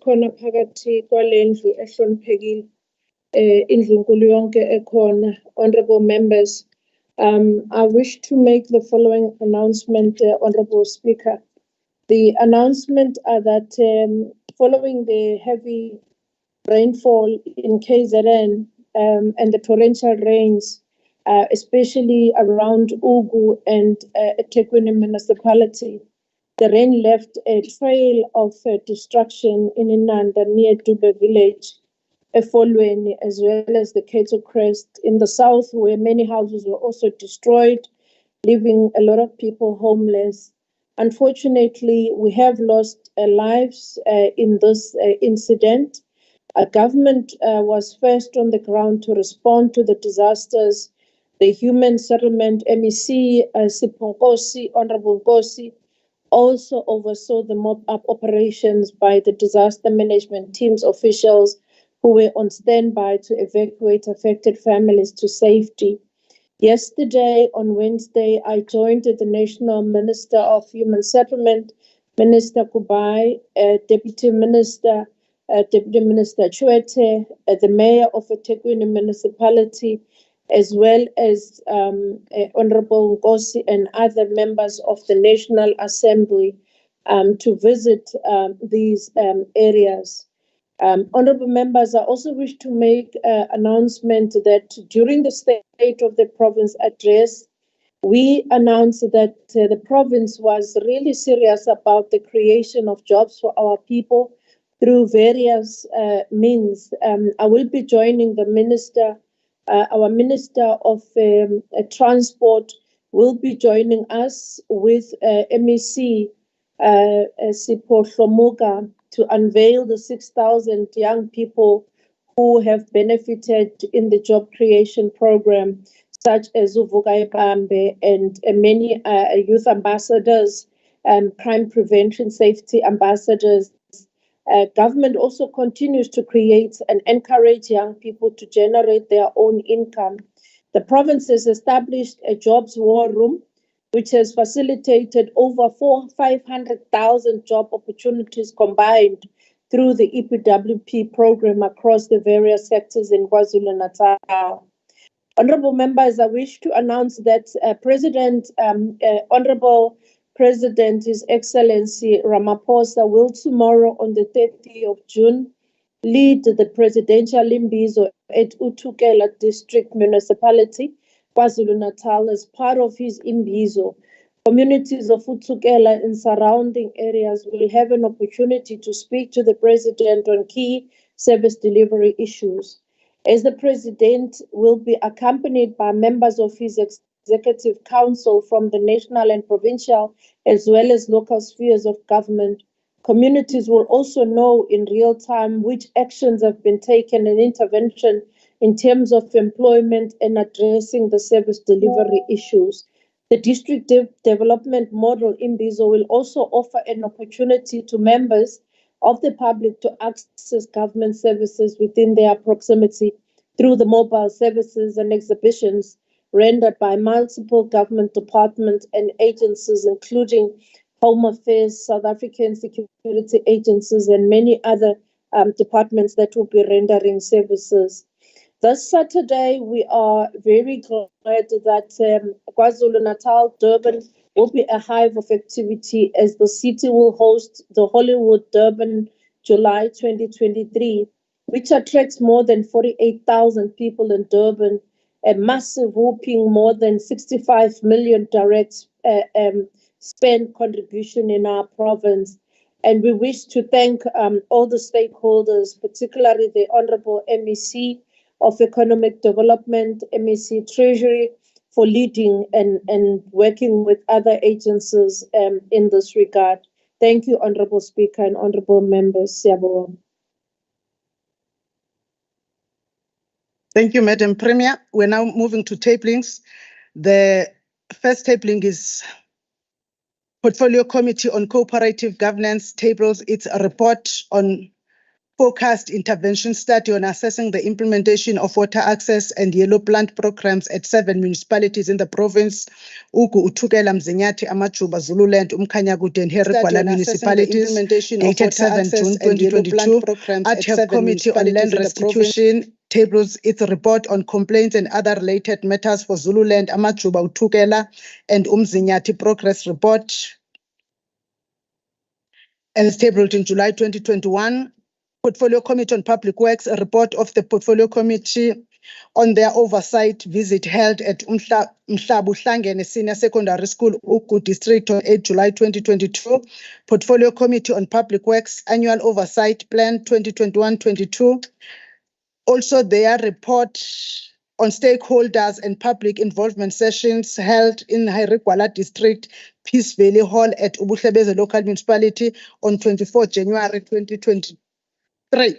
khona phakathi kwale ndlu ehloniphekile indlu nkulu yonke ekhona, honorable members, I wish to make the following announcement, Honorable Speaker. The announcement are that following the heavy rainfall in KZN and the torrential rains, especially around Ugu and eThekwini municipality, the rain left a trail of destruction in Inanda near Dube village, Efolweni, as well as the Cato Crest in the south, where many houses were also destroyed, leaving a lot of people homeless. Unfortunately, we have lost lives in this incident. Our government was first on the ground to respond to the disasters. The Human Settlement MEC, Siponkosi, Honorable Nkosi, also oversaw the mop-up operations by the disaster management team's officials who were on standby to evacuate affected families to safety. Yesterday, on Wednesday, I joined the National Minister of Human Settlement, Minister Kubai, Deputy Minister Chwete, the Mayor of eThekwini municipality, as well as Honorable Nkosi and other members of the National Assembly to visit these areas. Honorable members, I also wish to make an announcement that during the State of the Province address, we announced that the province was really serious about the creation of jobs for our people through various means. I will be joining the minister, our Minister of Transport will be joining us with MEC Sipho Hlomuka to unveil the 6,000 young people who have benefited in the job creation program, such as Bambe and many youth ambassadors, crime prevention safety ambassadors. Government also continues to create and encourage young people to generate their own income. The province has established a jobs war room, which has facilitated over 500,000 job opportunities combined through the EPWP program across the various sectors in KwaZulu-Natal. Honorable members, I wish to announce that Honorable President, His Excellency Ramaphosa, will tomorrow on the 30th of June lead the presidential imbizo at Uthukela District Municipality, KwaZulu-Natal. As part of his imbizo, communities of Uthukela and surrounding areas will have an opportunity to speak to the President on key service delivery issues. As the President will be accompanied by members of his Executive Council from the national and provincial, as well as local spheres of government, communities will also know in real time which actions have been taken and intervention in terms of employment and addressing the service delivery issues. The district development model imbizo will also offer an opportunity to members of the public to access government services within their proximity through the mobile services and exhibitions rendered by multiple government departments and agencies, including Home Affairs, South African security agencies, and many other departments that will be rendering services. This Saturday, we are very glad that KwaZulu-Natal, Durban, will be a hive of activity as the city will host the Hollywood Durban July 2023, which attracts more than 48,000 people in Durban, a massive whooping more than 65 million direct spend contribution in our province. And we wish to thank all the stakeholders, particularly the Honorable MEC of Economic Development, MEC Treasury, for leading and working with other agencies in this regard. Thank you, Honorable Speaker and Honorable Members. Siyabonga. Thank you, Madam Premier. We're now moving to tablings. The first tabling is Portfolio Committee on Cooperative Governance tables its report on focused intervention study on assessing the implementation of water access and yellow plant programs at 7 municipalities in the province, Ukuba, Mzinyathi, Amajuba, Zululand, Umkhanyakude, and Herigwala municipalities, dated 7 June 2022. Ad hoc Committee on Land Restitution tables its report on complaints and other related matters for Zululand, Amajuba, Ukuba, and Mzinyathi progress report, as tabled in July 2021. Portfolio Committee on Public Works, a report of the Portfolio Committee on their oversight visit held at Mhlabuhlangene Senior Secondary School, Ugu District on 8 July 2022. Portfolio Committee on Public Works Annual Oversight Plan 2021-22. Also their report on stakeholders and public involvement sessions held in Herigwala District, Peace Valley Hall at Ubuhlebeze Local Municipality on 24 January 2022. 3.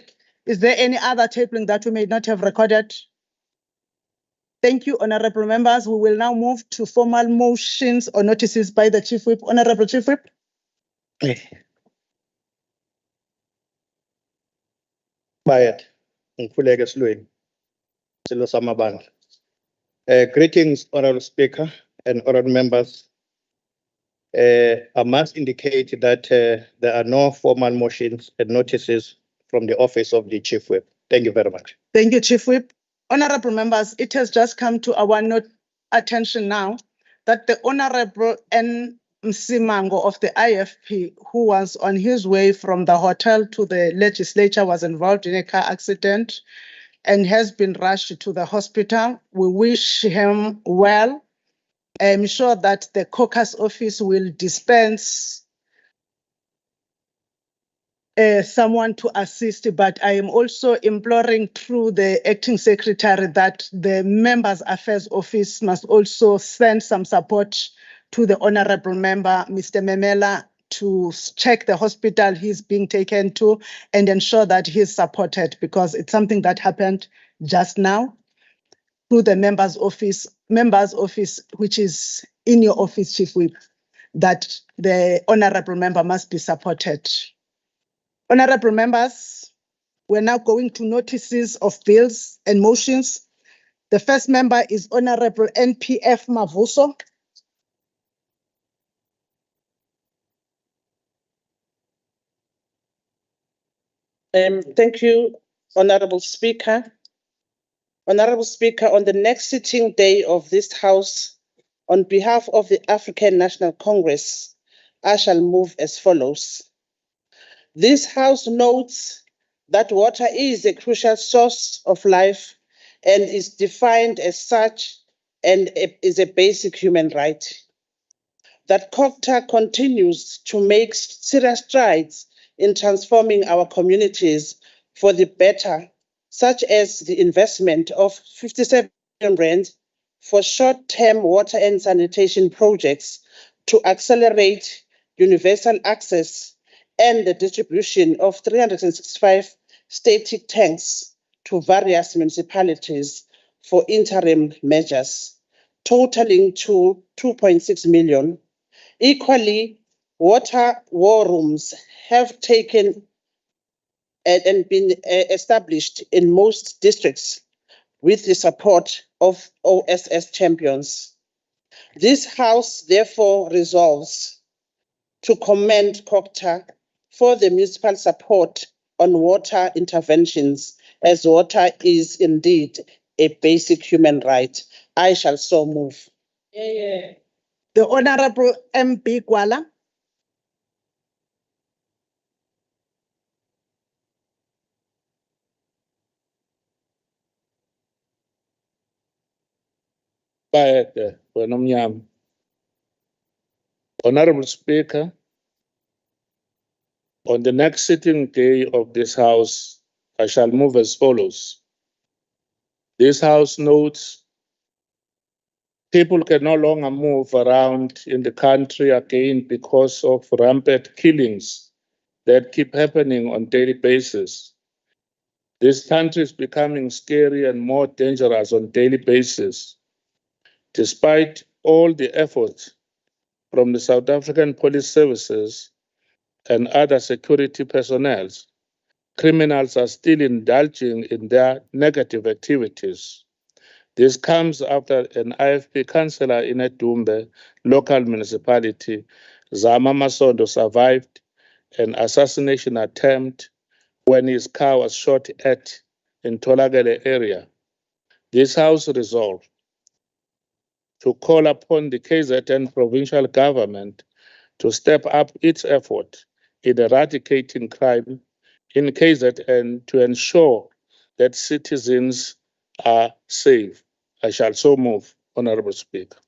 Is there any other tabling that we may not have recorded? Thank you, honorable members. We will now move to formal motions or notices by the Chief Whip. Honorable Chief Whip. Bayat, Ngifuleke Silweni, Silo Samabandla. Greetings, Honorable Speaker and honorable members. I must indicate that there are no formal motions and notices from the office of the Chief Whip. Thank you very much. Thank you, Chief Whip. Honorable members, it has just come to our attention now that the Honorable N. Msimango of the IFP, who was on his way from the hotel to the legislature, was involved in a car accident and has been rushed to the hospital. We wish him well. I'm sure that the caucus office will dispense someone to assist, but I am also imploring through the acting secretary that the members affairs office must also send some support to the honorable member, Mr. Memela, to check the hospital he's being taken to and ensure that he's supported, because it's something that happened just now through the member's office, which is in your office, Chief Whip, that the honorable member must be supported. Honorable members, we're now going to notices of bills and motions. The first member is Honorable NPF Mavuso. Thank you, Honorable Speaker. Honorable Speaker, on the next sitting day of this House, on behalf of the African National Congress, I shall move as follows. This House notes that water is a crucial source of life and is defined as such and is a basic human right. That COGTA continues to make serious strides in transforming our communities for the better, such as the investment of 57 rand for short-term water and sanitation projects to accelerate universal access and the distribution of 365 static tanks to various municipalities for interim measures, totaling to 2.6 million. Equally, water war rooms have taken and been established in most districts with the support of OSS champions. This House therefore resolves to commend COGTA for the municipal support on water interventions, as water is indeed a basic human right. I shall so move. The Honorable MP Gwala. Honorable Speaker, on the next sitting day of this House, I shall move as follows. This House notes people can no longer move around in the country again because of rampant killings that keep happening on a daily basis. This country is becoming scary and more dangerous on a daily basis. Despite all the efforts from the South African police services and other security personnel, criminals are still indulging in their negative activities. This comes after an IFP councillor in Edumbe local municipality, Zama Masondo, survived an assassination attempt when his car was shot at in Ngoakho-ke le area. This House resolved to call upon the KZN provincial government to step up its effort in eradicating crime in KZN to ensure that citizens are safe. I shall so move, Honorable Speaker.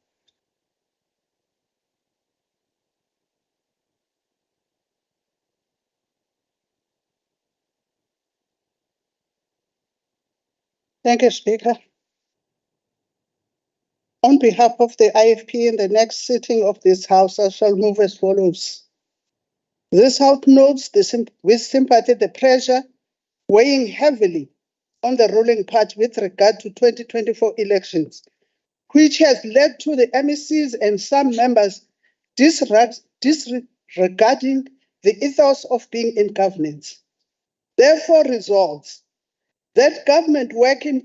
Thank you, Speaker. On behalf of the IFP in the next sitting of this House, I shall move as follows. This House notes with sympathy the pressure weighing heavily on the ruling party with regard to 2024 elections, which has led to the MECs and some members disregarding the ethos of being in governance. Therefore resolves that government work in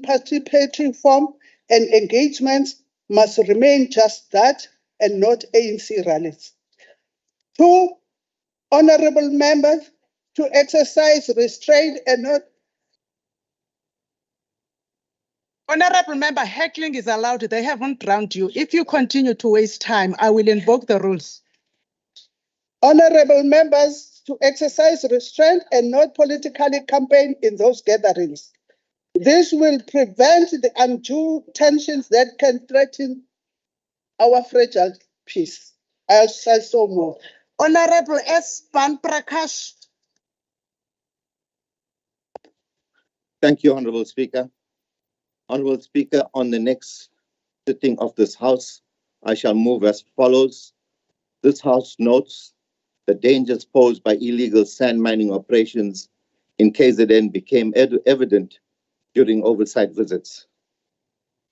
participatory form and engagements must remain just that and not ANC rallies. 2, honorable members, to exercise restraint and not... Honorable member, heckling is allowed. They haven't drowned you. If you continue to waste time, I will invoke the rules. Honorable members, to exercise restraint and not politically campaign in those gatherings. This will prevent the undue tensions that can threaten our fragile peace. I shall so move. Honorable S. Ban Prakash. Thank you, Honorable Speaker. Honorable Speaker, on the next sitting of this House, I shall move as follows. This House notes the dangers posed by illegal sand mining operations in KZN became evident during oversight visits.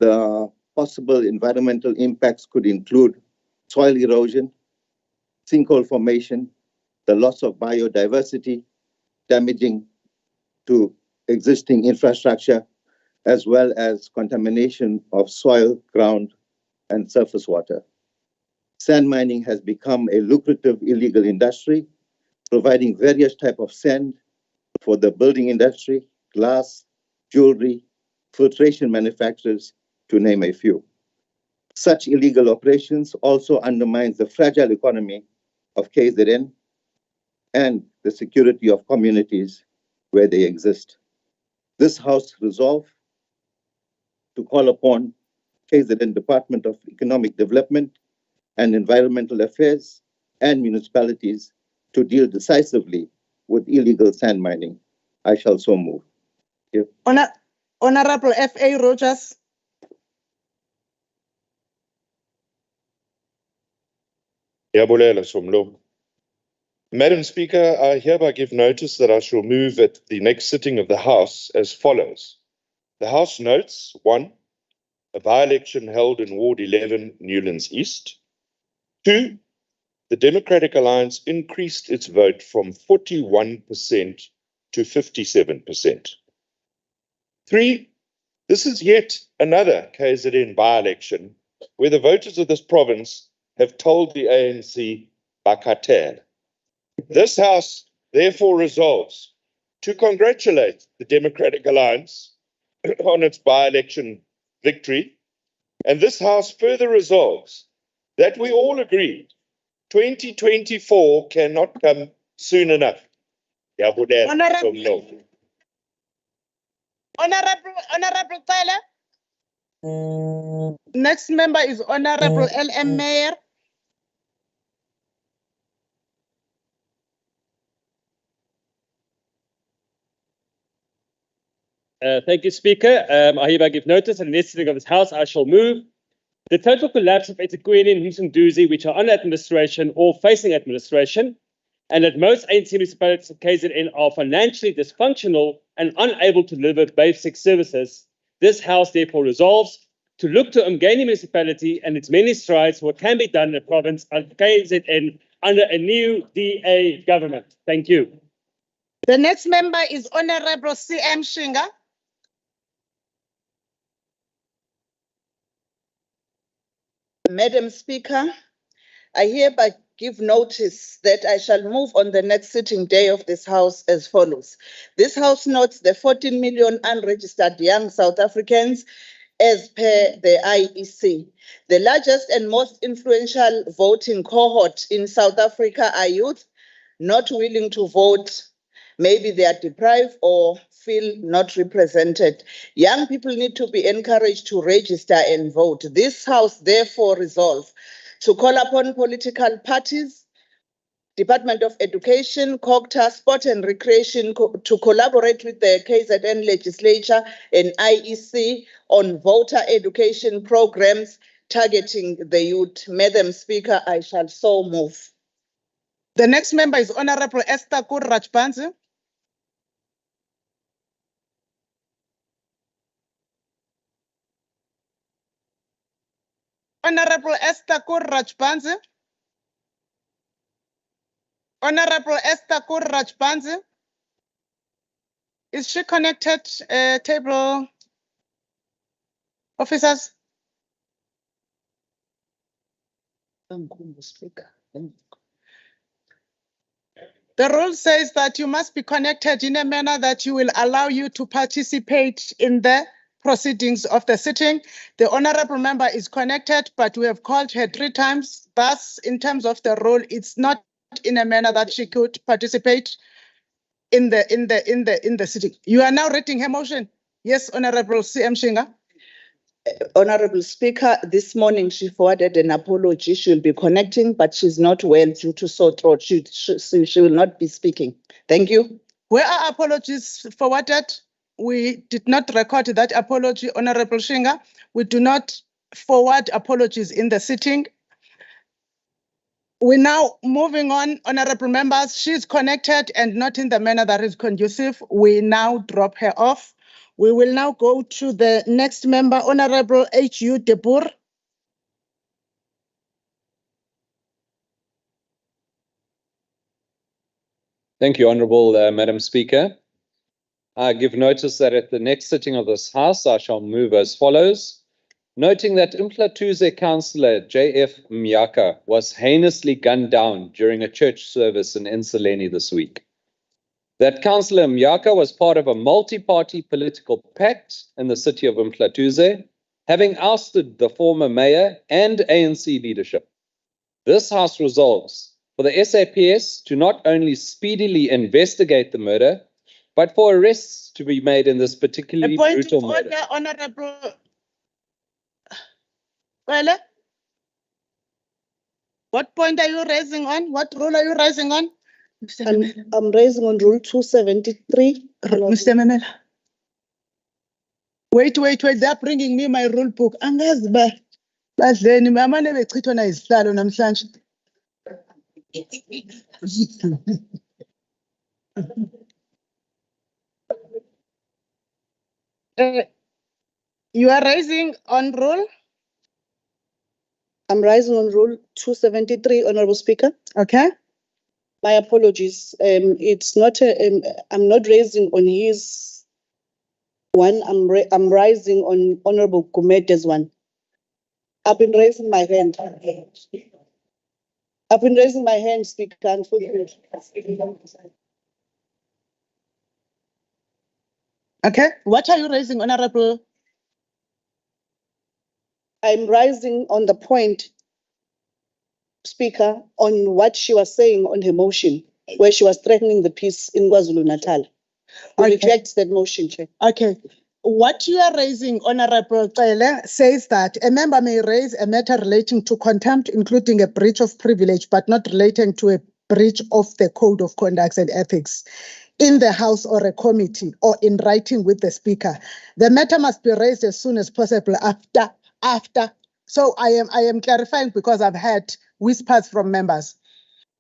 The possible environmental impacts could include soil erosion, sinkhole formation, the loss of biodiversity, damaging to existing infrastructure, as well as contamination of soil, ground, and surface water. Sand mining has become a lucrative illegal industry, providing various types of sand for the building industry, glass, jewelry, filtration manufacturers, to name a few. Such illegal operations also undermines the fragile economy of KZN and the security of communities where they exist. This House resolve to call upon KZN Department of Economic Development and Environmental Affairs and municipalities to deal decisively with illegal sand mining. I shall so move. Honorable F.A. Rogers. Madam Speaker, I hereby give notice that I shall move at the next sitting of the House as follows. The House notes, 1, a by-election held in Ward 11, Newlands East. 2, the Democratic Alliance increased its vote from 41% to 57%. 3, this is yet another KZN by-election where the voters of this province have told the ANC Bakayise. This House therefore resolves to congratulate the Democratic Alliance on its by-election victory, and this House further resolves that we all agree 2024 cannot come soon enough. Honorable Tyler. Next member is Honorable L.M. Mayor. Thank you, Speaker. I hereby give notice and the next sitting of this House, I shall move the total collapse of eThekwini and Msunduzi, which are under administration or facing administration, and that most ANC municipalities of KZN are financially dysfunctional and unable to deliver basic services. This House therefore resolves to look to Umgeni municipality and its many strides for what can be done in the province of KZN under a new DA government. Thank you. The next member is Honorable CM Shinga. Madam Speaker, I hereby give notice that I shall move on the next sitting day of this House as follows. This House notes the 14 million unregistered young South Africans as per the IEC. The largest and most influential voting cohort in South Africa are youth not willing to vote. Maybe they are deprived or feel not represented. Young people need to be encouraged to register and vote. This House therefore resolves to call upon political parties, Department of Education, COGTA, Sport and Recreation to collaborate with the KZN Legislature and IEC on voter education programs targeting the youth. Madam Speaker, I shall so move. The next member is Honorable Esther Kurrajpanzi. Honorable Esther Kurrajpanzi. Honorable Esther Kurrajpanzi. Is she connected, table officers? The rule says that you must be connected in a manner that will allow you to participate in the proceedings of the sitting. The honorable member is connected, but we have called her 3 times. Thus, in terms of the rule, it's not in a manner that she could participate in the sitting. You are now reading her motion. Yes, Honorable CM Shinga. Honorable Speaker, this morning she forwarded an apology. She'll be connecting, but she's not well due to sore throat. She will not be speaking. Thank you. Where are apologies forwarded? We did not record that apology, Honorable Shinga. We do not forward apologies in the sitting. We're now moving on, honorable members. She's connected and not in the manner that is conducive. We now drop her off. We will now go to the next member, Honorable H.U. De Boer. Thank you, Honourable Madam Speaker. I give notice that at the next sitting of this House, I shall move as follows. Noting that Umdlokombane councillor J.F. Myaka was heinously gunned down during a church service in Insuleni this week. That Councillor Myaka was part of a multi-party political pact in the city of Umdlokombane, having ousted the former mayor and ANC leadership. This House resolves for the SAPS to not only speedily investigate the murder, but for arrests to be made in this particularly brutal murder. Order, Honorable. Well, what point are you raising on? What rule are you raising on? I'm raising on Rule 273. Mr. Memela. Wait, they're bringing me my rule book. Angazi ba badleni mama nebechithwa na isihlalo namhlanje. You are raising on rule? I'm rising on Rule 273, Honorable Speaker. Okay. My apologies. It's not. I'm not raising on his one. I'm rising on Honorable Gumede's one. I've been raising my hand. I've been raising my hand, Speaker. Okay. What are you raising, Honorable? I'm rising on the point, Speaker, on what she was saying on her motion, where she was threatening the peace in KwaZulu-Natal. I reject that motion, Chair. Okay. What you are raising, Honorable Cele, says that a member may raise a matter relating to contempt, including a breach of privilege, but not relating to a breach of the Code of Conduct and Ethics, in the House or a committee, or in writing with the Speaker. The matter must be raised as soon as possible after. So I am clarifying because I've had whispers from members.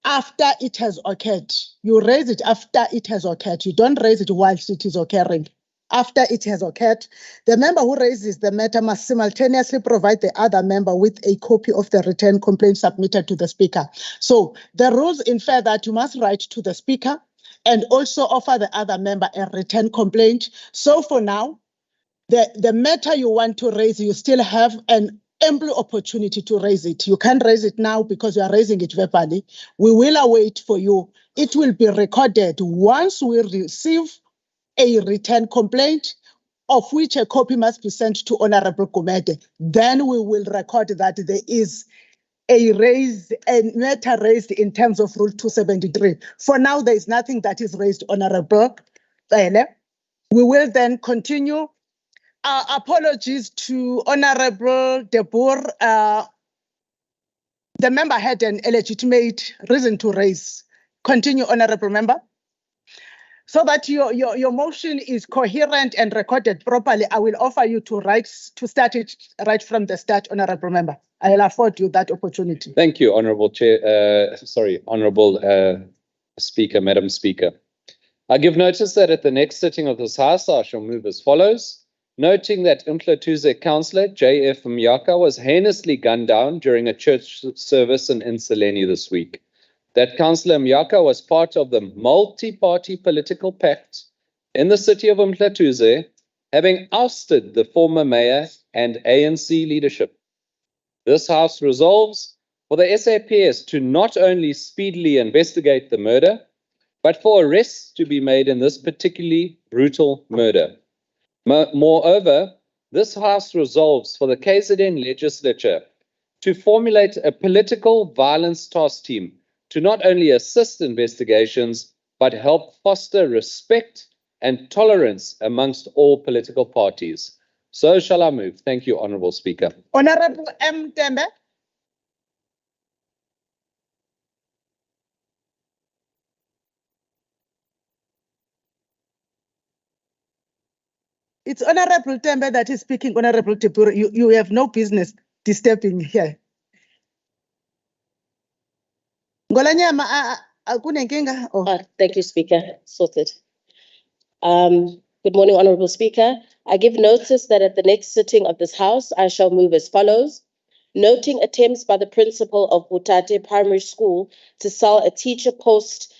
After it has occurred, you raise it after it has occurred. You don't raise it whilst it is occurring. After it has occurred, the member who raises the matter must simultaneously provide the other member with a copy of the written complaint submitted to the Speaker. So the rules infer that you must write to the Speaker. and also offer the other member a written complaint. So for now, the matter you want to raise, you still have an ample opportunity to raise it. You can't raise it now because you are raising it verbally. We will await for you. It will be recorded once we receive a written complaint, of which a copy must be sent to Honorable Gumede. Then we will record that there is a matter raised in terms of Rule 273. For now, there is nothing that is raised, Honorable. We will then continue. Apologies to Honorable De Boer. The member had an illegitimate reason to raise. Continue, Honorable Member. So that your motion is coherent and recorded properly, I will offer you to start it right from the start, Honorable Member. I'll afford you that opportunity. Thank you, Honorable Speaker, Madam Speaker. I give notice that at the next sitting of this House, I shall move as follows. Noting that Ngakho-ke councillor J.F. Myaka was heinously gunned down during a church service in Insuleni this week. That Councillor Myaka was part of the multi-party political pact in the city of Ngakho-ke, having ousted the former mayor and ANC leadership. This House resolves for the SAPS to not only speedily investigate the murder, but for arrests to be made in this particularly brutal murder. Moreover, this House resolves for the KZN Legislature to formulate a political violence task team to not only assist investigations, but help foster respect and tolerance amongst all political parties. So shall I move. Thank you, Honourable Speaker. Honourable M. Tembe. It's Honourable Tembe that is speaking, Honourable Tipura. You have no business disturbing here. Thank you, Speaker. Sorted. Good morning, Honourable Speaker. I give notice that at the next sitting of this House, I shall move as follows. Noting attempts by the principal of Ukuthi Primary School to sell a teacher post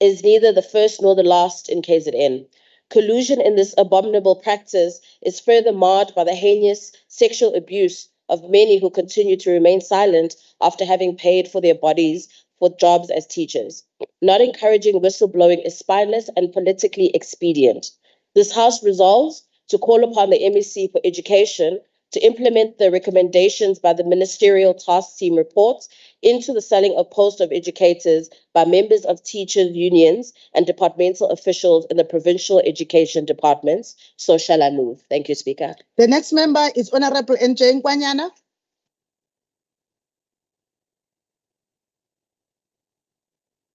is neither the first nor the last in KZN. Collusion in this abominable practice is further marred by the heinous sexual abuse of many who continue to remain silent after having paid for their bodies for jobs as teachers. Not encouraging whistleblowing is spineless and politically expedient. This House resolves to call upon the MEC for Education to implement the recommendations by the Ministerial Task Team reports into the selling of posts of educators by members of teachers' unions and departmental officials in the provincial education departments. So shall I move. Thank you, Speaker. The next member is Honourable NJ Nkwanyana.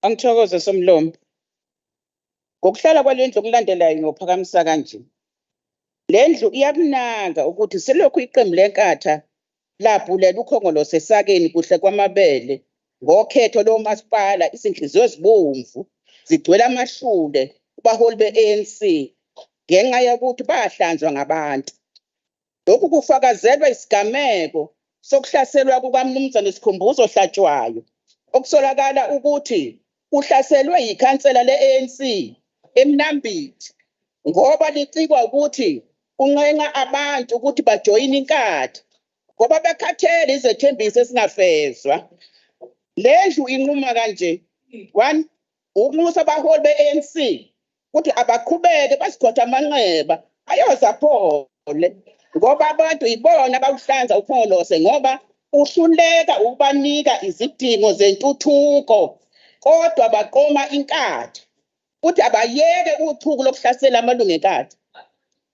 Angithokoze somlomo. Ngokuhlala kwalendlu okulandelayo ngophakamisa kanje. Lendlu iyakunaka ukuthi selokhu iqembu lenkatha labhulela ukhongolose esakeni kuhle kwamabele ngokhetho lomasipala izinhliziyo ezibomvu zigcwele amahlule kubaholi be-ANC ngenxa yokuthi bahlanzwa ngabantu. Lokhu kufakazelwa isigameko sokuhlaselwa kukaMnumzane Sikhumbuzo Hlatshwayo okusolakala ukuthi uhlaselwe yikhansela le-ANC eMnambithi ngoba licikwa ukuthi uncenga abantu ukuthi bajoyine inkatha ngoba bekhathele izethembiso esingafezwa. Lendlu inquma kanje. 1, ukunxusa abaholi be-ANC ukuthi abaqhubeke basikhotha amanxeba ayozaphole ngoba abantu yibona abawuhlanza ukhongolose ngoba uhluleka ukubanika izidingo zentuthuko kodwa baqoma inkatha ukuthi abayeke uchuku lokuhlasela amalungu enkatha.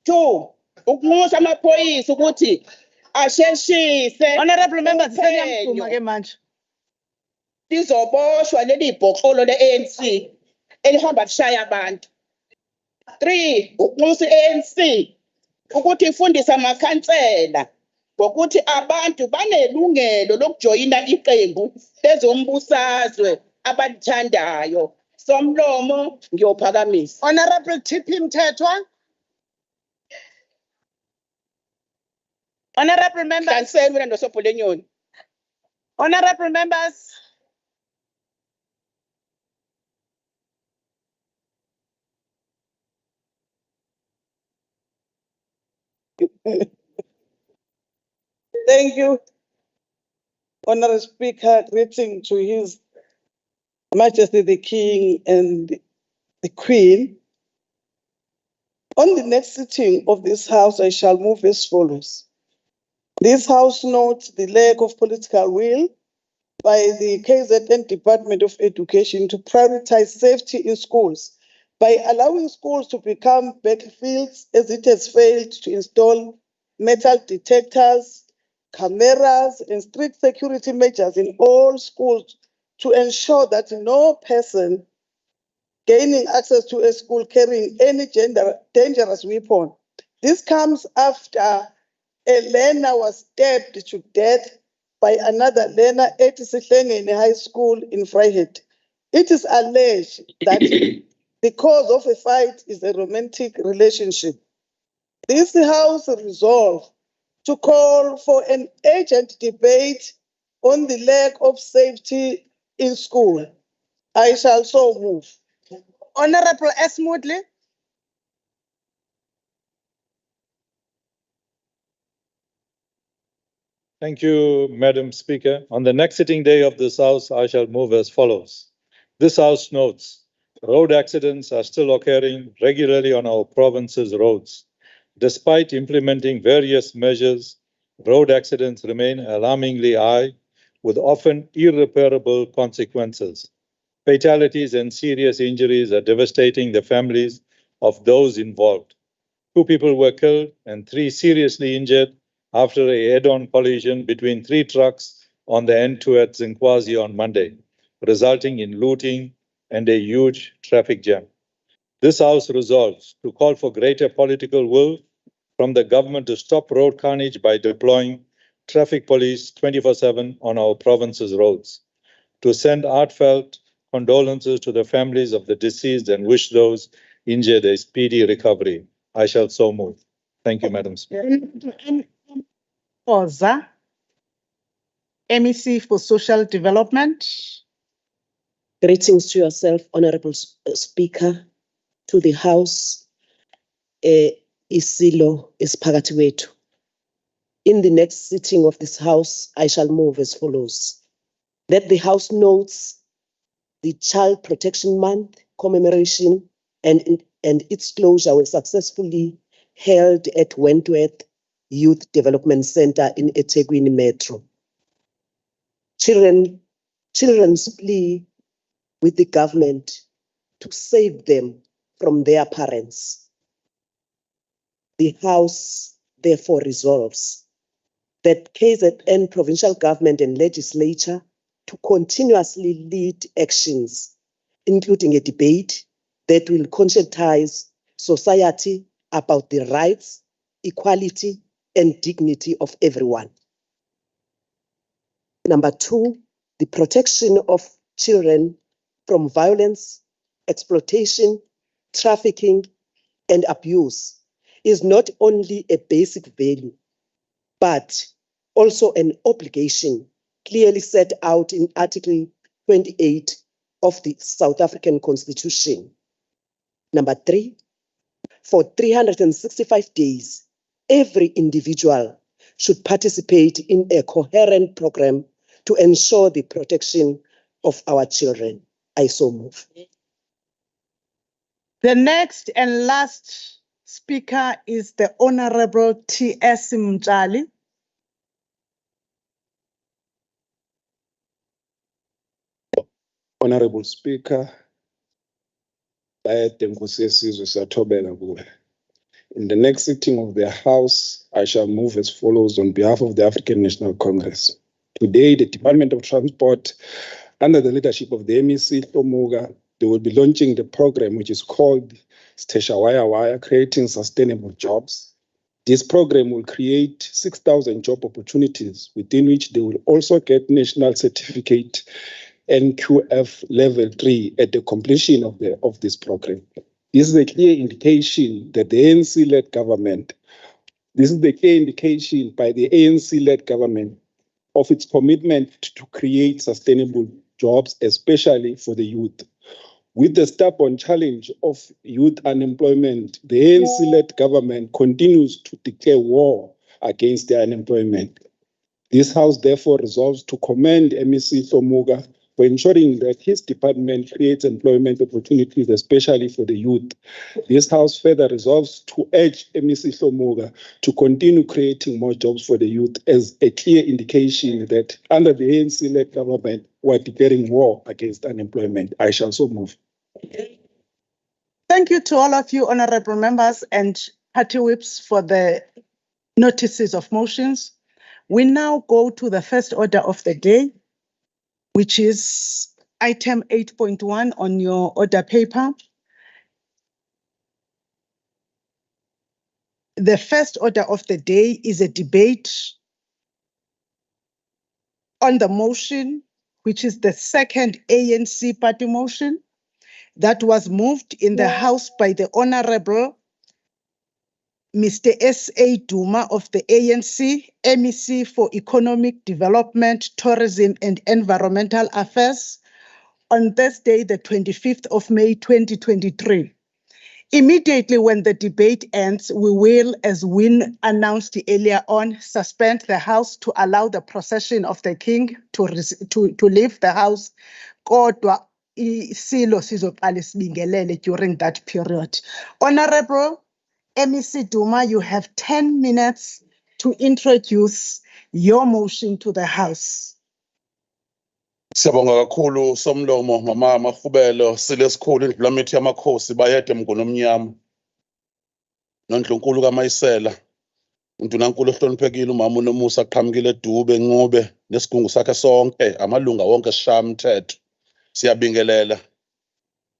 2, ukunxusa amaphoyisa ukuthi asheshise. Honourable members, sengiyamduma ke manje. Lizoboshwa leli bhoxolo le-ANC elihamba lishaya abantu. 3, ukunxusa i-ANC ukuthi ifundise amakhansela ngokuthi abantu banelungelo lokujoyina iqembu lezombusazwe abalithandayo. Somlomo ngiyophakamisa. Honourable TP Mthethwa. Honourable members. Hlangiseni wena noSophulenyoni. Honourable members. Thank you, Honorable Speaker. Greeting to His Majesty the King and the Queen. On the next sitting of this House, I shall move as follows. This House notes the lack of political will by the KZN Department of Education to prioritize safety in schools by allowing schools to become battlefields, as it has failed to install metal detectors, cameras, and strict security measures in all schools to ensure that no person gaining access to a school carrying any dangerous weapon. This comes after a learner was stabbed to death by another learner at Sihlengeni High School in Vryheid. It is alleged that the cause of a fight is a romantic relationship. This House resolved to call for an urgent debate on the lack of safety in school. I shall so move. Honorable S. Moodley. Thank you, Madam Speaker. On the next sitting day of this House, I shall move as follows. This House notes, road accidents are still occurring regularly on our province's roads. Despite implementing various measures, road accidents remain alarmingly high, with often irreparable consequences. Fatalities and serious injuries are devastating the families of those involved. 2 people were killed and 3 seriously injured after a head-on collision between 3 trucks on the N2 at Zinkwazi on Monday, resulting in looting and a huge traffic jam. This House resolves to call for greater political will from the government to stop road carnage by deploying traffic police 24/7 on our province's roads, to send heartfelt condolences to the families of the deceased and wish those injured a speedy recovery. I shall so move. Thank you, Madam Speaker. Oza, MEC for Social Development. Greetings to yourself, Honorable Speaker, to the House. iSilo is phakathi kwethu. In the next sitting of this House, I shall move as follows. That the House notes the Child Protection Month commemoration and its closure was successfully held at Wentworth Youth Development Center in eThekwini Metro. Children's plea with the government to save them from their parents. The House therefore resolves that KZN provincial government and legislature to continuously lead actions, including a debate that will conscientize society about the rights, equality, and dignity of everyone. Number 2, the protection of children from violence, exploitation, trafficking, and abuse is not only a basic value, but also an obligation clearly set out in Article 28 of the South African Constitution. Number 3, for 365 days, every individual should participate in a coherent program to ensure the protection of our children. I so move. The next and last speaker is the Honorable T.S. Mtshali. Honorable Speaker, in the next sitting of the House, I shall move as follows on behalf of the African National Congress. Today, the Department of Transport, under the leadership of the MEC Tomuga, they will be launching the program which is called Stesha Wire Wire, Creating Sustainable Jobs. This program will create 6,000 job opportunities, within which they will also get national certificate NQF level 3 at the completion of this program. This is a clear indication that the ANC-led government, this is the clear indication by the ANC-led government of its commitment to create sustainable jobs, especially for the youth. With the stubborn challenge of youth unemployment, the ANC-led government continues to declare war against the unemployment. This House therefore resolves to commend MEC Hlomuga for ensuring that his department creates employment opportunities, especially for the youth. This House further resolves to urge MEC Hlomuga to continue creating more jobs for the youth as a clear indication that under the ANC-led government, we are declaring war against unemployment. I shall so move. Thank you to all of you, honorable members and party whips, for the notices of motions. We now go to the first order of the day, which is item 8.1 on your order paper. The first order of the day is a debate on the motion, which is the second ANC Party Motion that was moved in the House by the Honorable Mr. SA Duma of the ANC, MEC for Economic Development, Tourism and Environmental Affairs on Thursday, the 25th of May, 2023. Immediately when the debate ends, we will, as Win announced earlier on, suspend the House to allow the procession of the King to leave the House. Kodwa iSilo sizoqala sibingelele during that period. Honorable MEC Duma, you have 10 minutes to introduce your motion to the House. Siyabonga kakhulu somlomo mama Mahubelo silesikhulu indlulamithi yamakhosi bayede mgono omnyama noNdlunkulu kaMayisela uNdunankulu ohloniphekile umama uNomusa aqhamukile edube Ncube nesigungu sakhe sonke amalunga wonke sishamthetho siyabingelela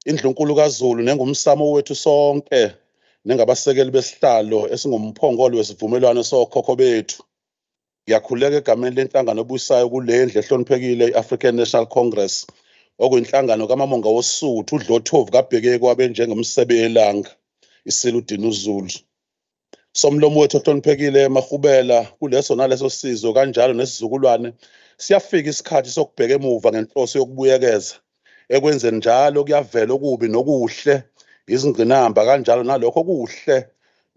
indlunkulu kaZulu nengumsamo wethu sonke nengabasekeli besihlalo esingumphongolo wesivumelwano sokhokho bethu. Ngiyakhuleka egameni lenhlangano obuyisayo kule ndlu ehloniphekile i-African National Congress okuyinhlangano kamamonga woSuthu uDlothovu kabheke kwabe njengomsebe elanga iSilo uDinuzulu. Somlomo wethu ohloniphekile Mahubela kuleso naleso sizo kanjalo nesizukulwane siyafika isikhathi sokubheka emuva ngenhloso yokubuyekeza ekwenzeni njalo kuyavela okubi nokuhle izingqinamba kanjalo nalokho kuhle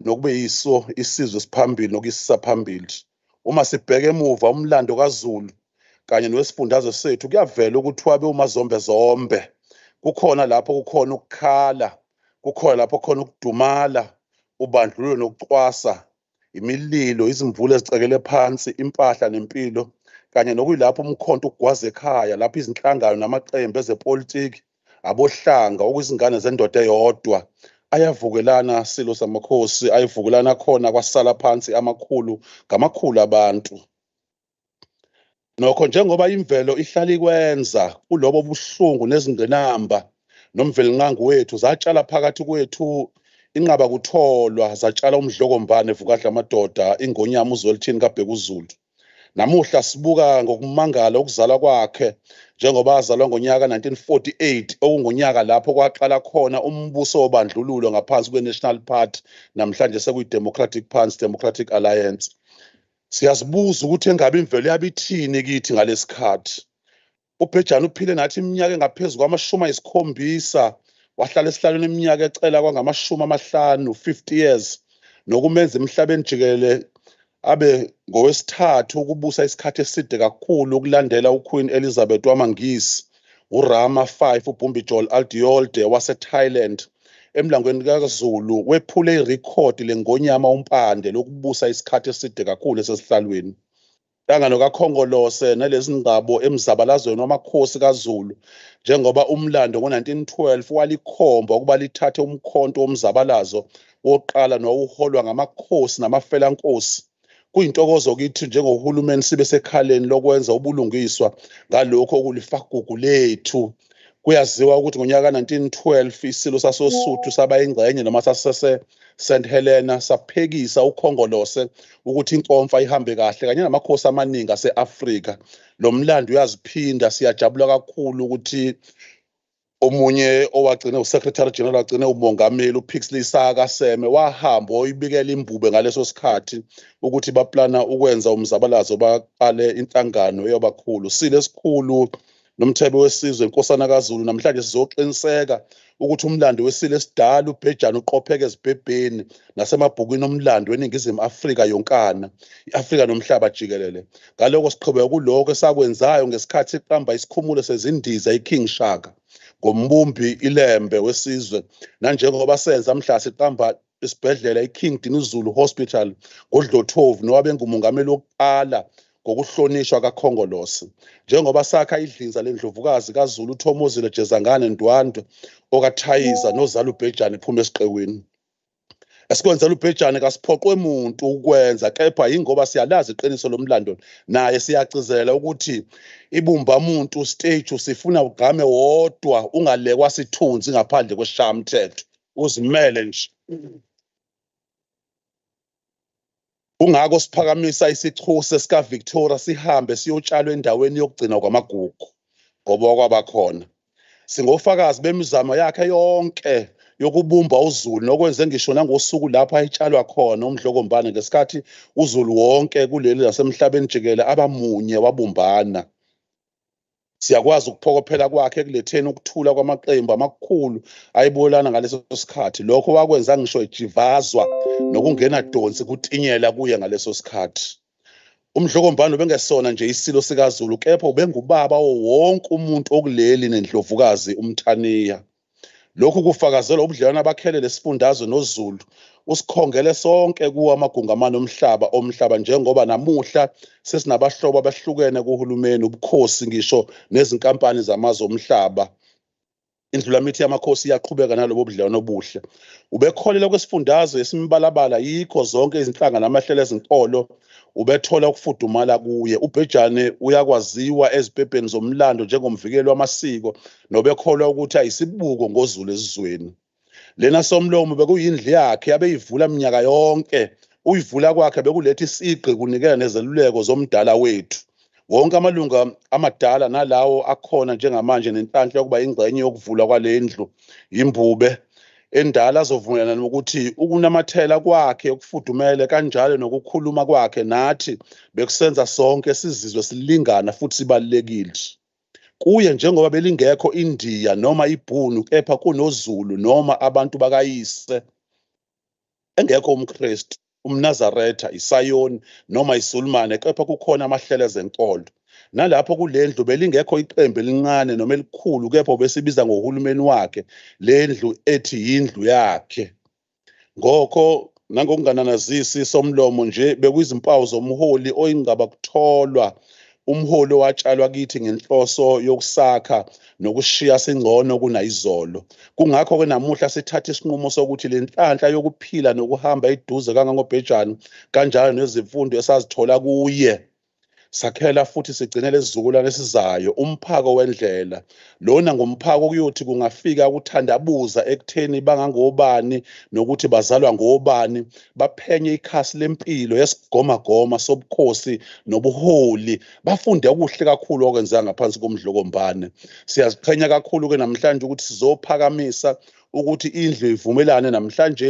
nokube yiso isizwe siphambili nokuyisisa phambili. Uma sibheke emuva umlando kaZulu kanye nowesifundazwe sethu kuyavela ukuthi wabe umazombe zombe. Kukhona lapho kukhona ukukhala, kukhona lapho khona ukudumala, ubandlululo nokucwasa, imililo, izimvula ezicekele phansi, impahla nempilo kanye nokuyilapho umkhonto ukugwaza ekhaya lapho izinhlangano namaqembu ezepolitiki abohlanga okuzingane zendoda eyodwa ayavukelana silo samakhosi ayivukelana khona kwasala phansi amakhulu ngamakhulu abantu. Nokho njengoba imvelo ihlala ikwenza kulobo buhlungu nezingqinamba nomvelinqangu wethu zatshala phakathi kwethu inqaba kutholwa zatshala uMdlokombane vukadla amadoda ingonyama uZwelithini kaBhekuzulu. Namuhla sibuka ngokumangala ukuzalwa kwakhe njengoba azalwa ngonyaka 1948 okungonyaka lapho kwaqala khona umbuso wobandlululo ngaphansi kweNational Party namhlanje sekuyiDemocratic Party Democratic Alliance. Siyazibuza ukuthi engabe imvelo yabithini kithi ngalesikhathi. uBhejane uphile nathi iminyaka engaphezulu kwama-70 wahlala esihlalweni iminyaka ecela kwangama-50 50 years nokumenza emhlabeni jikelele abe ngowesithathu ukubusa isikhathi eside kakhulu ukulandela uQueen Elizabeth wamaNgisi uRama V uBumbijol Aldiolde waseThailand emlangweni kaZulu wephule irekhodi lengonyama umpande lokubusa isikhathi eside kakhulu esesihlalweni. Inhlangano kaKhongolose nalezi ngqabo emzabalazweni wamakhosi kaZulu njengoba umlando ngo-1912 walikhomba ukuba lithathe umkhonto womzabalazo wokuqala nowawuholwa ngamakhosi namafelankosi. Kuyintokozo kithi njengohulumeni sibe sekhaleni lokwenza ubulungiswa ngalokho okulifagugu lethu. Kuyaziwa ukuthi ngonyaka 1912 iSilo sasoSuthu saba ingxenye noma sasese St Helena saphekisa uKhongolose ukuthi inkomfa ihambe kahle kanye namakhosi amaningi ase-Afrika. Lo mlando uyaziphinda siyajabula kakhulu ukuthi omunye owagcina uSecretary General wagcine umongameli uPixley Saka Seme wahamba oyibikela imbube ngaleso sikhathi ukuthi baplana ukwenza umzabalazo baqale inhlangano yabakhulu. Sile esikhulu nomthebe wesizwe inkosana kaZulu namhlanje sizoqiniseka ukuthi umlando weSilo esidala ubhejane uqopheke ezibhebheni nasemabhukwini omlando weNingizimu Afrika yonkana iAfrika nomhlaba jikelele ngaloko siqhubeka kuloko esakwenzayo ngesikhathi siqamba isikhumulo sezindiza iKing Shaka ngombumbi ilembe wesizwe nanjengoba senza mhla siqamba isibhedlela iKing Dinuzulu Hospital ngoDlothovu nowabe ngumongameli wokuqala ngokuhlonishwa kaKhongolose njengoba sakha idlinza lendlovukazi kaZulu uThomozile Jezangane Ndwandwe okaThayiza nozala ubhejane phuma esiqeweni esikwenzela ubhejane kasiphoqwe umuntu ukwenza kepha ingoba siyalazi iqiniso lomlando naye siyacizela ukuthi ibumba umuntu stage usifuna ugame wodwa ungalekwa sithunzi ngaphandle kwesishamthetho uzimele nje ungako siphakamisa isichuse sika Victoria sihambe siyotshalwa endaweni yokugcina kwamagugu ngoba kwabakhona singofakazi bemizamo yakhe yonke yokubumba uZulu nokwenze ngisho nangosuku lapha ayitshalwa khona uMdlokombane ngesikhathi uZulu wonke kuleli lasemhlabeni jikelele abamunye wabumbana siyakwazi ukuphokophela kwakhe kuletheni ukuthula kwamaqembu amakhulu ayibolana ngaleso sikhathi lokho wakwenza ngisho ejivazwa nokungena donsi kutinyela kuye ngaleso sikhathi uMdlokombane ubengesona nje iSilo sikaZulu kepha ubengubaba wonke umuntu okuleli nendlovukazi uMthaniya lokhu kufakazela ubudlelwano abakhele lesifundazwe noZulu usikhongele sonke kuwa amagungamano omhlaba njengoba namuhla sesinabahlobo abahlukene kuhulumeni ubukhosi ngisho nezinkampani zamazwe omhlaba indlulamithi yamakhosi iyaqhubeka nalobo budlelwano obuhle ubekholela kwesifundazwe esimbalabala yikho zonke izinhlanga namahlelo ezinkolo ubethola ukufudumala kuye ubhejane uyakwaziwa ezibhebheni zomlando njengomvikeli wamasiko nobekholwa ukuthi ayisibuko ngoZulu esizweni lena somlomo bekuyindlu yakhe abeyivula minyaka yonke uyivula kwakhe bekuletha isigqi kunikela nezeluleko zomdala wethu wonke amalunga amadala nalawo akhona njengamanje nenhlanhla yokuba ingxenye yokuvula kwale ndlu imbube endala azovumelana ukuthi ukunamathela kwakhe okufudumele kanjalo nokukhuluma kwakhe nathi bekusenza sonke sizizwe silingana futhi sibalekile kuye njengoba belingekho India noma iBhunu kepha kunoZulu noma abantu bakayise engekho umKristu umNazaretha iSayoni noma iSulumane kepha kukhona amahlelo ezenkolo nalapho kulendlu belingekho iqembu elincane noma elikhulu kepha besibiza ngohulumeni wakhe lendlu ethi yindlu yakhe ngokho nangokungananazisi somlomo nje bekuyizimpawu zomholi oyingaba kutholwa umholi watshalwa kithi ngenhloso yokusakha nokushiya singcono kunayizolo kungakho ke namuhla sithatha isinqumo sokuthi lenhlanhla yokuphila nokuhamba eduze kangangobhejane kanjalo nezimfundo esazithola kuye sakhela futhi sigcinele isizukulwane esizayo umphako wendlela lona ngomphako kuyothi kungafika ukuthandabuza ekutheni bangangobani nokuthi bazalwa ngobani baphenye ikhasi lempilo yesigomagoma sobukhosi nobuholi bafunde okuhle kakhulu okwenza ngaphansi koMdlokombane siyaziqhenya kakhulu ke namhlanje ukuthi sizophakamisa ukuthi indlu ivumelane namhlanje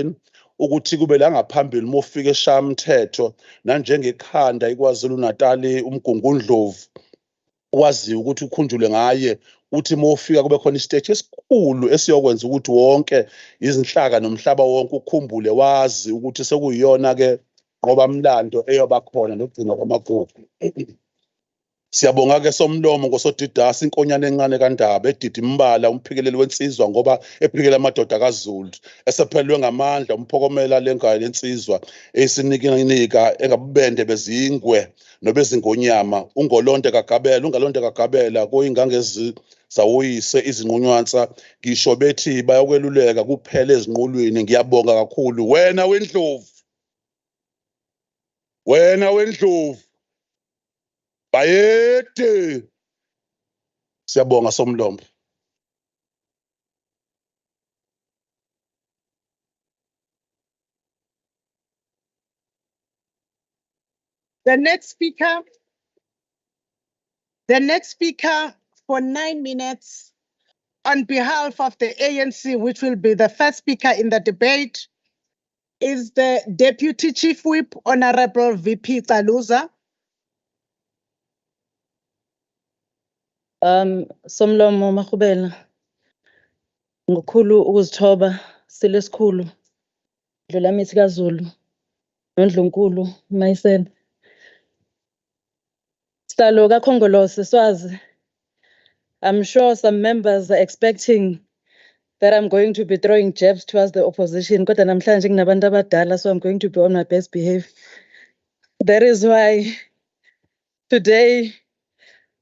ukuthi kube la ngaphambili mofika eshamthetho nanjengekhanda iKwaZulu Natal uMgungundlovu waziyo ukuthi ukhunjulwe ngaye uthi mofika kube khona isiteji esikhulu esiyokwenza ukuthi wonke izinhlaka nomhlaba wonke ukhumbule wazi ukuthi sekuyiyona ke ngoba mlando eyoba khona nokugcina kwamagugu siyabonga ke somlomo ngosodidasi inkonyane encane kaNdaba edidi imbala umphikeleli wensizwa ngoba ephikela amadoda kaZulu esephelwe ngamandla umphokomela lengayo lensizwa eyisinika engabubende bezingwe nobezingonyama ungolonde kagabela kuyingangezi zawuyise izinqunywansa ngisho bethi bayokweluleka kuphela ezinqulwini ngiyabonga kakhulu wena wendlovu bayede siyabonga somlomo The next speaker for 9 minutes on behalf of the ANC, which will be the first speaker in the debate, is the Deputy Chief Whip, Honorable VP Taluza. Somlomo Mahubela, ngokukhulu ukuzithoba silesikhulu dlula mithi kaZulu nondlunkulu Mayisela. Sihlalo kaKhongolose Swazi. I'm sure some members are expecting that I'm going to be throwing jabs towards the opposition. Kodwa namhlanje nginabantu abadala, so I'm going to be on my best behavior. That is why today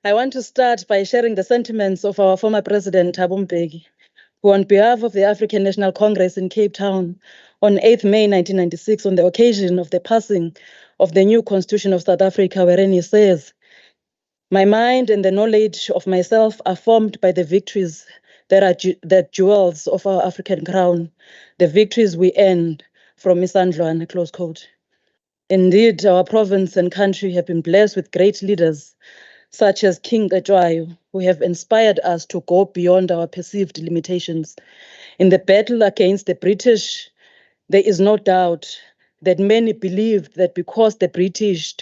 I want to start by sharing the sentiments of our former president, Thabo Mbeki, who on behalf of the African National Congress in Cape Town on 8th May 1996, on the occasion of the passing of the new Constitution of South Africa, wherein he says, "My mind and the knowledge of myself are formed by the victories that are the jewels of our African crown, the victories we earned from Isandlwana," close quote. Indeed, our province and country have been blessed with great leaders, such as King Etshwayo, who have inspired us to go beyond our perceived limitations. In the battle against the British, there is no doubt that many believed that because the British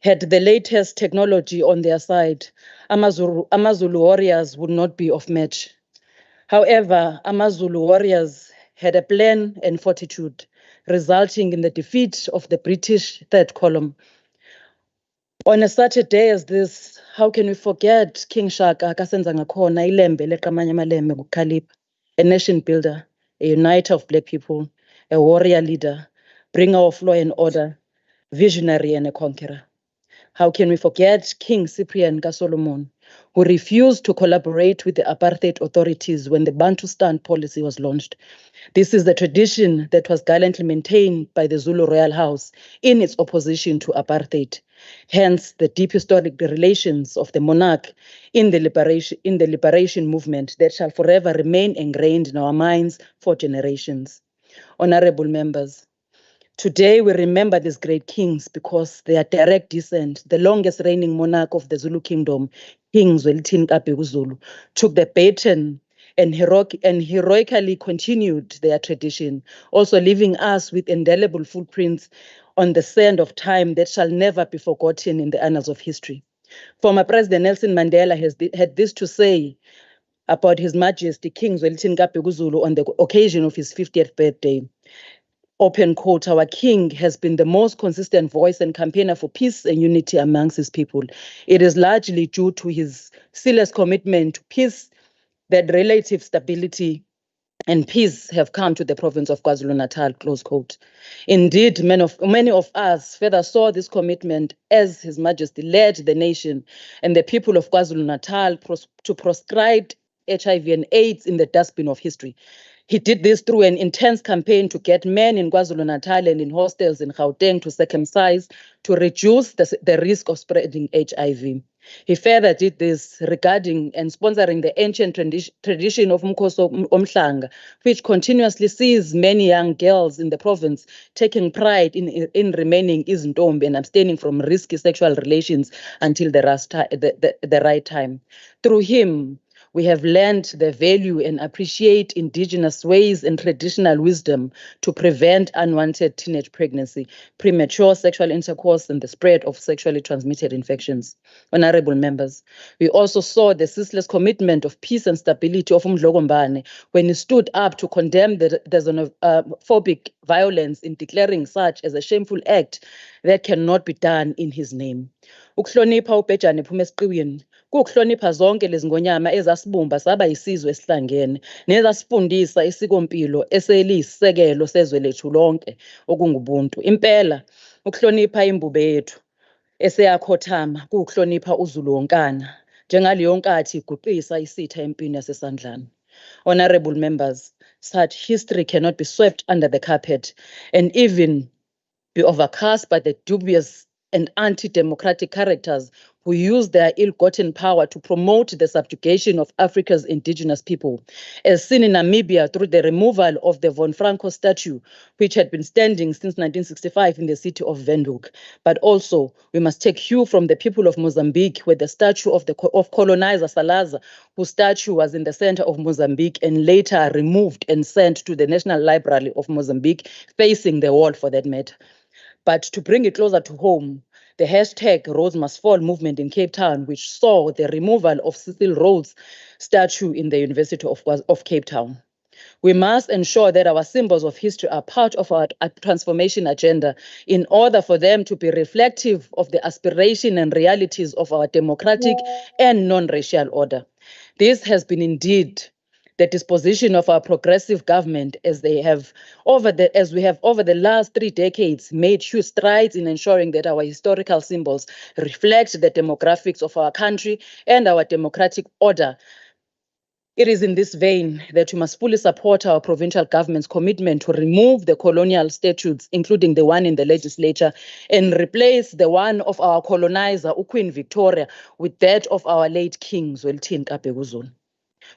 had the latest technology on their side, Amazulu warriors would not be of match. However, Amazulu warriors had a plan and fortitude, resulting in the defeat of the British Third Column. On a Saturday as this, how can we forget King Shaka kasenza ngakhona ilembe leqamanye amalembe kuKhalipha, a nation builder, a uniter of black people, a warrior leader, bringer of law and order, visionary and a conqueror. How can we forget King Cyprian Solomon, who refused to collaborate with the apartheid authorities when the Bantustan policy was launched? This is the tradition that was gallantly maintained by the Zulu Royal House in its opposition to apartheid. Hence, the deep historic relations of the monarch in the liberation movement that shall forever remain ingrained in our minds for generations. Honorable members, today we remember these great kings because their direct descent, the longest reigning monarch of the Zulu kingdom, King Zwelithini Zulu, took the baton and heroically continued their tradition, also leaving us with indelible footprints on the sand of time that shall never be forgotten in the annals of history. Former President Nelson Mandela had this to say about His Majesty King Zwelithini Zulu on the occasion of his 50th birthday. Open quote, "Our king has been the most consistent voice and campaigner for peace and unity amongst his people. It is largely due to his zealous commitment to peace that relative stability and peace have come to the province of KwaZulu-Natal," close quote. Indeed, many of us further saw this commitment as His Majesty led the nation and the people of KwaZulu-Natal to proscribe HIV and AIDS in the dustbin of history. He did this through an intense campaign to get men in KwaZulu-Natal and in hostels in Gauteng to circumcise to reduce the risk of spreading HIV. He further did this regarding and sponsoring the ancient tradition of Mkhosi Omhlanga, which continuously sees many young girls in the province taking pride in remaining izintombi and abstaining from risky sexual relations until the right time. Through him, we have learned the value and appreciate indigenous ways and traditional wisdom to prevent unwanted teenage pregnancy, premature sexual intercourse, and the spread of sexually transmitted infections. Honorable members, we also saw the ceaseless commitment of peace and stability of uMdlokombane when he stood up to condemn the xenophobic violence in declaring such as a shameful act that cannot be done in his name. Ukuhlonipha ubhejane ephuma esiqiwini, kuhlonipha zonke lezi ngonyama ezasibumba saba yisizwe esihlangene nezasifundisa isikompilo eseliyisisekelo sezwe lethu lonke okungubuntu. Impela ukuhlonipha imbube yethu eseyakhothama kuhlonipha uZulu wonkana njengaleyo nkathi iguqisa isitha empini yasesandlana. Honorable members, such history cannot be swept under the carpet and even be overcast by the dubious and anti-democratic characters who use their ill-gotten power to promote the subjugation of Africa's indigenous people, as seen in Namibia through the removal of the Von Franco statue, which had been standing since 1965 in the city of Windhoek. But also, we must take cue from the people of Mozambique, where the statue of colonizer Salazar, whose statue was in the center of Mozambique and later removed and sent to the National Library of Mozambique, facing the wall for that matter. But to bring it closer to home, the hashtag Rhodes Must Fall movement in Cape Town, which saw the removal of Cecil Rhodes' statue in the University of Cape Town. We must ensure that our symbols of history are part of our transformation agenda in order for them to be reflective of the aspiration and realities of our democratic and non-racial order. This has been indeed the disposition of our progressive government as we have over the last 3 decades made huge strides in ensuring that our historical symbols reflect the demographics of our country and our democratic order. It is in this vein that we must fully support our provincial government's commitment to remove the colonial statutes, including the one in the legislature, and replace the one of our colonizer, Queen Victoria, with that of our late King, Zwelithini Kabhekuzulu.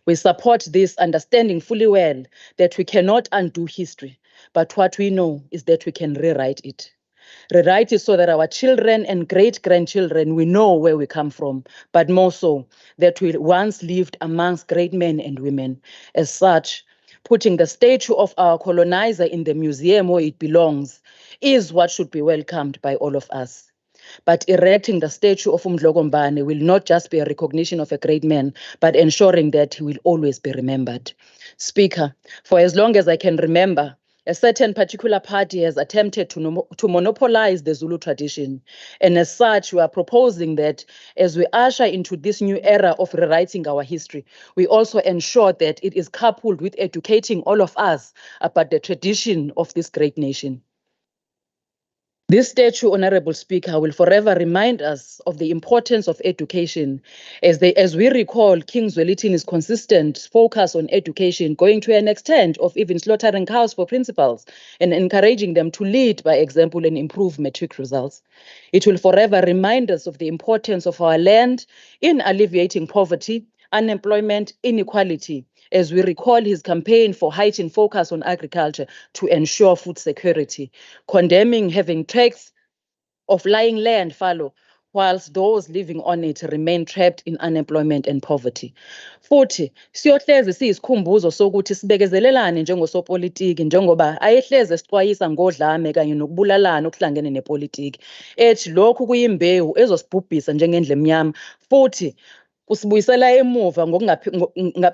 We support this, understanding fully well that we cannot undo history, but what we know is that we can rewrite it. Rewrite it so that our children and great-grandchildren, we know where we come from, but more so, that we once lived amongst great men and women. As such, putting the statue of our colonizer in the museum where it belongs is what should be welcomed by all of us. But erecting the statue of uMdlokombane will not just be a recognition of a great man, but ensuring that he will always be remembered. Speaker, for as long as I can remember, a certain particular party has attempted to monopolize the Zulu tradition. And as such, we are proposing that as we usher into this new era of rewriting our history, we also ensure that it is coupled with educating all of us about the tradition of this great nation. This statue, Honorable Speaker, will forever remind us of the importance of education as we recall King Zwelithini's consistent focus on education, going to an extent of even slaughtering cows for principals and encouraging them to lead by example and improve matric results. It will forever remind us of the importance of our land in alleviating poverty, unemployment, inequality, as we recall his campaign for heightened focus on agriculture to ensure food security, condemning having tracts of lying land fallow, whilst those living on it remain trapped in unemployment and poverty. Futhi, siyohlezi siyisikhumbuzo sokuthi sibekezelelane njengosopolitiki njengoba ayehleze esixwayisa ngodlame kanye nokubulalana okuhlangene nepolitiki. Ethi lokhu kuyimbewu ezosibhubhisa njengendle emnyama, futhi kusibuyisela emuva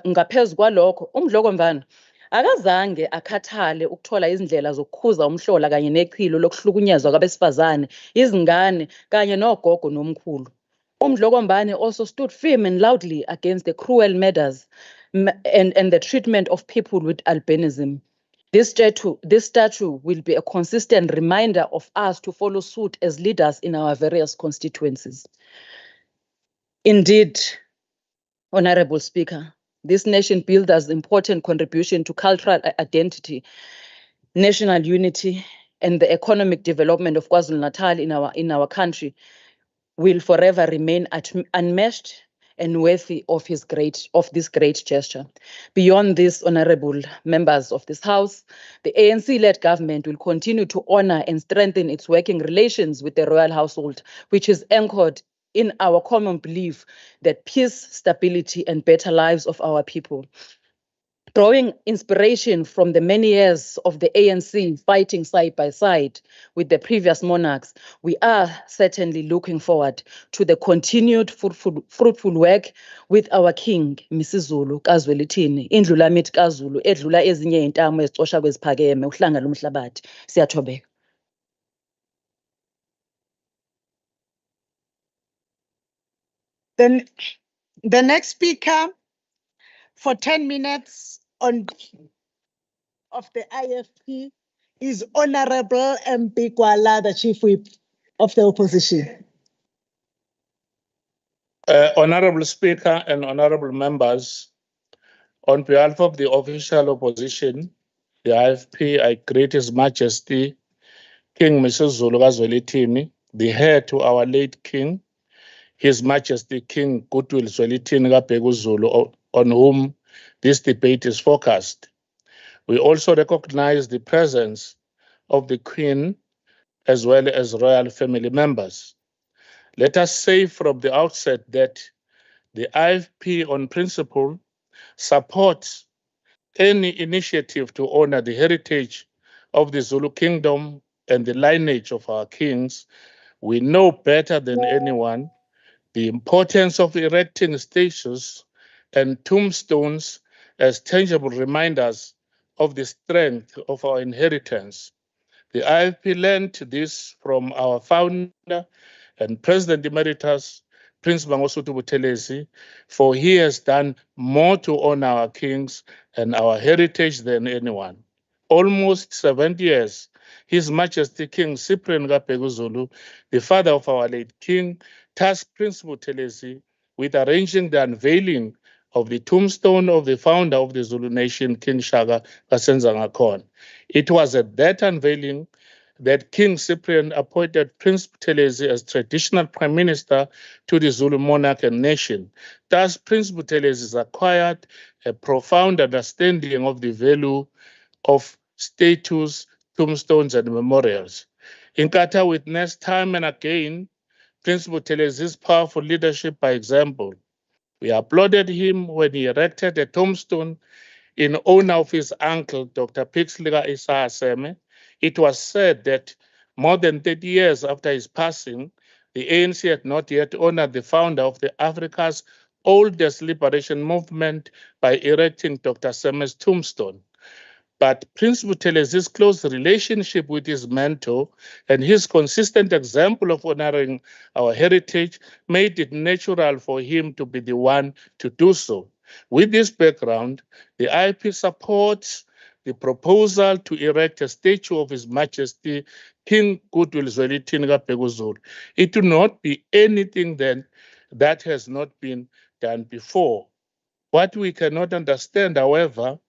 ngaphezu kwalokho uMdlokombane akazange akhathale ukuthola izindlela zokukhuza umhlola kanye nechilo lokuhlukunyezwa kwabesifazane, izingane kanye nogogo nomkhulu. uMdlokombane also stood firm and loudly against the cruel murders and the treatment of people with albinism. This statue will be a consistent reminder of us to follow suit as leaders in our various constituencies. Indeed, Honorable Speaker, this nation builder's important contribution to cultural identity, national unity, and the economic development of KwaZulu-Natal in our country will forever remain unmatched and worthy of this great gesture. Beyond this, honorable members of this House, the ANC-led government will continue to honor and strengthen its working relations with the royal household, which is anchored in our common belief that peace, stability, and better lives of our people. Drawing inspiration from the many years of the ANC fighting side by side with the previous monarchs, we are certainly looking forward to the continued fruitful work with our King, Mrs. kaZwelithini, indlu lamithi kaZulu, edlula ezinye intamo ezicosha kweziphakeme, uhlanga lomhlabathi. Siyathobeka. Then the next speaker for 10 minutes of the IFP is Honorable Mpigwala, the Chief Whip of the opposition. Honorable Speaker and honorable members, on behalf of the official opposition, the IFP, I greet His Majesty King Mrs. Zwelithini, the heir to our late King, His Majesty King Goodwill Zwelithini Kabhekuzulu, on whom this debate is focused. We also recognize the presence of the Queen as well as royal family members. Let us say from the outset that the IFP on principle supports any initiative to honor the heritage of the Zulu Kingdom and the lineage of our kings, We know better than anyone the importance of erecting statues and tombstones as tangible reminders of the strength of our inheritance. The IFP learned this from our founder and President Emeritus, Prince Mangosuthu Buthelezi, for he has done more to honor our kings and our heritage than anyone. Almost 70 years, His Majesty King Cyprian Ngabhekuzulu, the father of our late king, tasked Prince Buthelezi with arranging the unveiling of the tombstone of the founder of the Zulu nation, King Shaka Kasenzangakhona. It was at that unveiling that King Cyprian appointed Prince Buthelezi as traditional prime minister to the Zulu monarch and nation. Thus, Prince Buthelezi has acquired a profound understanding of the value of statues, tombstones, and memorials. Inkatha witnessed time and again Prince Buthelezi's powerful leadership by example. We applauded him when he erected a tombstone in honor of his uncle, Dr. Pixlika Isaiah Seme. It was said that more than 30 years after his passing, the ANC had not yet honored the founder of the Africa's oldest liberation movement by erecting Dr. Seme's tombstone. But Prince Buthelezi's close relationship with his mentor and his consistent example of honoring our heritage made it natural for him to be the one to do so. With this background, the IFP supports the proposal to erect a statue of His Majesty King Goodwill Zwelithini Ngabhekuzulu. It will not be anything then that has not been done before. What we cannot understand, however,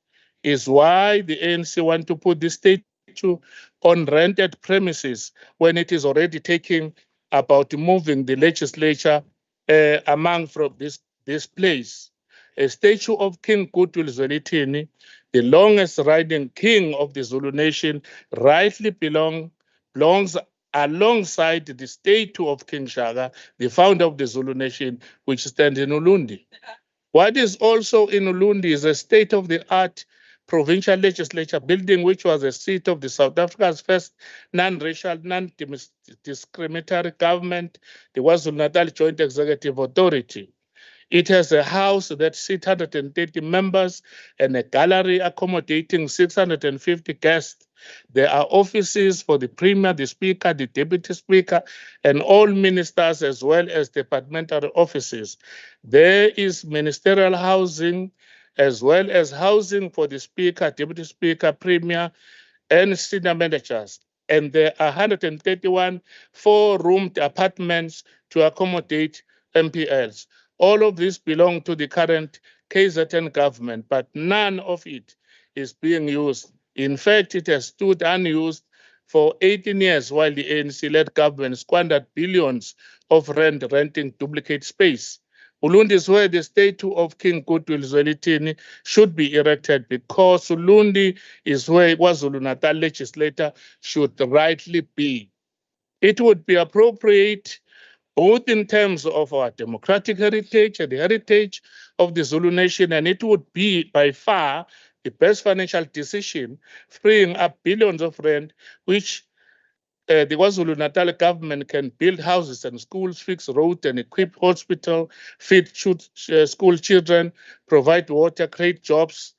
is why the ANC want to put this statue on rented premises when it is already taking about moving the legislature among from this place. A statue of King Goodwill Zwelithini, the longest reigning king of the Zulu nation, rightly belongs alongside the statue of King Shaka, the founder of the Zulu nation, which stands in Ulundi. What is also in Ulundi is a state-of-the-art provincial legislature building, which was a seat of the South Africa's first non-racial, non-discriminatory government, the KwaZulu-Natal Joint Executive Authority. It has a house that seats 130 members and a gallery accommodating 650 guests. There are offices for the Premier, the Speaker, the Deputy Speaker, and all ministers, as well as departmental offices. There is ministerial housing, as well as housing for the Speaker, Deputy Speaker, Premier, and senior managers. And there are 131 four-roomed apartments to accommodate MPLs. All of this belong to the current KZN government, but none of it is being used. In fact, it has stood unused for 18 years while the ANC-led government squandered billions of rand renting duplicate space. Ulundi is where the statue of King Goodwill Zwelithini should be erected, because Ulundi is where KwaZulu-Natal legislator should rightly be. It would be appropriate both in terms of our democratic heritage and the heritage of the Zulu nation, and it would be by far the best financial decision, freeing up billions of rand, which the KwaZulu-Natal government can build houses and schools, fix roads and equip hospital, feed school children, provide water, create jobs,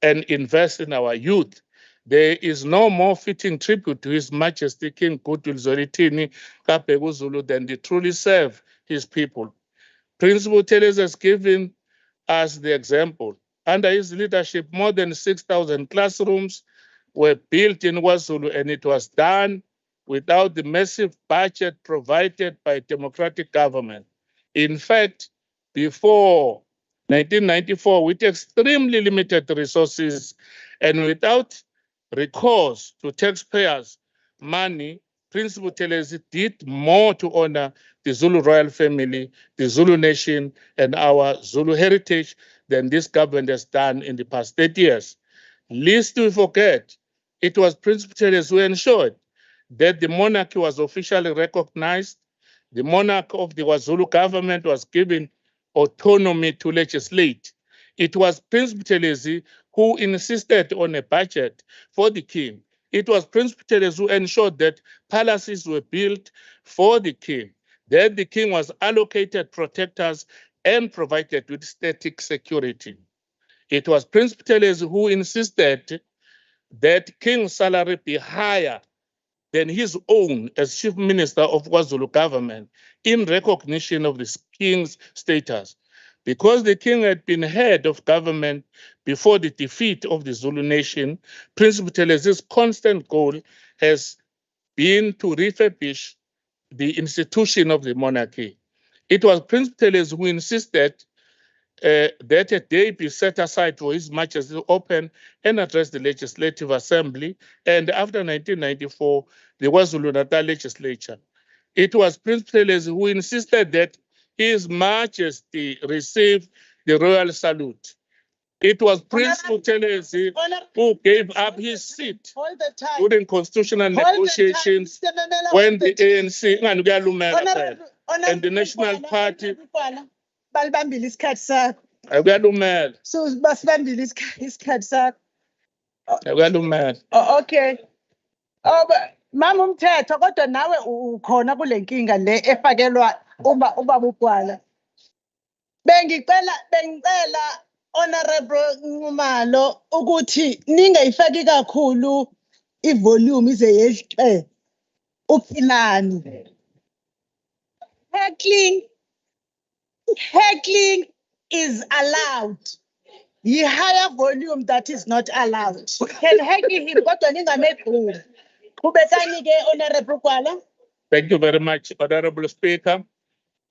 and invest in our youth. There is no more fitting tribute to His Majesty King Goodwill Zwelithini Ngabhekuzulu than to truly serve his people. Prince Buthelezi has given us the example. Under his leadership, more than 6,000 classrooms were built in KwaZulu, and it was done without the massive budget provided by democratic government. In fact, before 1994, with extremely limited resources and without recourse to taxpayers' money, Prince Buthelezi did more to honor the Zulu royal family, the Zulu nation, and our Zulu heritage than this government has done in the past 30 years. Lest we forget, it was Prince Buthelezi who ensured that the monarchy was officially recognized. The monarch of the KwaZulu government was given autonomy to legislate. It was Prince Buthelezi who insisted on a budget for the king. It was Prince Buthelezi who ensured that palaces were built for the king, that the king was allocated protectors and provided with static security. It was Prince Buthelezi who insisted that king's salary be higher than his own as chief minister of KwaZulu government in recognition of the king's status. Because the king had been head of government before the defeat of the Zulu nation, Prince Buthelezi's constant goal has been to refurbish the institution of the monarchy. It was Prince Buthelezi who insisted that a day be set aside for His Majesty to open and address the Legislative Assembly, and after 1994, the KwaZulu-Natal Legislature. It was Prince Buthelezi who insisted that His Majesty receive the royal salute. It was Prince Buthelezi who gave up his seat during constitutional negotiations when the ANC and the National Party. Balibambile isikhathi sakho. Akuyalumela. So basibambile isikhathi sakho. Akuyalumela. Okay. Mama umthetho kodwa nawe ukhona kule nkinga le efakelwa ubaba uGwala. Bengicela Honorable Nqumalo ukuthi ningayifaki kakhulu ivolume ize yehle. Uphilani. Heckling is allowed. The higher volume that is not allowed. Can heckle him, kodwa ningamegqumi. Qhubekani ke Honorable Gwala. Thank you very much, Honorable Speaker.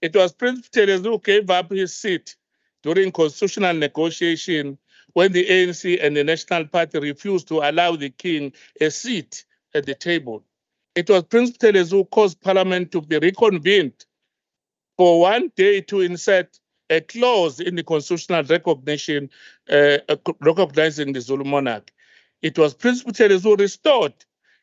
It was Prince Buthelezi who gave up his seat during constitutional negotiation when the ANC and the National Party refused to allow the king a seat at the table. It was Prince Buthelezi who caused Parliament to be reconvened for one day to insert a clause in the constitutional recognition recognizing the Zulu monarch. It was Prince Buthelezi who restored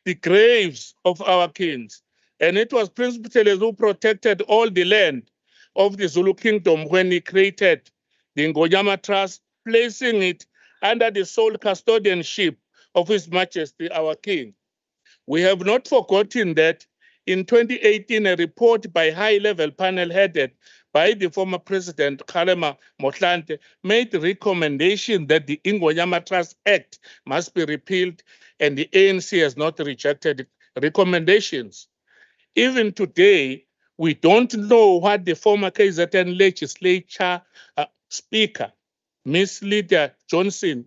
the graves of our kings. And it was Prince Buthelezi who protected all the land of the Zulu kingdom when he created the Ngonyama Trust, placing it under the sole custodianship of His Majesty, our King. We have not forgotten that in 2018, a report by high-level panel headed by the former President Kgalema Motlanthe made the recommendation that the Ngonyama Trust Act must be repealed, and the ANC has not rejected recommendations. Even today, we don't know what the former KZN Legislature Speaker, Ms. Lydia Johnson,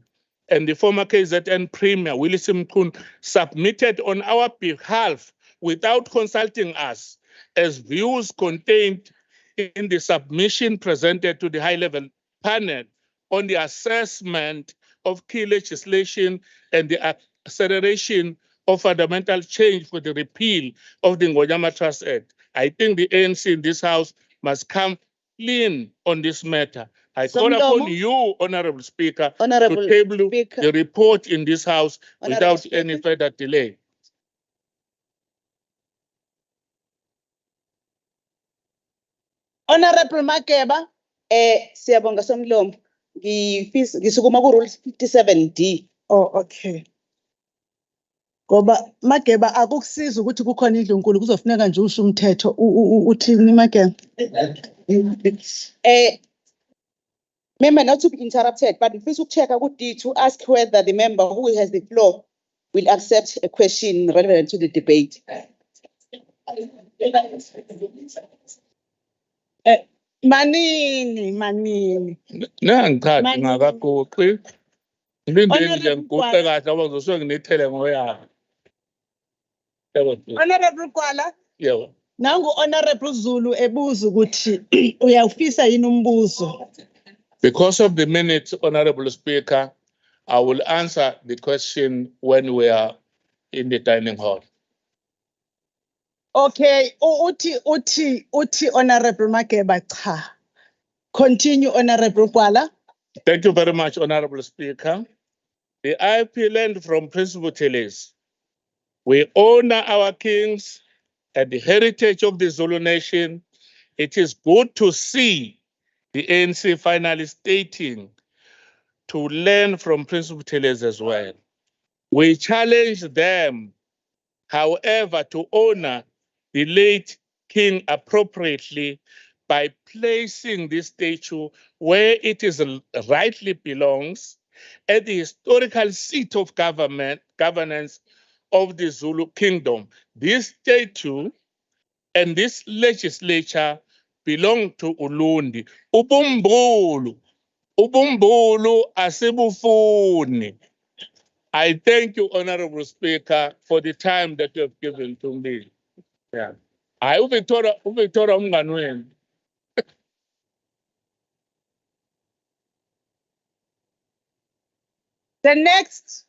and the former KZN Premier, Willis Mkhunu, submitted on our behalf without consulting us as views contained in the submission presented to the high-level panel on the assessment of key legislation and the acceleration of fundamental change for the repeal of the Ngonyama Trust Act. I think the ANC in this House must come clean on this matter. I call upon you, Honorable Speaker, to table the report in this House without any further delay. Honorable Makeba. Siyabonga somlomo. Ngisukuma ku rule 57D. Oh, okay. Ngoba Mageba akukusiza ukuthi kukhona indlu enkulu kuzofuneka nje usho umthetho uthini Mageba? Member, not to be interrupted, but please check ukuthi to ask whether the member who has the floor will accept a question relevant to the debate. Manini. Nangichathi ngakagoqi. Ngilinde nje ngiguqe kahle ngoba ngizosuke nginithele ngoyami. Honorable Gwala. Yebo. Nangu Honorable Zulu ebuza ukuthi uyawufisa yini umbuzo? Because of the minutes, Honorable Speaker, I will answer the question when we are in the dining hall. Okay, uthi Honorable Mageba cha. Continue, Honorable Gwala. Thank you very much, Honorable Speaker. The IP learned from Prince Buthelezi. We honor our kings and the heritage of the Zulu nation. It is good to see the ANC finally stating to learn from Prince Buthelezi as well. We challenge them, however, to honor the late king appropriately by placing this statue where it is rightly belongs, at the historical seat of governance of the Zulu kingdom. This statue and this legislature belong to Ulundi. Ubumbulu asibufuni. I thank you, Honorable Speaker, for the time that you have given to me. Yeah. I Victoria umngani wenu. The next,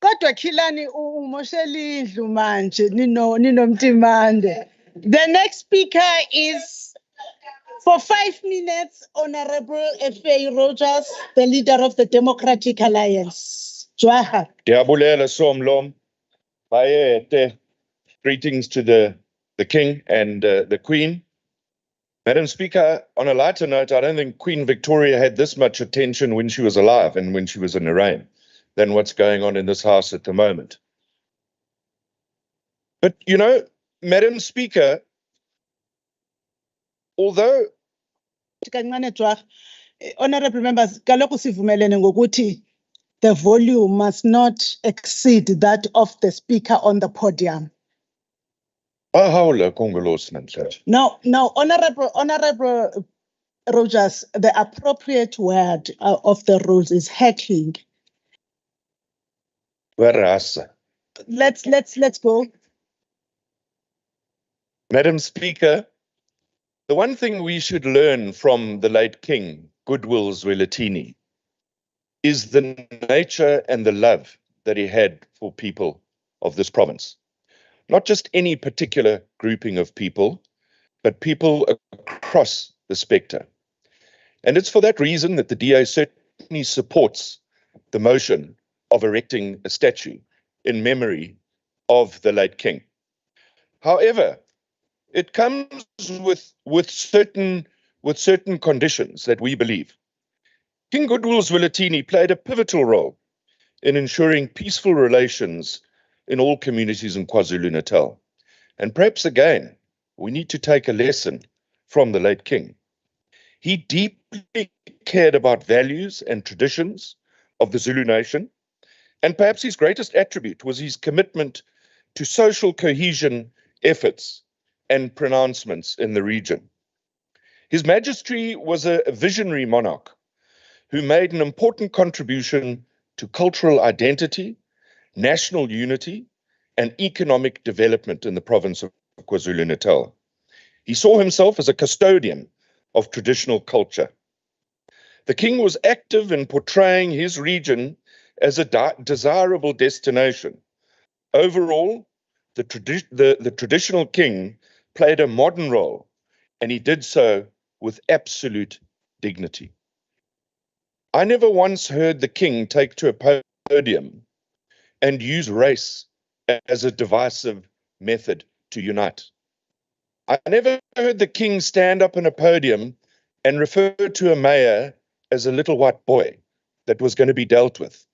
kodwa Khilani umoshela indlu manje ninomtimande. The next speaker is for 5 minutes, Honorable F.A. Rogers, the leader of the Democratic Alliance. Jwaha. Diabulela somlom. Bayete. Greetings to the King and the Queen. Madam Speaker, on a lighter note, I don't think Queen Victoria had this much attention when she was alive and when she was in her reign than what's going on in this House at the moment. But, you know, Madam Speaker, although... Honorable members, kaloku sivumelene ngokuthi the volume must not exceed that of the speaker on the podium. No, Honorable Rogers, the appropriate word of the rules is heckling. Let's go. Madam Speaker, the one thing we should learn from the late King, Goodwill Zwelithini, is the nature and the love that he had for people of this province. Not just any particular grouping of people, but people across the spectre. And it's for that reason that the DA certainly supports the motion of erecting a statue in memory of the late King. However, it comes with certain conditions that we believe. King Goodwill Zwelithini played a pivotal role in ensuring peaceful relations in all communities in KwaZulu-Natal. And perhaps again, we need to take a lesson from the late King. He deeply cared about values and traditions of the Zulu nation, and perhaps his greatest attribute was his commitment to social cohesion efforts and pronouncements in the region. His Majesty was a visionary monarch who made an important contribution to cultural identity, national unity, and economic development in the province of KwaZulu-Natal. He saw himself as a custodian of traditional culture. The King was active in portraying his region as a desirable destination. Overall, the traditional King played a modern role, and he did so with absolute dignity. I never once heard the King take to a podium and use race as a divisive method to unite. I never heard the King stand up on a podium and refer to a mayor as a little white boy that was going to be dealt with.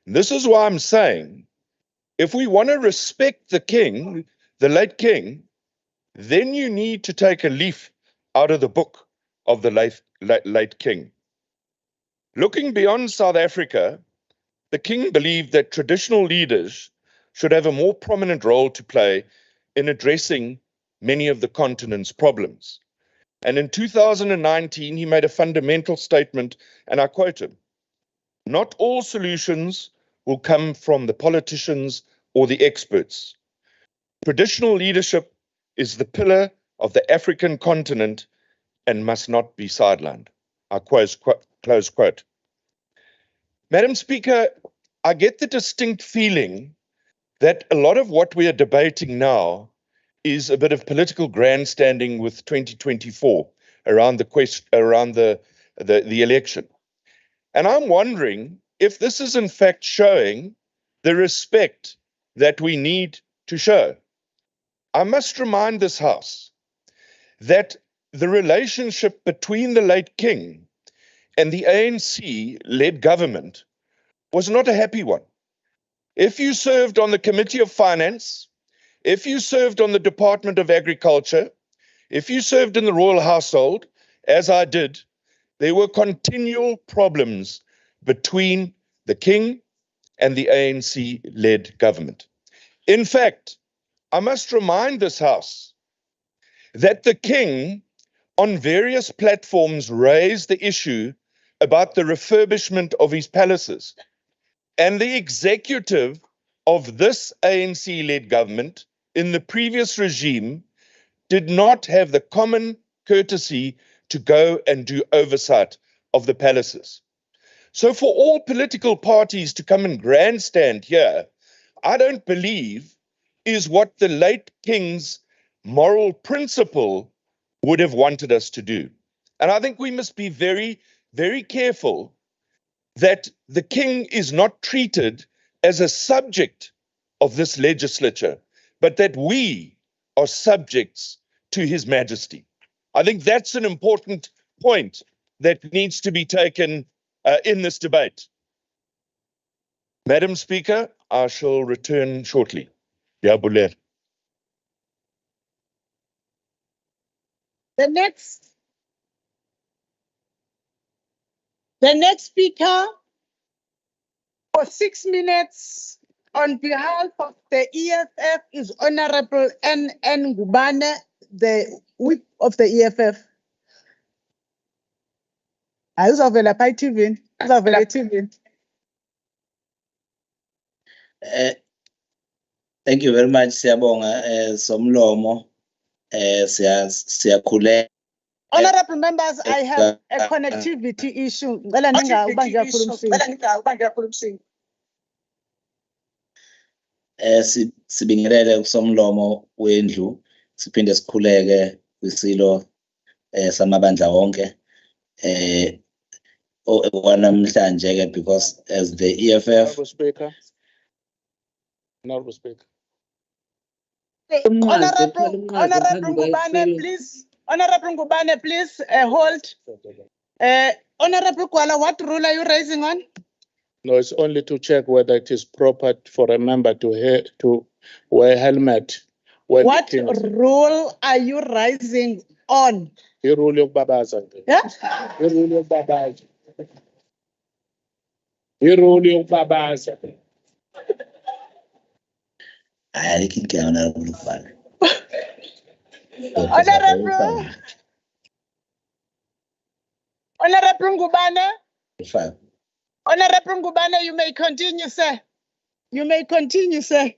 And this is why I'm saying, if we want to respect the King, the late King, then you need to take a leaf out of the book of the late King. Looking beyond South Africa, the King believed that traditional leaders should have a more prominent role to play in addressing many of the continent's problems. And in 2019, he made a fundamental statement, and I quote him, "Not all solutions will come from the politicians or the experts. Traditional leadership is the pillar of the African continent and must not be sidelined." Close quote. Madam Speaker, I get the distinct feeling that a lot of what we are debating now is a bit of political grandstanding with 2024 around the election. And I'm wondering if this is in fact showing the respect that we need to show. I must remind this House that the relationship between the late king and the ANC-led government was not a happy one. If you served on the Committee of Finance, if you served on the Department of Agriculture, if you served in the royal household, as I did, there were continual problems between the king and the ANC-led government. In fact, I must remind this House that the king on various platforms raised the issue about the refurbishment of his palaces. And the executive of this ANC-led government in the previous regime did not have the common courtesy to go and do oversight of the palaces. So for all political parties to come and grandstand here, I don't believe is what the late king's moral principle would have wanted us to do. And I think we must be very, very careful that the king is not treated as a subject of this legislature, but that we are subjects to his majesty. I think that's an important point that needs to be taken in this debate. Madam Speaker, I shall return shortly. Yabuler. The next speaker for 6 minutes on behalf of the EFF is Honorable N.N. Ngubane, the whip of the EFF. Uzavela pa TV. Uzavela TV. Thank you very much, Siyabonga, Somlomo, Siyakhuleka. Honorable members, I have a connectivity issue. Sibingelele kusomlomo wendlu, siphinde sikhuleke kwisilo samabandla wonke. Namhlanje ke because as the EFF. Honorable Speaker. Honorable Ngubane, please. Honorable Ngubane, please hold. Honorable Kuala, what rule are you raising on? No, it's only to check whether it is proper for a member to wear a helmet. What rule are you raising on? The rule of Babaza. Yeah? The rule of Babaza. The rule of Babaza. I think Honorable Ngubane. Honorable Ngubane. Honorable Ngubane, you may continue, sir. You may continue, sir.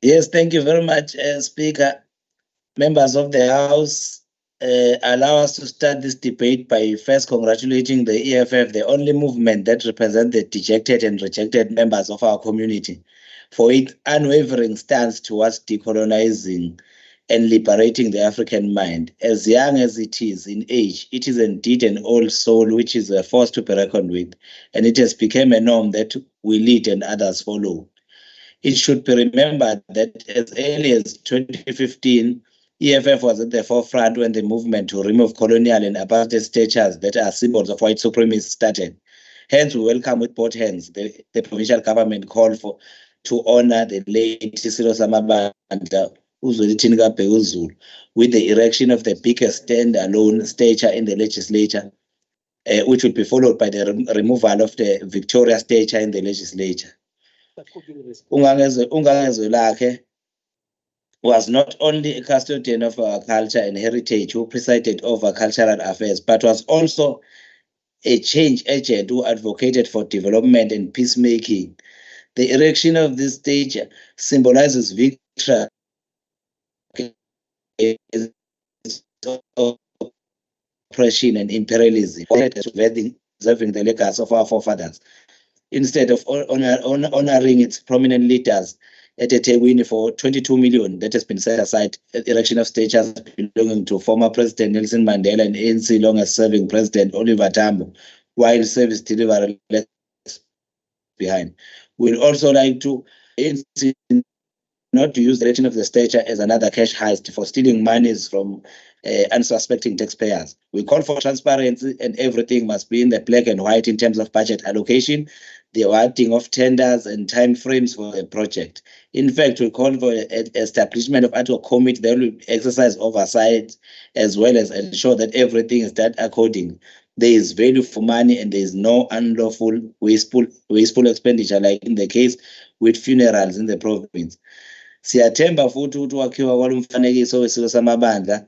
Yes, thank you very much, Speaker. Members of the House, allow us to start this debate by first congratulating the EFF, the only movement that represents the dejected and rejected members of our community, for its unwavering stance towards decolonizing and liberating the African mind. As young as it is in age, it is indeed an old soul which is a force to be reckoned with, and it has become a norm that we lead and others follow. It should be remembered that as early as 2015, EFF was at the forefront when the movement to remove colonial and apartheid statues that are symbols of white supremacy started. Hence, we welcome with both hands the provincial government call to honor the late yisilo with the erection of the biggest stand-alone statue in the legislature, which will be followed by the removal of the Victoria statue in the legislature. Ungangezwelakhe was not only a custodian of our culture and heritage who presided over cultural affairs, but was also a change agent who advocated for development and peacemaking. The erection of this statue symbolizes victory oppression and imperialism, preserving the legacy of our forefathers. Instead of honoring its prominent leaders at a eThekwini for 22 million that has been set aside at the erection of statues belonging to former President Nelson Mandela and ANC longest serving President Oliver Tambo, while service delivery left behind. We'd also like to ANC not to use the rating of the stature as another cash heist for stealing monies from unsuspecting taxpayers. We call for transparency, and everything must be in the black and white in terms of budget allocation, the awarding of tenders and time frames for a project. In fact, we call for establishment of ad hoc committee that will exercise oversight as well as ensure that everything is done according. There is value for money and there is no unlawful wasteful expenditure like in the case with funerals in the province. Siyathemba futhi ukuthi wakhiwa kwalomfanekiso wesilo samabandla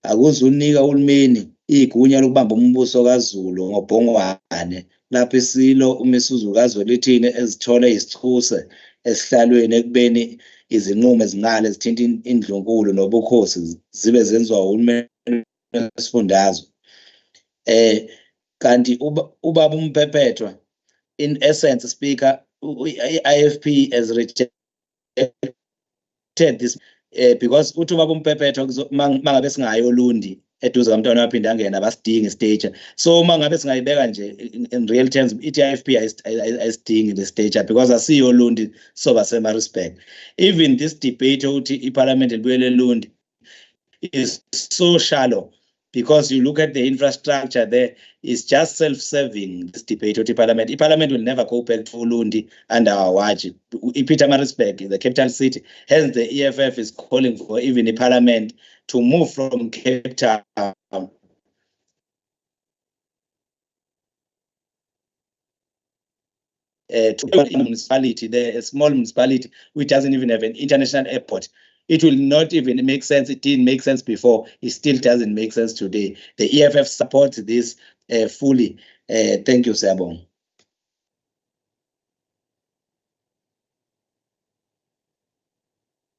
akuzunika uhulumeni igunya lokubamba umbuso kaZulu ngobhongwane lapho iSilo uMisuzukazi welithini ezithola isithuse esihlalweni ekubeni izinqumo ezingale zithinta indlunkulu nobukhosi zibe zenziwa uhulumeni wesifundazwe. Kanti ubaba uMphephetwa, in essence, Speaker, IFP has rejected this because uthi ubaba uMphephetwa mangabe singayo Lundi eduze kamntwana waphinde angena basidinga istage. So mangabe singayibeka nje in real terms IFP ayisidingi the stage because asiyo Lundi so basema respect. Even this debate uthi iParliament libuyele Lundi is so shallow. Because you look at the infrastructure there, it's just self-serving, this debate with the Parliament. The Parliament will never go back to Ulundi under our watch. Pietermaritzburg, the capital city. Hence, the EFF is calling for even the Parliament to move from Cape Town to a municipality, a small municipality, which doesn't even have an international airport. It will not even make sense. It didn't make sense before. It still doesn't make sense today. The EFF supports this fully. Thank you, Sabong.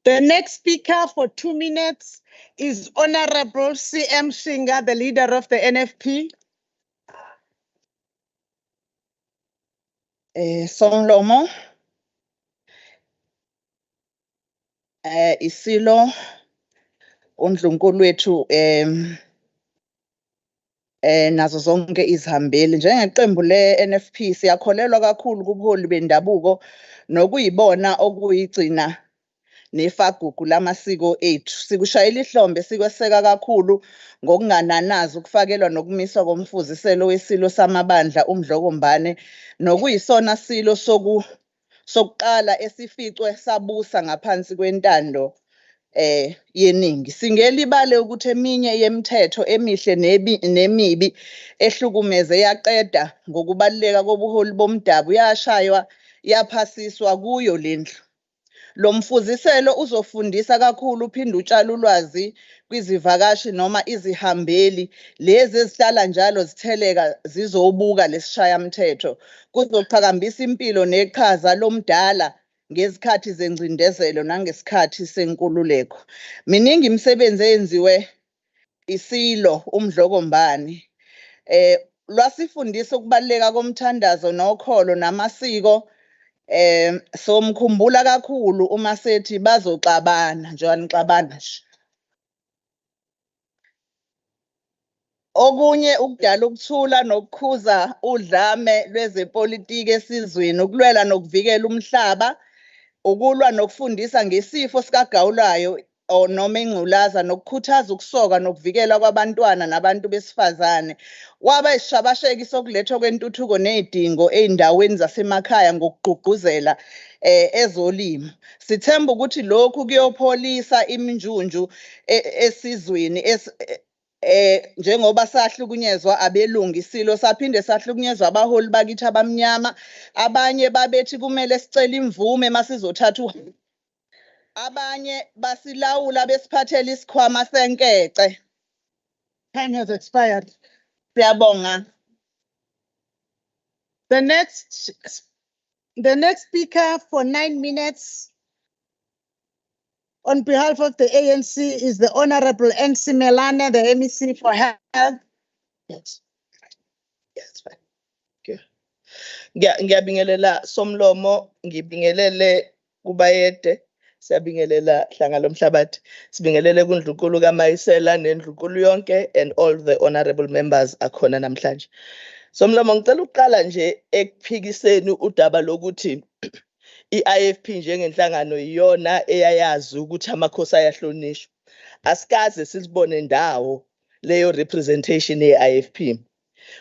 The next speaker for 2 minutes is Honorable CM Shinga, the leader of the NFP. Somlomo. iSilo. uNdlunkulu wethu nazo zonke izihambeli njengeqembu le-NFP siyakholelwa kakhulu kubuholi bendabuko nokuyibona okuyigcina nefagugu lamasiko ethu. Sikushayela ihlombe sikweseka kakhulu ngokungananazi ukufakelwa nokumiswa komfuziselo wesilo samabandla uMdlokombane nokuyisona silo sokuqala esificwe sabusa ngaphansi kwentando yeningi. Singelibale ukuthi eminye yemithetho emihle nemibi ehlukumeze yaqeda ngokubaluleka kobuholi bomdabu yashaywa yaphasiswa kuyo le ndlu. Lo mfuziselo uzofundisa kakhulu uphinde utshale ulwazi kwizivakashi noma izihambeli lezi ezihlala njalo zitheleka zizobuka lesishayamthetho. Kuzoqhakambisa impilo neqhaza lomdala ngezikhathi zengcindezelo nangesikhathi senkululeko. Miningi imisebenzi eyenziwe iSilo uMdlokombane. Lwasifundisa ukubaluleka komthandazo nokholo namasiko. Somkhumbula kakhulu uma sethi bazoxabana njengoba nixabana nje. Okunye ukudala ukuthula nokukhuza udlame lwezepolitiki esizweni, ukulwela nokuvikela umhlaba, ukulwa nokufundisa ngesifo sikagawulayo noma ingculaza, nokukhuthaza ukusoka nokuvikela kwabantwana nabantu besifazane. Waba isishabasheki sokulethwa kwentuthuko nezidingo ey'ndaweni zasemakhaya ngokugqugquzela ezolimo. Sithemba ukuthi lokhu kuyopholisa iminjunju esizweni njengoba sahlukunyezwa abelungu iSilo saphinde sahlukunyezwa abaholi bakithi abamnyama. Abanye babethi kumele sicele imvume masizothatha abanye basilawula besiphathela isikhwama senkece. Time has expired. Siyabonga. The next speaker for 9 minutes on behalf of the ANC is the Honorable NC Melane, the MEC for Health. Yes, fine. Okay. Ngiyabingelela Somlomo, ngibingelele kubayede, siyabingelela hlanga lomhlabathi, sibingelele kuNdlunkulu kaMayisela neNdlunkulu yonke and all the honorable members akhona namhlanje. Somlomo ngicela uqala nje ekuphikiseni udaba lokuthi i-IFP njengenhlangano iyona eyayazi ukuthi amakhosi ayahlonishwa. Asikaze sisibone ndawo leyo representation ye-IFP.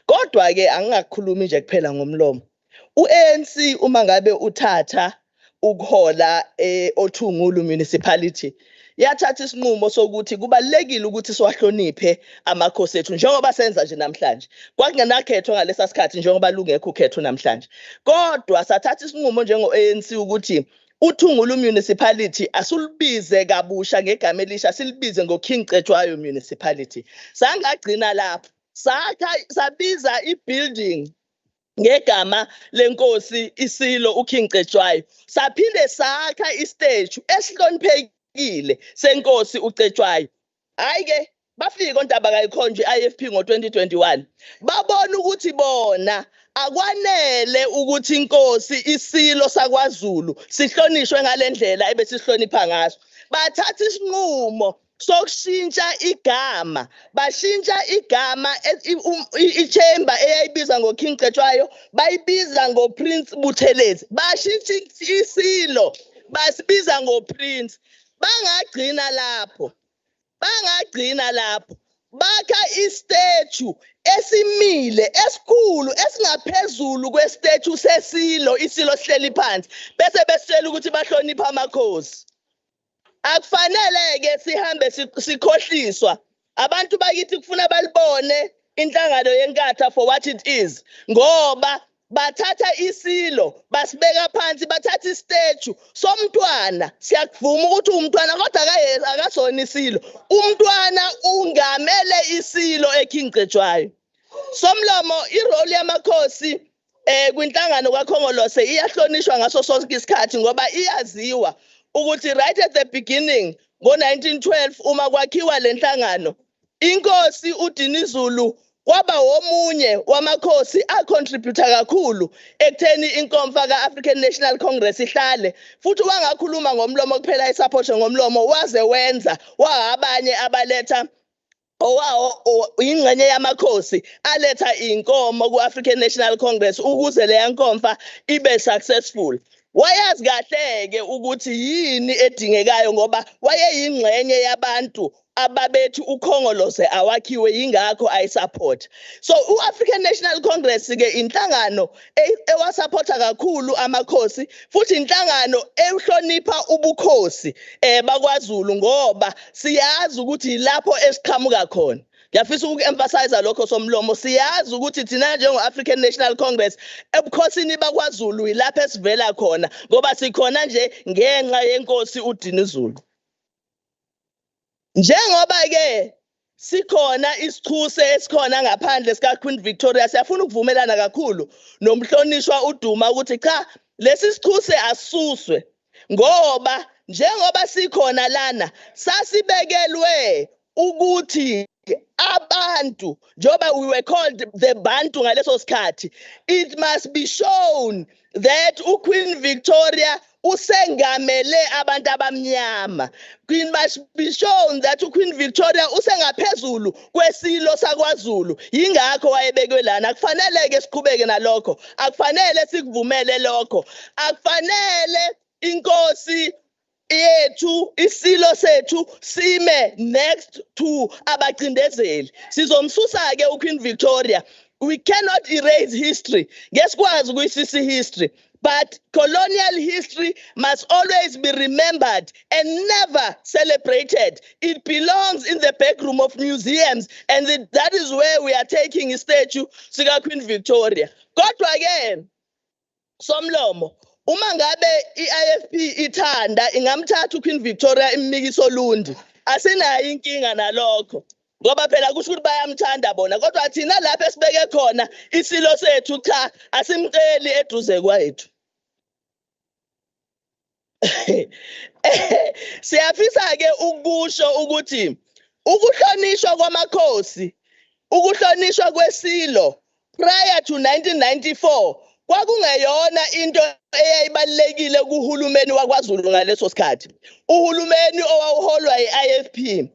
Kodwa-ke angingakhulumi nje kuphela ngomlomo. U-ANC uma ngabe uthatha ukuhola othungulu municipality, yathatha isinqumo sokuthi kubalekile ukuthi siwahloniphe amakhosi ethu njengoba senza nje namhlanje. Kwakungenakhethwa ngalesa sikhathi njengoba lungekho ukhetho namhlanje. Kodwa sathatha isinqumo njengo-ANC ukuthi uthungulu municipality asulubize kabusha ngegama elisha, silibize ngoKing Cetshwayo municipality. Sangagcina lapho. Sabiza i-building ngegama lenkosi iSilo uKing Cetshwayo. Saphinde sakha istage esihloniphekile senkosi uCetshwayo. Hayi-ke bafika ontaba kayikhonje i-IFP ngo-2021. Babona ukuthi bona akwanele ukuthi inkosi iSilo sakwaZulu sihlonishwe ngalendlela ebesihlonipha ngaso. Bathatha isinqumo sokushintsha igama, bashintsha igama i-chamber eyayibiza ngoKing Cetshwayo bayibiza ngoPrince Buthelezi, bashintsha iSilo basibiza ngoPrince. Bangagcina lapho bakha istatue esimile esikhulu esingaphezulu kwestatue seSilo, iSilo sihleli phansi bese besitshela ukuthi bahlonipha amakhosi. Akufanele-ke sihambe sikhohliswa. Abantu bakithi kufuna balibone inhlangano yenkatha for what it is. Ngoba bathatha iSilo, basibeka phansi, bathatha istatue somntwana. Siyakuvuma ukuthi umntwana kodwa akasona iSilo. Umntwana ungamele iSilo eKing Cetshwayo. Somlomo irole yamakhosi kwinhlangano kwaKhongolose iyahlonishwa ngaso sonke isikhathi ngoba iyaziwa ukuthi right at the beginning ngo-1912 uma kwakhiwa le nhlangano, inkosi uDinizulu kwaba omunye wamakhosi acontributor kakhulu ekutheni inkomfa ka-African National Congress ihlale, futhi wangakhuluma ngomlomo kuphela isupport ngomlomo, waze wenza wabanye abaletha ingxenye yamakhosi aletha inkomo ku-African National Congress ukuze leya nkomfa ibe successful. Wayazi kahle-ke ukuthi yini edingekayo ngoba wayeyingxenye yabantu ababethi uKhongolose awakhiwe yingakho ayisupport. So u-African National Congress-ke inhlangano ewasupporta kakhulu amakhosi futhi inhlangano ehlonipha ubukhosi bakwaZulu ngoba siyazi ukuthi lapho esiqhamuka khona. Ngiyafisa uku-emphasize lokho Somlomo, siyazi ukuthi thina njengo-African National Congress ebukhosini bakwaZulu ilapho esivela khona ngoba sikhona nje ngenxa yenkosi uDinizulu. Njengoba-ke sikhona isichuse esikhona ngaphandle sika Queen Victoria, siyafuna ukuvumelana kakhulu nomhlonishwa uDuma ukuthi cha, lesi sichuse asisuswe ngoba njengoba sikhona lana sasibekelwe ukuthi abantu njoba we were called the Bantu ngaleso sikhathi, it must be shown that uQueen Victoria usengamele abantu abamnyama. It must be shown that uQueen Victoria usengaphezulu kweSilo sakwaZulu. Yingakho wayebekwe lana. Akufanele-ke siqhubeke nalokho. Akufanele sikuvumele lokho. Akufanele inkosi yethu iSilo sethu sime next to abacindezeli. Sizomsusa-ke uQueen Victoria. We cannot erase history. Ngesikwazi ukuyisisa history. But colonial history must always be remembered and never celebrated. It belongs in the back room of museums, and that is where we are taking a statue sika Queen Victoria. Kodwa again, Somlomo, uma ngabe i-IFP ithanda ingamthatha uQueen Victoria immikiso Lundi. Asinayo inkinga nalokho. Ngoba phela kusho ukuthi bayamthanda bona, kodwa thina lapha esibeke khona iSilo sethu cha, asimceli eduze kwethu. Siyafisa-ke ukusho ukuthi ukuhlonishwa kwamakhosi, ukuhlonishwa kweSilo prior to 1994 kwakungeyona into eyayibalekile kuhulumeni wakwaZulu ngaleso sikhathi. Uhulumeni owawuholwa yi-IFP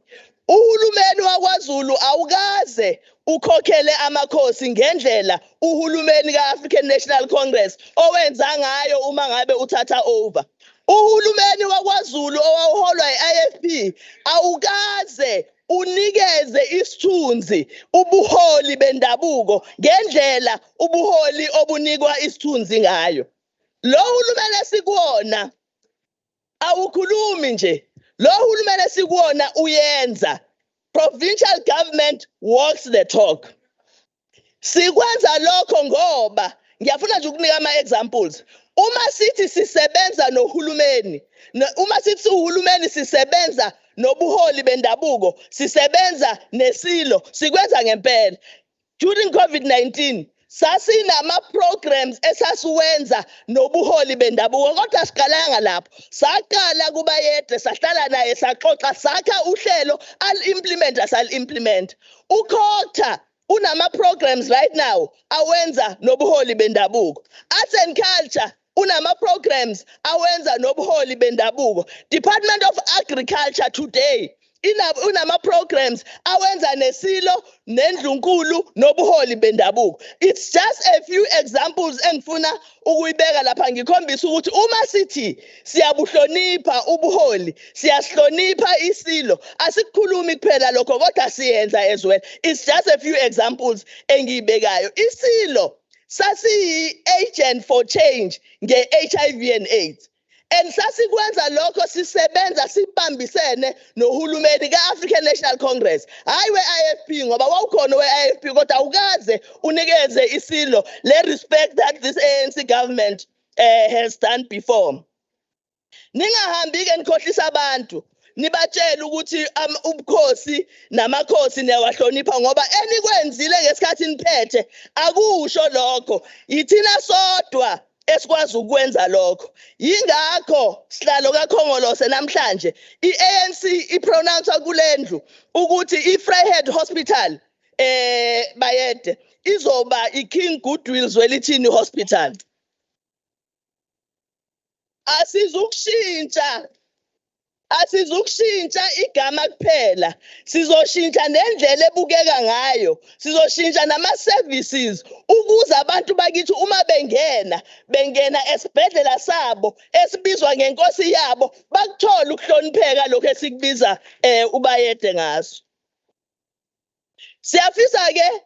Uhulumeni wakwaZulu awukaze ukhokhele amakhosi ngendlela uhulumeni ka-African National Congress owenza ngayo uma ngabe uthatha over. Uhulumeni wakwaZulu owawuholwa yi-IFP awukaze unikeze isithunzi ubuholi bendabuko ngendlela ubuholi obunikwa isithunzi ngayo. Lo hulumeni esikuwona awukhulumi nje, lo hulumeni esikuwona uyenza. Provincial government walks the talk. Sikwenza lokho ngoba ngiyafuna nje ukunika ama-examples. Uma sithi sisebenza nohulumeni, uma sithi uhulumeni sisebenza nobuholi bendabuko, sisebenza neSilo, sikwenza ngempela. During COVID-19, sasinama-programs esasiwenza nobuholi bendabuko, kodwa siqalanga lapho. Saqala kubayede, sahlala naye, saxoxa, sakha uhlelo, al-implementa, sal-implement. Ukhotha unama-programs right now awenza nobuholi bendabuko. Arts and culture unama-programs awenza nobuholi bendabuko. Department of Agriculture today unama-programs awenza neSilo, nendlunkulu, nobuholi bendabuko. It's just a few examples engifuna ukuyibeka lapha ngikhombisa ukuthi uma sithi siyabuhlonipha ubuholi, siyasihlonipha iSilo, asikukhulumi kuphela lokho kodwa siyenza as well. It's just a few examples engiyibekayo. iSilo sasiyi-agent for change nge-HIV and AIDS. And sasikwenza lokho sisebenza sibambisene nohulumeni ka-African National Congress. Hayi we-IFP ngoba wawukhona we-IFP kodwa awukaze unikeze iSilo le respect that this ANC government has done before. Ningahambi-ke nikhohlisa abantu. Nibatshela ukuthi ubukhosi namakhosi niyawahlonipha ngoba enikwenzile ngesikhathi niphethe akusho lokho. Yithina sodwa esikwazi ukwenza lokho. Yingakho sihlalo kaKhongolose namhlanje i-ANC ipronounce kule ndlu ukuthi i-Vryheid Hospital bayede izoba i-King Goodwill Zwelithini Hospital. Asizukushintsha igama kuphela, sizoshintsha nendlela ebukeka ngayo, sizoshintsha nama-services ukuze abantu bakithi uma bengena esibhedlela sabo esibizwa ngenkosi yabo bakuthole ukuhlonipheka lokho esikubiza ubayede ngaso. Siyafisa-ke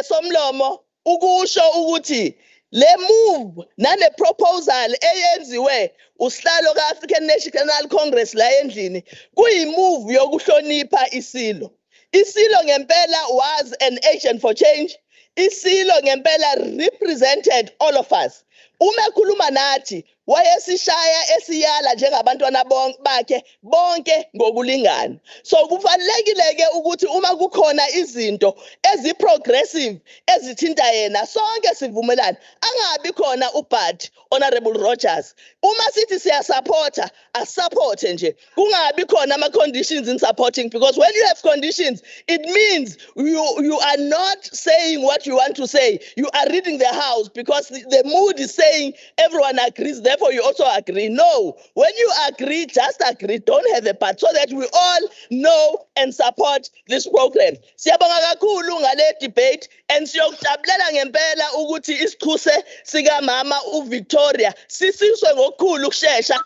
somlomo ukusho ukuthi le move nale proposal eyenziwe usihlalo ka-African National Congress la endlini kuyi-move yokuhlonipha iSilo. iSilo ngempela was an agent for change. iSilo ngempela represented all of us. Uma ekhuluma nathi wayesishaya esiyala njengabantwana bakhe bonke ngokulingana. So kufanelekile-ke ukuthi uma kukhona izinto ezi-progressive ezithinta yena sonke sivumelane. Angabi khona uBut Honorable Rogers. Uma sithi siyasupporta, asupporte nje. Kungabi khona ama-conditions in supporting, because when you have conditions, it means you are not saying what you want to say. You are reading the house because the mood is saying everyone agrees, therefore you also agree. No, when you agree, just agree. Don't have a but, so that we all know and support this program. Siyabonga kakhulu ngale debate and siyokujabulela ngempela ukuthi isithuse sika mama uVictoria sisizwe ngokukhulu ukusheshsha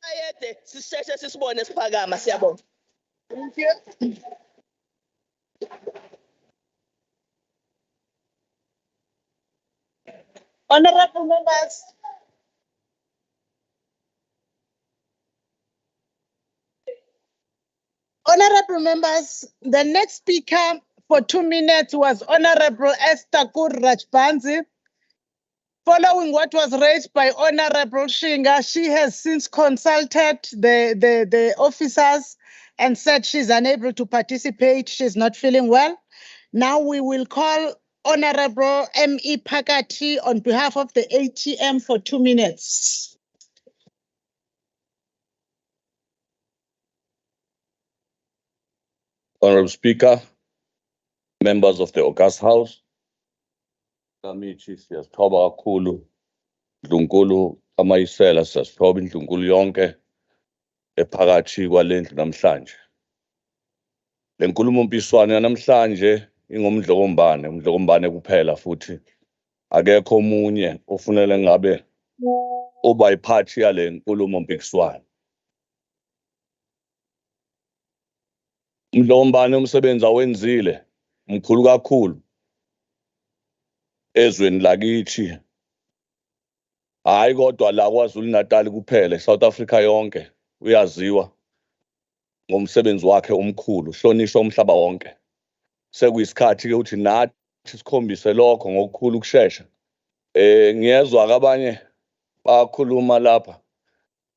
ayede sisheshe sisibone siphakama. Siyabonga. Thank you. Honorable members, the next speaker for 2 minutes was Honorable Esther Rajbanzi. Following what was raised by Honorable Shinga, she has since consulted the officers and said she's unable to participate. She's not feeling well. Now we will call Honorable M.E. Phakathi on behalf of the ATM for 2 minutes. Honorable Speaker, members of the August House, Kamichi siyasithoba kakhulu, Ndlunkulu amayisela siyasithoba indlunkulu yonke ephakathi kwale ndlu namhlanje. Le nkulumo mpikiswano yanamhlanje ingumdlokombane, umdlokombane kuphela futhi akekho omunye ofunele ngabe uba yiphathi yale nkulumo mpikiswano. Umdlokombane umsebenzi awenzile mkhulu kakhulu ezweni lakithi, hayi kodwa la KwaZulu Natal kuphela, South Africa yonke uyaziwa ngomsebenzi wakhe omkhulu, uhlonishwa umhlaba wonke. Sekuyisikhathi ke ukuthi nathi sikhombise lokho ngokukhulu ukusheshsha. Ngiyezwa abanye bakhuluma lapha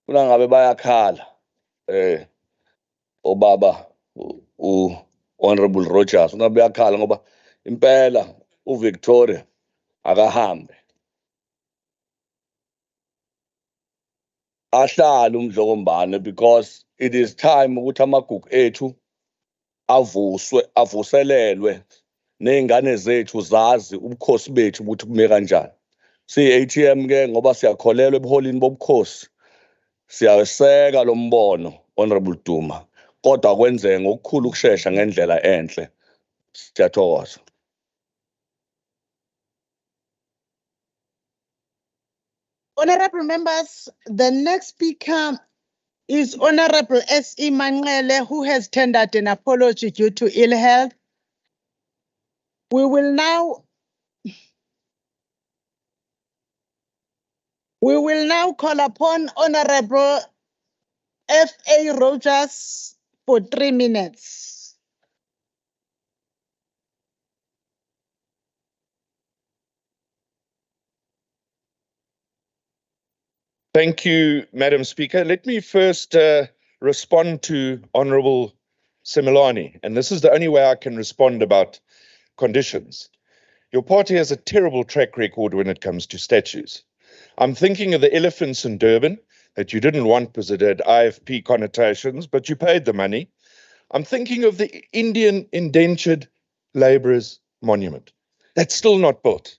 kuna ngabe bayakhala obaba Honorable Rogers una bayakhala ngoba impela uVictoria akahambe. Ahlala uMdlokombane because it is time ukuthi amagugu ethu avuselelwe nezingane zethu zazi ubukhosi bethu ukuthi kume kanjani. Si-ATM ke ngoba siyakholelwa ebuholini bobukhosi, siyaseka lo mbono Honorable Duma, kodwa kwenzeke ngokukhulu ukusheshsha ngendlela enhle. Siyathokoza. Honorable members, the next speaker is Honorable S.E. Manqele, who has tendered an apology due to ill health. We will now call upon Honorable F.A. Rogers for 3 minutes. Thank you, Madam Speaker. Let me first respond to Honourable Similani, and this is the only way I can respond about conditions. Your party has a terrible track record when it comes to statues. I'm thinking of the elephants in Durban that you didn't want because it had IFP connotations, but you paid the money. I'm thinking of the Indian indentured labourers monument. That's still not built.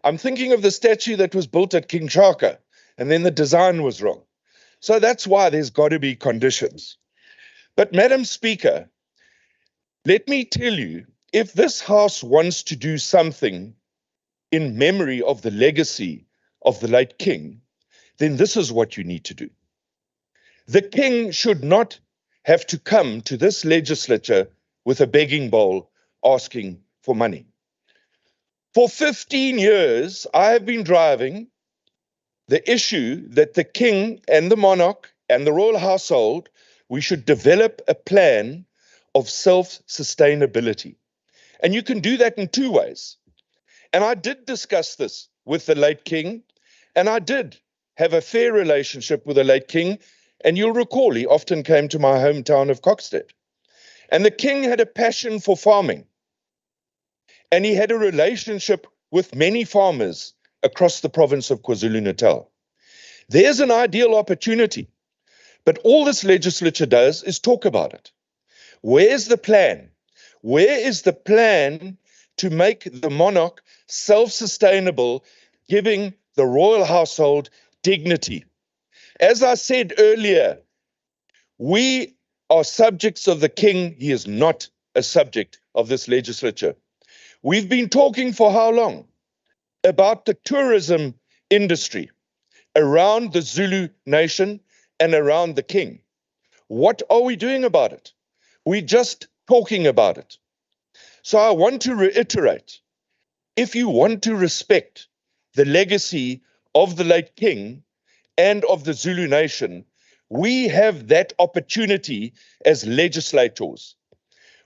I'm thinking of the statue that was built at King Shaka, and then the design was wrong. So that's why there's got to be conditions. But Madam Speaker, let me tell you, if this House wants to do something in memory of the legacy of the late King, then this is what you need to do. The King should not have to come to this legislature with a begging bowl asking for money. For 15 years, I have been driving the issue that the King and the monarch and the royal household, we should develop a plan of self-sustainability. And you can do that in 2 ways. And I did discuss this with the late King, and I did have a fair relationship with the late King. And you'll recall, he often came to my hometown of Kokstad. And the King had a passion for farming. And he had a relationship with many farmers across the province of KwaZulu-Natal. There's an ideal opportunity, but all this legislature does is talk about it. Where's the plan? Where is the plan to make the monarch self-sustainable, giving the royal household dignity? As I said earlier, we are subjects of the King. He is not a subject of this legislature. We've been talking for how long about the tourism industry around the Zulu nation and around the King. What are we doing about it? We're just talking about it. So I want to reiterate, if you want to respect the legacy of the late King and of the Zulu nation, we have that opportunity as legislators.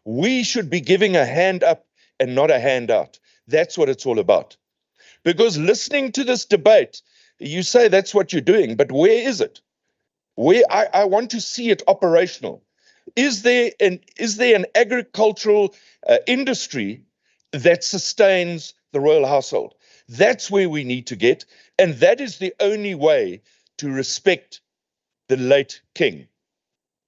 We should be giving a hand up and not a hand out. That's what it's all about. Because listening to this debate, you say that's what you're doing, but where is it? I want to see it operational. Is there an agricultural industry that sustains the royal household? That's where we need to get, and that is the only way to respect the late King.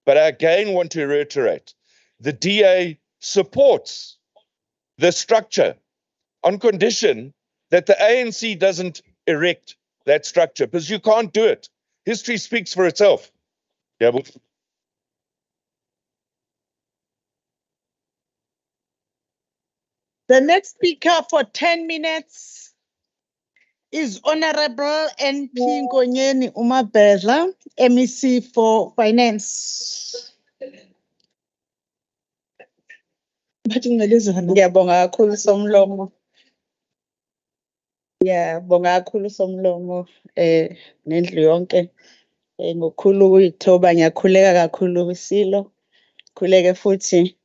But I again want to reiterate, the DA supports the structure on condition that the ANC doesn't erect that structure, because you can't do it. History speaks for itself. Yeah, The next speaker for 10 minutes is Honorable NP Nkonyeni Umabhedla, MEC for Finance. Ngiyabonga kakhulu somlomo. Ngiyabonga kakhulu somlomo nendlu yonke ngokukhulu ukuyithoba ngiyakhuleka kakhulu kwisilo. Khuleke futhi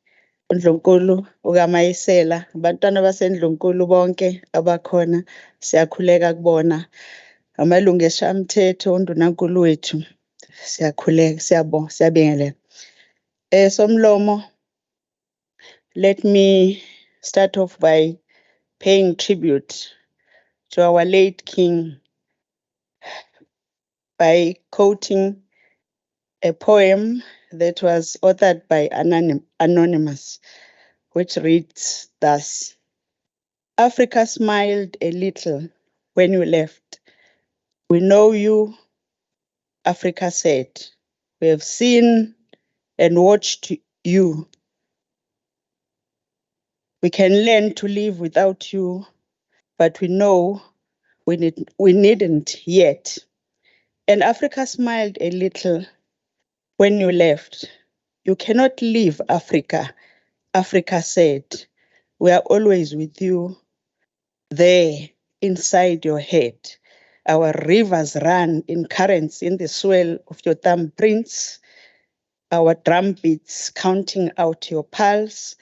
uNdlunkulu ukaMayisela abantwana basendlunkulu bonke abakhona siyakhuleka kubona amalungu eshamthetho undunankulu wethu siyakhuleka siyabingelela. Somlomo, let me start off by paying tribute to our late king by quoting a poem that was authored by Anonymous, which reads thus: Africa smiled a little when you left. We know you, Africa said. We have seen and watched you. We can learn to live without you, but we know we needn't yet. And Africa smiled a little when you left. You cannot leave Africa, Africa said. We are always with you, there inside your head. Our rivers run in currents in the swell of your thumbprints. Our drum beats counting out your pulse.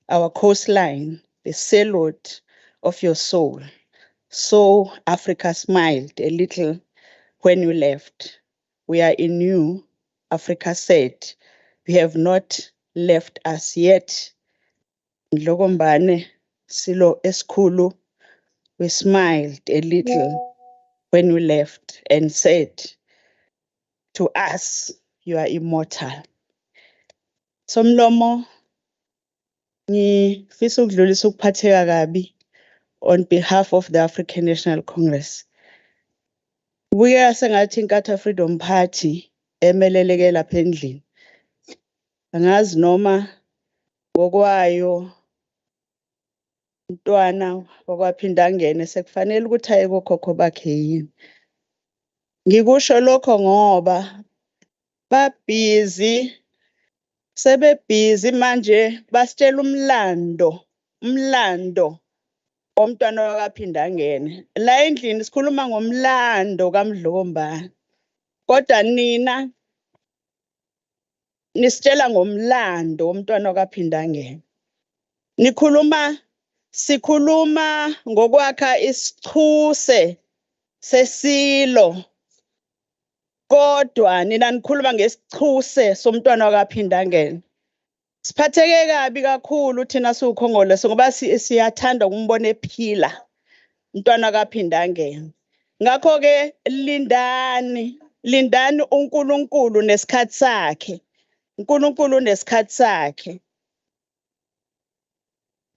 Our coastline, the salute of your soul. So Africa smiled a little when you left. We are in you, Africa said. We have not left us yet. Nglokombane, silo esikhulu, we smiled a little when you left and said, to us, you are immortal. Somlomo, ngifisa ukudlulisa ukuphatheka kabi on behalf of the African National Congress. Kuya sengathi iNkatha Freedom Party emeleleke lapha endlini. Angazi noma ngokwayo umntwana okwaphinda angene sekufanele ukuthi aye kokhokho bakhe yini. Ngikusho lokho ngoba babhizi sebebhizi manje basitshela umlando omntwana wakaphinda angene. La endlini sikhuluma ngomlando kaMdlokombane. Kodwa nina nisitshela ngomlando omntwana wakaphinda angene. Sikhuluma ngokwakha isichuse sesilo. Kodwa nina nikhuluma ngesichuse somntwana wakaphinda angene. Siphatheke kabi kakhulu thina siwukhongolose ngoba siyathanda ukumbona ephila umntwana wakaphinda angene. Ngakho-ke lindani uNkulunkulu nesikhathi sakhe. uNkulunkulu nesikhathi sakhe.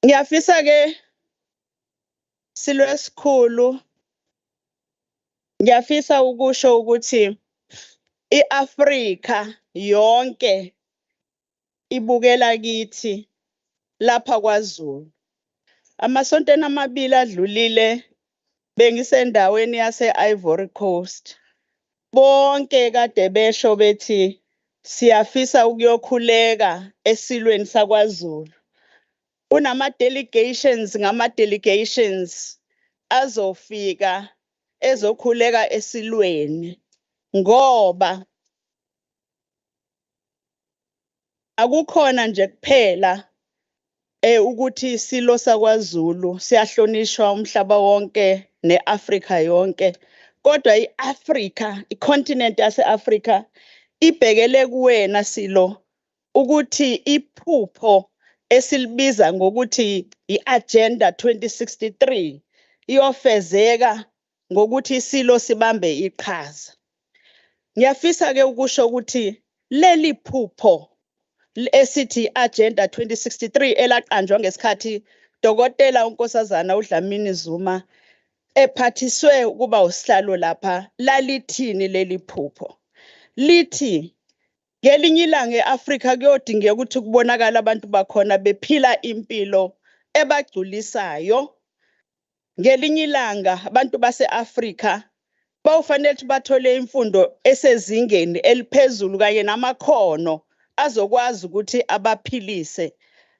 Ngiyafisa-ke silo esikhulu, ngiyafisa ukusho ukuthi iAfrika yonke ibukela kithi lapha kwaZulu. Amasontweni amabili adlulile bengisendaweni yase-Ivory Coast. Bonke kade besho bethi siyafisa ukuyokhuleka esilweni sakwaZulu. Unama-delegations ngama-delegations azofika ezokhuleka esilweni ngoba akukhona nje kuphela ukuthi isilo sakwaZulu siyahlonishwa umhlaba wonke neAfrika yonke, kodwa iAfrika, icontinent yase-Afrika ibhekele kuwena Silo ukuthi iphupho esilibiza ngokuthi i-Agenda 2063 iyofezeka ngokuthi isilo sibambe iqhaza. Ngiyafisa-ke ukusho ukuthi leli phupho esithi Agenda 2063 elaqanjwa ngesikhathi Dokotela uNkosazana uDlamini Zuma ephathiswe ukuba usihlalo lapha, lalithini leli phupho? Lithi ngelinye ilanga eAfrika kuyodingeka ukuthi kubonakala abantu bakhona bephila impilo ebagculisayo. Ngelinye ilanga abantu base-Afrika bawufanele ukuthi bathole imfundo esezingeni eliphezulu kanye namakhono azokwazi ukuthi abaphilise.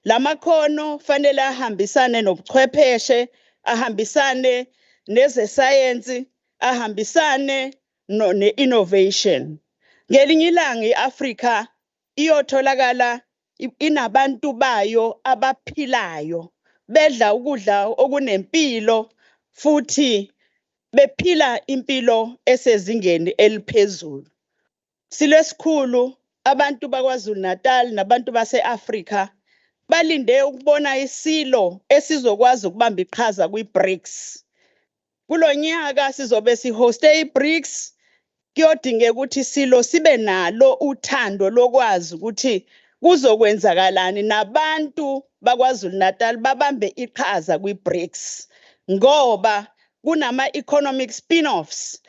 Lamakhono fanele ahambisane nobuchwepheshe, ahambisane nezesayensi, ahambisane ne-innovation. Ngelinye ilanga i-Afrika iyotholakala inabantu bayo abaphilayo, bedla ukudla okunempilo futhi bephila impilo esezingeni eliphezulu. Silesikhulu abantu bakwaZulu Natal nabantu base-Afrika balinde ukubona iSilo esizokwazi ukubamba iqhaza kwi-BRICS. Kulonyaka sizobe sihoste i-BRICS, kuyodingeka ukuthi iSilo sibe nalo uthando lokwazi ukuthi kuzokwenzakalani nabantu bakwaZulu Natal babambe iqhaza kwi-BRICS, ngoba kunama-economic spin-offs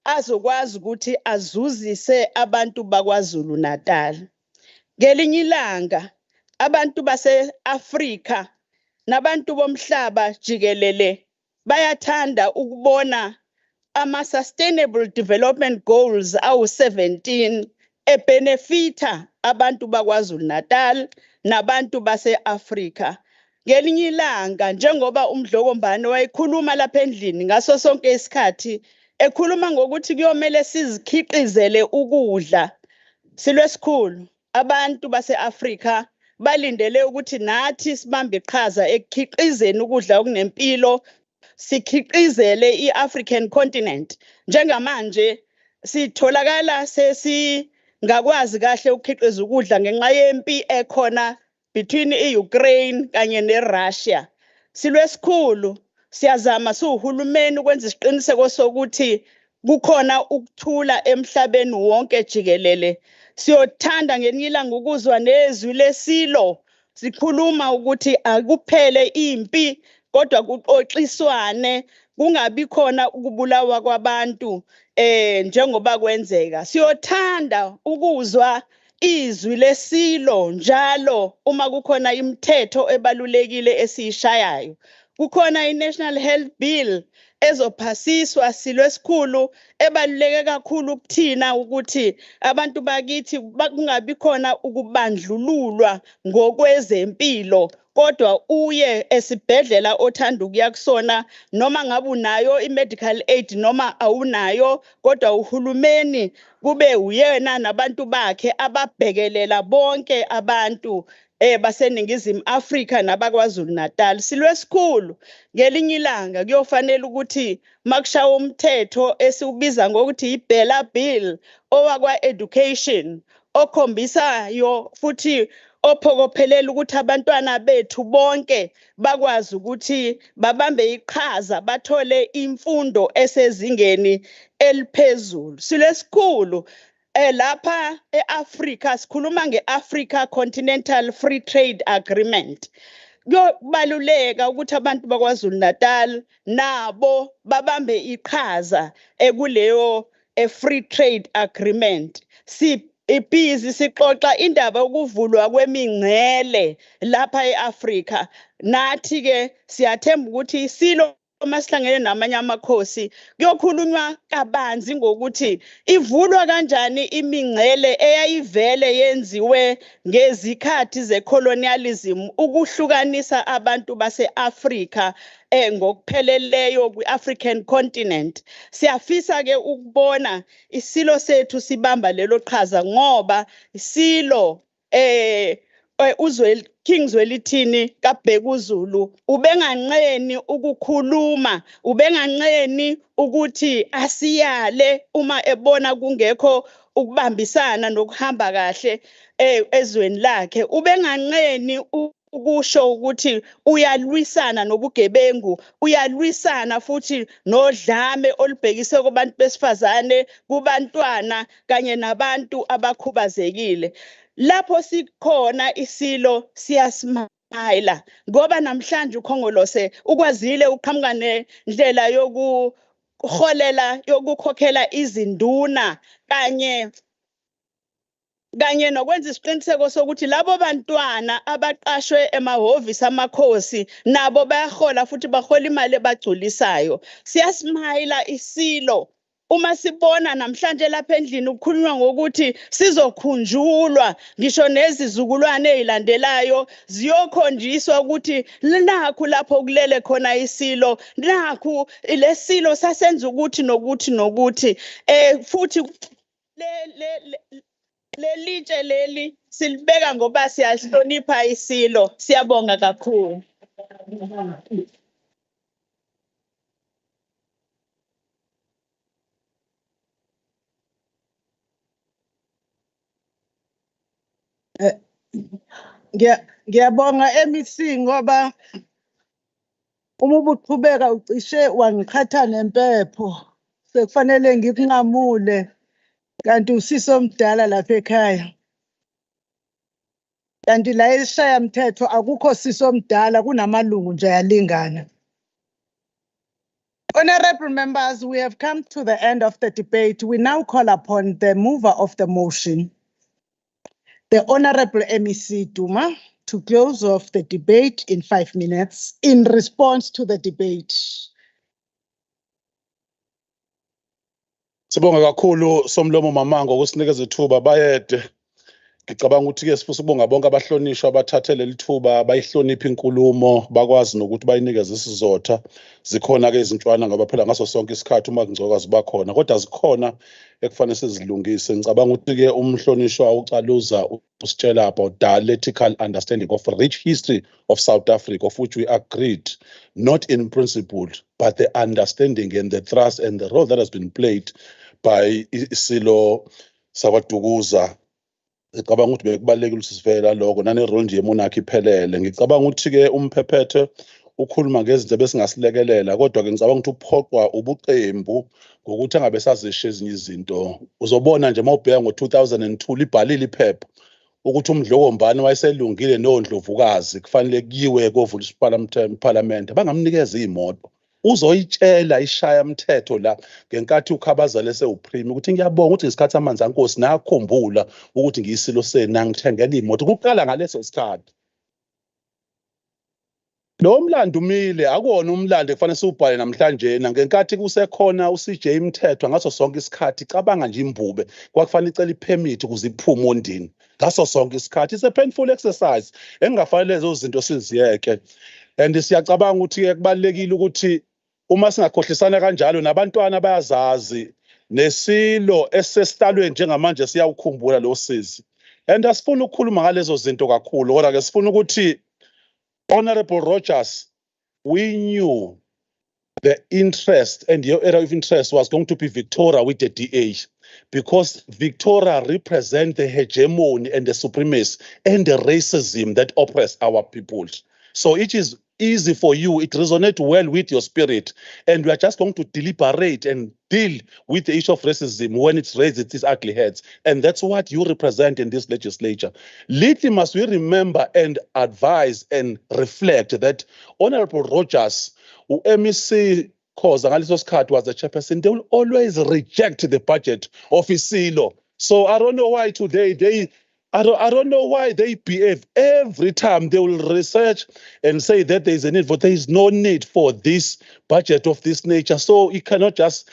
azokwazi ukuthi azuzise abantu bakwaZulu Natal. Ngelinye ilanga abantu base-Afrika nabantu bomhlaba jikelele bayathanda ukubona ama-Sustainable Development Goals awu-17 ebenefita abantu bakwaZulu Natal nabantu base-Afrika. Ngelinye ilanga njengoba uMdlokombane wayekhuluma lapha endlini ngaso sonke isikhathi ekhuluma ngokuthi kuyomele sizikhiqizele ukudla. Silwesikhulu abantu base-Afrika balindele ukuthi nathi sibambe iqhaza ekukhiqizeni ukudla okunempilo, sikhiqizele i-African continent. Njengamanje sitholakala sesingakwazi kahle ukukhiqiza ukudla ngenxa yempi ekhona between i-Ukraine kanye ne-Russia. Silwesikhulu siyazama siwuhulumeni ukwenza isiqiniseko sokuthi kukhona ukuthula emhlabeni wonke jikelele. Siyothanda ngelinye ilanga ukuzwa nezwi leSilo sikhuluma ukuthi akuphele impi kodwa kuxoxiswane, kungabi khona ukubulawa kwabantu njengoba kwenzeka. Siyothanda ukuzwa izwi leSilo njalo uma kukhona imithetho ebalulekile esiyishayayo. Kukhona i-National Health Bill ezophasiswa silwesikhulu ebaluleke kakhulu kuthina ukuthi abantu bakithi kungabi khona ukubandlululwa ngokwezempilo, kodwa uye esibhedlela othanda ukuya kusona noma ngabe unayo i-medical aid noma awunayo, kodwa uhulumeni kube uyena nabantu bakhe ababhekelela bonke abantu baseNingizimu Afrika nabakwaZulu Natal. Silwesikhulu ngelinye ilanga kuyofanele ukuthi makushawa umthetho esiubiza ngokuthi iBella Bill owakwa-education okhombisayo futhi ophokophelela ukuthi abantwana bethu bonke bakwazi ukuthi babambe iqhaza bathole imfundo esezingeni eliphezulu. Silwesikhulu lapha e-Afrika sikhuluma nge-Africa Continental Free Trade Agreement. Kuyobaluleka ukuthi abantu bakwaZulu Natal nabo babambe iqhaza kuleyo free trade agreement. Ibhizi sixoxa indaba yokuvulwa kwemingcele lapha e-Afrika. Nathi ke siyathemba ukuthi iSilo masihlangene namanye amakhosi kuyokhulunywa kabanzi ngokuthi ivulwa kanjani imingcele eyayivele yenziwe ngezikhathi zecolonialism ukuhlukanisa abantu base-Afrika ngokupheleleyo kwi-African continent. Siyafisa ke ukubona iSilo sethu sibamba lelo qhaza ngoba iSilo King Zwelithini kaBhekuzulu ubenganqeni ukukhuluma, ubenganqeni ukuthi asiyale uma ebona kungekho ukubambisana nokuhamba kahle ezweni lakhe. Ubenganqeni ukusho ukuthi uyalwisana nobugebengu, uyalwisana futhi nodlame olubhekiswe kubantu besifazane, kubantwana kanye nabantu abakhubazekile. Lapho sikhona iSilo siyasmayila ngoba namhlanje ukhongolose ukwazile uqhamuka nendlela yokukhokhela izinduna kanye kanye nokwenza isiqiniseko sokuthi labo bantwana abaqashwe emahhovisi amakhosi nabo bayahola futhi bahola imali ebagculisayo. Siyasmayila iSilo uma sibona namhlanje lapha endlini ukukhulunywa ngokuthi sizokhunjulwa ngisho nezizukulwane ezilandelayo ziyokhonjiswa ukuthi nakhu lapho kulele khona iSilo, nakhu leSilo sasenza ukuthi nokuthi futhi lelitshe leli silibeka ngoba siyahlonipha iSilo. Siyabonga kakhulu. Ngiyabonga MEC ngoba uma ubuqhubeka ucishe wangiqhatha nempepho sekufanele ngikunqamule kanti usisi omdala lapha ekhaya. Kanti la eShaya mthetho akukho sisi omdala kunamalungu nje ayalingana. Honorable members, we have come to the end of the debate. We now call upon the mover of the motion, the Honorable MEC Duma, to close off the debate in 5 minutes in response to the debate. Sibonga kakhulu somlomo mamango ukusinikeza ithuba bayede. Ngicabanga ukuthi-ke sifisa ukubonga bonke abahlonishwa abathathele lithuba bayihlonipha inkulumo bakwazi nokuthi bayinikeze isizotha. Zikhona-ke izintwana ngoba phela ngaso sonke isikhathi uma kungcoka ziba khona kodwa zikhona ekufanele sizilungise. Ngicabanga ukuthi-ke umhlonishwa ucaluza usitshela about dialectical understanding of rich history of South Africa, of which we agreed, not in principle, but the understanding and the trust and the role that has been played by iSilo Sabaduguza. Ngicabanga ukuthi bekubalekile ukuthi sivela lokho nane-role nje yemonarchy iphelele. Ngicabanga ukuthi-ke umphephethe ukhuluma ngezinto besingasilekelela kodwa-ke ngicabanga ukuthi uphoqwa ubuqembu ngokuthi angabe sazisho ezinye izinto. Uzobona nje uma ubheka ngo-2002 libhalile iphepha ukuthi uMdlokombane wayeselungile nondlovukazi kufanele kuyiwe kovuliswa iParliament bangamnikeza iy'moto. Uzoyitshela ishaya mthetho la ngenkathi ukhabaza lesewuprime ukuthi ngiyabonga ukuthi ngesikhathi amanzi ankosi nakukhumbula ukuthi ngiyisilo senu nangithengela imoto kuqala ngaleso sikhathi. Lo mlando umile akuwona umlando kufanele siubhale namhlanje ngenkathi kusekhona uCJ Mthethwa ngaso sonke isikhathi cabanga nje imbube kwakufanele icela ipermit ukuze iphume ondini ngaso sonke isikhathi. It's a painful exercise engafanele lezo zinto siziyeke and siyacabanga ukuthi kubalekile ukuthi uma singakhohlisana kanjalo nabantwana bayazazi neSilo esesitalweni njengamanje siyawukhumbula lo sisi and asifuna ukukhuluma ngalezo zinto kakhulu kodwa ke sifuna ukuthi Honorable Rogers, we knew the interest and your area of interest was going to be Victoria with the DA because Victoria represents the hegemony and the supremacy and the racism that oppress our people. So it is easy for you, it resonates well with your spirit, and we are just going to deliberate and deal with the issue of racism when it raises its ugly heads. And that's what you represent in this legislature. Little must we remember and advise and reflect that Honorable Rogers, who MEC Khoza ngaleso sikhathi was the chairperson, they will always reject the budget of iSilo. So I don't know why today I don't know why they behave. Every time they will research and say that there is a need, but there is no need for this budget of this nature. So he cannot just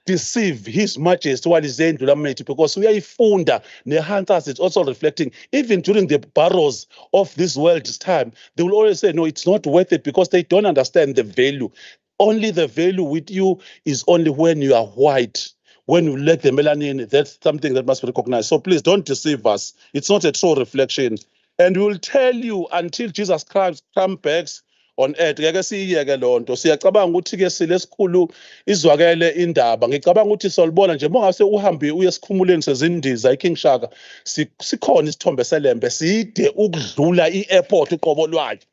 deceive His Majesty while he's saying because we are funda the hunters. It's also reflecting even during the barrows of this world's time. They will always say, no, it's not worth it because they don't understand the value. Only the value with you is only when you are white. When you let the melanin, that's something that must be recognized. So please don't deceive us. It's not a true reflection. And we will tell you until Jesus Christ comes back on earth. Ngeke siyiyeke lonto. Siyacabanga ukuthi ke silesikhulu izwakele indaba. Ngicabanga ukuthi solibona nje mongase uhambe uye esikhumuleni sezindiza iKing Shaka. Sikhona isithombe selembe side ukudlula iAirport uqobo lwakhe.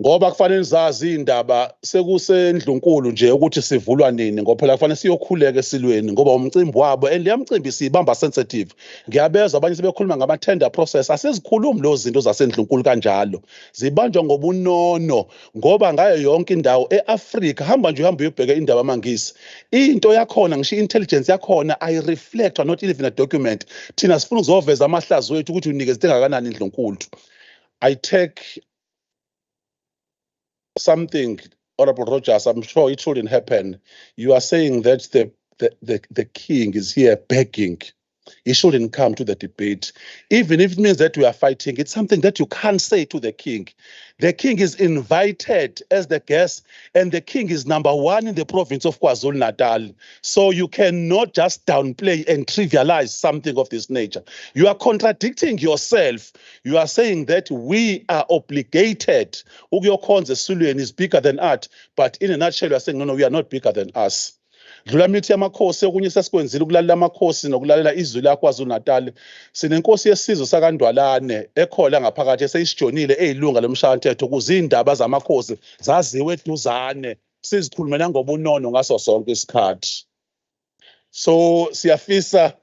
ngoba kufanele zazi indaba sekusendlunkulu nje ukuthi sivulwa nini ngoba phela kufanele siyokhuleka esilweni ngoba umcimbi wabo and leyamcimbi sibamba sensitive. Ngiyabezwa abanye sebekhuluma ngama tender process, asizikhulumi lo zinto zasendlunkulu kanjalo, zibanjwa ngobunono ngoba ngayo yonke indawo eAfrika, hamba nje uhambe uyobheka indaba mangisi, into yakhona ngisho intelligence yakhona I reflect or not even a document. Thina sifuna ukuzoveza amahlazo wethu ukuthi unikeze kangakanani indlunkulu. I take something, Honorable Rogers, I'm sure it shouldn't happen. You are saying that the king is here begging. He shouldn't come to the debate. Even if it means that we are fighting, it's something that you can't say to the king. The king is invited as the guest, and the king is #1 in the province of KwaZulu-Natal. So you cannot just downplay and trivialize something of this nature. You are contradicting yourself. You are saying that we are obligated. Ukuyokhonza esilweni is bigger than art, but in a nutshell, you are saying, no, we are not bigger than us. Dlula mithi yamakhosi okunye sesikwenzile ukulalela amakhosi nokulalela izwi laKwaZulu-Natal. Sinenkosi yesizwe sakaNdwalane ekhola ngaphakathi eseyisijonile eyilunga lomshayamthetho ukuze indaba zamakhosi zaziwe eduzane, sizikhulumela ngobunono ngaso sonke isikhathi. So siyafisa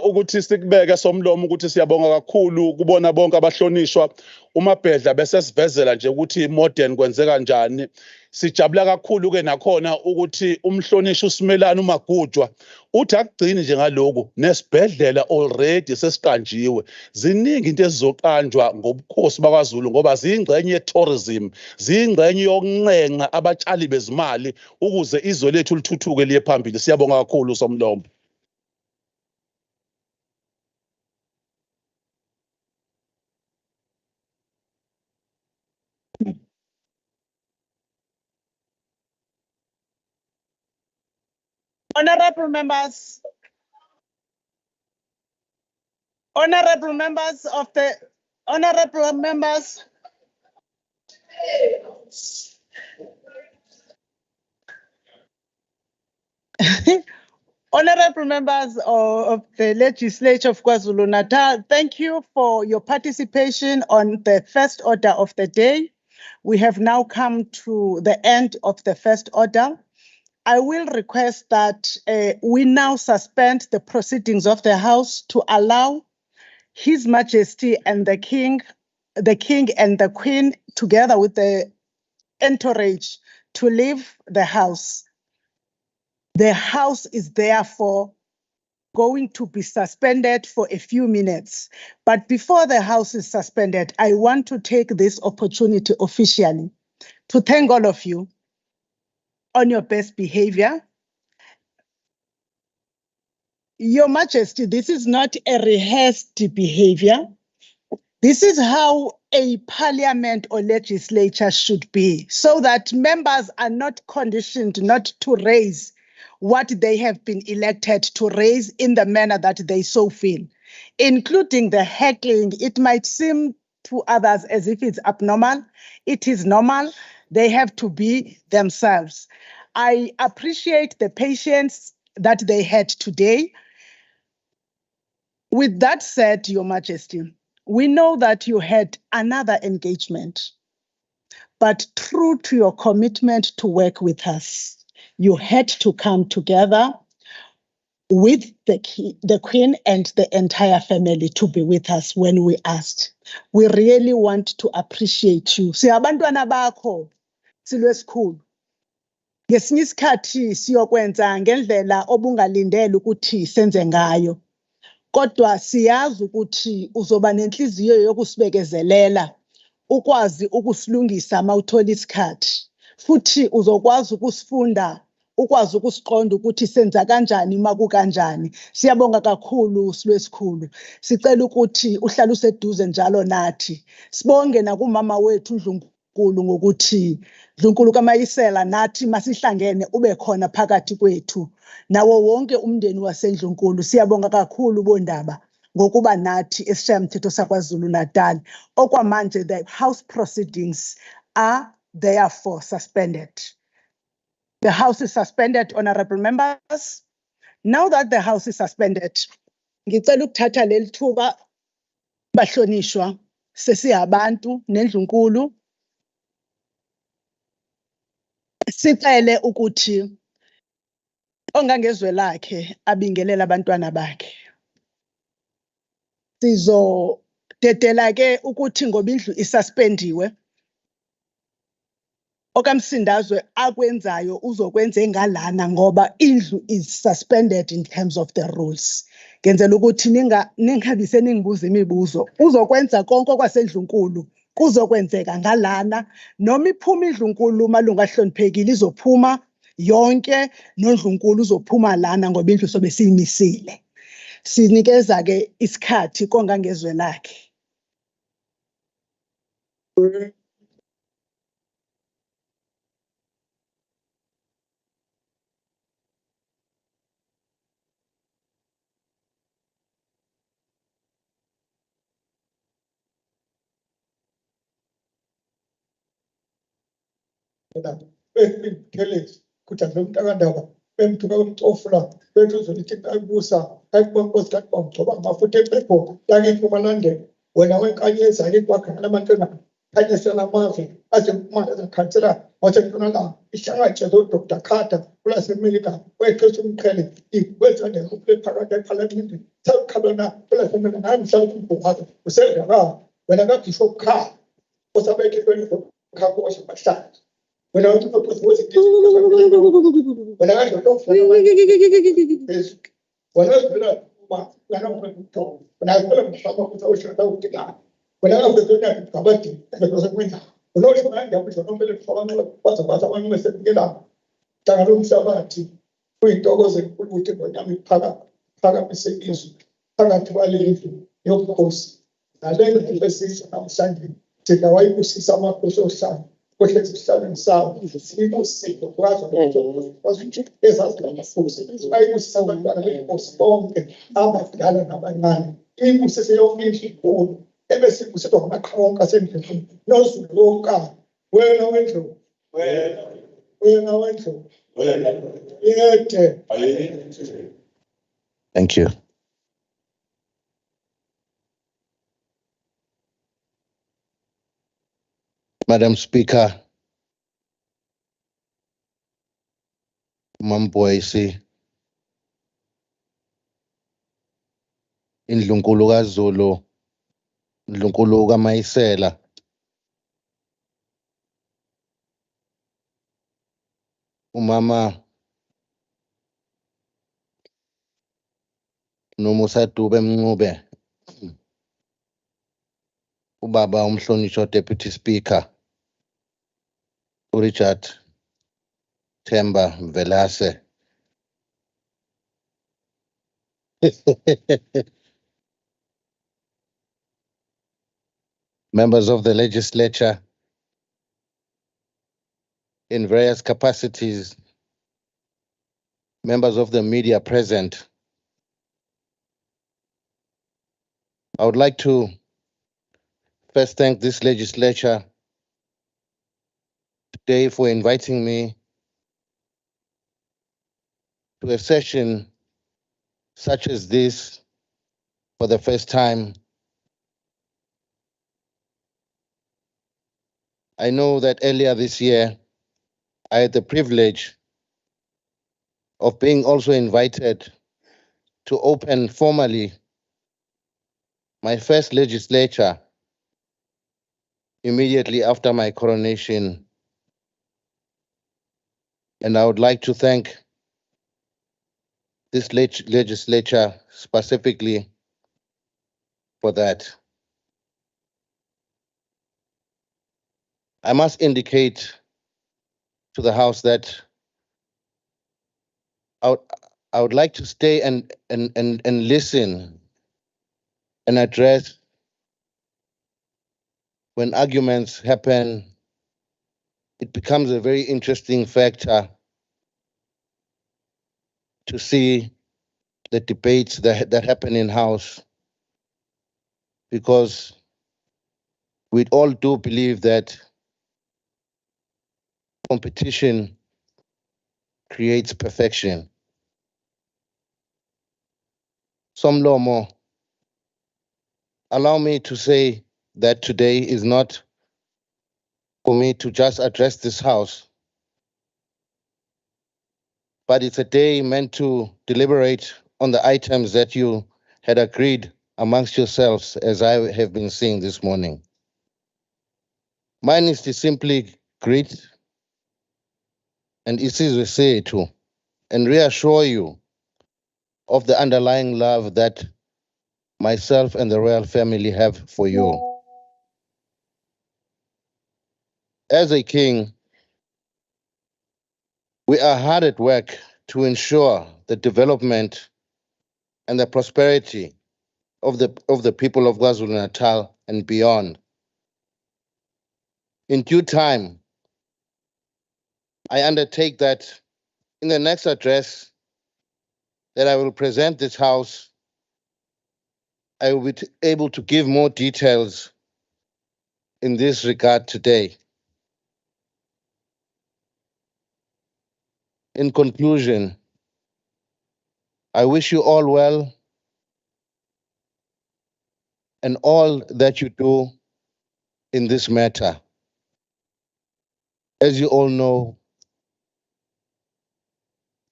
ukuthi sikubeke somlomo ukuthi siyabonga kakhulu kubona bonke abahlonishwa. Umabhedla bese sivezela nje ukuthi modern kwenzeka kanjani. Sijabula kakhulu ke nakhona ukuthi umhlonishwa uSimelane uMagujwa uthi akugcini nje ngaloku nesibhedlela already sesiqanjiwe. Ziningi into ezizoqanjwa ngobukhosi bakwaZulu ngoba ziyingxenye ye-tourism, ziyingxenye yokuncenga abatshali bezimali ukuze izwe lethu lithuthuke liye phambili. Siyabonga kakhulu somlomo. Honorable members of the honorable members honorable members of the Legislature of KwaZulu-Natal, thank you for your participation on the first order of the day. We have now come to the end of the first order. I will request that we now suspend the proceedings of the House to allow His Majesty and the King and the Queen, together with the entourage, to leave the House. The House is therefore going to be suspended for a few minutes. But before the House is suspended, I want to take this opportunity officially to thank all of you on your best behavior. Your Majesty, this is not a rehearsed behavior. This is how a parliament or legislature should be, so that members are not conditioned not to raise what they have been elected to raise in the manner that they so feel, including the heckling. It might seem to others as if it's abnormal. It is normal. They have to be themselves. I appreciate the patience that they had today. With that said, Your Majesty, we know that you had another engagement, but true to your commitment to work with us, you had to come together with the Queen and the entire family to be with us when we asked. We really want to appreciate you. Siyabantwana bakho silwesikhulu. Ngesinye isikhathi siyokwenza ngendlela obungalindele ukuthi senze ngayo. Kodwa siyazi ukuthi uzoba nenhliziyo yokusibekezelela, ukwazi ukusilungisa mawuthola isikhathi. Futhi uzokwazi ukusifunda, ukwazi ukusiqonda ukuthi senza kanjani makukanjani. Siyabonga kakhulu silwesikhulu. Sicela ukuthi uhlale useduze njalo nathi. Sibonge nakumama wethu uNdlunkulu ngokuthi Ndlunkulu kaMayisela nathi masihlangene ube khona phakathi kwethu. Nawo wonke umndeni waseNdlunkulu siyabonga kakhulu bondaba ngokuba nathi esishayamthetho saKwaZulu-Natal. Okwamanje the House proceedings are therefore suspended. The House is suspended, honorable members. Now that the House is suspended, ngicela ukuthatha leli thuba bahlonishwa sesiyabantu nendlunkulu sicele ukuthi ongangezwe lakhe abingelela abantwana bakhe. Sizodedela ke ukuthi ngoba indlu isuspendiwe okamsindazwe akwenzayo uzokwenza engalana ngoba indlu is suspended in terms of the rules. Ngenzela ukuthi ningabi seningibuza imibuzo. Uzokwenza konke kwasendlunkulu kuzokwenzeka ngalana noma iphuma indlunkulu malunga ahloniphekile izophuma yonke nondlunkulu uzophuma lana ngoba indlu sobe siyimisile. Sinikeza ke isikhathi kongangezwe lakhe. Bemthelezi kuthi anomntakandaba bemthuka umcofula bethu uzolithi ayibusa ayibonkosi kathi bamgcoba ngafuthe ephepho yangempumalandeni wena wenkanyeza yikwakhala amantwana khanyisela amazwe asempumalanga ezakhansela wasentshonalanga ihlangatshe zo-Dr. Carter kulasemelika weqesha umqhele ikwezandekuphule phakathi ephalamende sakukhalona kulasemelika naye mhlawumbe umbhuhazo usendaka wena kabhishop Carr osabekhe kwakho wasebahlali. When I went to the post, when I got when Kuhlezi sawo sibusiko kwazo ezazifuzi ayibusisa abantwana benkosi bonke abadala nabancane ibusise yonke inkulu ebesibusiswa ngamaqhawonka asendlini nozulu lonkana wena wendlu wena wendlu yede. Thank you. Madam Speaker, Mamboyisi, Indlunkulu kaZulu, Indlunkulu kaMayisela, Umama Nomusatube Mncube, Ubaba umhlonishwa Deputy Speaker, Richard Themba Velase. Members of the legislature in various capacities, members of the media present. I would like to first thank this legislature today for inviting me to a session such as this for the first time. I know that earlier this year, I had the privilege of being also invited to open formally my first legislature immediately after my coronation. And I would like to thank this legislature specifically for that. I must indicate to the House that I would like to stay and listen and address when arguments happen. It becomes a very interesting factor to see the debates that happen in House, because we all do believe that competition creates perfection. Umlomo, allow me to say that today is not for me to just address this House, but it's a day meant to deliberate on the items that you had agreed amongst yourselves, as I have been seeing this morning. Mine is to simply greet and isizwe sethu and reassure you of the underlying love that myself and the royal family have for you. As a king, we are hard at work to ensure the development and the prosperity of the people of KwaZulu-Natal and beyond. In due time, I undertake that in the next address that I will present this House, I will be able to give more details in this regard today. In conclusion, I wish you all well and all that you do in this matter. As you all know,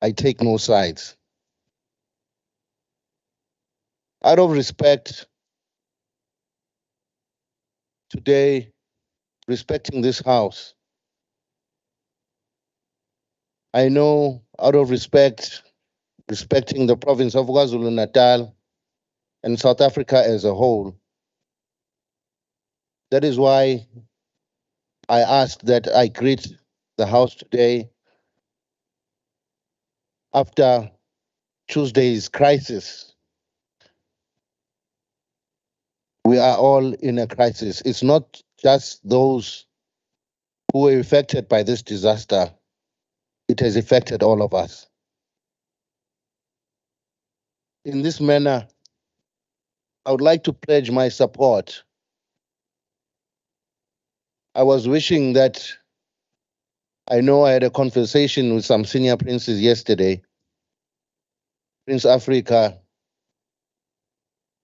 I take no sides. Out of respect, today, respecting this House, I know out of respect, respecting the province of KwaZulu-Natal and South Africa as a whole, that is why I asked that I greet the House today after Tuesday's crisis. We are all in a crisis. It's not just those who were affected by this disaster. It has affected all of us. In this manner, I would like to pledge my support. I was wishing that I know I had a conversation with some senior princes yesterday, Prince Africa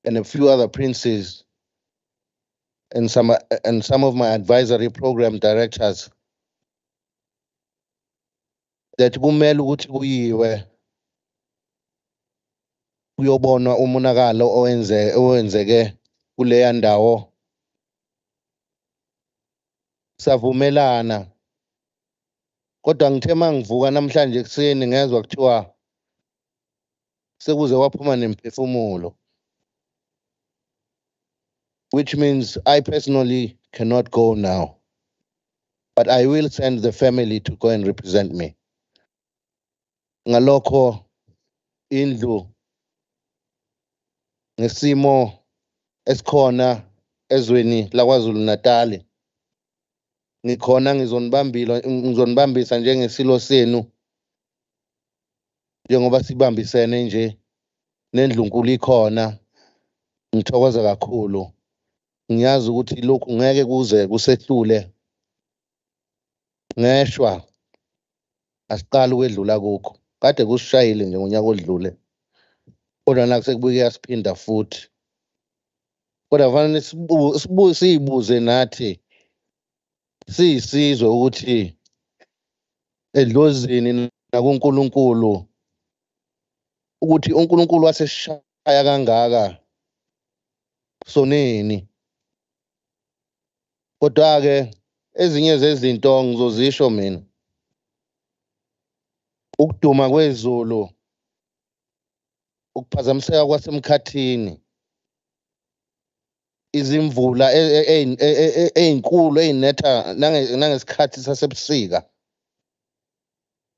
and a few other princes and some of my advisory program directors, that kumele ukuthi kuyiwe kuyobonwa umonakalo owenzeke kuleya ndawo. Savumelana, kodwa ngithe mangivuka namhlanje ekuseni ngezwa kuthiwa sekuze waphuma nemphefumulo, which means I personally cannot go now, but I will send the family to go and represent me. Ngalokho indlu ngesimo esikhona ezweni laKwaZulu-Natal, ngikhona ngizonibambisa njengesilo senu, njengoba sibambisene nje nendlunkulu ikhona. Ngithokoza kakhulu. Ngiyazi ukuthi lokhu ngeke kuze kusehlule ngeshwa asiqala ukwedlula kukho. Kade kusishayile nje ngonyaka odlule, kodwa naku sekubuye kuyasiphinda futhi. Kodwa kufanele siyibuze nathi siyisizwe ukuthi edlozini nakuNkulunkulu, ukuthi uNkulunkulu waseshaya kangaka sonini. Kodwa-ke ezinye zezinto ngizozisho mina. Ukuduma kwezulu, ukuphazamiseka kwasemkhathini, izimvula ey'nkulu ey'netha nangesikhathi sasebusika,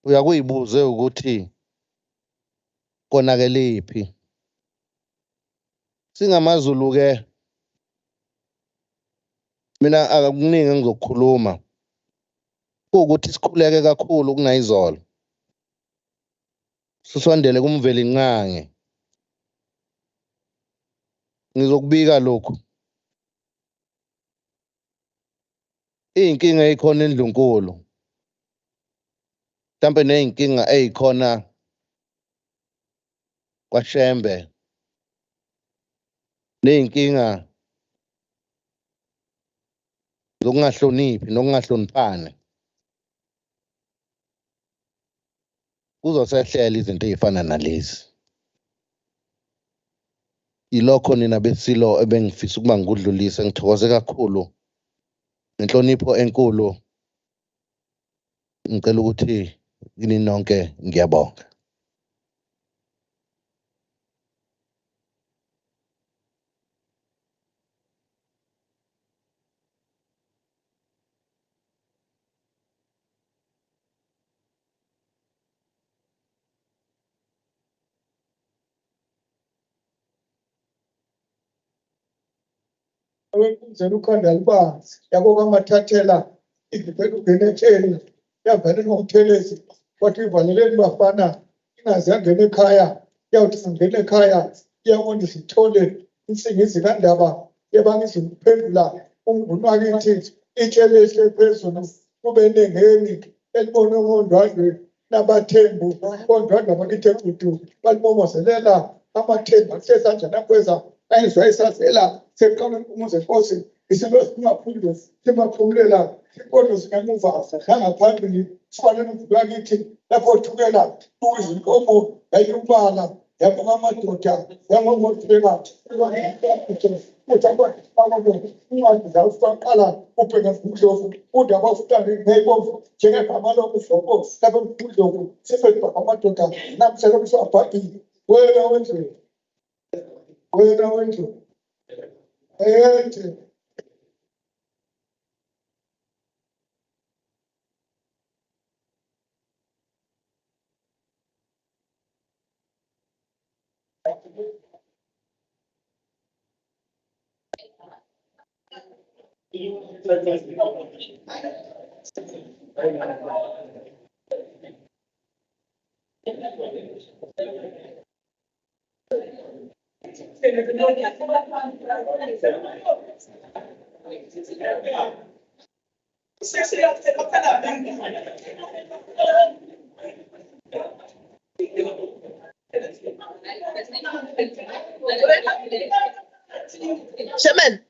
uyakuyibuze ukuthi konakelephi. SingamaZulu-ke, mina akukuningi engizokukhuluma, kuwukuthi sikhuleke kakhulu kunayizolo, sisondele kumveli nqange. Ngizokubika lokhu. Iy'nkinga ey'khona eNdlunkulu, mhlampe ney'nkinga ey'khona kwaShembe, ney'nkinga zokungahloniphi nokungahloniphani, kuzosehlela izinto ezifana nalezi. Yilokho nina beSilo ebengifisa ukuba ngikudlulise. Ngithokoze kakhulu nenhlonipho enkulu. Ngicela ukuthi kini nonke ngiyabonga. Awenzela ukhanda libanzi yabo kwamathathela izibhedlela ungenetheni yavele ngomthelezi kwathi ivaleleni bafana ingaze yangena ekhaya yawuthi singena ekhaya iyabona sithole insingizi kandaba yabangiziphendula umnguni wakithi itshelehle phezulu kube nengeni elibone ngondwadle nabathembu kondwadle abakithi ecudu balimomozelela amathembu asesanjani akweza ayizwa isazela seqala umuze Nkosi isilo singaphinde simaphumulela inkolo zingemuva nangaphambili sifanele ukulakithi lapho thukela ukuzinkomo yayumbala yabona amadoda yangomothela incwadi zawufaqala ubheka kuDlovu udaba ufutani neyibomvu njengegama lokuhlobo lapho kuDlovu sifeka amadoda namsele kusabhabhili wena wendlu ethi Chairman.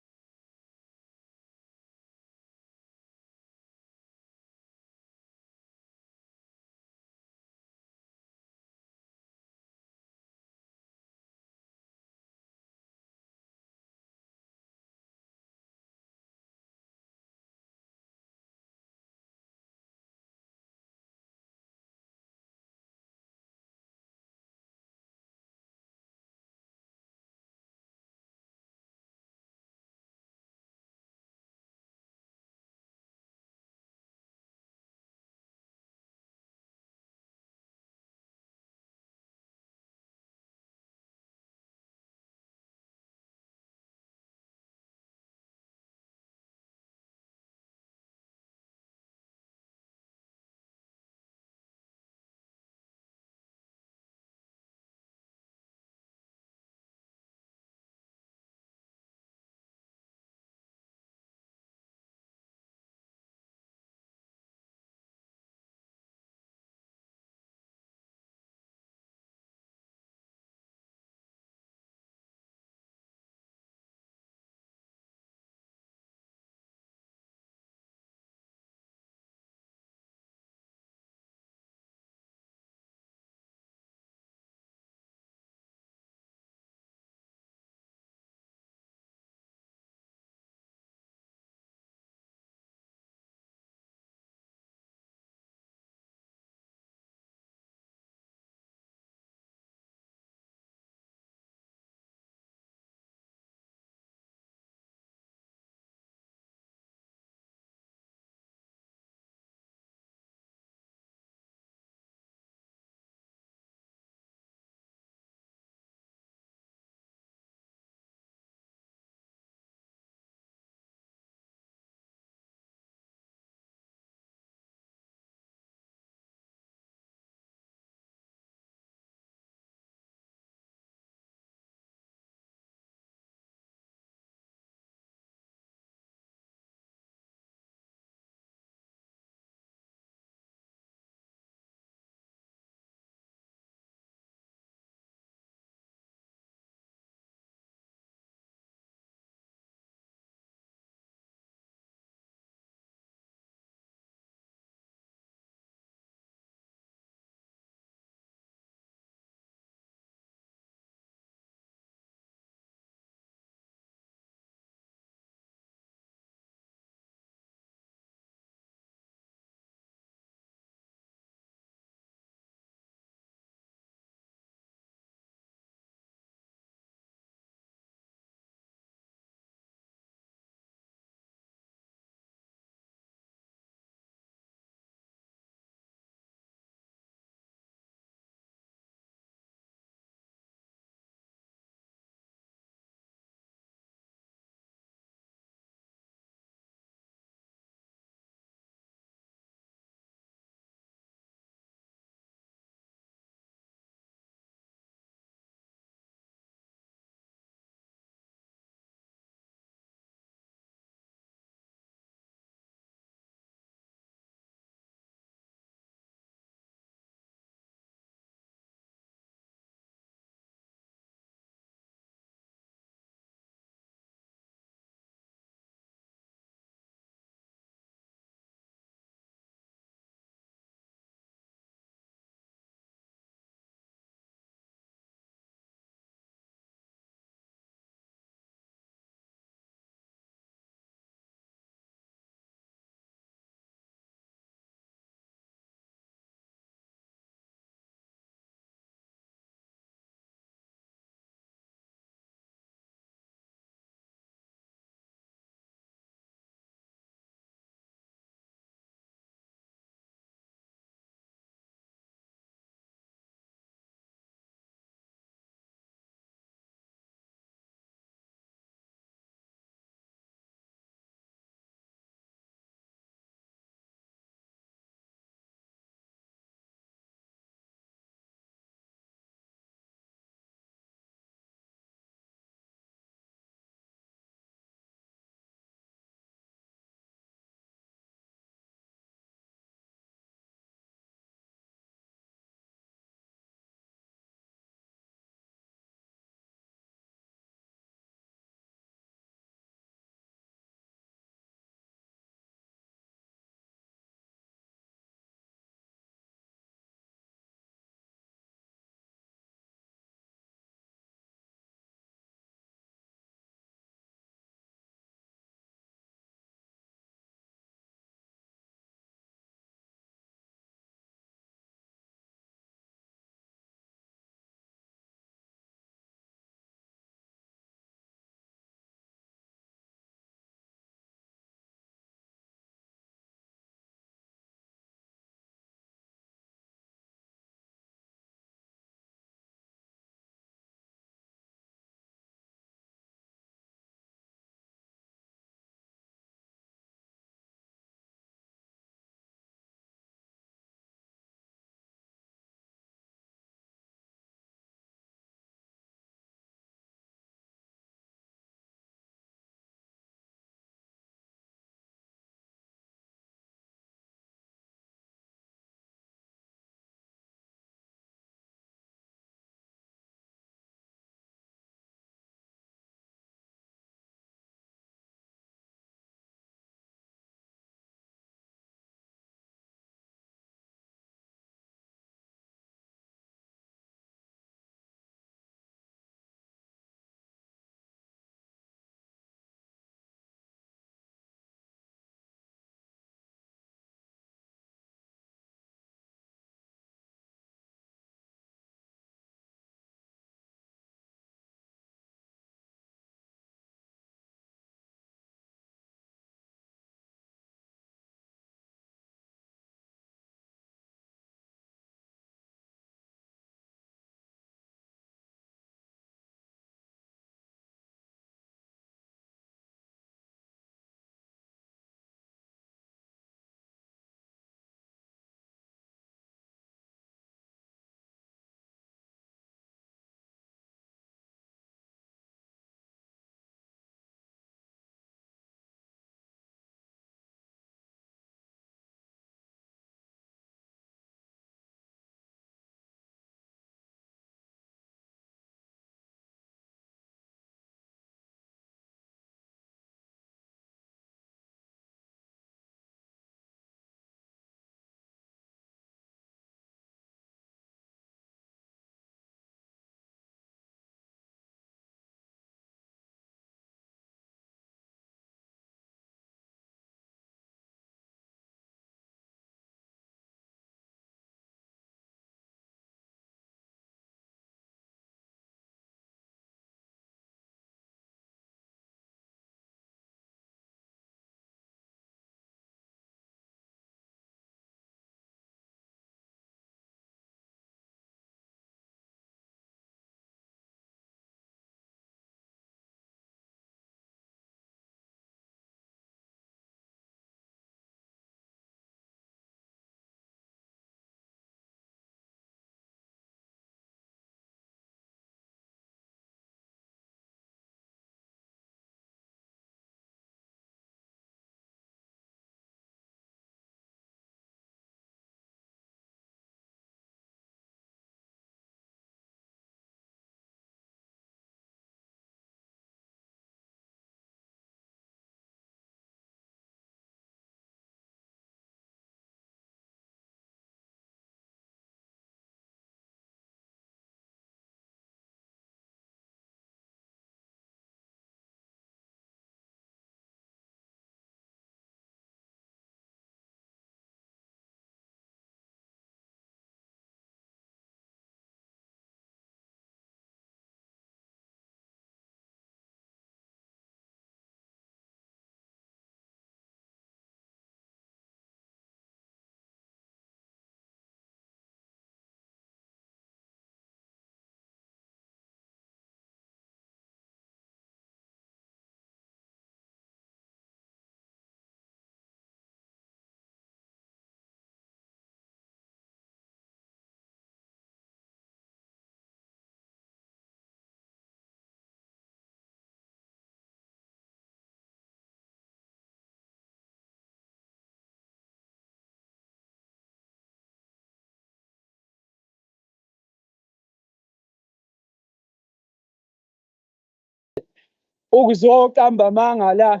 ukuzoqamba manga la.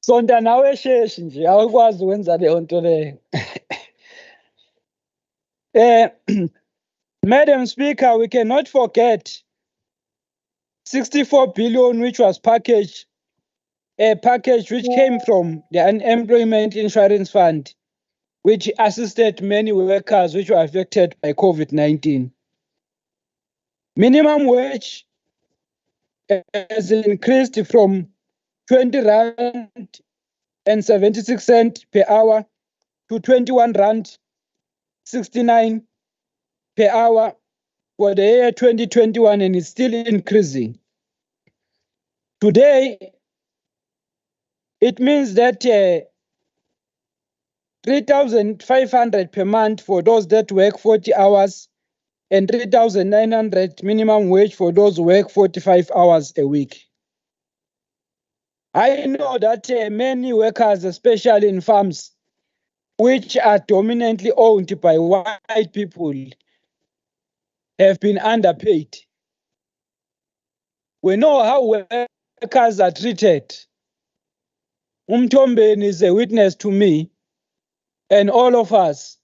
Sonta nawe sheshi nje awukwazi ukwenza leyo nto leyo. Madam Speaker, we cannot forget 64 billion which was packaged, a package which came from the Unemployment Insurance Fund, which assisted many workers which were affected by COVID-19. Minimum wage has increased from 20 rand and 76 cents per hour to 21 rand 69 per hour for the year 2021, and is still increasing. Today, it means that 3,500 per month for those that work 40 hours and 3,900 minimum wage for those who work 45 hours a week. I know that many workers, especially in farms, which are dominantly owned by white people, have been underpaid. We know how workers are treated. Umdlokombane is a witness to me and all of us.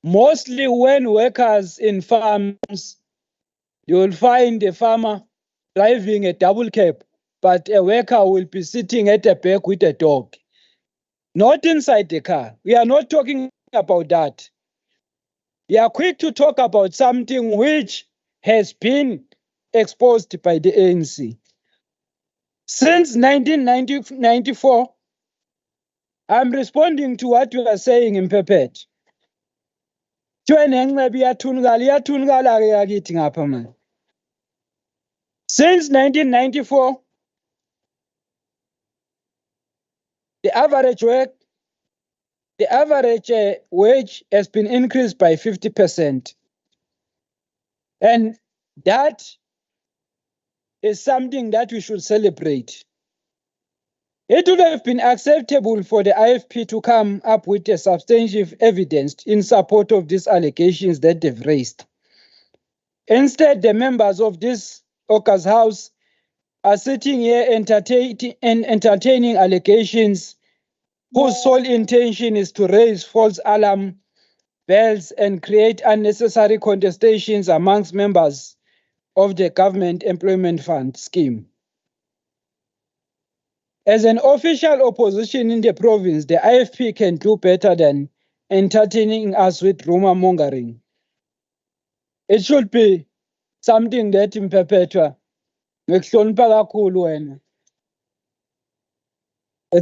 Mostly when workers in farms, you will find a farmer driving a double cab, but a worker will be sitting at the back with a dog. Not inside the car. We are not talking about that. We are quick to talk about something which has been exposed by the ANC. Since 1994, I'm responding to what you are saying in Pepet. Since 1994, the average wage has been increased by 50%. And that is something that we should celebrate. It would have been acceptable for the IFP to come up with a substantive evidence in support of these allegations that they've raised. Instead, the members of this Oka's House are sitting here entertaining allegations whose sole intention is to raise false alarm bells and create unnecessary contestations amongst members of the Government Employment Fund scheme. As an official opposition in the province, the IFP can do better than entertaining us with rumor mongering. It should be something that in perpetua. It's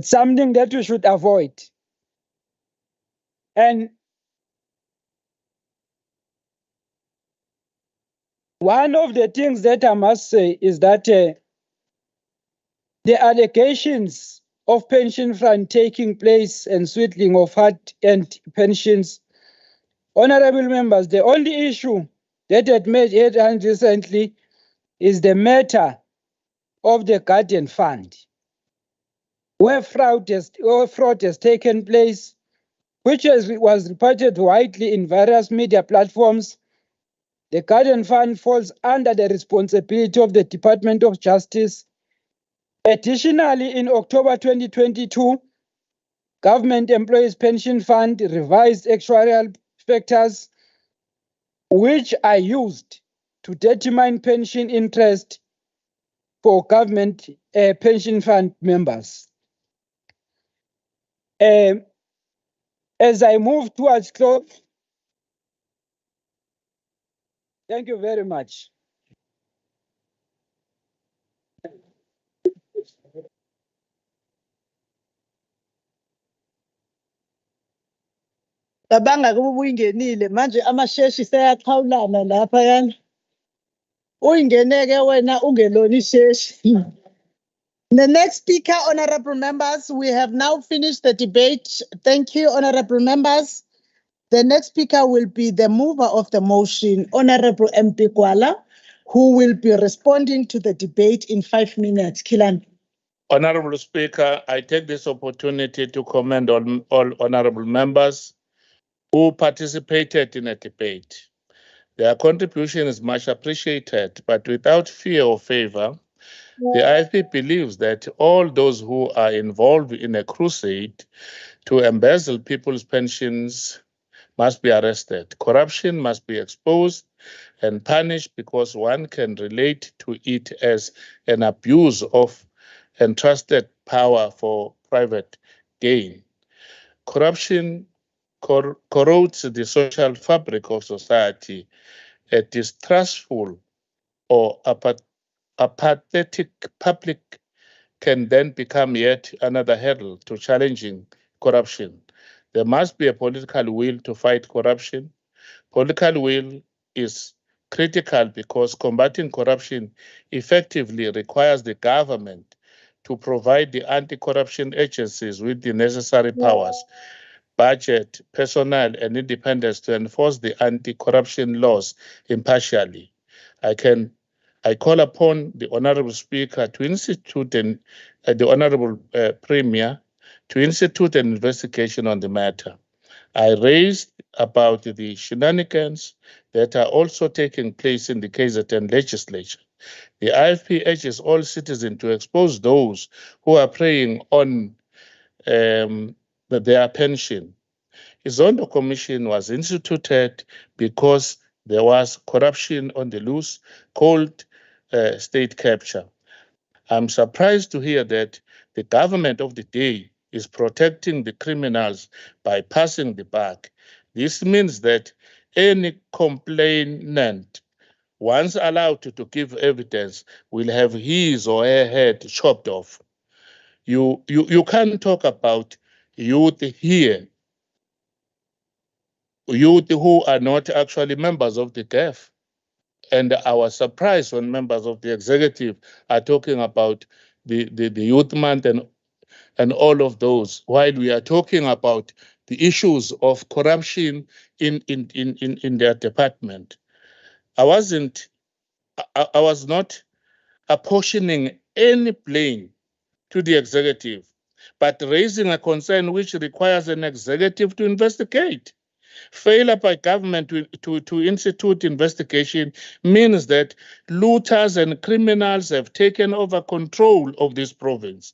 something that we should avoid. And one of the things that I must say is that the allegations of pension fund taking place and swindling of hard-earned pensions, honorable members, the only issue that had made headlines recently is the matter of the Guardian Fund, where fraud has taken place, which was reported widely in various media platforms. The Guardian Fund falls under the responsibility of the Department of Justice. Additionally, in October 2022, Government Employees Pension Fund revised actuarial factors which are used to determine pension interest for government pension fund members. As I move towards close, thank you very much. Cabanga kuba uyingenile manje amasheshi seyaqhawulana lapha yana. Uyingeneke wena ungelona isheshi. The next speaker, honorable members, we have now finished the debate. Thank you, honorable members. The next speaker will be the mover of the motion, Honorable MP Kwala, who will be responding to the debate in 5 minutes. Kilan. Honorable Speaker, I take this opportunity to commend on all honorable members who participated in the debate. Their contribution is much appreciated, but without fear or favor, The IFP believes that all those who are involved in a crusade to embezzle people's pensions must be arrested. Corruption must be exposed and punished because one can relate to it as an abuse of entrusted power for private gain. Corruption corrodes the social fabric of society. A distrustful or apathetic public can then become yet another hurdle to challenging corruption. There must be a political will to fight corruption. Political will is critical because combating corruption effectively requires the government to provide the anti-corruption agencies with the necessary powers, budget, personnel, and independence to enforce the anti-corruption laws impartially. I call upon the Honorable Speaker to institute and the Honorable Premier to institute an investigation on the matter. I raised about the shenanigans that are also taking place in the KZN legislature. The IFP urges all citizens to expose those who are preying on their pension. The Zondo Commission was instituted because there was corruption on the loose called state capture. I'm surprised to hear that the government of the day is protecting the criminals by passing the buck. This means that any complainant, once allowed to give evidence, will have his or her head chopped off. You can't talk about youth here, youth who are not actually members of the GAF. And I was surprised when members of the executive are talking about the youth month and all of those, while we are talking about the issues of corruption in their department. I was not apportioning any blame to the executive, but raising a concern which requires an executive to investigate. Failure by government to institute investigation means that looters and criminals have taken over control of this province.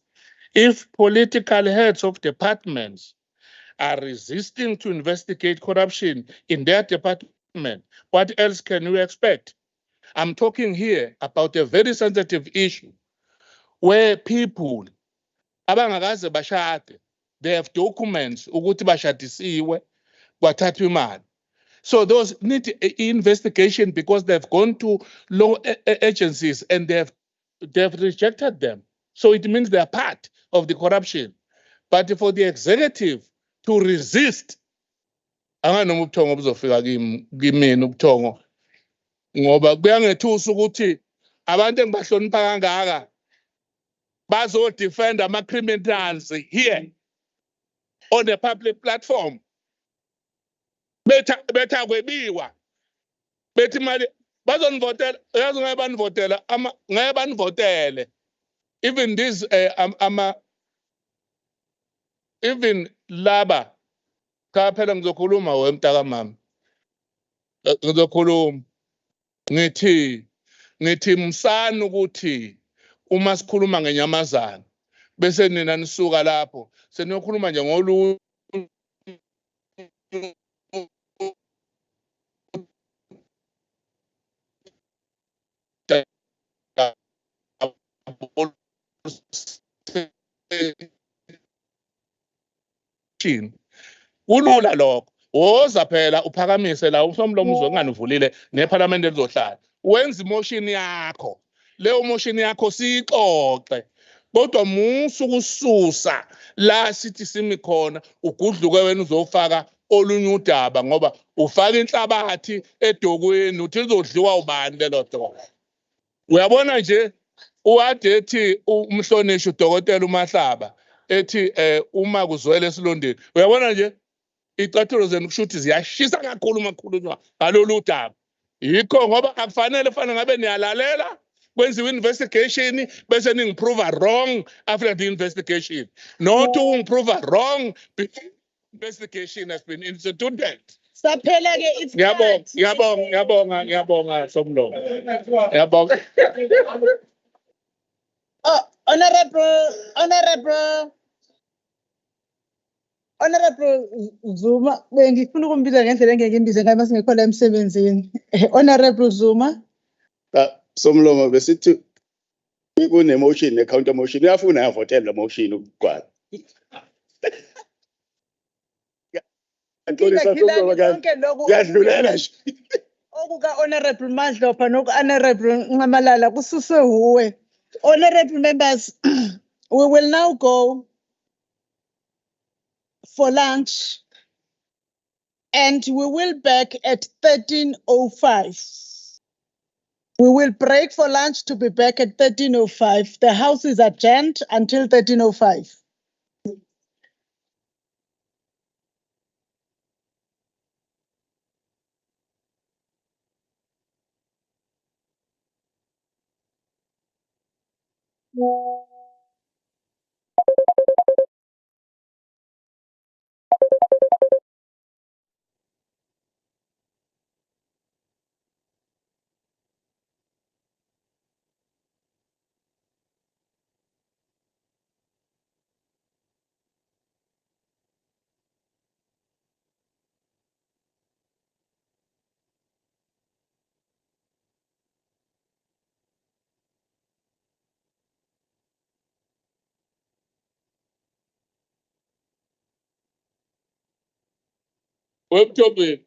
If political heads of departments are resisting to investigate corruption in their department, what else can we expect? I'm talking here about a very sensitive issue where people abangakaze bashade, they have documents ukuthi bashadisiwe kwathathwa imali. So those need investigation because they've gone to law agencies and they've rejected them. So it means they're part of the corruption. But for the executive to resist, anganoma ubuthongo buzofika kimina ubuthongo ngoba kuyangethusa ukuthi abantu engibahlonipha kangaka bazo-defend ama-criminals here on a public platform. Betha kwebiwa. Bethi mali bazonivotela, yazi ngeke banivotela, ngeke banivotele. Even this even laba cha phela ngizokhuluma wemntaka mama. Ngizokhuluma ngithi msana ukuthi uma sikhuluma ngenyamazana bese nina nisuka lapho seniyokhuluma nje ngolu kulula lokho woza phela uphakamise la usomlomo uzonganivulile neParliament lizohlala wenza imotion yakho leyo motion yakho siyixoxe kodwa musu kususa la sithi simi khona ugudluke wena uzofaka olunye udaba ngoba ufaka inhlabathi edokweni uthi izodliwa ubani lelo doka. Uyabona nje uade ethi umhlonishwa uDokotela uMahlaba ethi uma kuzwele esilondeni. Uyabona nje icathulo zenu kushuthi ziyashisa kakhulu makhulunywa ngalolu daba. Yikho ngoba akufanele fana ngabe niyalalela kwenziwe investigation bese ningiprove wrong after the investigation. Not to improve wrong before investigation has been instituted. Saphela ke isikhathi. Ngiyabonga somlomo. Ngiyabonga. Oh, Honorable Zuma, bengifuna ukumbiza ngendlela engeke imbize ngayo mase ngekho la emsebenzini. Honorable Zuma. Somlomo besithi kune-motion ne-counter motion uyafuna yavotela la motion ukugcwala. Kuyadlulela nje. Okuka Honorable Madlopha noku Honorable Ncamalala kususwe huwe. Honorable members, we will now go for lunch and we will back at 13:05. We will break for lunch to be back at 13:05. The house is adjourned until 13:05. October.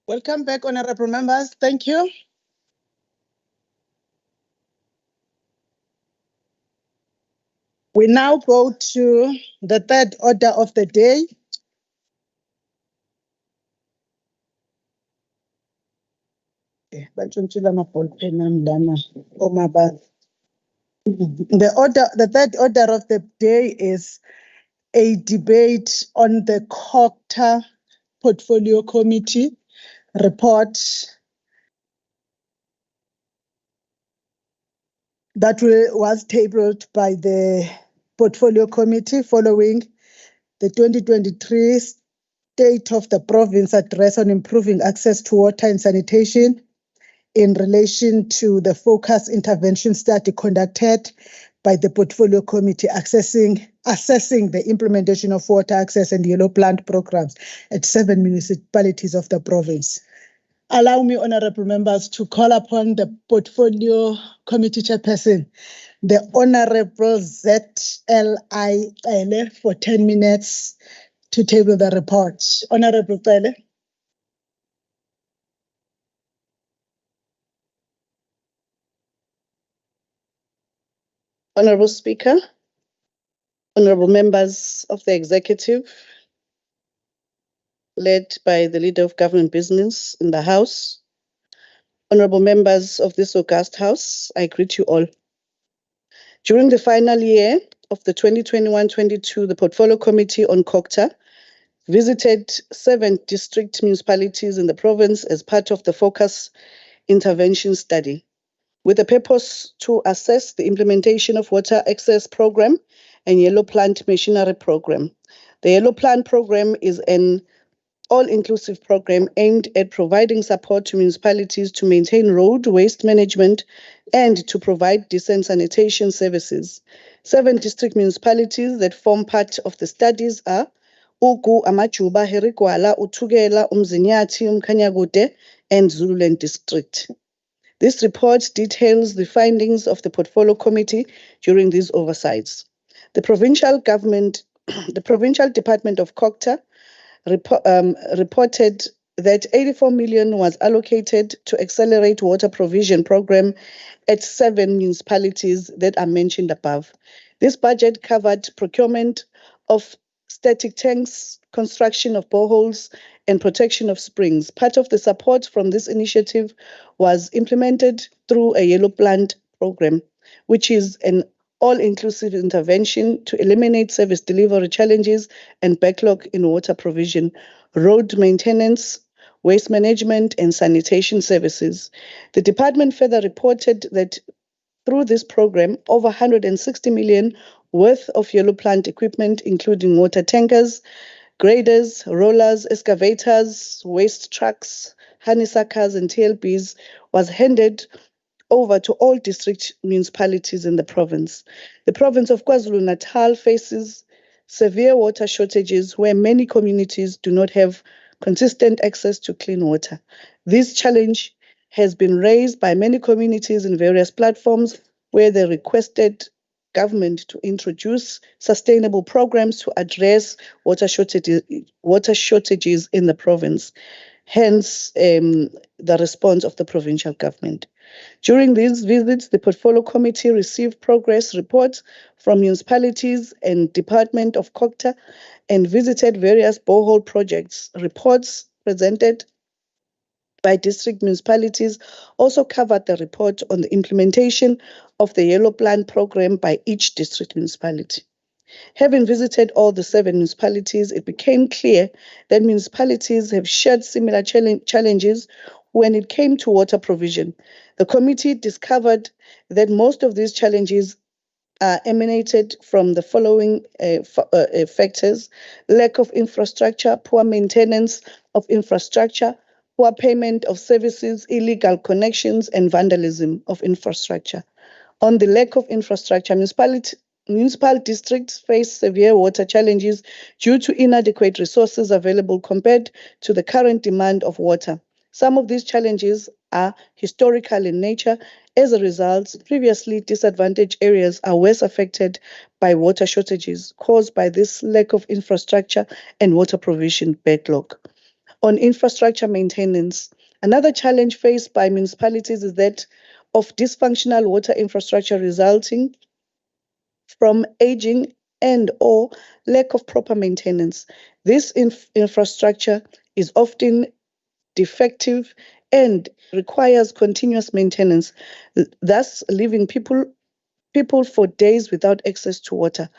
Welcome back, honorable members. Thank you. We now go to the third order of the day. The third order of the day is a debate on the COGTA Portfolio Committee report that was tabled by the Portfolio Committee following the 2023 State of the Province Address on improving access to water and sanitation in relation to the focus intervention study conducted by the Portfolio Committee assessing the implementation of water access and yellow plant programs at 7 municipalities of the province. Allow me, honorable members, to call upon the Portfolio Committee Chairperson, the Honorable ZLI Cele, for 10 minutes to table the report. Honorable Cele. Honorable Speaker, honorable members of the executive, led by the Leader of Government Business in the House, honorable members of this august House, I greet you all. During the final year of the 2021-22, the Portfolio Committee on COGTA visited 7 district municipalities in the province as part of the focus intervention study, with the purpose to assess the implementation of water access program and yellow plant machinery program. The yellow plant program is an all-inclusive program aimed at providing support to municipalities to maintain road waste management and to provide decent sanitation services. 7 district municipalities that form part of the studies are Ukuba, Amajuba, Herigwala, Uthukela, Umzinyathi, Umkhanyakude, and Zululand district. This report details the findings of the Portfolio Committee during these oversights. The provincial government, the Provincial Department of COGTA reported that 84 million was allocated to accelerate water provision program at 7 municipalities that are mentioned above. This budget covered procurement of static tanks, construction of boreholes, and protection of springs. Part of the support from this initiative was implemented through a yellow plant program, which is an all-inclusive intervention to eliminate service delivery challenges and backlog in water provision, road maintenance, waste management, and sanitation services. The department further reported that through this program, over 160 million worth of yellow plant equipment, including water tankers, graders, rollers, excavators, waste trucks, honeysuckers, and TLBs, was handed over to all district municipalities in the province. The province of KwaZulu-Natal faces severe water shortages where many communities do not have consistent access to clean water. This challenge has been raised by many communities in various platforms where they requested government to introduce sustainable programs to address water shortages in the province. Hence, the response of the provincial government. During these visits, the Portfolio Committee received progress reports from municipalities and Department of COGTA and visited various borehole projects. Reports presented by district municipalities also covered the report on the implementation of the Yellow Plant program by each district municipality. Having visited all the 7 municipalities, it became clear that municipalities have shared similar challenges when it came to water provision. The committee discovered that most of these challenges emanated from the following factors: lack of infrastructure, poor maintenance of infrastructure, poor payment of services, illegal connections, and vandalism of infrastructure. On the lack of infrastructure, municipal districts face severe water challenges due to inadequate resources available compared to the current demand of water. Some of these challenges are historical in nature. As a result, previously disadvantaged areas are worse affected by water shortages caused by this lack of infrastructure and water provision backlog. on infrastructure maintenance. Another challenge faced by municipalities is that of dysfunctional water infrastructure resulting from aging and or lack of proper maintenance. This infrastructure is often defective and requires continuous maintenance, thus leaving people for days without access to water.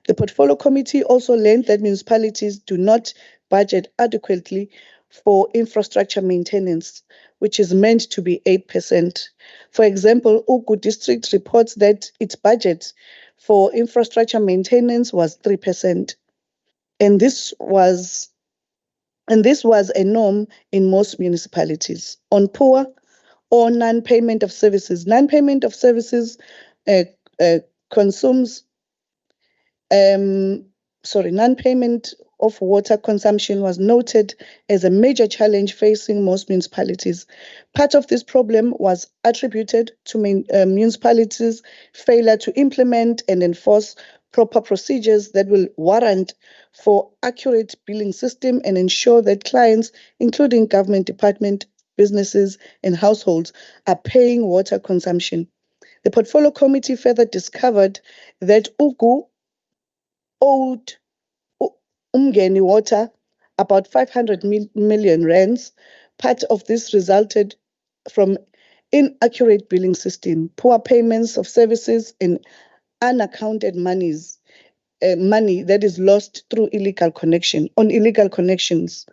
The Portfolio Committee also learned that municipalities do not budget adequately for infrastructure maintenance, which is meant to be 8%. For example, Ukuba district reports that its budget for infrastructure maintenance was 3%. And this was a norm in most municipalities. On poor or non-payment of services. Non-payment of services non-payment of water consumption was noted as a major challenge facing most municipalities. Part of this problem was attributed to municipalities' failure to implement and enforce proper procedures that will warrant for accurate billing system and ensure that clients, including government department, businesses, and households, are paying water consumption. The Portfolio Committee further discovered that Ukuba owed Umngeni Water about 500 million rands. Part of this resulted from inaccurate billing system, poor payments of services, and unaccounted money that is lost through illegal connections.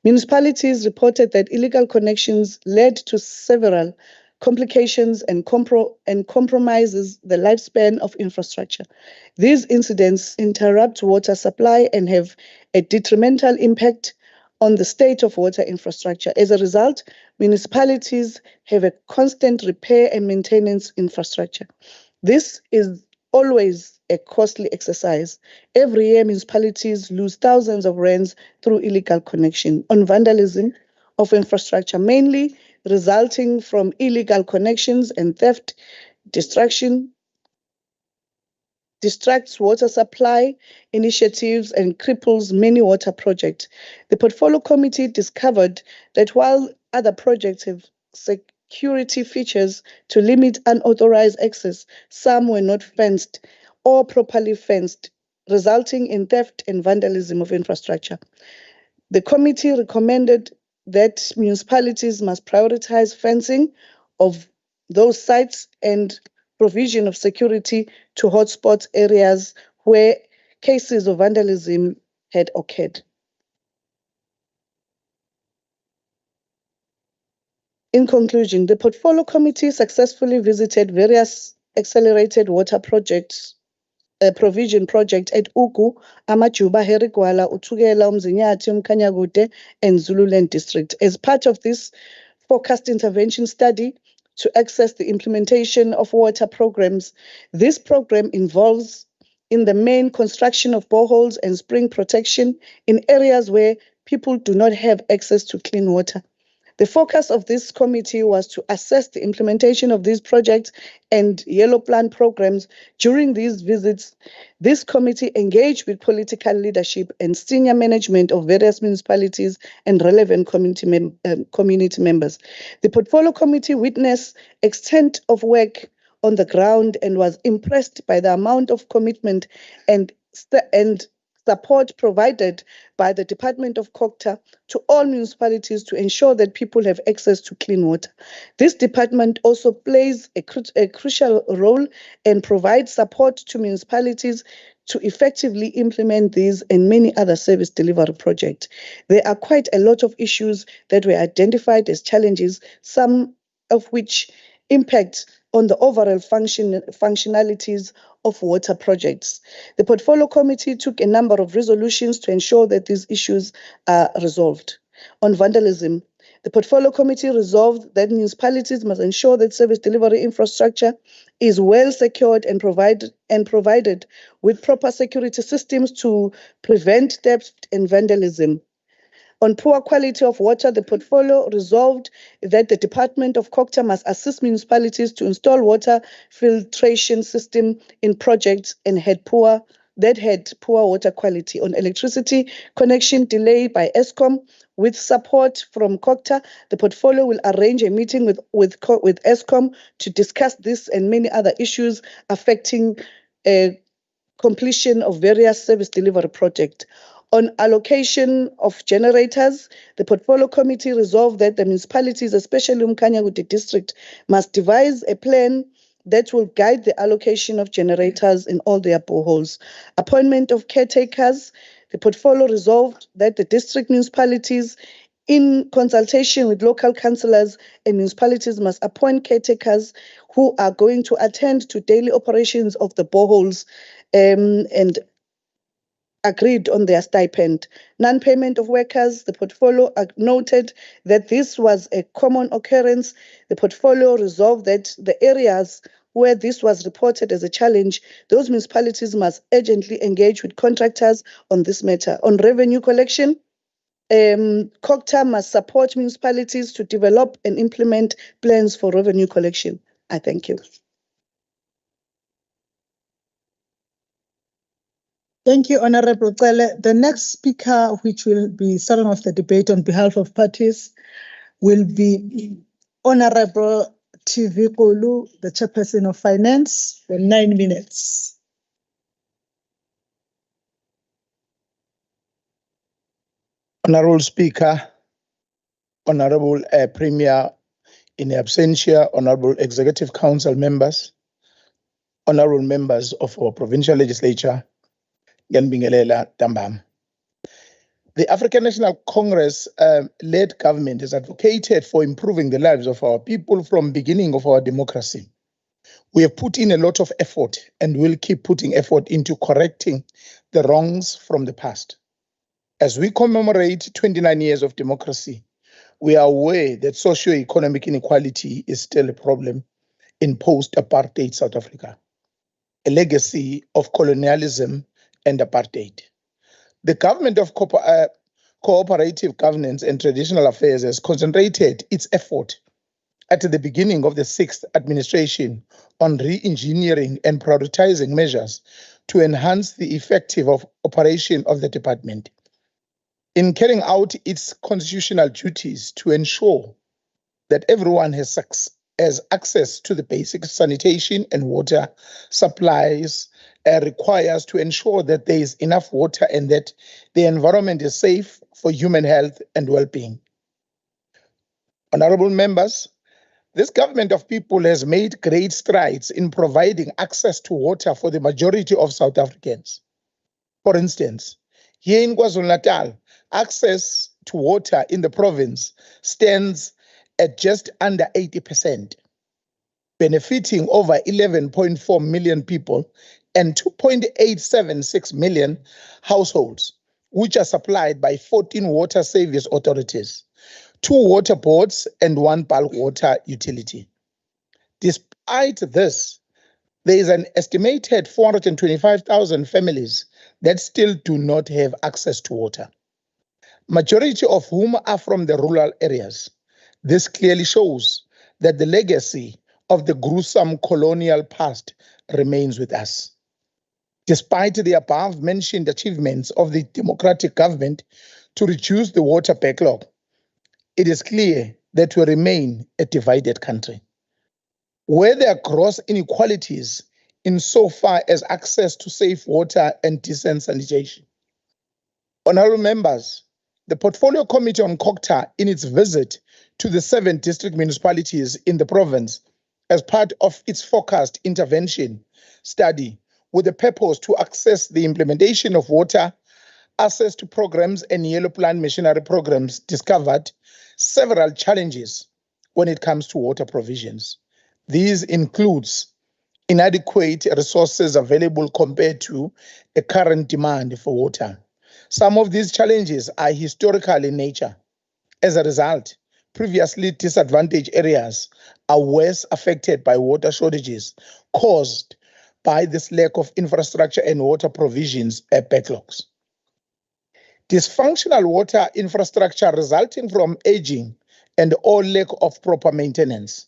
Municipalities reported that illegal connections led to several complications and compromises the lifespan of infrastructure. These incidents interrupt water supply and have a detrimental impact on the state of water infrastructure. As a result, municipalities have a constant repair and maintenance infrastructure. This is always a costly exercise. Every year, municipalities lose thousands of rands through illegal connection. On vandalism of infrastructure, mainly resulting from illegal connections and theft, distracts water supply initiatives and cripples many water projects. The Portfolio Committee discovered that while other projects have security features to limit unauthorized access, some were not fenced or properly fenced, resulting in theft and vandalism of infrastructure. The committee recommended that municipalities must prioritize fencing of those sites and provision of security to hotspot areas where cases of vandalism had occurred. In conclusion, the Portfolio Committee successfully visited various accelerated water projects, provision project at Ukuba, Amajuba, Herigwala, Uthukela, Umzinyathi, Umkhanyakude, and Zululand district. As part of this focused intervention study to access the implementation of water programs, this program involves in the main construction of boreholes and spring protection in areas where people do not have access to clean water. The focus of this committee was to assess the implementation of these projects and yellow plan programs. During these visits, this committee engaged with political leadership and senior management of various municipalities and relevant community members. The Portfolio Committee witnessed extent of work on the ground and was impressed by the amount of commitment and support provided by the Department of Cocta to all municipalities to ensure that people have access to clean water. This department also plays a crucial role and provides support to municipalities to effectively implement these and many other service delivery projects. There are quite a lot of issues that were identified as challenges, some of which impact on the overall functionalities of water projects. The Portfolio Committee took a number of resolutions to ensure that these issues are resolved. On vandalism, the Portfolio Committee resolved that municipalities must ensure that service delivery infrastructure is well secured and provided with proper security systems to prevent theft and vandalism. On poor quality of water, the portfolio resolved that the Department of Cocta must assist municipalities to install water filtration system in projects and had poor that had poor water quality. On electricity connection delay by Eskom, with support from COGTA, the portfolio will arrange a meeting with Eskom to discuss this and many other issues affecting completion of various service delivery projects. On allocation of generators, the portfolio committee resolved that the municipalities, especially uMkhanyakude district, must devise a plan that will guide the allocation of generators in all their boreholes. Appointment of caretakers, the portfolio resolved that the district municipalities, in consultation with local councillors and municipalities, must appoint caretakers who are going to attend to daily operations of the boreholes and agreed on their stipend. Non-payment of workers, the portfolio noted that this was a common occurrence. The portfolio resolved that the areas where this was reported as a challenge, those municipalities must urgently engage with contractors on this matter. On revenue collection, COGTA must support municipalities to develop and implement plans for revenue collection. I thank you. Thank you, Honorable Cele. The next speaker, which will be starting off the debate on behalf of parties, will be Honorable TV Kulu, the Chairperson of Finance, for 9 minutes. Honorable Speaker, Honorable Premier in absentia, Honorable Executive Council members, Honorable members of our provincial legislature, Nganbingelela Dambam. The African National Congress led government has advocated for improving the lives of our people from beginning of our democracy. We have put in a lot of effort and will keep putting effort into correcting the wrongs from the past. As we commemorate 29 years of democracy, we are aware that socio-economic inequality is still a problem in post-apartheid South Africa, a legacy of colonialism and apartheid. The government of cooperative governance and traditional affairs has concentrated its effort at the beginning of the 6th administration on re-engineering and prioritizing measures to enhance the effective operation of the department. In carrying out its constitutional duties to ensure that everyone has access to the basic sanitation and water supplies, requires to ensure that there is enough water and that the environment is safe for human health and well-being. Honorable members, this government of people has made great strides in providing access to water for the majority of South Africans. For instance, here in KwaZulu-Natal, access to water in the province stands at just under 80%, benefiting over 11.4 million people and 2.876 million households, which are supplied by 14 water service authorities, 2 water boards, and 1 bulk water utility. Despite this, there is an estimated 425,000 families that still do not have access to water, majority of whom are from the rural areas. This clearly shows that the legacy of the gruesome colonial past remains with us. Despite the above-mentioned achievements of the democratic government to reduce the water backlog, it is clear that we remain a divided country, where there are gross inequalities insofar as access to safe water and decent sanitation. Honorable members, the Portfolio Committee on COGTA, in its visit to the 7 district municipalities in the province, as part of its focused intervention study, with the purpose to access the implementation of water access to programs and yellow plan machinery programs, discovered several challenges when it comes to water provisions. These includes inadequate resources available compared to the current demand for water. Some of these challenges are historical in nature. As a result, previously disadvantaged areas are worse affected by water shortages caused by this lack of infrastructure and water provisions backlogs. Dysfunctional water infrastructure resulting from aging and or lack of proper maintenance.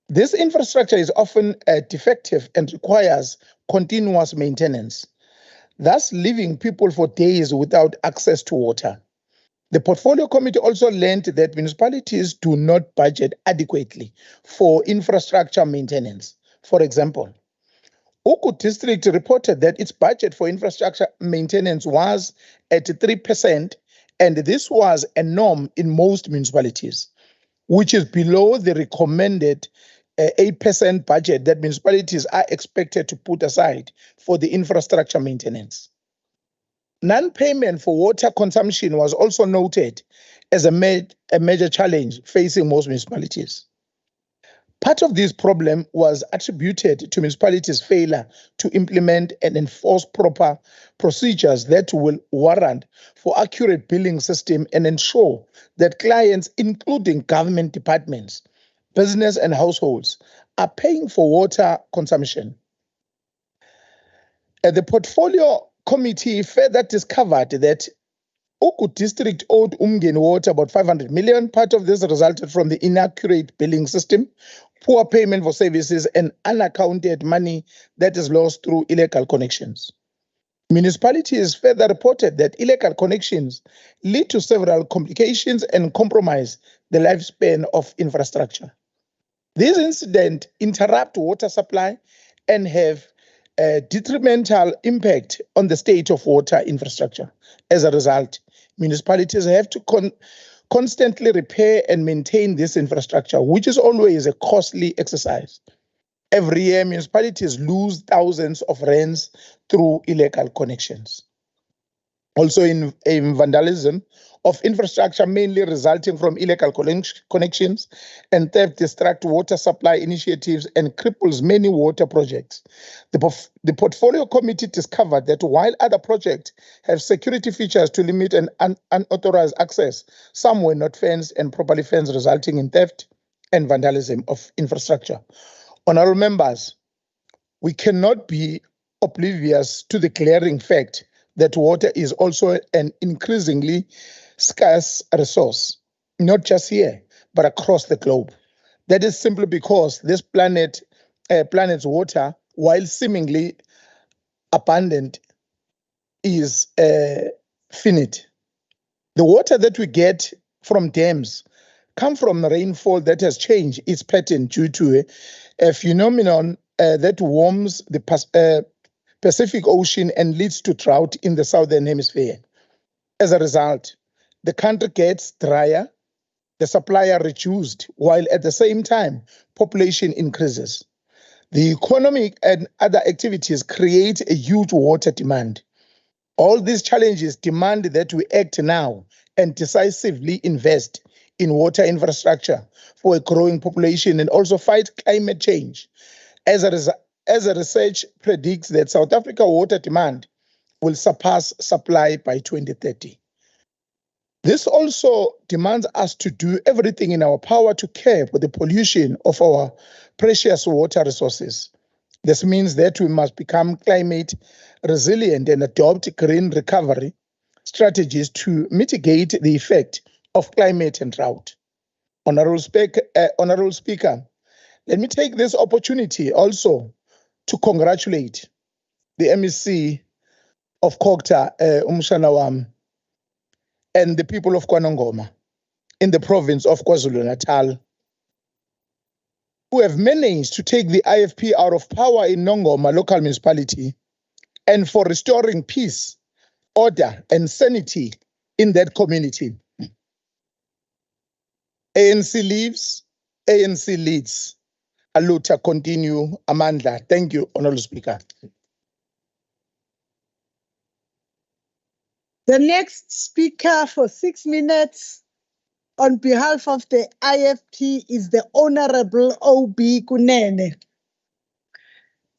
This infrastructure is often defective and requires continuous maintenance. thus leaving people for days without access to water. The Portfolio Committee also learned that municipalities do not budget adequately for infrastructure maintenance. For example, Ukuba district reported that its budget for infrastructure maintenance was at 3%, and this was a norm in most municipalities, which is below the recommended 8% budget that municipalities are expected to put aside for the infrastructure maintenance. Non-payment for water consumption was also noted as a major challenge facing most municipalities. Part of this problem was attributed to municipalities' failure to implement and enforce proper procedures that will warrant for accurate billing system and ensure that clients, including government departments, business and households, are paying for water consumption. The Portfolio Committee further discovered that Ukuba district owed Umngeni Water about 500 million. Part of this resulted from the inaccurate billing system, poor payment for services, and unaccounted money that is lost through illegal connections. Municipalities further reported that illegal connections lead to several complications and compromise the lifespan of infrastructure. These incidents interrupt water supply and have a detrimental impact on the state of water infrastructure. As a result, municipalities have to constantly repair and maintain this infrastructure, which is always a costly exercise. Every year, municipalities lose thousands of rands through illegal connections. Also in vandalism of infrastructure, mainly resulting from illegal connections and theft, distract water supply initiatives and cripples many water projects. The Portfolio Committee discovered that while other projects have security features to limit an unauthorized access, some were not fenced and properly fenced, resulting in theft and vandalism of infrastructure. Honorable members, we cannot be oblivious to the glaring fact that water is also an increasingly scarce resource, not just here, but across the globe. That is simply because this planet's water, while seemingly abundant, is finite. The water that we get from dams come from rainfall that has changed its pattern due to a phenomenon that warms the Pacific Ocean and leads to drought in the southern hemisphere. As a result, the country gets drier, the supply are reduced, while at the same time, population increases. The economic and other activities create a huge water demand. All these challenges demand that we act now and decisively invest in water infrastructure for a growing population and also fight climate change. As a research predicts that South Africa water demand will surpass supply by 2030. This also demands us to do everything in our power to curb the pollution of our precious water resources. This means that we must become climate resilient and adopt green recovery strategies to mitigate the effect of climate and drought. Honorable Speaker, let me take this opportunity also to congratulate the MEC of Kokta, Umshanawam, and the people of KwaNongoma in the province of KwaZulu-Natal, who have managed to take the IFP out of power in Nongoma local municipality and for restoring peace, order, and sanity in that community. ANC leaves, ANC leads. Aluta continue, Amandla. Thank you, Honorable Speaker. The next speaker for 6 minutes on behalf of the IFP is the Honorable O.B. Kunene.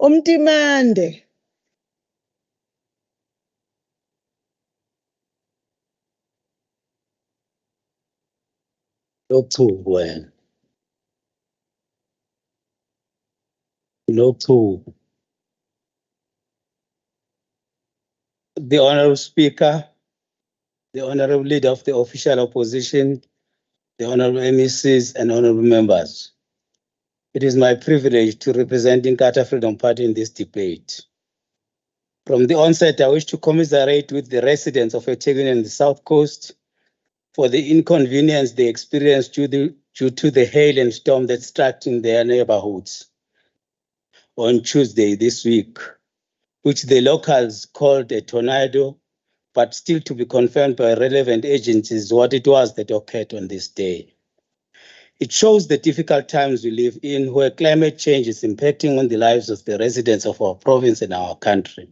Umtimande. Lokuthuko Lokuthuko. The Honorable Speaker, the Honorable Leader of the Official Opposition, the Honorable MECs and Honorable Members. It is my privilege to represent Inkatha Freedom Party in this debate. From the onset, I wish to commiserate with the residents of eThekwini and the South Coast for the inconvenience they experienced due to the hail and storm that struck in their neighborhoods on Tuesday this week, which the locals called a tornado, but still to be confirmed by relevant agencies what it was that occurred on this day. It shows the difficult times we live in, where climate change is impacting on the lives of the residents of our province and our country.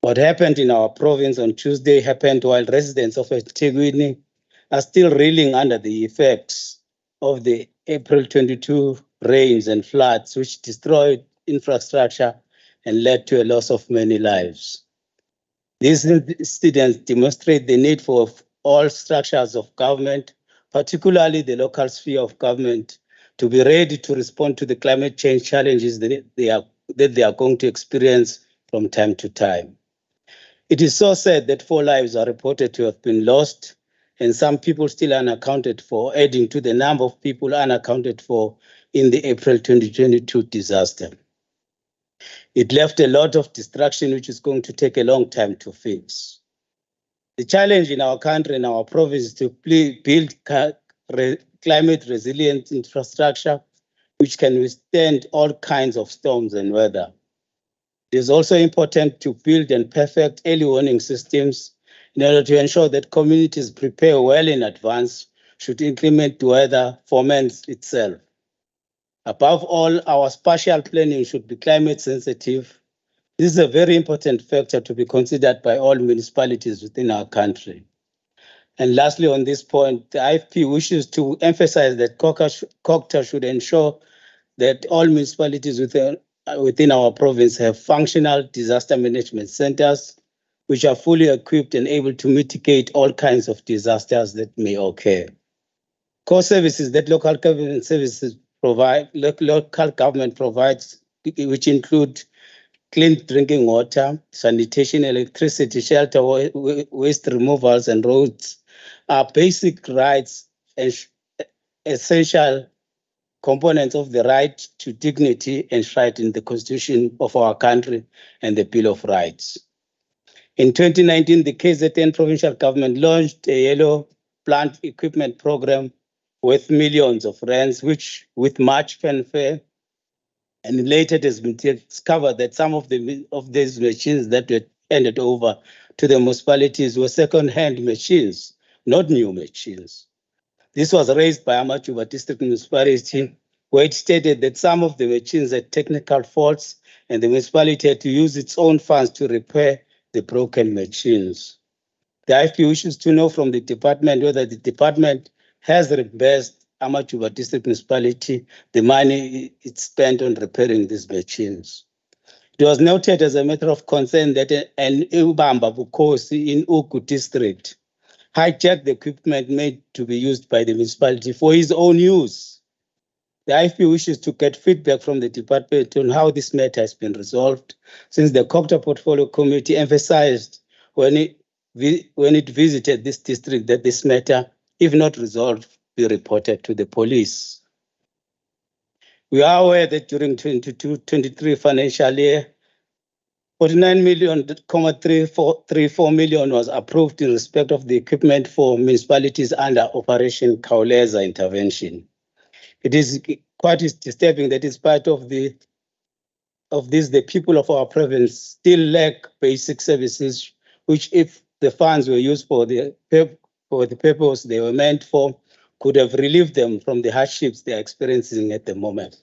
What happened in our province on Tuesday happened while residents of eThekwini are still reeling under the effects of the April 22 rains and floods, which destroyed infrastructure and led to a loss of many lives. These incidents demonstrate the need for all structures of government, particularly the local sphere of government, to be ready to respond to the climate change challenges that they are going to experience from time to time. It is so sad that 4 lives are reported to have been lost and some people still unaccounted for, adding to the number of people unaccounted for in the April 2022 disaster. It left a lot of destruction, which is going to take a long time to fix. The challenge in our country and our province is to build climate resilient infrastructure, which can withstand all kinds of storms and weather. It is also important to build and perfect early warning systems in order to ensure that communities prepare well in advance should inclement weather foments itself. Above all, our spatial planning should be climate sensitive. This is a very important factor to be considered by all municipalities within our country. And lastly, on this point, the IFP wishes to emphasize that COGTA should ensure that all municipalities within our province have functional disaster management centers, which are fully equipped and able to mitigate all kinds of disasters that may occur. Core services that local government provides, which include clean drinking water, sanitation, electricity, shelter, waste removals, and roads, are basic rights and essential components of the right to dignity enshrined in the Constitution of our country and the Bill of Rights. In 2019, the KZN provincial government launched a yellow plant equipment program worth millions of rands, which with much fanfare, and later it has been discovered that some of these machines that were handed over to the municipalities were second-hand machines, not new machines. This was raised by Amajuba District Municipality, where it stated that some of the machines had technical faults and the municipality had to use its own funds to repair the broken machines. The IFP wishes to know from the department whether the department has reimbursed Amajuba District Municipality the money it spent on repairing these machines. It was noted as a matter of concern that an Ubamba Bukosi in Uku District hijacked the equipment made to be used by the municipality for his own use. The IFP wishes to get feedback from the department on how this matter has been resolved, since the COGTA Portfolio Committee emphasized when it visited this district that this matter, if not resolved, be reported to the police. We are aware that during 22-23 financial year, 49.34 million was approved in respect of the equipment for municipalities under Operation Khawuleza intervention. It is quite disturbing that in spite of this, the people of our province still lack basic services, which if the funds were used for the purpose they were meant for, could have relieved them from the hardships they are experiencing at the moment.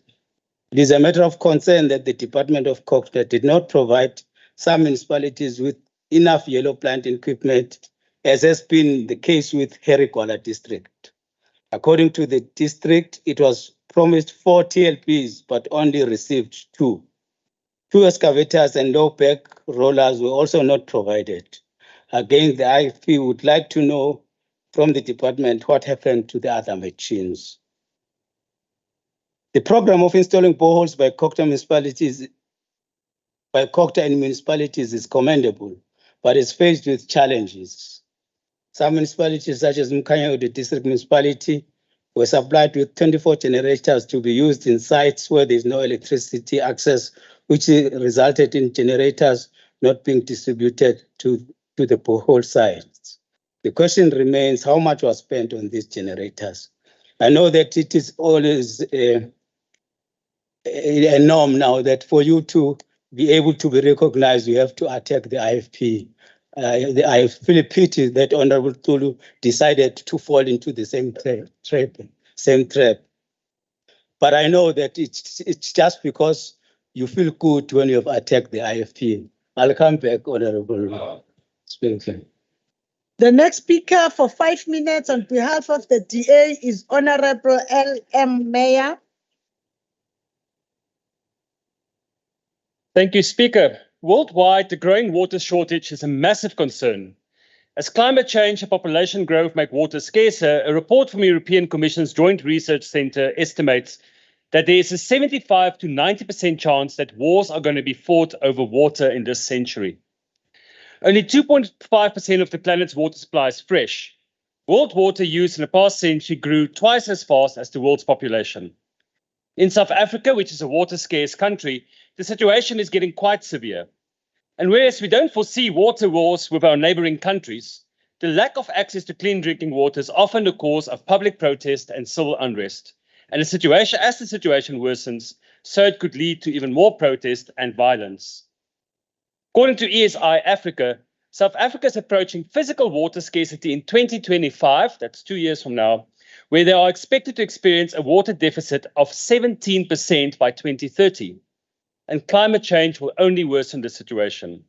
It is a matter of concern that the Department of COGTA did not provide some municipalities with enough yellow plant equipment, as has been the case with Herikwala District. According to the district, it was promised 4 TLPs, but only received 2. 2 excavators and low back rollers were also not provided. Again, the IFP would like to know from the department what happened to the other machines. The program of installing boreholes by COGTA and municipalities is commendable, but is faced with challenges. Some municipalities, such as Ngakho-ke le District Municipality, were supplied with 24 generators to be used in sites where there is no electricity access, which resulted in generators not being distributed to the borehole sites. The question remains, how much was spent on these generators? I know that it is always a norm now that for you to be able to be recognized, you have to attack the IFP. I feel a pity that Honorable Tulu decided to fall into the same trap. But I know that it's just because you feel good when you have attacked the IFP. I'll come back, Honorable Speaker. The next speaker for 5 minutes on behalf of the DA is Honorable L.M. Mayor. Thank you, Speaker. Worldwide, the growing water shortage is a massive concern. As climate change and population growth make water scarcer, a report from the European Commission's Joint Research Centre estimates that there is a 75 to 90% chance that wars are going to be fought over water in this century. Only 2.5% of the planet's water supply is fresh. World water use in the past century grew twice as fast as the world's population. In South Africa, which is a water-scarce country, the situation is getting quite severe. And whereas we don't foresee water wars with our neighboring countries, the lack of access to clean drinking water is often the cause of public protest and civil unrest. And as the situation worsens, so it could lead to even more protest and violence. According to ESI Africa, South Africa is approaching physical water scarcity in 2025, that's 2 years from now, where they are expected to experience a water deficit of 17% by 2030. And climate change will only worsen the situation.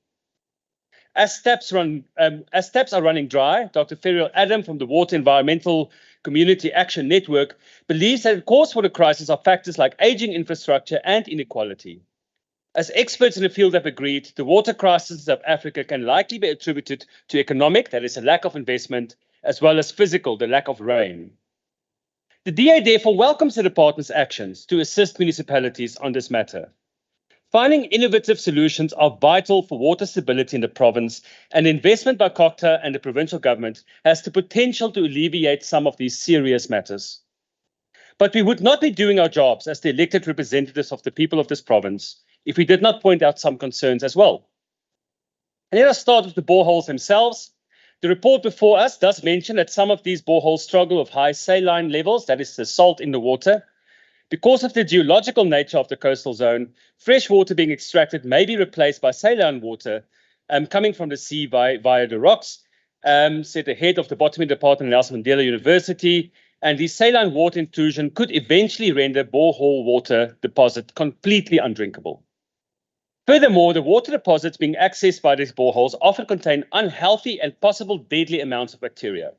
As taps are running dry, Dr. Ferial Adam from the Water Environmental Community Action Network believes that the cause for the crisis are factors like aging infrastructure and inequality. As experts in the field have agreed, the water crisis in South Africa can likely be attributed to economic, that is a lack of investment, as well as physical, the lack of rain. The DA therefore welcomes the department's actions to assist municipalities on this matter. Finding innovative solutions are vital for water stability in the province, and investment by COCTA and the provincial government has the potential to alleviate some of these serious matters. But we would not be doing our jobs as the elected representatives of the people of this province if we did not point out some concerns as well. And let us start with the boreholes themselves. The report before us does mention that some of these boreholes struggle with high saline levels, that is the salt in the water. Because of the geological nature of the coastal zone, fresh water being extracted may be replaced by saline water coming from the sea via the rocks, said the head of the botany department at Nelson Mandela University. And the saline water intrusion could eventually render borehole water deposit completely undrinkable. Furthermore, the water deposits being accessed by these boreholes often contain unhealthy and possible deadly amounts of bacteria.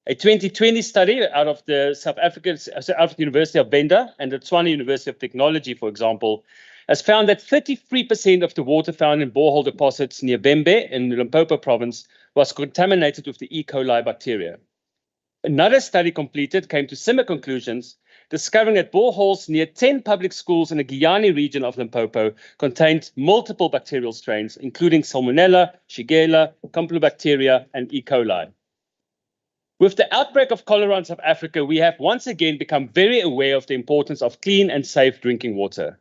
A 2020 study out of the University of Venda and the Tshwane University of Technology, for example, has found that 33% of the water found in borehole deposits near Bembe in the Limpopo province was contaminated with the E. coli bacteria. Another study completed came to similar conclusions, discovering that boreholes near 10 public schools in the Giyani region of Limpopo contained multiple bacterial strains, including Salmonella, Shigella, Campylobacteria, and E. coli. With the outbreak of cholera in South Africa, we have once again become very aware of the importance of clean and safe drinking water.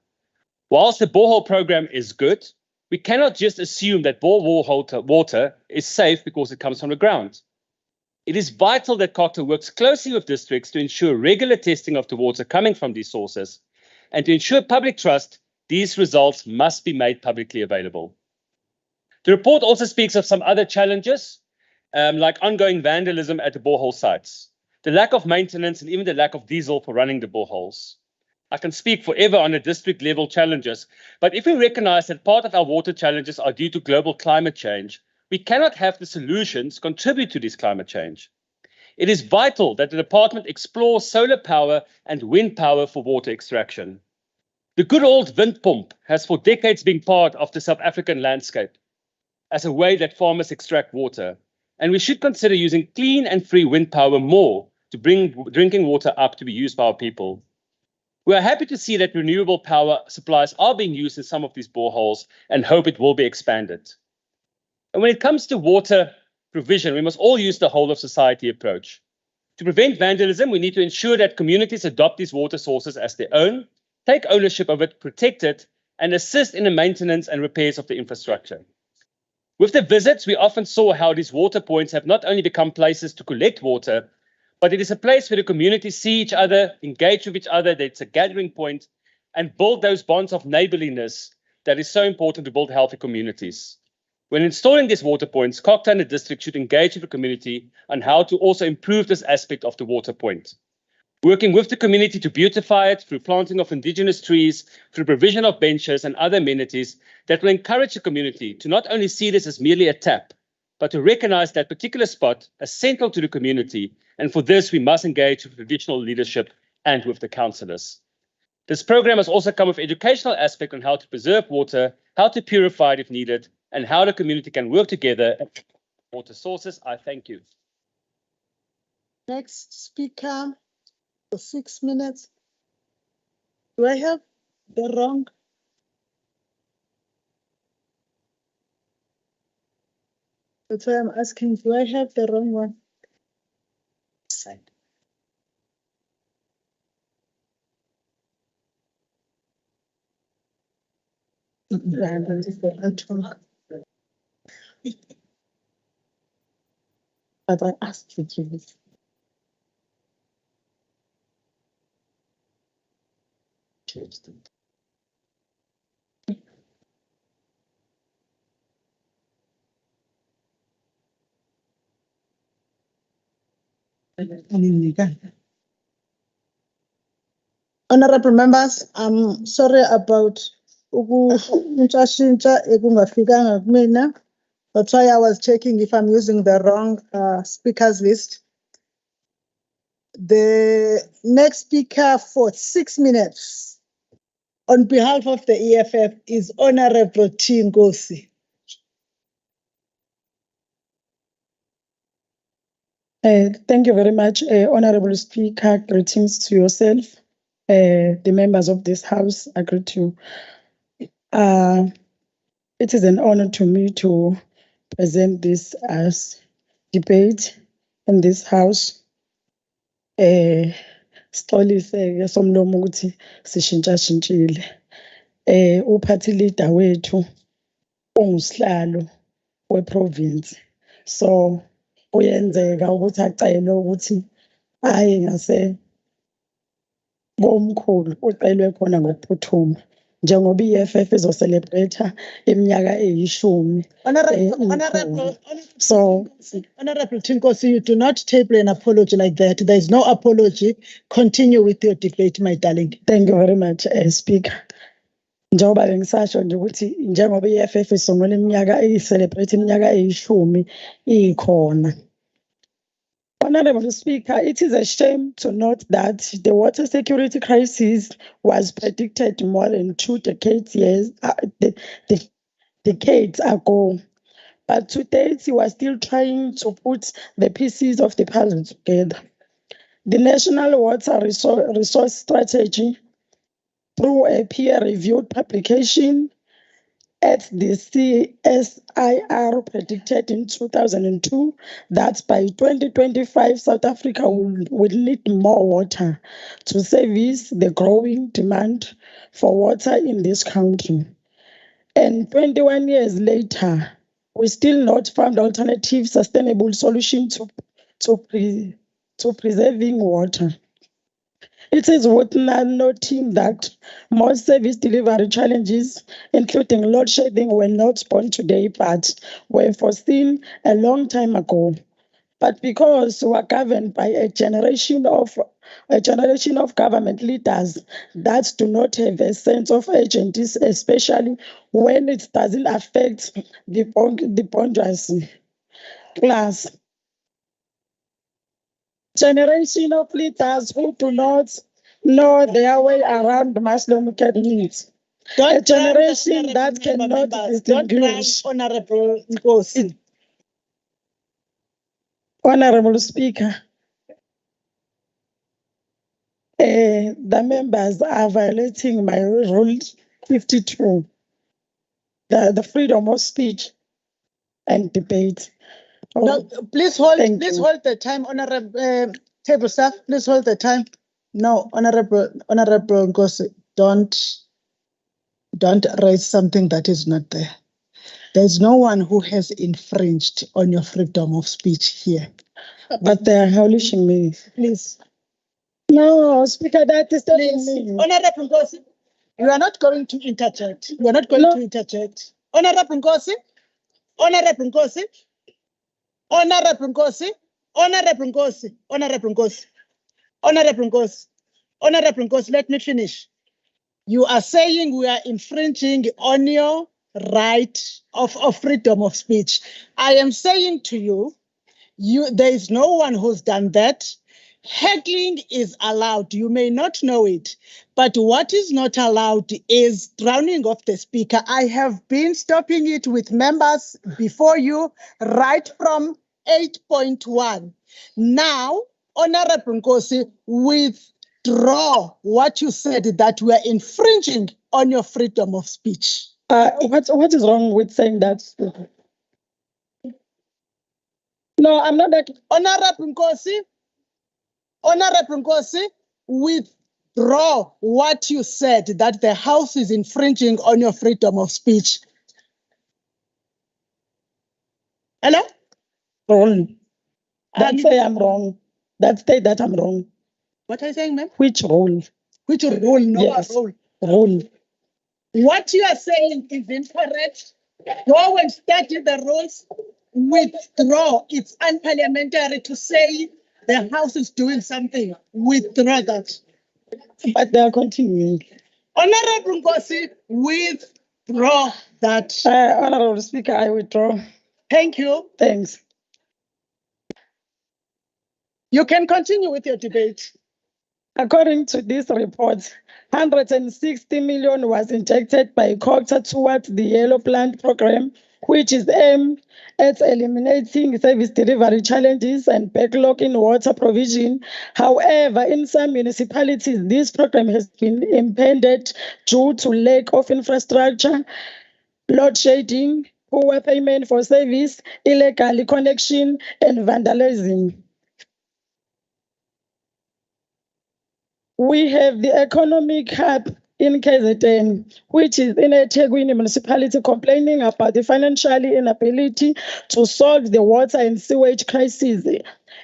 Whilst the borehole program is good, we cannot just assume that borehole water is safe because it comes from the ground. It is vital that COCTA works closely with districts to ensure regular testing of the water coming from these sources, and to ensure public trust, these results must be made publicly available. The report also speaks of some other challenges, like ongoing vandalism at the borehole sites, the lack of maintenance, and even the lack of diesel for running the boreholes. I can speak forever on the district level challenges, but if we recognize that part of our water challenges are due to global climate change, we cannot have the solutions contribute to this climate change. It is vital that the department explores solar power and wind power for water extraction. The good old wind pump has for decades been part of the South African landscape as a way that farmers extract water. And we should consider using clean and free wind power more to bring drinking water up to be used by our people. We are happy to see that renewable power supplies are being used in some of these boreholes and hope it will be expanded. And when it comes to water provision, we must all use the whole of society approach. To prevent vandalism, we need to ensure that communities adopt these water sources as their own, take ownership of it, protect it, and assist in the maintenance and repairs of the infrastructure. With the visits, we often saw how these water points have not only become places to collect water, but it is a place where the community see each other, engage with each other, that it's a gathering point, and build those bonds of neighborliness that is so important to build healthy communities. When installing these water points, Ngakho-ke and the district should engage with the community on how to also improve this aspect of the water point. Working with the community to beautify it through planting of indigenous trees, through provision of benches and other amenities that will encourage the community to not only see this as merely a tap, but to recognize that particular spot as central to the community. And for this, we must engage with traditional leadership and with the councillors. This program has also come with educational aspect on how to preserve water, how to purify it if needed, and how the community can work together at water sources. I thank you. Next speaker for 6 minutes. Do I have the wrong? That's why I'm asking, do I have the wrong one? Side. But I asked you to this. Honorable members, I'm sorry about ukushintsha ekungafikanga kumina. That's why I was checking if I'm using the wrong speakers list. The next speaker for 6 minutes on behalf of the EFF is Honorable T. Ngosi. Thank you very much, Honorable Speaker. Greetings to yourself, the members of this House. I greet you. It is an honor to me to present this as debate in this House. Sixolise-ke somlomo ukuthi sishintshashintshile. Uphathi leader wethu ungusihlalo we-province. So kuyenzeka ukuthi acele ukuthi aye ngase komkhulu uqelwe khona ngokuphuthuma njengoba i-EFF izocelebrate iminyaka eyishumi. Honorable Tinkosi, you do not table an apology like that. There is no apology. Continue with your debate, my darling. Thank you very much, Speaker. Njengoba bengisasho nje ukuthi njengoba i-EFF isungula iminyaka celebrate iminyaka eyishumi ikhona. Honorable Speaker, it is a shame to note that the water security crisis was predicted more than 2 decades ago. But to date, we are still trying to put the pieces of the puzzle together. The National Water Resource Strategy, through a peer-reviewed publication at the CSIR, predicted in 2002 that by 2025, South Africa will need more water to service the growing demand for water in this country. And 21 years later, we still not found alternative sustainable solution to preserving water. It is worth noting that most service delivery challenges, including load shedding, were not born today, but were foreseen a long time ago. But because we are governed by a generation of government leaders that do not have a sense of urgency, especially when it doesn't affect the bourgeoisie class. Generation of leaders who do not know their way around Muslim needs. A generation that cannot distinguish. Honorable Ngosi. Honorable Speaker, the members are violating my rule 52, the freedom of speech and debate. No, please hold the time, Honorable table staff. Please hold the time. No, Honorable Ngosi, don't raise something that is not there. There's no one who has infringed on your freedom of speech here. But they are abolishing me. Please. No, Speaker, that is telling me. Honorable Nkosi, you are not going to interject. You are not going to interject. Honorable Nkosi, Honorable Nkosi, Honorable Nkosi, Honorable Nkosi, Honorable Nkosi, Honorable Nkosi, Honorable Nkosi, let me finish. You are saying we are infringing on your right of freedom of speech. I am saying to you, there is no one who's done that. Heckling is allowed. You may not know it, but what is not allowed is drowning of the speaker. I have been stopping it with members before you right from 8.1. Now, Honorable Nkosi, withdraw what you said that we are infringing on your freedom of speech. What is wrong with saying that? No, I'm not that. Honorable Nkosi, withdraw what you said that the House is infringing on your freedom of speech. Hello? Wrong. That say I'm wrong. That say that I'm wrong. What are you saying, ma'am? Which rule? Which rule? No, yes. rule. Rule. What you are saying is incorrect. Go and study the rules. Withdraw. It's unparliamentary to say the House is doing something. Withdraw that. But they are continuing. Honorable Nkosi, withdraw that. Honorable Speaker, I withdraw. Thank you. Thanks. You can continue with your debate. According to this report, 160 million was injected by Cocta towards the Yellow Plant program, which is aimed at eliminating service delivery challenges and backlog in water provision. However, in some municipalities, this program has been impeded due to lack of infrastructure, load shedding, poor payment for service, illegal connection, and vandalism. We have the economic hub in KZN, which is in a eThekwini municipality, complaining about the financial inability to solve the water and sewage crisis,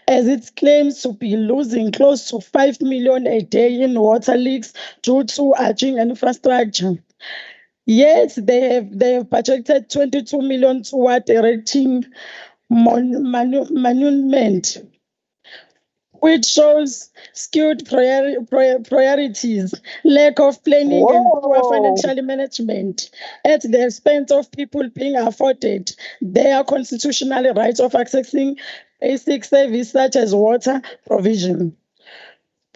as it claims to be losing close to 5 million a day in water leaks due to aging infrastructure. Yet they have budgeted 22 million toward erecting monument, which shows skewed priorities, lack of planning, and poor financial management at the expense of people being afforded their constitutional rights of accessing basic service such as water provision.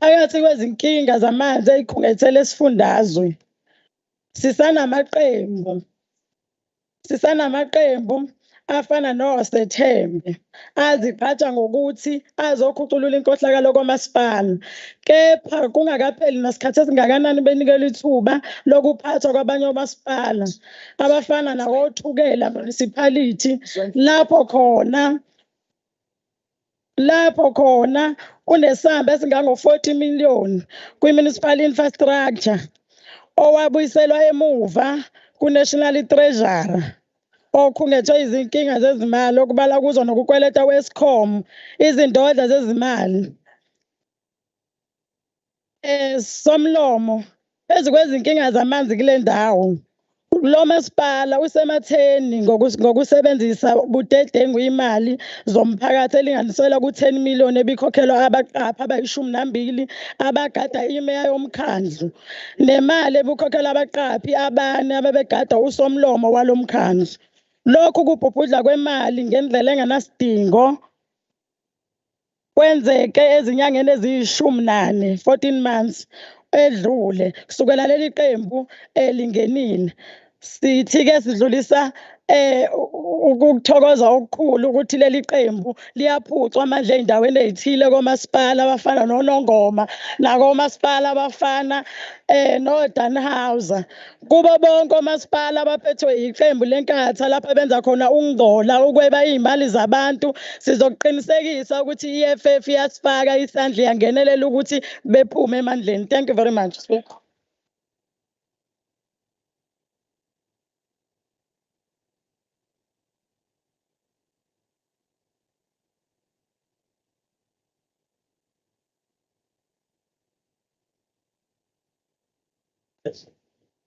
Phakathi kwezinkinga zamanzi ezikhungethele esifundazwe, sisanamaqembu afana noSethembe azigqaja ngokuthi azokhuculula inkohlakalo kwamasipala, kepha kungakapheli nasikhathi esingakanani benikelwe ithuba lokuphathwa kwabanye omasipala abafana nakoThukela municipality, lapho khona kunesamba esingango-40 million kwi-municipal infrastructure owabuyiselwa emuva ku-National Treasury, okhungethwe izinkinga zezimali okubala kuzo nokukweleta kwescom, izindodla zezimali. Somlomo, phezu kwezinkinga zamanzi kule ndawo, lo masipala usematheni ngokusebenzisa budedengu imali zomphakathi elinganiselwa ku-10 million ebikhokhelwa abaqaphi abayi-12 abagada imeya yomkhandlu, nemali ebikhokhelwa abaqaphi abane ababegada usomlomo walomkhandlu. Lokhu kubhubhudla kwemali ngendlela engenasidingo kwenzeke ezinyangeni eziyi-14, 14 months edlule kusukela leli qembu lingenile. Sithi-ke sidlulisa ukuthokoza okukhulu ukuthi leli qembu liyaphucwa amandla ey'ndaweni ey'thile komasipala abafana noNongoma nakomasipala abafana noDannhauser. Kubo bonke omasipala abaphethwe iqembu lenkatha lapho benza khona ukungcola, ukweba iy'mali zabantu, sizokuqinisekisa ukuthi i-EFF iyasifaka isandla yangenelela ukuthi bephume emandleni. Thank you very much.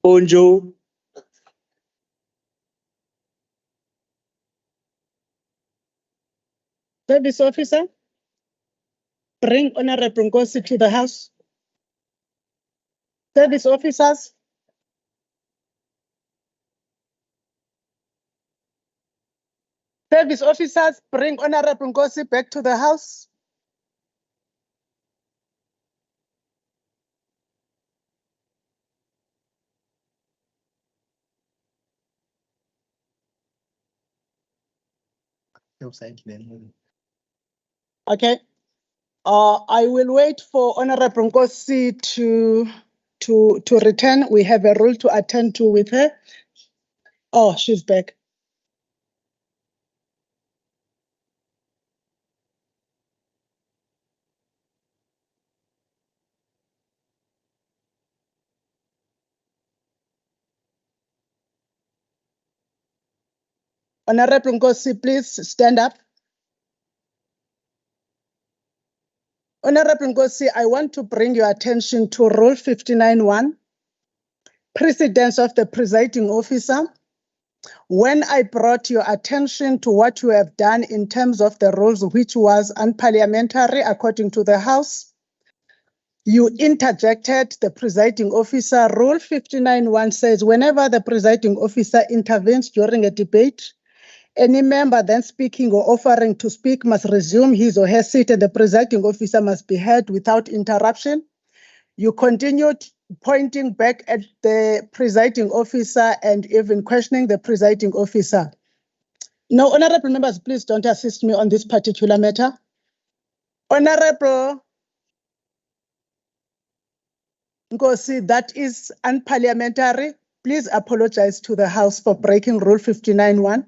Onjo. Service officer, bring Honorable Nkosi to the House. Service officers. Service officers, bring Honorable Nkosi back to the House. Okay. I will wait for Honorable Nkosi to return. We have a rule to attend to with her. Oh, she's back. Honorable Nkosi, please stand up. Honorable Nkosi, I want to bring your attention to Rule 59.1, precedence of the presiding officer. When I brought your attention to what you have done in terms of the rules, which was unparliamentary according to the House, you interjected the presiding officer. Rule 59.1 says, whenever the presiding officer intervenes during a debate, any member then speaking or offering to speak must resume his or her seat, and the presiding officer must be heard without interruption. You continued pointing back at the presiding officer and even questioning the presiding officer. No, honorable members, please don't assist me on this particular matter. Honorable Nkosi, that is unparliamentary. Please apologize to the House for breaking Rule 59.1.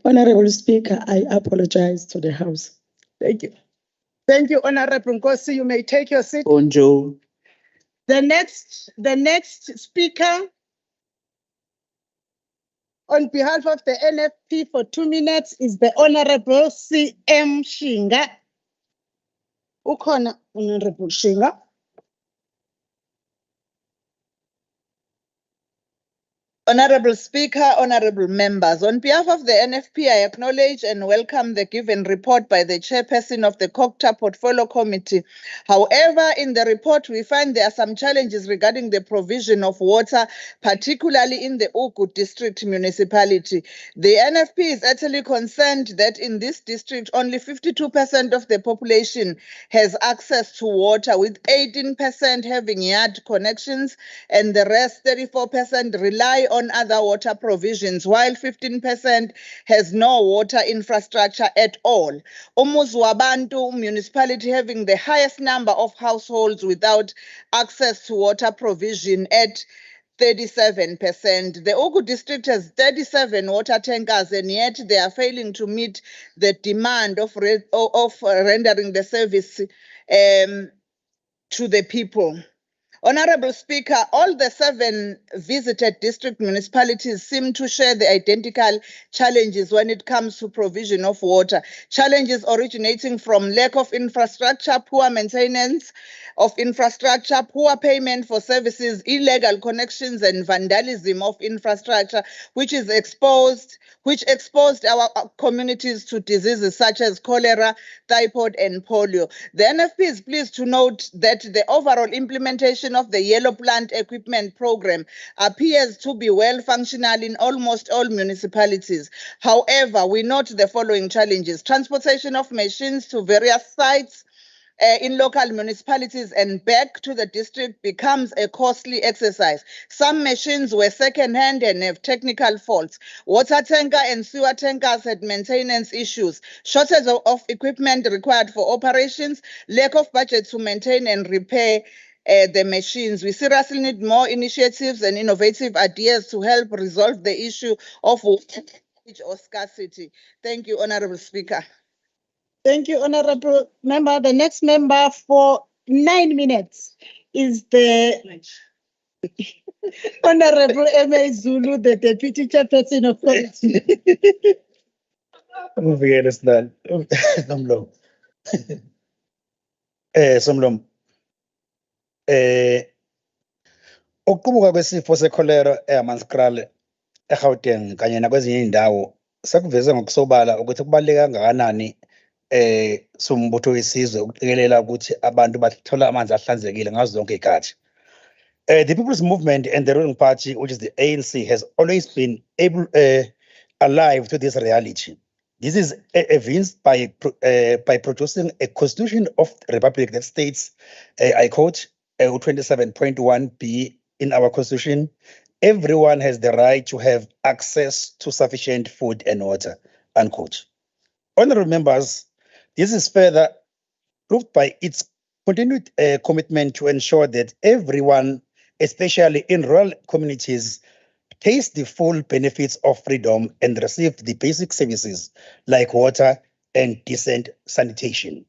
Honorable Speaker, I apologize to the House. Thank you. Thank you, Honorable Nkosi. You may take your seat. Onjo. The next speaker on behalf of the NFP for 2 minutes is the Honorable CM Shinga. Ukhona Honorable Shinga. Honorable Speaker, honorable members, on behalf of the NFP, I acknowledge and welcome the given report by the chairperson of the COCTA Portfolio Committee. However, in the report, we find there are some challenges regarding the provision of water, particularly in the Ukuba district municipality. The NFP is actually concerned that in this district, only 52% of the population has access to water, with 18% having yard connections, and the rest, 34%, rely on other water provisions, while 15% has no water infrastructure at all. Umuzwabantu municipality having the highest number of households without access to water provision at 37%. The Ukuba district has 37 water tankers, and yet they are failing to meet the demand of rendering the service to the people. Honorable Speaker, all the 7 visited district municipalities seem to share the identical challenges when it comes to provision of water. Challenges originating from lack of infrastructure, poor maintenance of infrastructure, poor payment for services, illegal connections, and vandalism of infrastructure, which exposed our communities to diseases such as cholera, typhoid, and polio. The NFP is pleased to note that the overall implementation of the Yellow Plant Equipment Program appears to be well functional in almost all municipalities. However, we note the following challenges: transportation of machines to various sites in local municipalities and back to the district becomes a costly exercise. Some machines were second-hand and have technical faults. Water tanker and sewer tankers had maintenance issues. Shortage of equipment required for operations, lack of budget to maintain and repair the machines. We seriously need more initiatives and innovative ideas to help resolve the issue of water or scarcity. Thank you, Honorable Speaker. Thank you, Honorable Member. The next member for 9 minutes is the Honorable M.A. Zulu, the Deputy Chairperson of Committee. Umvikele sidlali nomlomo. Somlomo. Ukuqubuka kwesifo secholera eHammanskraal eGauteng kanye nakwezinye indawo sekuveze ngokusobala ukuthi kubaluleke kangakanani sombutho wesizwe ukuqikelela ukuthi abantu bathola amanzi ahlanzekile ngazo zonke izikhathi. The People's Movement and the ruling party, which is the ANC, has always been alive to this reality. This is evinced by producing a constitution of the Republic that states, I quote, 27.1b in our constitution, everyone has the right to have access to sufficient food and water, unquote. Honorable members, this is further proved by its continued commitment to ensure that everyone, especially in rural communities, taste the full benefits of freedom and receive the basic services like water and decent sanitation.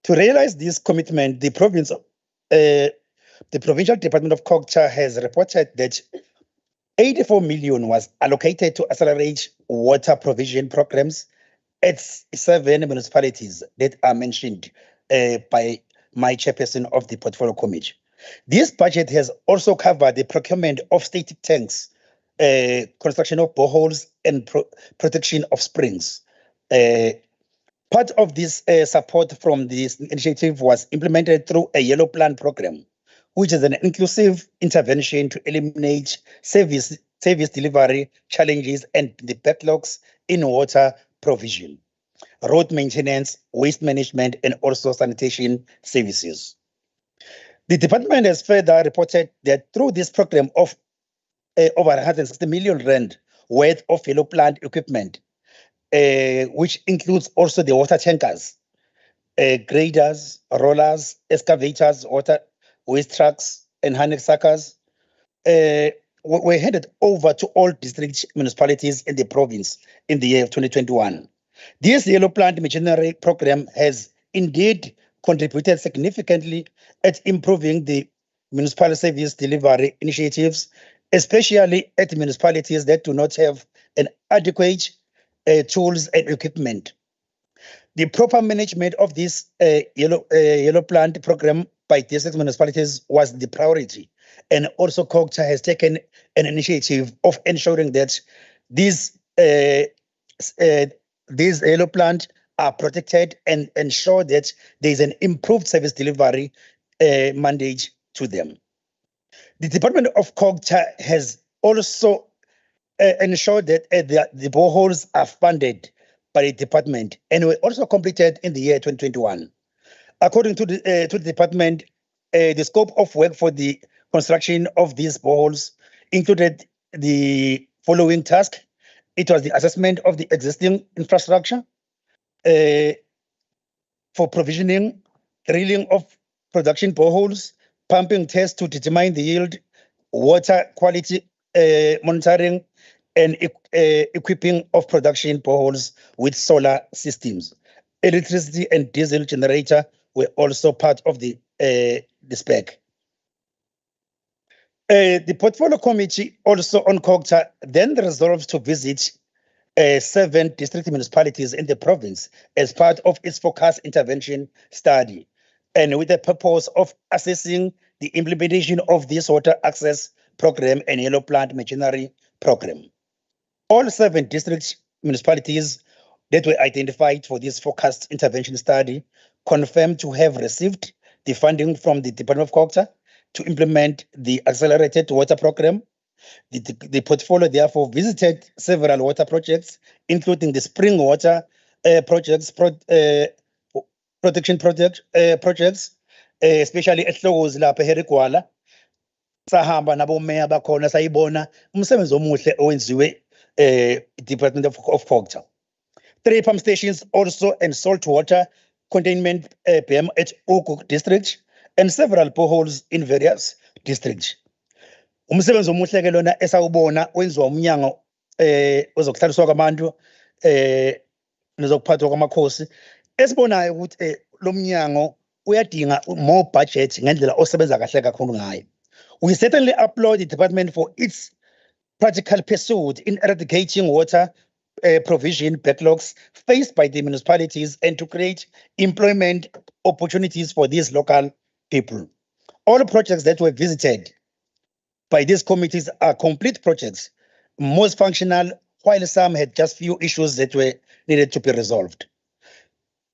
To realize this commitment, the Provincial Department of Culture has reported that 84 million was allocated to accelerate water provision programs at 7 municipalities that are mentioned by my chairperson of the Portfolio Committee. This budget has also covered the procurement of static tanks, construction of boreholes, and protection of springs. Part of this support from this initiative was implemented through a Yellow Plan program, which is an inclusive intervention to eliminate service delivery challenges and the backlogs in water provision, road maintenance, waste management, and also sanitation services. The department has further reported that through this program of over 160 million rand worth of yellow plant equipment, which includes also the water tankers, graders, rollers, excavators, water waste trucks, and honeysuckers, were handed over to all district municipalities in the province in the year of 2021. This yellow plant machinery program has indeed contributed significantly at improving the municipal service delivery initiatives, especially at municipalities that do not have an adequate tools and equipment. The proper management of this yellow plant program by district municipalities was the priority, and also culture has taken an initiative of ensuring that these yellow plant are protected and ensure that there is an improved service delivery mandate to them. The Department of Culture has also ensured that the boreholes are funded by the department and were also completed in the year 2021. According to the department, the scope of work for the construction of these boreholes included the following tasks. It was the assessment of the existing infrastructure for provisioning, drilling of production boreholes, pumping tests to determine the yield, water quality monitoring, and equipping of production boreholes with solar systems. Electricity and diesel generator were also part of the spec. The Portfolio Committee, also on culture, then resolved to visit 7 district municipalities in the province as part of its focused intervention study, and with the purpose of assessing the implementation of this water access program and yellow plant machinery program. All 7 district municipalities that were identified for this focused intervention study confirmed to have received the funding from the Department of Culture to implement the accelerated water program. The portfolio therefore visited several water projects, including the spring water projects, protection projects, especially at Hlokozi lapha eHerigwala. Sahamba nabo meya bakhona sayibona umsebenzi omuhle owenziwe Department of Culture. 3 pump stations also and salt water containment BM at Ukuba district, and several boreholes in various districts. Umsebenzi omuhle ke lona esawubona wenziwa umnyango wezokuhlaliswa kwabantu nezokuphathwa kwamakhosi esibonayo ukuthi lo mnyango uyadinga more budget ngendlela osebenza kahle kakhulu ngayo. We certainly applaud the department for its practical pursuit in eradicating water provision backlogs faced by the municipalities and to create employment opportunities for these local people. All projects that were visited by these committees are complete projects, most functional, while some had just few issues that were needed to be resolved.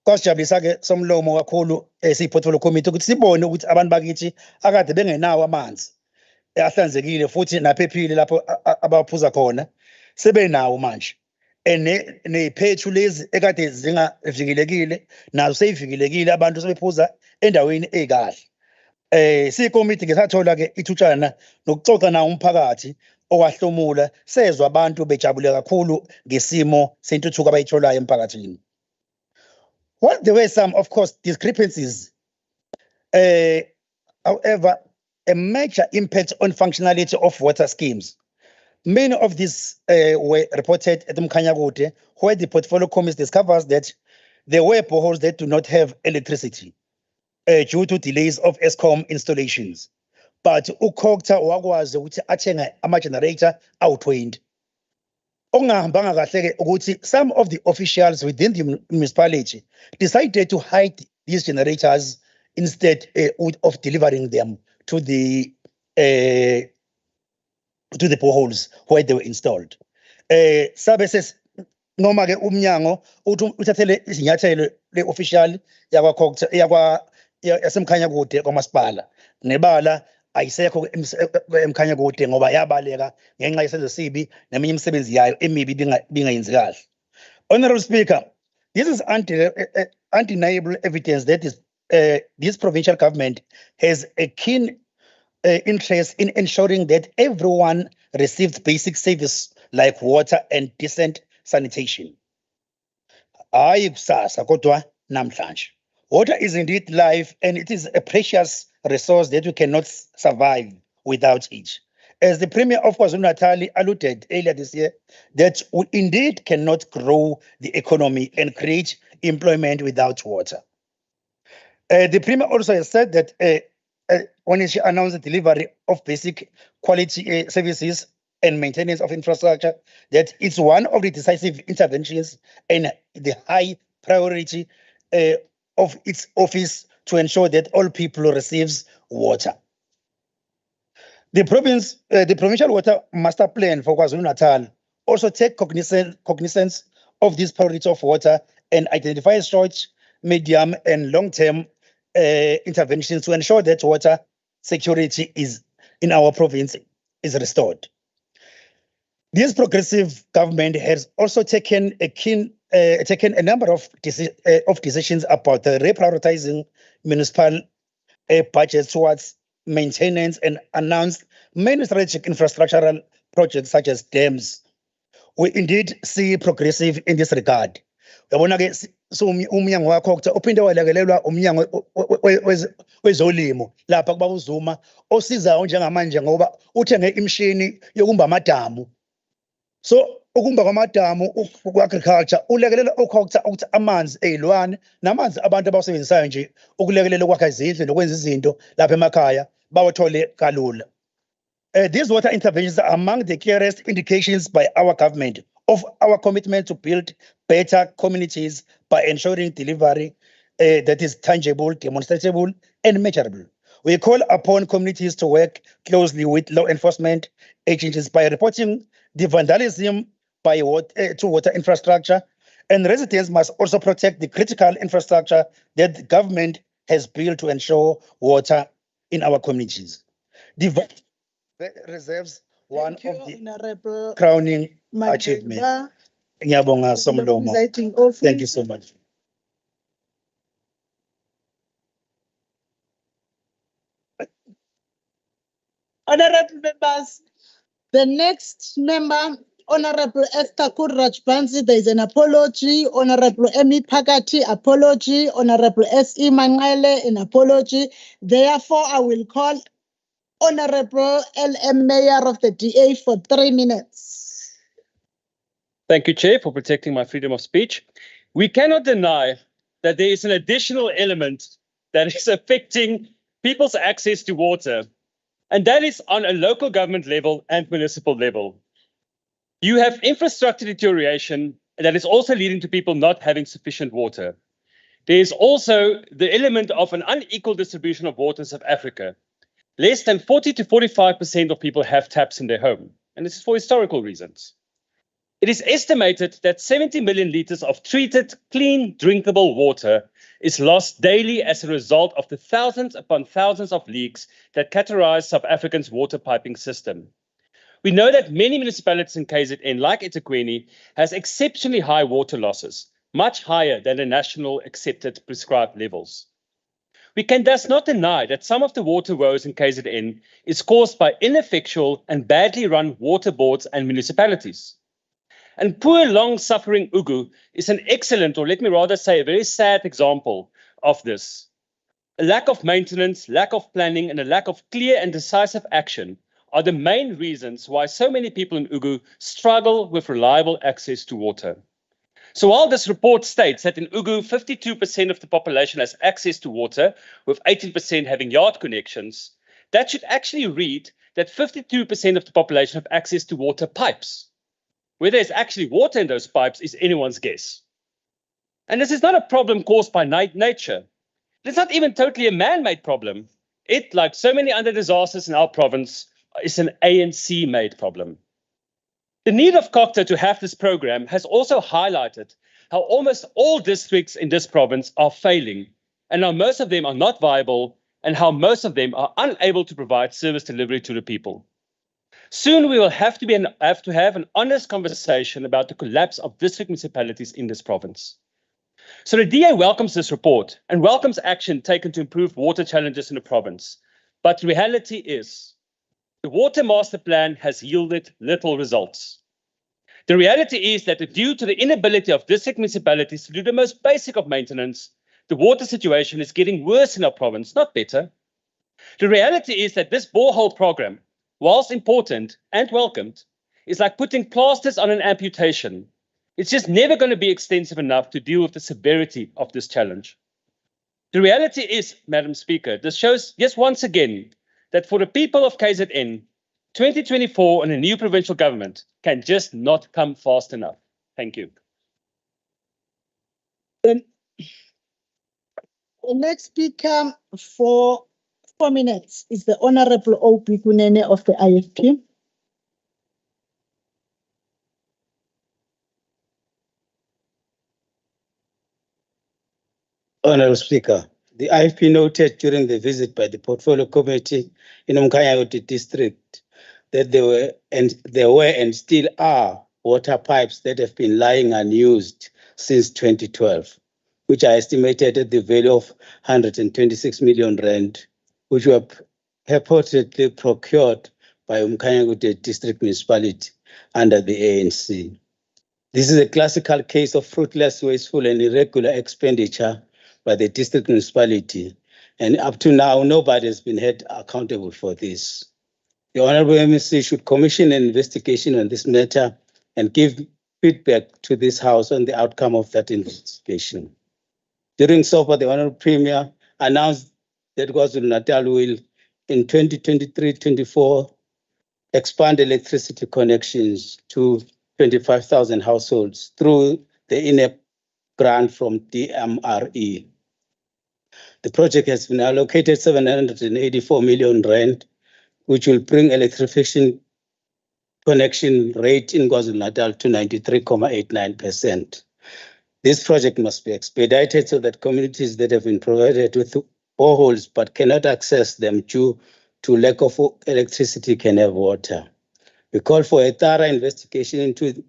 Kwasijabulisa-ke somlomo kakhulu siyi-portfolio committee ukuthi sibone ukuthi abantu bakithi akade bengenawo amanzi ahlanzekile futhi naphephile lapho abaphuza khona sebenawo manje. Nephethu lezi ekade zingavikelekile nazo seyivikelekile abantu sebephuza endaweni eyikahle. Siyikomiti ke sathola ke ithutshana nokuxoxa nawo umphakathi okwahlomula sezwa abantu bejabule kakhulu ngesimo sentuthuko abayitholayo emphakathini. While there were some, of course, discrepancies, however, a major impact on functionality of water schemes. Many of these were reported at Mkhanyakude, where the portfolio committee discovers that there were boreholes that do not have electricity due to delays of ESCOM installations. But ukhokta wakwazi ukuthi athenga ama-generator awu-20. Okungahambanga kahle-ke ukuthi some of the officials within the municipality decided to hide these generators instead of delivering them to the boreholes where they were installed. Sabe noma-ke umnyango uthathele izinyathelo le-official yasemkhanyakude kwamasipala nebala ayisekho emkhanyakude ngoba yabaleka ngenxa yesenzo sibi neminye imisebenzi yayo emibi bingayenzi kahle. Honorable Speaker, this is undeniable evidence that this provincial government has a keen interest in ensuring that everyone receives basic service like water and decent sanitation. Hayi kusasa kodwa namhlanje. Water is indeed life, and it is a precious resource that we cannot survive without it. As the Premier of KwaZulu-Natal alluded earlier this year, that we indeed cannot grow the economy and create employment without water. The Premier also has said that when she announced the delivery of basic quality services and maintenance of infrastructure, that it's one of the decisive interventions and the high priority of its office to ensure that all people receives water. The provincial water master plan for KwaZulu-Natal also take cognizance of this priority of water and identify short, medium, and long-term interventions to ensure that water security is in our province is restored. This progressive government has also taken a number of decisions about reprioritizing municipal budgets towards maintenance and announced many strategic infrastructural projects such as dams. We indeed see progressive in this regard. Uyabona-ke umnyango wakho uphinde walekelelwa umnyango wezolimo lapha kuba uZuma osizayo njengamanje ngoba uthenge imishini yokumba amadamu. So ukumba kwamadamu ku-agriculture ulekelela ukhokta ukuthi amanzi ey'lwane namanzi abantu abawasebenzisayo nje ukulekelela ukwakha izindlu nokwenza izinto lapha emakhaya bawathole kalula. These water interventions are among the clearest indications by our government of our commitment to build better communities by ensuring delivery that is tangible, demonstrable, and measurable. We call upon communities to work closely with law enforcement agencies by reporting the vandalism to water infrastructure, and residents must also protect the critical infrastructure that the government has built to ensure water in our communities. The reserves one of the crowning achievements. Ngiyabonga Somlomo. Thank you so much. Honorable members, the next member Honorable Esther Kurrajbansi, there is an apology. Honorable Emi Pakati, apology. Honorable S.E. Mangale, an apology. Therefore, I will call Honorable L.M. Mayor of the DA for 3 minutes. Thank you, Chair, for protecting my freedom of speech. We cannot deny that there is an additional element that is affecting people's access to water, and that is on a local government level and municipal level. You have infrastructure deterioration that is also leading to people not having sufficient water. There is also the element of an unequal distribution of water in South Africa. Less than 40 to 45% of people have taps in their home, and this is for historical reasons. It is estimated that 70 million liters of treated, clean, drinkable water is lost daily as a result of the thousands upon thousands of leaks that characterize South Africa's water piping system. We know that many municipalities in KZN, like eThekwini, has exceptionally high water losses, much higher than the national accepted prescribed levels. We can thus not deny that some of the water woes in KZN is caused by ineffectual and badly run water boards and municipalities. And poor, long-suffering Ugu is an excellent, or let me rather say a very sad example of this. A lack of maintenance, lack of planning, and a lack of clear and decisive action are the main reasons why so many people in Ugu struggle with reliable access to water. So while this report states that in Ugu, 52% of the population has access to water, with 18% having yard connections, that should actually read that 52% of the population have access to water pipes. Whether there's actually water in those pipes is anyone's guess. And this is not a problem caused by nature. It's not even totally a man-made problem. It, like so many other disasters in our province, is an ANC-made problem. The need of COCTA to have this program has also highlighted how almost all districts in this province are failing, and how most of them are not viable, and how most of them are unable to provide service delivery to the people. Soon we will have to have an honest conversation about the collapse of district municipalities in this province. So the DA welcomes this report and welcomes action taken to improve water challenges in the province. But the reality is, the Water Master Plan has yielded little results. The reality is that due to the inability of district municipalities to do the most basic of maintenance, the water situation is getting worse in our province, not better. The reality is that this borehole program, whilst important and welcomed, is like putting plasters on an amputation. It's just never going to be extensive enough to deal with the severity of this challenge. The reality is, Madam Speaker, this shows just once again that for the people of KZN, 2024 and a new provincial government can just not come fast enough. Thank you. The next speaker for 4 minutes is the Honorable O.P. Kunene of the IFP. Honorable Speaker, the IFP noted during the visit by the Portfolio Committee in Umkhanyakude district that there were and still are water pipes that have been lying unused since 2012, which are estimated at the value of 126 million rand, which were purportedly procured by Umkhanyakude district municipality under the ANC. This is a classical case of fruitless, wasteful, and irregular expenditure by the district municipality, and up to now, nobody has been held accountable for this. The Honorable MEC should commission an investigation on this matter and give feedback to this House on the outcome of that investigation. During SOPA, the Honorable Premier announced that KwaZulu-Natal will, in 2023-24, expand electricity connections to 25,000 households through the INEP grant from DMRE. The project has been allocated 784 million rand, which will bring electrification connection rate in KwaZulu-Natal to 93.89%. This project must be expedited so that communities that have been provided with boreholes but cannot access them due to lack of electricity can have water. We call for a thorough investigation into the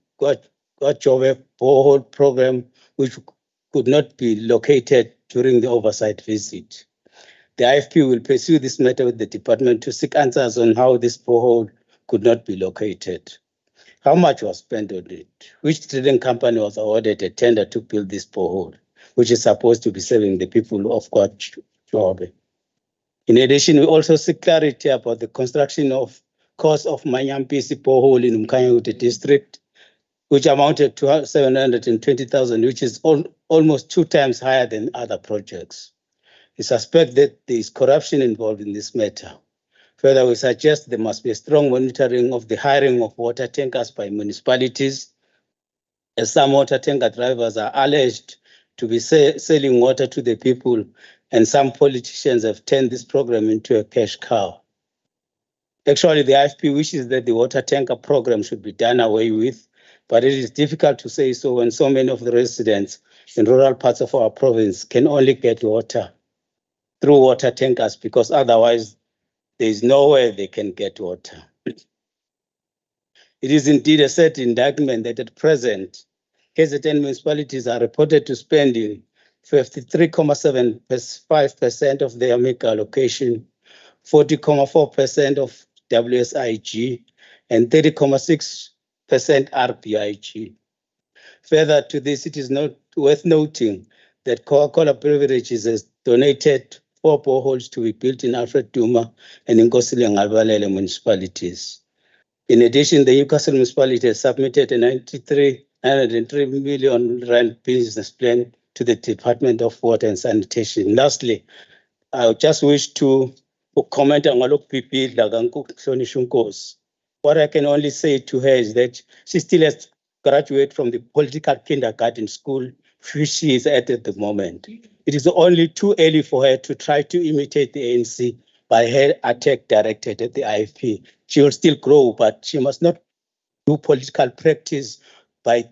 Kwajobe borehole program, which could not be located during the oversight visit. The IFP will pursue this matter with the department to seek answers on how this borehole could not be located. How much was spent on it? Which trading company was awarded a tender to build this borehole, which is supposed to be serving the people of Kwachobe? In addition, we also seek clarity about the construction of cost of Manyampisi borehole in Umkhanyakude district, which amounted to 720,000, which is almost 2 times higher than other projects. We suspect that there is corruption involved in this matter. Further, we suggest there must be a strong monitoring of the hiring of water tankers by municipalities, as some water tanker drivers are alleged to be selling water to the people, and some politicians have turned this program into a cash cow. Actually, the IFP wishes that the water tanker program should be done away with, but it is difficult to say so when so many of the residents in rural parts of our province can only get water through water tankers, because otherwise there is nowhere they can get water. It is indeed a sad indictment that at present, KZN municipalities are reported to spending 53.75% of their MEGA allocation, 40.4% of WSIG, and 30.6% RBIG. Further to this, it is worth noting that Coca-Cola Beverages has donated 4 boreholes to be built in Alfred Duma and in Ngakho-ke le municipalities. In addition, the Newcastle municipality has submitted a 903 million rand business plan to the Department of Water and Sanitation. Lastly, I just wish to comment on what I can only say to her is that she still has graduated from the political kindergarten school, which she is at the moment. It is only too early for her to try to imitate the ANC by her attack directed at the IFP. She will still grow, but she must not do political practice by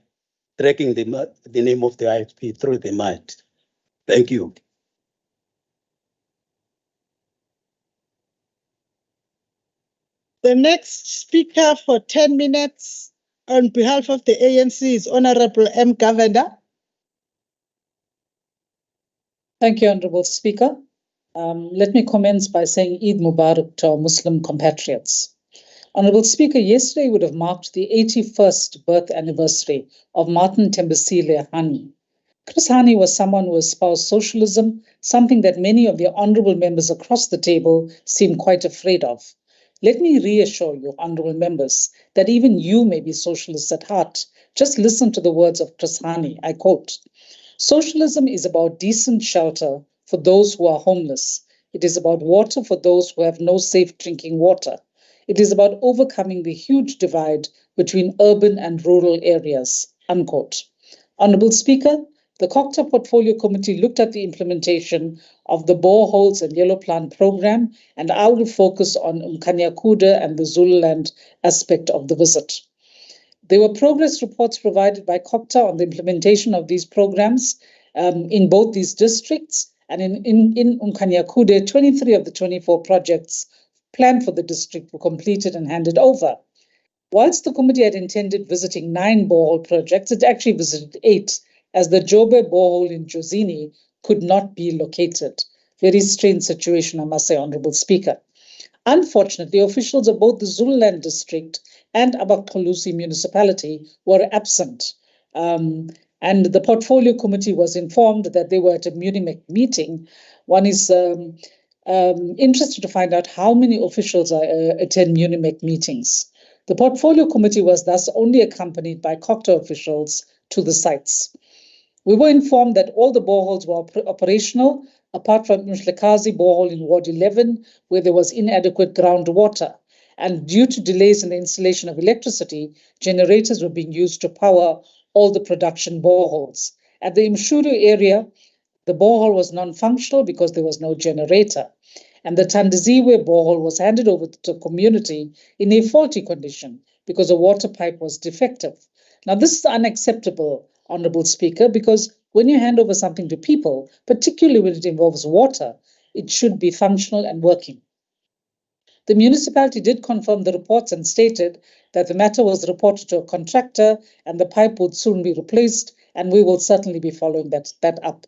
dragging the name of the IFP through the mud. Thank you. The next speaker for 10 minutes on behalf of the ANC is Honorable M. Governor. Thank you, Honorable Speaker. Let me commence by saying Eid Mubarak to our Muslim compatriots. Honorable Speaker, yesterday would have marked the 81st birth anniversary of Martin Tembisile Hani. Chris Hani was someone who espoused socialism, something that many of your honorable members across the table seem quite afraid of. Let me reassure you, honorable members, that even you may be socialists at heart. Just listen to the words of Chris Hani. I quote, "Socialism is about decent shelter for those who are homeless. It is about water for those who have no safe drinking water. It is about overcoming the huge divide between urban and rural areas." Unquote. Honorable Speaker, the Kokta Portfolio Committee looked at the implementation of the boreholes and yellow plant program, and I will focus on Umkhanyakude and the Zululand aspect of the visit. There were progress reports provided by Kokta on the implementation of these programs in both these districts, and in Umkhanyakude, 23 of the 24 projects planned for the district were completed and handed over. Whilst the committee had intended visiting 9 borehole projects, it actually visited 8, as the Jobe borehole in Jozini could not be located. Very strange situation, I must say, Honorable Speaker. Unfortunately, officials of both the Zululand district and Abakayise municipality were absent. And the portfolio committee was informed that they were at a Munich meeting. One is interested to find out how many officials attend Munich meetings. The portfolio committee was thus only accompanied by Kokta officials to the sites. We were informed that all the boreholes were operational, apart from Mshlekazi borehole in Ward 11, where there was inadequate groundwater. And due to delays in the installation of electricity, generators were being used to power all the production boreholes. At the Mshuru area, the borehole was non-functional because there was no generator. And the Tandiziwe borehole was handed over to the community in a faulty condition because a water pipe was defective. Now, this is unacceptable, Honorable Speaker, because when you hand over something to people, particularly when it involves water, it should be functional and working. The municipality did confirm the reports and stated that the matter was reported to a contractor and the pipe would soon be replaced, and we will certainly be following that up.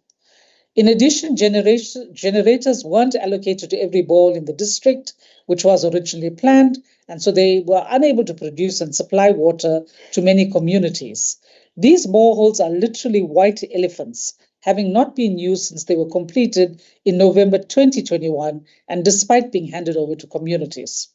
In addition, generators weren't allocated to every borehole in the district, which was originally planned, and so they were unable to produce and supply water to many communities. These boreholes are literally white elephants, having not been used since they were completed in November 2021, and despite being handed over to communities.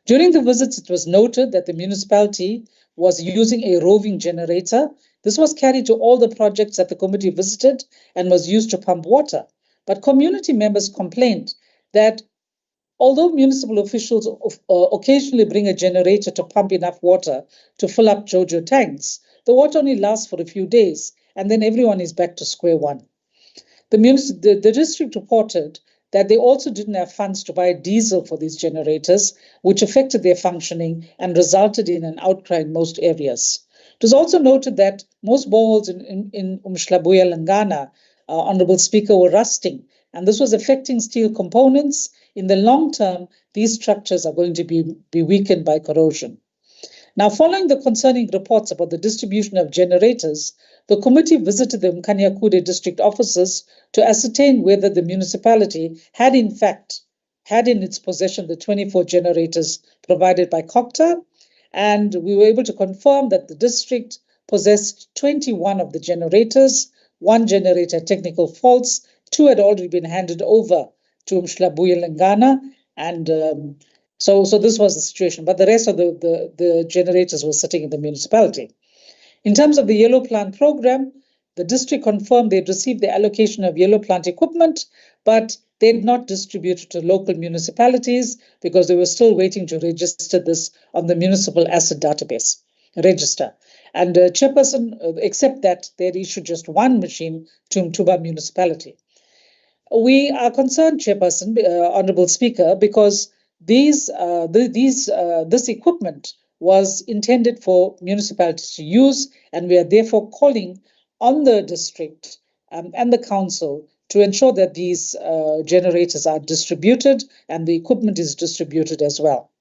During the visits, it was noted that the municipality was using a roving generator. This was carried to all the projects that the committee visited and was used to pump water. But community members complained that although municipal officials occasionally bring a generator to pump enough water to fill up JoJo tanks, the water only lasts for a few days, and then everyone is back to square one. The district reported that they also didn't have funds to buy diesel for these generators, which affected their functioning and resulted in an outcry in most areas. It was also noted that most boreholes in Lengana, Honourable Speaker, were rusting, and this was affecting steel components. In the long term, these structures are going to be weakened by corrosion. Now, following the concerning reports about the distribution of generators, the committee visited the Ngakho-ke district offices to ascertain whether the municipality had in fact had in its possession the 24 generators provided by COGTA, and we were able to confirm that the district possessed 21 of the generators, 1 generator had technical faults, 2 had already been handed over to Lengana, and so this was the situation, but the rest of the generators were sitting in the municipality. In terms of the yellow plant program, the district confirmed they'd received the allocation of yellow plant equipment, but they did not distribute it to local municipalities because they were still waiting to register this on the municipal asset database register. And Chairperson, except that they had issued just 1 machine to Mtuba municipality. We are concerned, Chairperson, Honourable Speaker, because this equipment was intended for municipalities to use, and we are therefore calling on the district and the council to ensure that these generators are distributed and the equipment is distributed as well.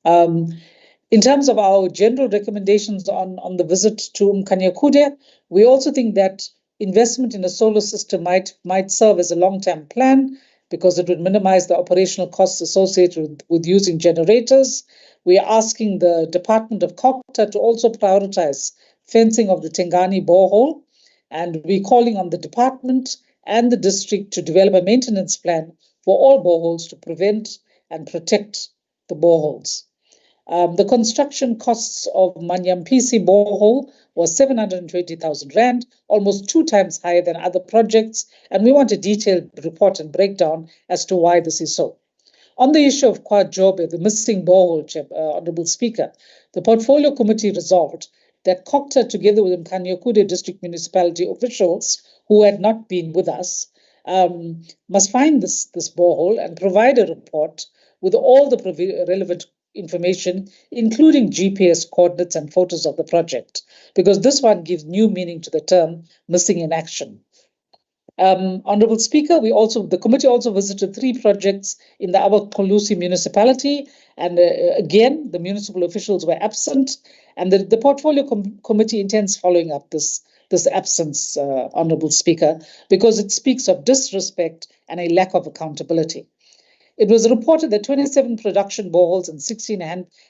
In terms of our general recommendations on the visit to Ngakho-ke, we also think that investment in a solar system might serve as a long-term plan because it would minimize the operational costs associated with using generators. We are asking the Department of COGTA to also prioritize fencing of the Tengani borehole, and we're calling on the department and the district to develop a maintenance plan for all boreholes to prevent and protect the boreholes. The construction costs of Manyampisi borehole was 720,000 Rand, almost 2 times higher than other projects, and we want a detailed report and breakdown as to why this is so. On the issue of Kwajobe, the missing borehole, Honourable Speaker, the Portfolio Committee resolved that COGTA, together with Ngakho-ke district municipality officials who had not been with us, must find this borehole and provide a report with all the relevant information, including GPS coordinates and photos of the project, because this one gives new meaning to the term missing in action. Honourable Speaker, the committee also visited 3 projects in the Abakayise municipality, and again, the municipal officials were absent, and the Portfolio Committee intends following up this absence, Honourable Speaker, because it speaks of disrespect and a lack of accountability. It was reported that 27 production boreholes and 16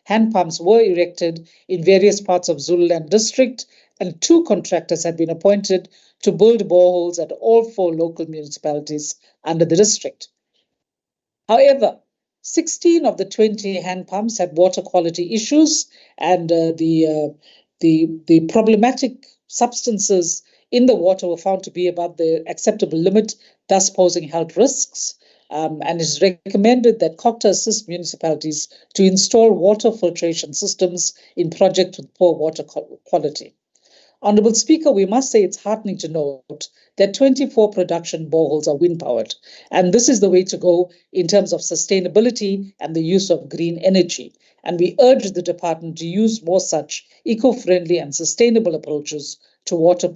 hand pumps were erected in various parts of Zululand district, and 2 contractors had been appointed to build boreholes at all 4 local municipalities under the district. However, 16 of the 20 hand pumps had water quality issues, and the problematic substances in the water were found to be above the acceptable limit, thus posing health risks. And it's recommended that COGTA assist municipalities to install water filtration systems in projects with poor water quality. Honourable Speaker, we must say it's heartening to note that 24 production boreholes are wind-powered, and this is the way to go in terms of sustainability and the use of green energy. And we urge the department to use more such eco-friendly and sustainable approaches to water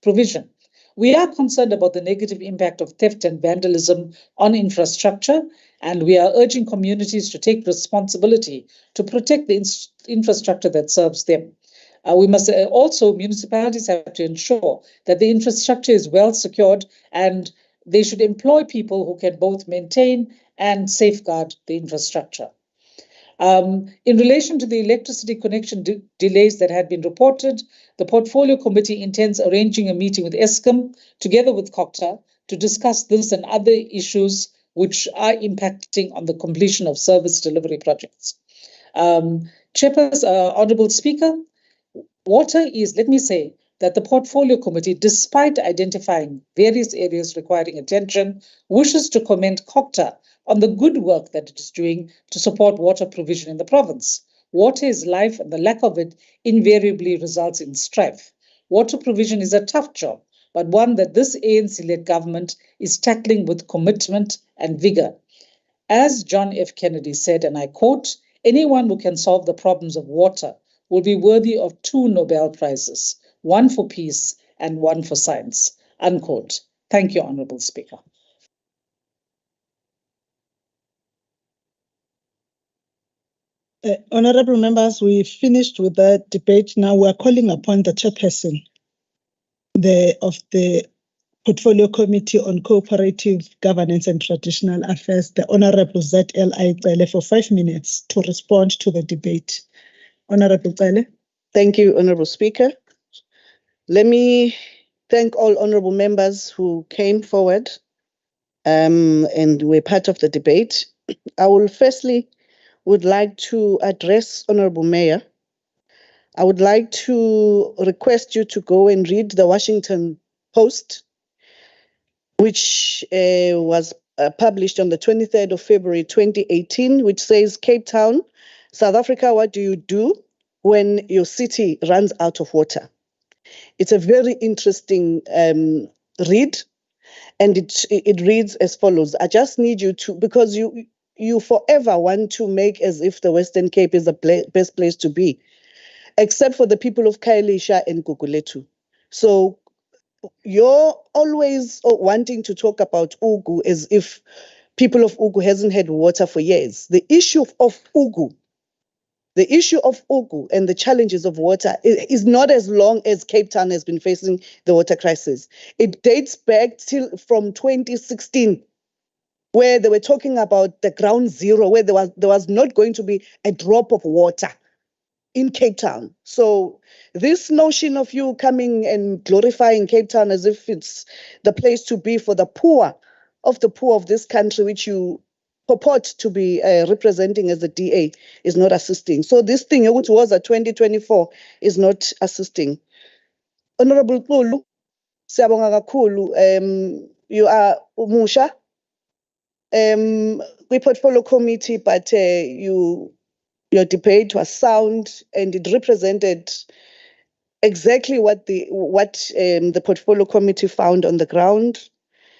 provision. We are concerned about the negative impact of theft and vandalism on infrastructure, and we are urging communities to take responsibility to protect the infrastructure that serves them. We must also, municipalities have to ensure that the infrastructure is well secured, and they should employ people who can both maintain and safeguard the infrastructure. In relation to the electricity connection delays that had been reported, the Portfolio Committee intends arranging a meeting with Eskom together with COGTA to discuss this and other issues which are impacting on the completion of service delivery projects. Chairperson, Honourable Speaker, water is, let me say, that the Portfolio Committee, despite identifying various areas requiring attention, wishes to commend COGTA on the good work that it is doing to support water provision in the province. Water is life, and the lack of it invariably results in strife. Water provision is a tough job, but one that this ANC-led government is tackling with commitment and vigor. As John F. Kennedy said, and I quote, "Anyone who can solve the problems of water will be worthy of 2 Nobel Prizes, one for peace and one for science," unquote. Thank you, Honourable Speaker. Honourable members, we finished with the debate. Now we are calling upon the chairperson of the Portfolio Committee on Cooperative Governance and Traditional Affairs, the Honourable ZL Iyalitusa, for 5 minutes to respond to the debate. Honourable Iyalitusa. Thank you, Honourable Speaker. Let me thank all honourable members who came forward and were part of the debate. I will firstly would like to address Honourable Mayor. I would like to request you to go and read the Washington Post, which was published on the 23rd of February 2018, which says, "Cape Town, South Africa, what do you do when your city runs out of water?" It's a very interesting read, and it reads as follows. I just need you to, because you forever want to make as if the Western Cape is the best place to be, except for the people of Khayelitsha and Gugulethu. So you're always wanting to talk about Ugu as if people of Ugu hasn't had water for years. The issue of Ugu and the challenges of water is not as long as Cape Town has been facing the water crisis. It dates back from 2016. Where they were talking about the ground zero, where there was not going to be a drop of water in Cape Town. So this notion of you coming and glorifying Cape Town as if it's the place to be for the poor of this country, which you purport to be representing as the DA, is not assisting. So this thing, which was at 2024, is not assisting. Honourable Kulu, siyabonga kakhulu. You are umusha. We Portfolio Committee, but your debate was sound and it represented exactly what the Portfolio Committee found on the ground.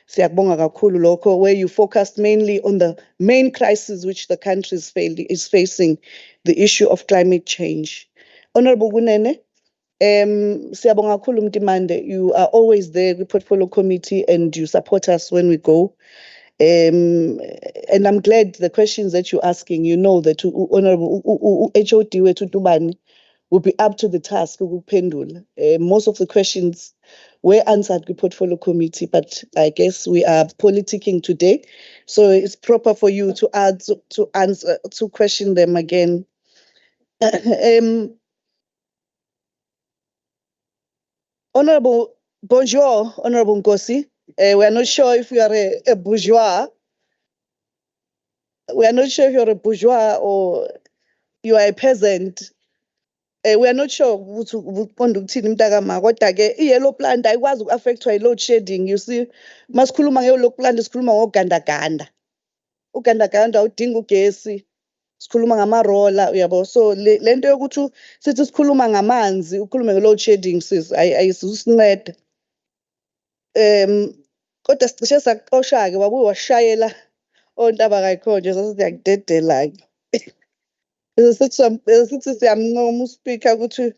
Siyabonga kakhulu lokho, where you focused mainly on the main crisis which the country is facing, the issue of climate change. Honourable Kunene, siyabonga kakhulu Mtimande, you are always there with Portfolio Committee and you support us when we go. And I'm glad the questions that you're asking, you know that Honourable HOD Duma will be up to the task of pendula. Most of the questions were answered by Portfolio Committee, but I guess we are politicking today, so it's proper for you to answer to question them again. Honourable Bonjour, Honourable Nkosi. We are not sure if you are a bourgeois. We are not sure if you're a bourgeois or you are a peasant. We are not sure i-yellow plant ayikwazi uku-affectwa yi-load shedding. You see, masikhuluma nge-yellow plant sikhuluma ngogandaganda. Ugandaganda udinga ugesi. Sikhuluma ngamarola, uyabo. So le nto yokuthi sithi sikhuluma ngamanzi, ukhulume nge-load shedding sis ayisinceda. Kodwa sicishe saxosha-ke wabuye washayela ontaba kayikhonje sasithi yakudedela-ke. Sithi siyamncoma uSpeaker ukuthi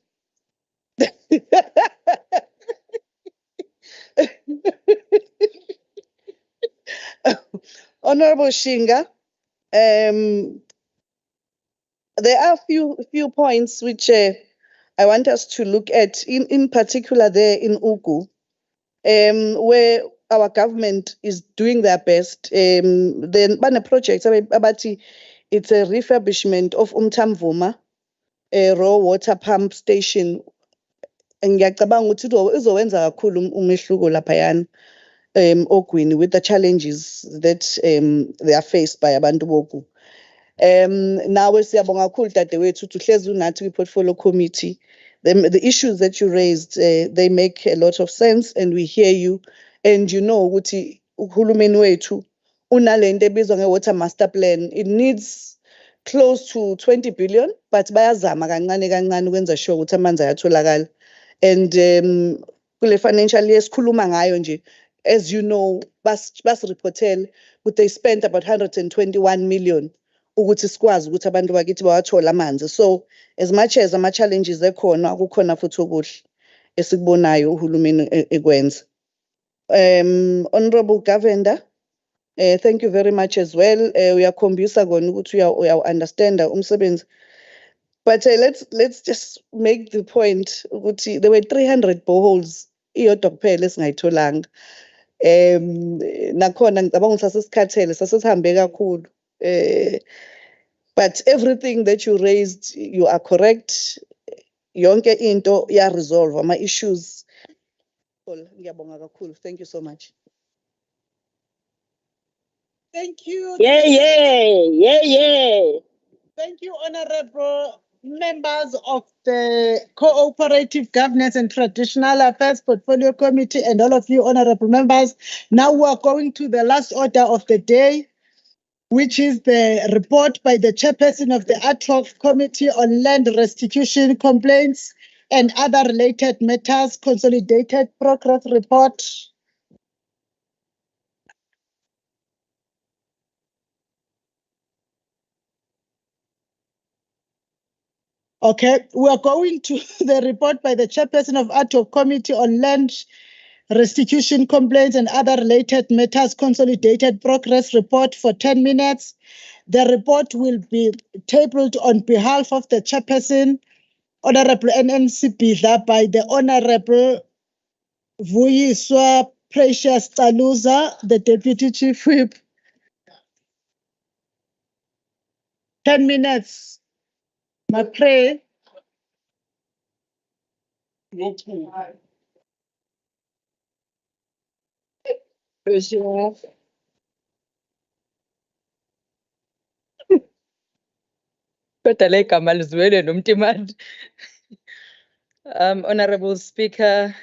Honourable Shinga, there are few points which I want us to look at, in particular there in Ukuba, where our government is doing their best. Then bane project abati, it's a refurbishment of Umtamvuma, a raw water pump station. Ngiyacabanga ukuthi izowenza kakhulu umehluko laphayana Ogwini with the challenges that they are faced by abantu boku. Nawe siyabonga kakhulu dadewethu ukuthi uhlezi unathi kwi-portfolio committee. The issues that you raised, they make a lot of sense and we hear you. And you know ukuthi uhulumeni wethu unalento ebizwa nge-water master plan. It needs close to 20 billion, but bayazama kancane kancane ukwenza sure ukuthi amanzi ayatholakala. And kule financial year sikhuluma ngayo nje, as you know, bas reportel, but they spent about 121 million ukuthi sikwazi ukuthi abantu bakithi bawathola amanzi. So as much as ama challenges ekhona, kukhona futhi okuhle esikubonayo uhulumeni ekwenza. Honorable Governor, thank you very much as well. Uyakhombisa kona ukuthi uya understand umsebenzi. But let's just make the point ukuthi there were 300 boreholes iyodwa kuphela esingayitholanga. Nakhona ngicabanga ukuthi sasesikhathele sasesihambe kakhulu. But everything that you raised, you are correct. Yonke into ya resolve ama issues. Ngiyabonga kakhulu. Thank you so much. Thank you. Yeah. Thank you, honorable members of the Cooperative Governance and Traditional Affairs Portfolio Committee and all of you honorable members. Now we are going to the last order of the day, which is the report by the chairperson of the ad hoc committee on land restitution complaints and other related matters, consolidated progress report. Okay, we are going to the report by the chairperson of ad hoc committee on land restitution complaints and other related matters, consolidated progress report for 10 minutes. The report will be tabled on behalf of the chairperson, Honorable NNC Bidla, by the Honorable Vuyiswa Precious Taluza, the Deputy Chief Whip. 10 minutes. My prayer. Honorable Speaker,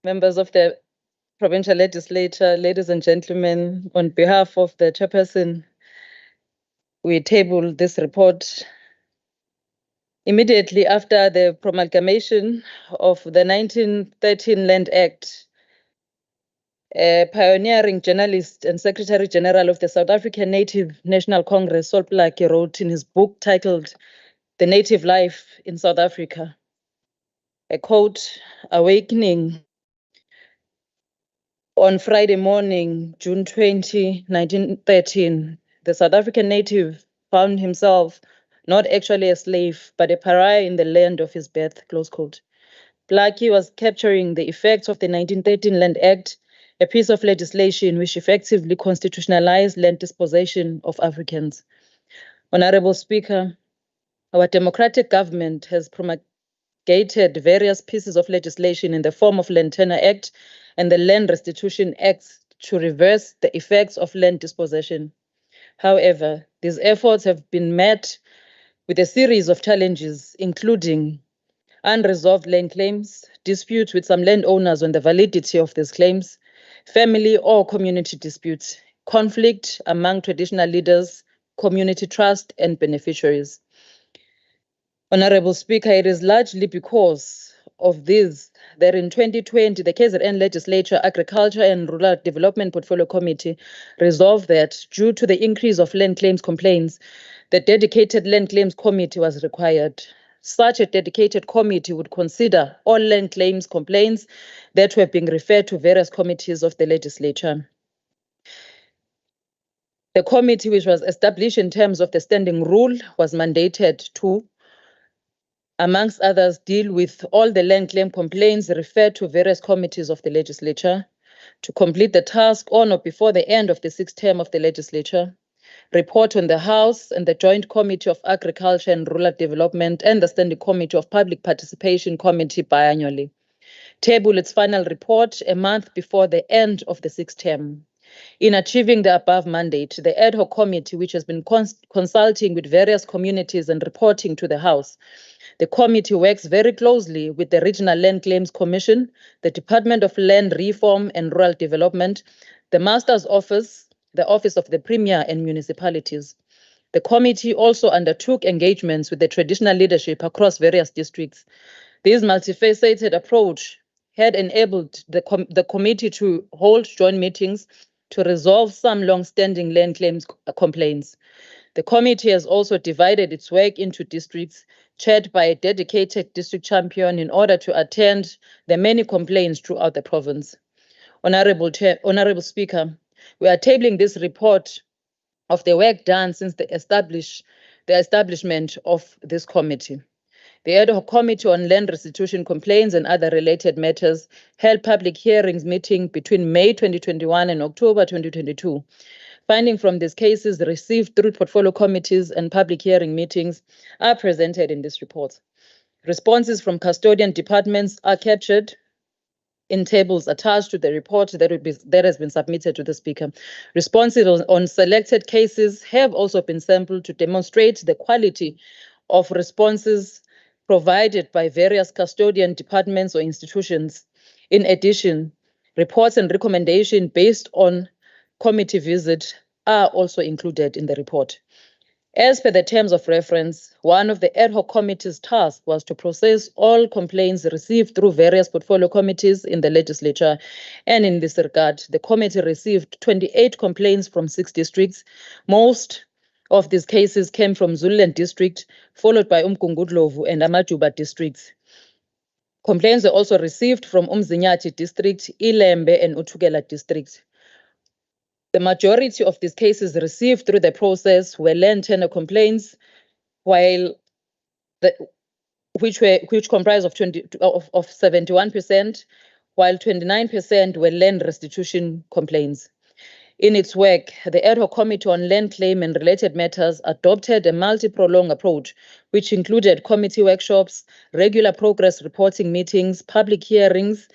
members of the Provincial Legislature, ladies and gentlemen, on behalf of the chairperson, we table this report immediately after the promulgation of the 1913 Land Act. A pioneering journalist and Secretary General of the South African Native National Congress, Sol Plaatje, wrote in his book titled The Native Life in South Africa, a quote, "Awakening on Friday morning, June 20, 1913, the South African native found himself not actually a slave, but a pariah in the land of his birth," close quote. Plaatje was capturing the effects of the 1913 Land Act, a piece of legislation which effectively constitutionalized land dispossession of Africans. Honorable Speaker, our democratic government has promulgated various pieces of legislation in the form of Land Tenure Act and the Land Restitution Act to reverse the effects of land dispossession. However, these efforts have been met with a series of challenges, including unresolved land claims, disputes with some landowners on the validity of these claims, family or community disputes, conflict among traditional leaders, community trust, and beneficiaries. Honorable Speaker, it is largely because of this that in 2020, the KZN Legislature Agriculture and Rural Development Portfolio Committee resolved that due to the increase of land claims complaints, the dedicated Land Claims Committee was required. Such a dedicated committee would consider all land claims complaints that were being referred to various committees of the legislature. The committee, which was established in terms of the standing rule, was mandated to amongst others, deal with all the land claim complaints referred to various committees of the legislature, to complete the task on or before the end of the 6th term of the legislature, report on the House and the Joint Committee of Agriculture and Rural Development and the Standing Committee of Public Participation Committee biannually, table its final report a month before the end of the 6th term. In achieving the above mandate, the ad hoc committee, which has been consulting with various communities and reporting to the House, the committee works very closely with the Regional Land Claims Commission, the Department of Land Reform and Rural Development, the Master's Office, the Office of the Premier and municipalities. The committee also undertook engagements with the traditional leadership across various districts. This multifaceted approach had enabled the committee to hold joint meetings to resolve some long-standing land claims complaints. The committee has also divided its work into districts, chaired by a dedicated district champion in order to attend the many complaints throughout the province. Honorable Speaker, we are tabling this report of the work done since the establishment of this committee. The ad hoc committee on land restitution complaints and other related matters held public hearings meeting between May 2021 and October 2022. Finding from these cases received through portfolio committees and public hearing meetings are presented in this report. Responses from custodian departments are captured in tables attached to the report that has been submitted to the Speaker. Responses on selected cases have also been sampled to demonstrate the quality of responses provided by various custodian departments or institutions. In addition, reports and recommendations based on committee visit are also included in the report. As per the terms of reference, one of the ad hoc committee's tasks was to process all complaints received through various portfolio committees in the legislature, and in this regard, the committee received 28 complaints from 6 districts. Most of these cases came from Zululand district, followed by Umgungundlovu and Amajuba districts. Complaints were also received from Umzinyathi district, Ilembe and Uthukela districts. The majority of these cases received through the process were land tenure complaints, which comprised of 71%, while 29% were land restitution complaints. In its work, the ad hoc committee on land claim and related matters adopted a multi-pronged approach, which included committee workshops, regular progress reporting meetings, public hearings,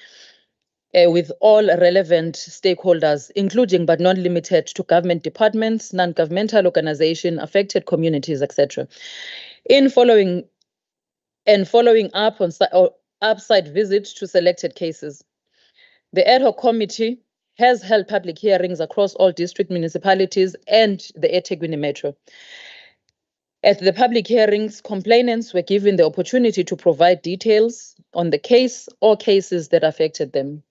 with all relevant stakeholders, including but not limited to government departments, non-governmental organizations, affected communities, etc. In following up on site visits to selected cases, the ad hoc committee has held public hearings across all district municipalities and the eThekwini Metro. At the public hearings, complainants were given the opportunity to provide details on the case or cases that affected them.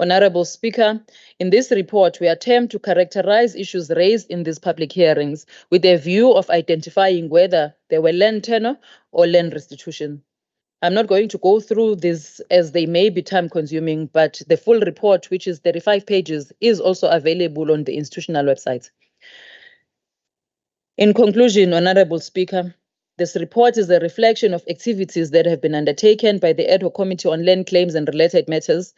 Honorable Speaker, in this report, we attempt to characterize issues raised in these public hearings with a view of identifying whether they were land tenure or land restitution. I'm not going to go through this as they may be time-consuming, but the full report, which is 35 pages, is also available on the institutional website. In conclusion, Honorable Speaker, this report is a reflection of activities that have been undertaken by the ad hoc committee on land claims and related matters.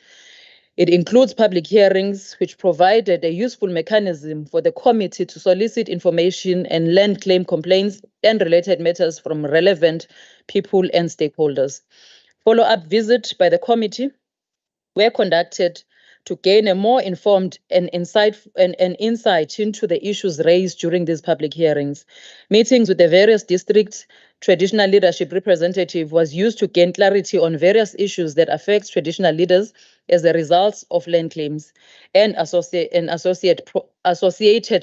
It includes public hearings, which provided a useful mechanism for the committee to solicit information and land claim complaints and related matters from relevant people and stakeholders. Follow-up visits by the committee were conducted to gain a more informed and insight into the issues raised during these public hearings. Meetings with the various districts, traditional leadership representative was used to gain clarity on various issues that affect traditional leaders as a result of land claims and associated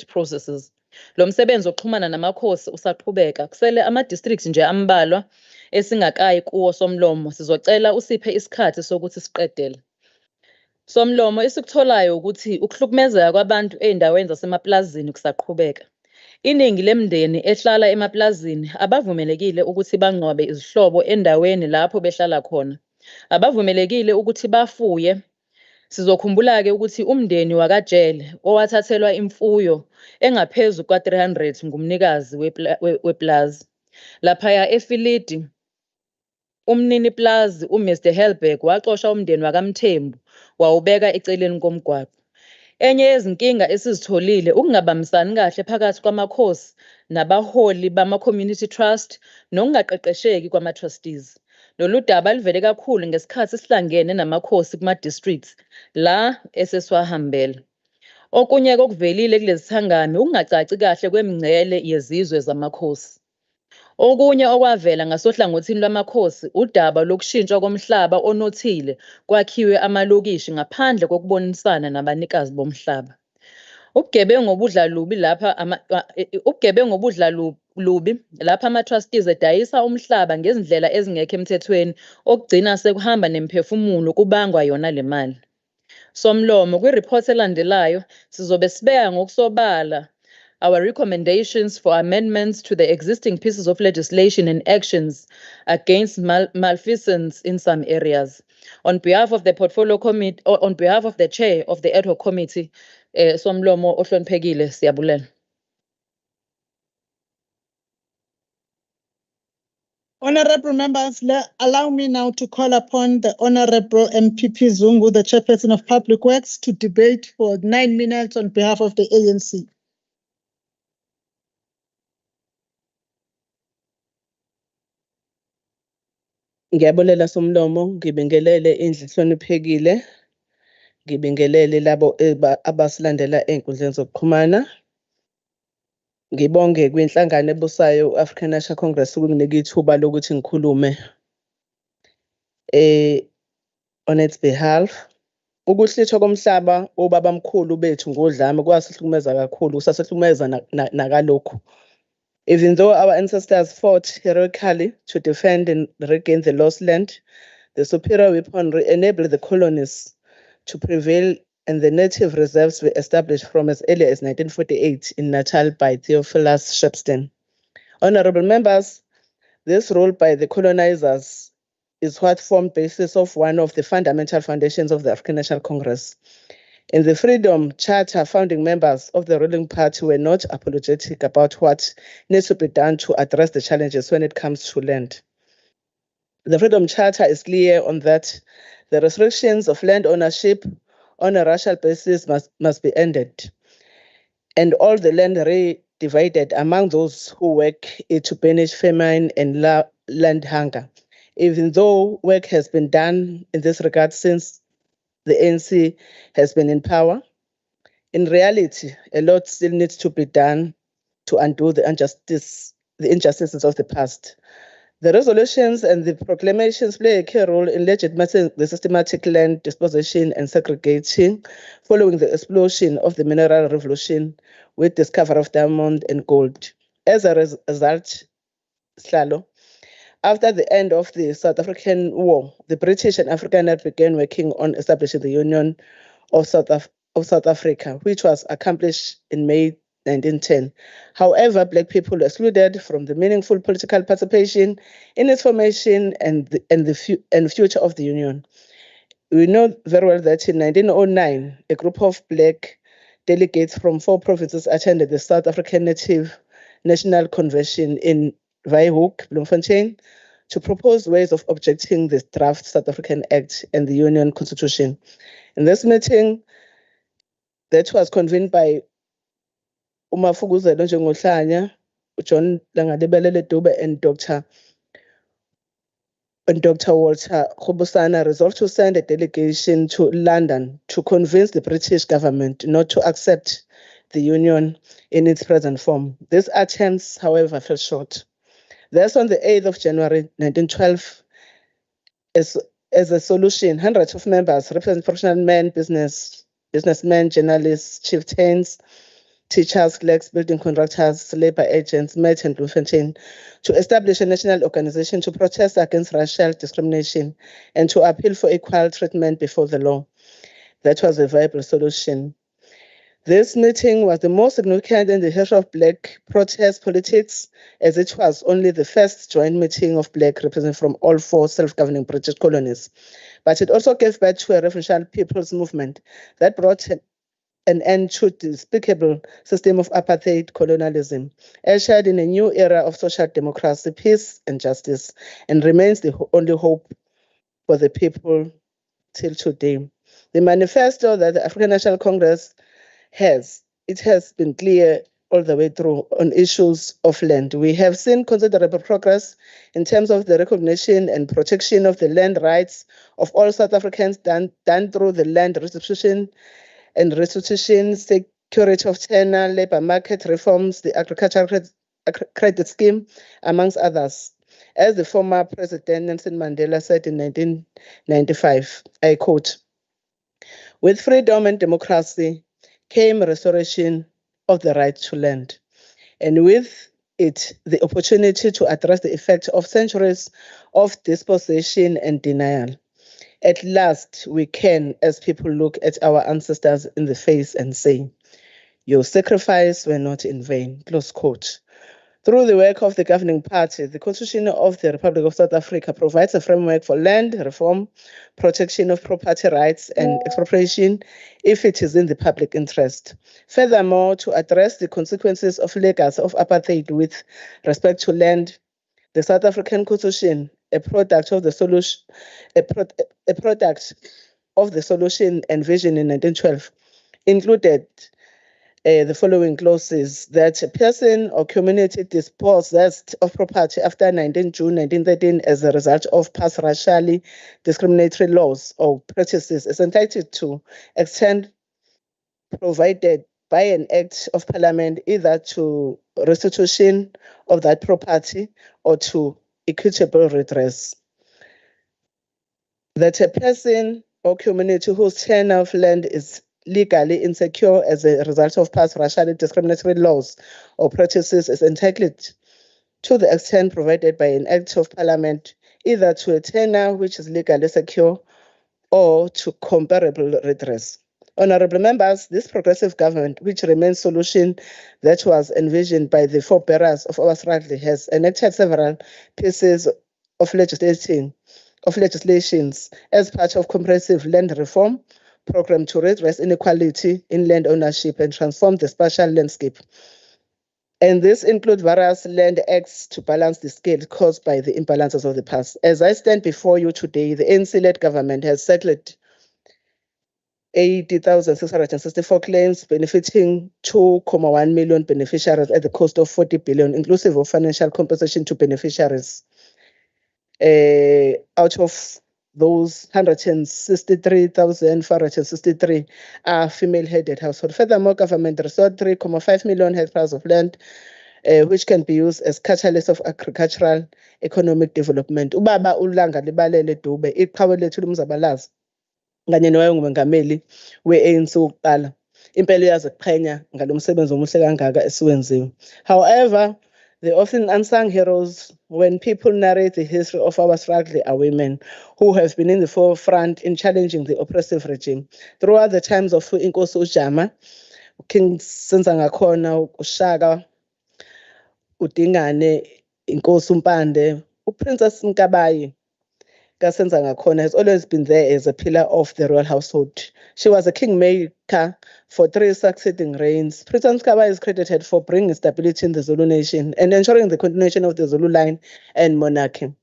processes. Lo msebenzi oxhumana namakhosi usaqhubeka. Kusele ama-districts nje ambalwa esingakayi kuwo somlomo. Sizocela usiphe isikhathi sokuthi siqedele. Somlomo esikutholayo ukuthi ukuhlukumezeka kwabantu ey'ndaweni zasemaplazini kusaqhubeka. Iningi lemndeni ehlala emaplazini abavumelekile ukuthi bangcwabe izihlobo endaweni lapho behlala khona. Abavumelekile ukuthi bafuye. Sizokhumbula-ke ukuthi umndeni wakajele owathathelwa imfuyo engaphezu kwa-300 ngumnikazi weplazi. Laphaya efilidi umnini plazi uMr Helberg waxosha umndeni wakaMthembu wawubeka eceleni komgwaqo. Enye yezinkinga esizitholile ukungabambisani kahle phakathi kwamakhosi nabaholi bama-community trust nokungaqeqesheki kwama-trustees. Lolu daba livele kakhulu ngesikhathi sihlangene namakhosi kuma-districts la esesiwahambela. Okunye kokuvelile kulezi thangami ukungacaci kahle kwemingcele yezizwe zamakhosi. Okunye okwavela ngasohlangothini lwamakhosi udaba lokushintshwa komhlaba onothile kwakhiwe amalokishi ngaphandle kokubonisana nabanikazi bomhlaba. Ubugebengu obudlalubi lapha ama-trustees edayisa umhlaba ngezindlela ezingekho emthethweni okugcina sekuhamba nemiphefumulo kubangwa yona le mali. Somlomo kwi-report elandelayo sizobe sibeka ngokusobala our recommendations for amendments to the existing pieces of legislation and actions against malfeasance in some areas. On behalf of the portfolio committee, on behalf of the chair of the ad hoc committee, Somlomo ohloniphekile siyabulela. Honorable members, allow me now to call upon the Honorable MPP Zungu, the Chairperson of Public Works, to debate for 9 minutes on behalf of the ANC. Ngiyabulela Somlomo, ngibingelele indlu ehloniphekile. Ngibingelele labo abasilandela ey'nkundleni zokuxhumana. Ngibonge kwinhlangano ebusayo u-African National Congress ukunginika ithuba lokuthi ngikhulume on its behalf. Ukuhlithwa komhlaba obabamkhulu bethu ngodlame kwasihlukumeza kakhulu, kusasihlukumeza nakalokhu. Even though our ancestors fought heroically to defend and regain the lost land, the superior weaponry enabled the colonies to prevail, and the native reserves were established from as early as 1948 in Natal by Theophilus Shepstone. Honorable members, this rule by the colonizers is what formed the basis of one of the fundamental foundations of the African National Congress. In the Freedom Charter, founding members of the ruling party were not apologetic about what needs to be done to address the challenges when it comes to land. The Freedom Charter is clear on that the restrictions of land ownership on a racial basis must be ended, and all the land redivided among those who work to banish famine and land hunger. Even though work has been done in this regard since the ANC has been in power, in reality, a lot still needs to be done to undo the injustices of the past. The resolutions and the proclamations play a key role in legitimating the systematic land disposition and segregating following the explosion of the mineral revolution with discovery of diamond and gold. As a result, Slalo, after the end of the South African War, the British and Afrikaners began working on establishing the Union of South Africa, which was accomplished in May 1910. However, Black people were excluded from the meaningful political participation in its formation and future of the Union. We know very well that in 1909, a group of Black delegates from 4 provinces attended the South African National Convention in Vryhoek, Bloemfontein, to propose ways of objecting the draft South African Act and the Union Constitution. In this meeting, that was convened by uMafukuzelo Njengohlanya, John Langadebelele Dube, and Dr. Walter Khobosana resolved to send a delegation to London to convince the British government not to accept the Union in its present form. These attempts, however, fell short. Thus, on the 8th of January 1912, as a solution, hundreds of members representing professional men, businessmen, journalists, chieftains, teachers, clerks, building contractors, labor agents met in Bloemfontein to establish a national organization to protest against racial discrimination and to appeal for equal treatment before the law. That was a viable solution. This meeting was the most significant in the history of Black protest politics, as it was only the first joint meeting of Black representatives from all 4 self-governing British colonies. But it also gave birth to a referential people's movement that brought an end to the despicable system of apartheid colonialism, ushered in a new era of social democracy, peace and justice, and remains the only hope for the people till today. The manifesto that the African National Congress has been clear all the way through on issues of land. We have seen considerable progress in terms of the recognition and protection of the land rights of all South Africans done through the land restitution and restitution, security of tenure, labor market reforms, the agricultural credit scheme, amongst others. As the former President Nelson Mandela said in 1995, I quote, "With freedom and democracy came restoration of the right to land, and with it the opportunity to address the effects of centuries of dispossession and denial. At last, we can, as people, look at our ancestors in the face and say, your sacrifice were not in vain." Close quote. Through the work of the governing party, the Constitution of the Republic of South Africa provides a framework for land reform, protection of property rights, and expropriation if it is in the public interest. Furthermore, to address the consequences of legacy of apartheid with respect to land, the South African Constitution, a product of the solution and vision in 1912, included the following clauses: that a person or community dispossessed of property after 19 June 1913 as a result of past racially discriminatory laws or practices is entitled to extend provided by an act of parliament either to restitution of that property or to equitable redress. That a person or community whose tenure of land is legally insecure as a result of past racially discriminatory laws or practices is entitled to the extent provided by an act of parliament either to a tenure which is legally secure or to comparable redress. Honorable members, this progressive government, which remains solution that was envisioned by the forebearers of our struggle, has enacted several pieces of legislations as part of comprehensive land reform program to redress inequality in land ownership and transform the spatial landscape. And this includes various land acts to balance the scale caused by the imbalances of the past. As I stand before you today, the ANC-led government has settled 80,664 claims benefiting 2.1 million beneficiaries at the cost of 40 billion, inclusive of financial compensation to beneficiaries. Out of those 163,463 are female-headed households. Furthermore, government restored 3.5 million hectares of land, which can be used as catalyst of agricultural economic development. Ubaba uLanga Libalele Dube, iqhawe lethu lomzabalazo, kanye nowayengumengameli we-ANC wokuqala. Impela uyaziqhenya ngalo msebenzi omuhle kangaka esiwenziwe. However, the often unsung heroes when people narrate the history of our struggle are women who have been in the forefront in challenging the oppressive regime. Throughout the times of Inkosi uJama, King Senzangakhona, uShaka, uDingane, Inkosi uMpande, uPrincess Mkabayi kaSenzangakhona has always been there as a pillar of the royal household. She was a kingmaker for 3 succeeding reigns. Princess Mkabayi is credited for bringing stability in the Zulu nation and ensuring the continuation of the Zulu line and monarchy.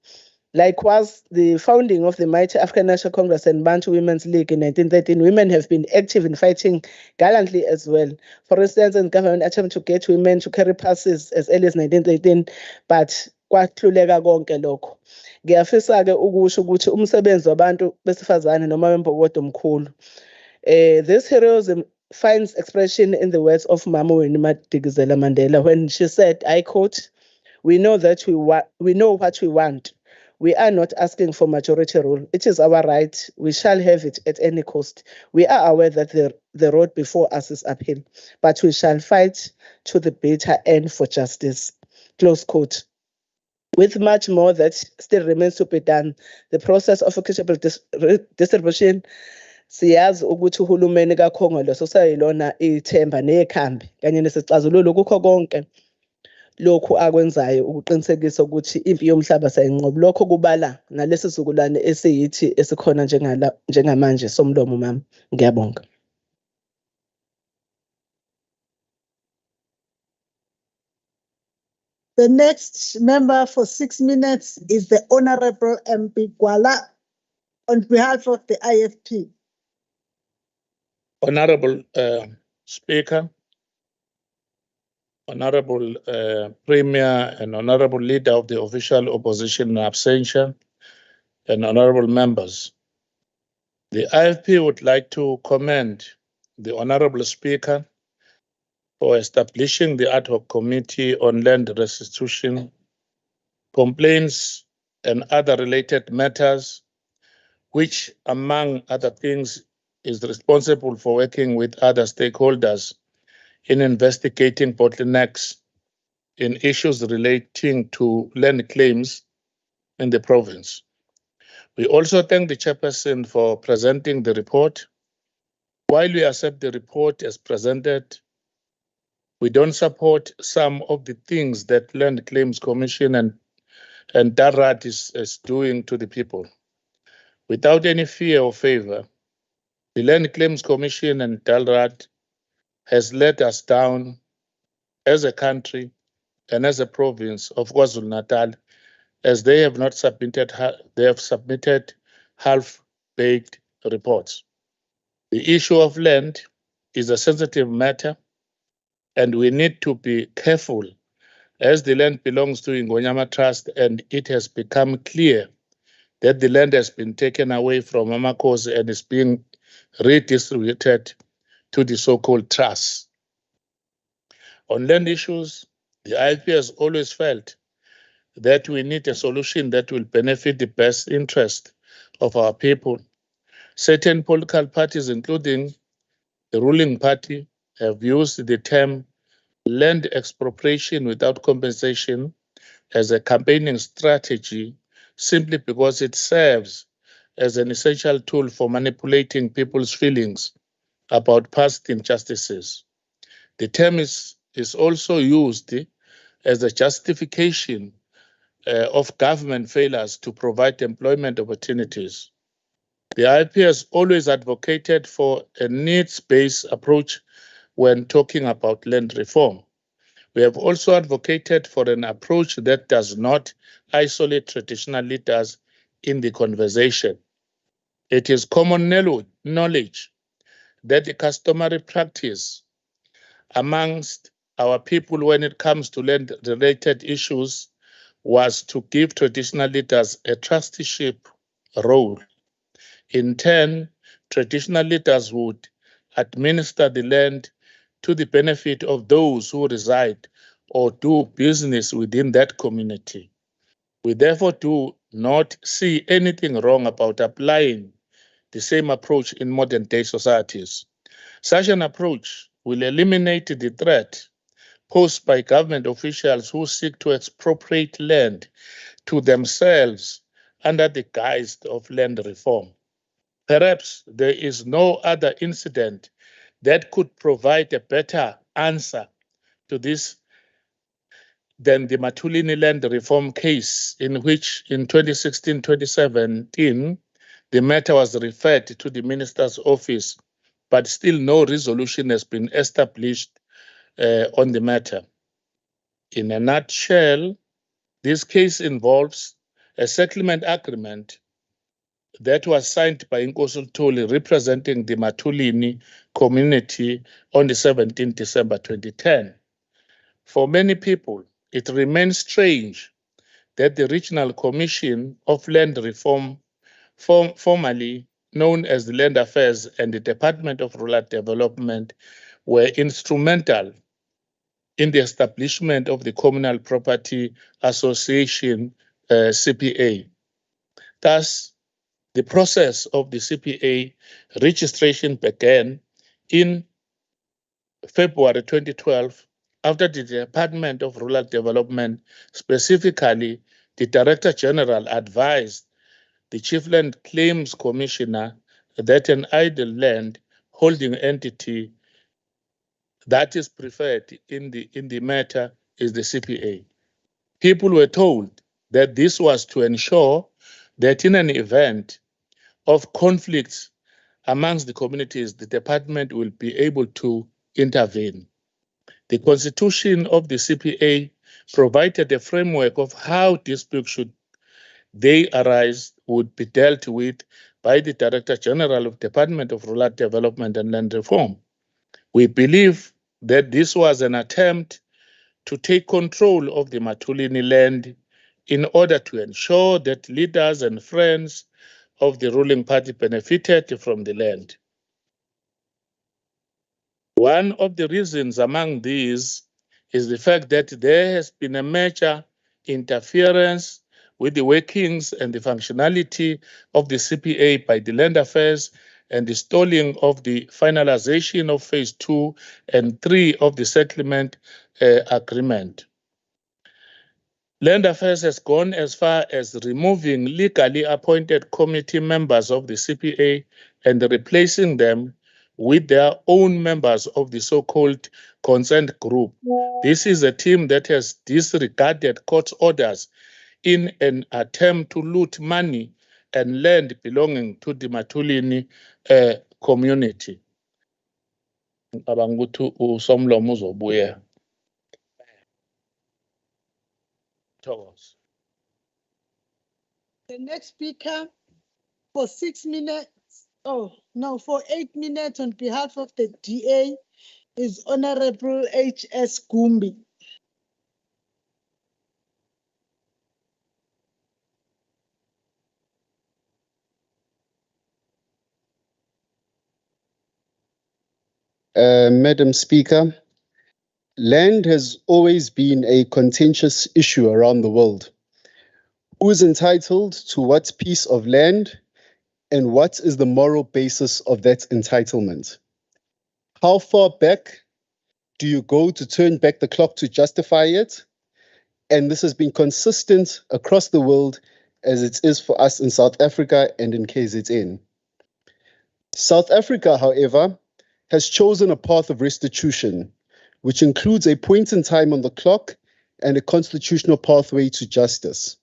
Likewise, the founding of the mighty African National Congress and Bantu Women's League in 1913, women have been active in fighting gallantly as well. For instance, in government attempt to get women to carry passes as early as 1913, but kwahluleka konke lokho. Ngiyafisa-ke ukusho ukuthi umsebenzi wabantu besifazane noma wembokodo omkhulu. This heroism finds expression in the words of Mama Winnie Madikizela Mandela when she said, I quote, we know what we want. We are not asking for majority rule. It is our right. We shall have it at any cost. We are aware that the road before us is uphill, but we shall fight to the bitter end for justice. Close quote. With much more that still remains to be done, the process of equitable distribution siyazi ukuthi uhulumeni kaKhongolose usayilona ithemba nekhambi kanye nesixazululo kukho konke lokhu akwenzayo ukuqinisekisa ukuthi impi yomhlaba sayinqoba. Lokho kubala nalesi sizukulwane esiyithi esikhona njengamanje somlomo mama. Ngiyabonga. The next member for 6 minutes is the Honorable MP Gwala on behalf of the IFP. Honorable Speaker, Honorable Premier and Honorable Leader of the Official Opposition in absentia, and Honorable Members, the IFP would like to commend the Honorable Speaker for establishing the ad hoc committee on land restitution, complaints, and other related matters, which, among other things, is responsible for working with other stakeholders in investigating bottlenecks in issues relating to land claims in the province. We also thank the chairperson for presenting the report. While we accept the report as presented, we don't support some of the things that Land Claims Commission and DARAT is doing to the people. Without any fear or favor, the Land Claims Commission and DARAT has let us down as a country and as a province of KwaZulu-Natal, as they have not submitted, half-baked reports. The issue of land is a sensitive matter, and we need to be careful as the land belongs to Ingonyama Trust, and it has become clear that the land has been taken away from Amakosi and is being redistributed to the so-called trusts. On land issues, the IFP has always felt that we need a solution that will benefit the best interest of our people. Certain political parties, including the ruling party, have used the term land expropriation without compensation as a campaigning strategy simply because it serves as an essential tool for manipulating people's feelings about past injustices. The term is also used as a justification of government failures to provide employment opportunities. The IFP has always advocated for a needs-based approach when talking about land reform. We have also advocated for an approach that does not isolate traditional leaders in the conversation. It is common knowledge that the customary practice amongst our people when it comes to land-related issues was to give traditional leaders a trusteeship role. In turn, traditional leaders would administer the land to the benefit of those who reside or do business within that community. We therefore do not see anything wrong about applying the same approach in modern-day societies. Such an approach will eliminate the threat posed by government officials who seek to expropriate land to themselves under the guise of land reform. Perhaps there is no other incident that could provide a better answer to this than the Matulini land reform case, in which in 2016-2017, the matter was referred to the minister's office, but still no resolution has been established on the matter. In a nutshell, this case involves a settlement agreement that was signed by Nkosi Tuli representing the Matulini community on the 17th December 2010. For many people, it remains strange that the Regional Commission of Land Reform, formerly known as the Land Affairs and the Department of Rural Development, were instrumental in the establishment of the Communal Property Association, CPA. Thus, the process of the CPA registration began in February 2012 after the Department of Rural Development, specifically the Director General, advised the Chief Land Claims Commissioner that an idle land holding entity that is preferred in the matter is the CPA. People were told that this was to ensure that in an event of conflicts amongst the communities, the department will be able to intervene. The constitution of the CPA provided a framework of how disputes should they arise would be dealt with by the Director General of Department of Rural Development and Land Reform. We believe that this was an attempt to take control of the Matulini land in order to ensure that leaders and friends of the ruling party benefited from the land. One of the reasons among these is the fact that there has been a major interference with the workings and the functionality of the CPA by the Land Affairs and the stalling of the finalization of phase 2 and 3 of the settlement agreement. Land Affairs has gone as far as removing legally appointed committee members of the CPA and replacing them with their own members of the so-called consent group. This is a team that has disregarded court orders in an attempt to loot money and land belonging to the Matulini community. Abangutu usomlomo uzobuya. The next speaker for 6 minutes, for 8 minutes on behalf of the DA is Honorable H.S. Gumbi. Madam Speaker, land has always been a contentious issue around the world. Who is entitled to what piece of land, and what is the moral basis of that entitlement? How far back do you go to turn back the clock to justify it? And this has been consistent across the world as it is for us in South Africa and in KZN. South Africa, however, has chosen a path of restitution, which includes a point in time on the clock and a constitutional pathway to justice.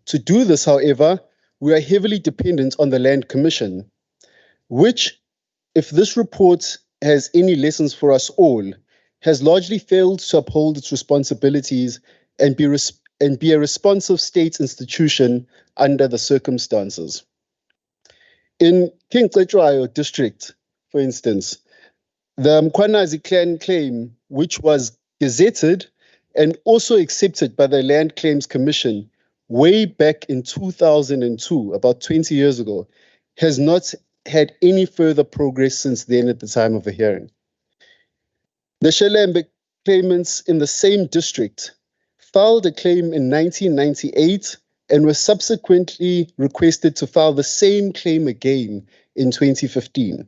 To do this, however, we are heavily dependent on the Land Commission, which, if this report has any lessons for us all, has largely failed to uphold its responsibilities and be a responsive state institution under the circumstances. In King Cetshwayo district, for instance, the Mkhwanazi clan claim, which was gazetted and also accepted by the Land Claims Commission way back in 2002, about 20 years ago, has not had any further progress since then at the time of the hearing. The Shelembe claimants in the same district filed a claim in 1998 and were subsequently requested to file the same claim again in 2015.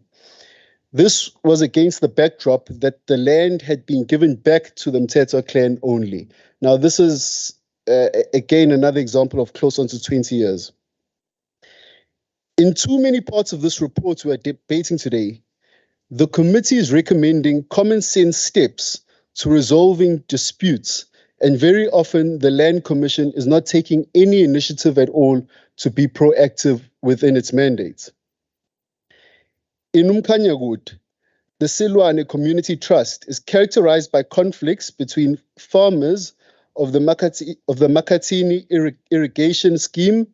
This was against the backdrop that the land had been given back to the Mthethwa clan only. Now, this is, again, another example of close on to 20 years. In too many parts of this report we are debating today, the committee is recommending common sense steps to resolving disputes, and very often the Land Commission is not taking any initiative at all to be proactive within its mandate. In Umkhanyakud, the Silwane Community Trust is characterized by conflicts between farmers of the Makhathini irrigation scheme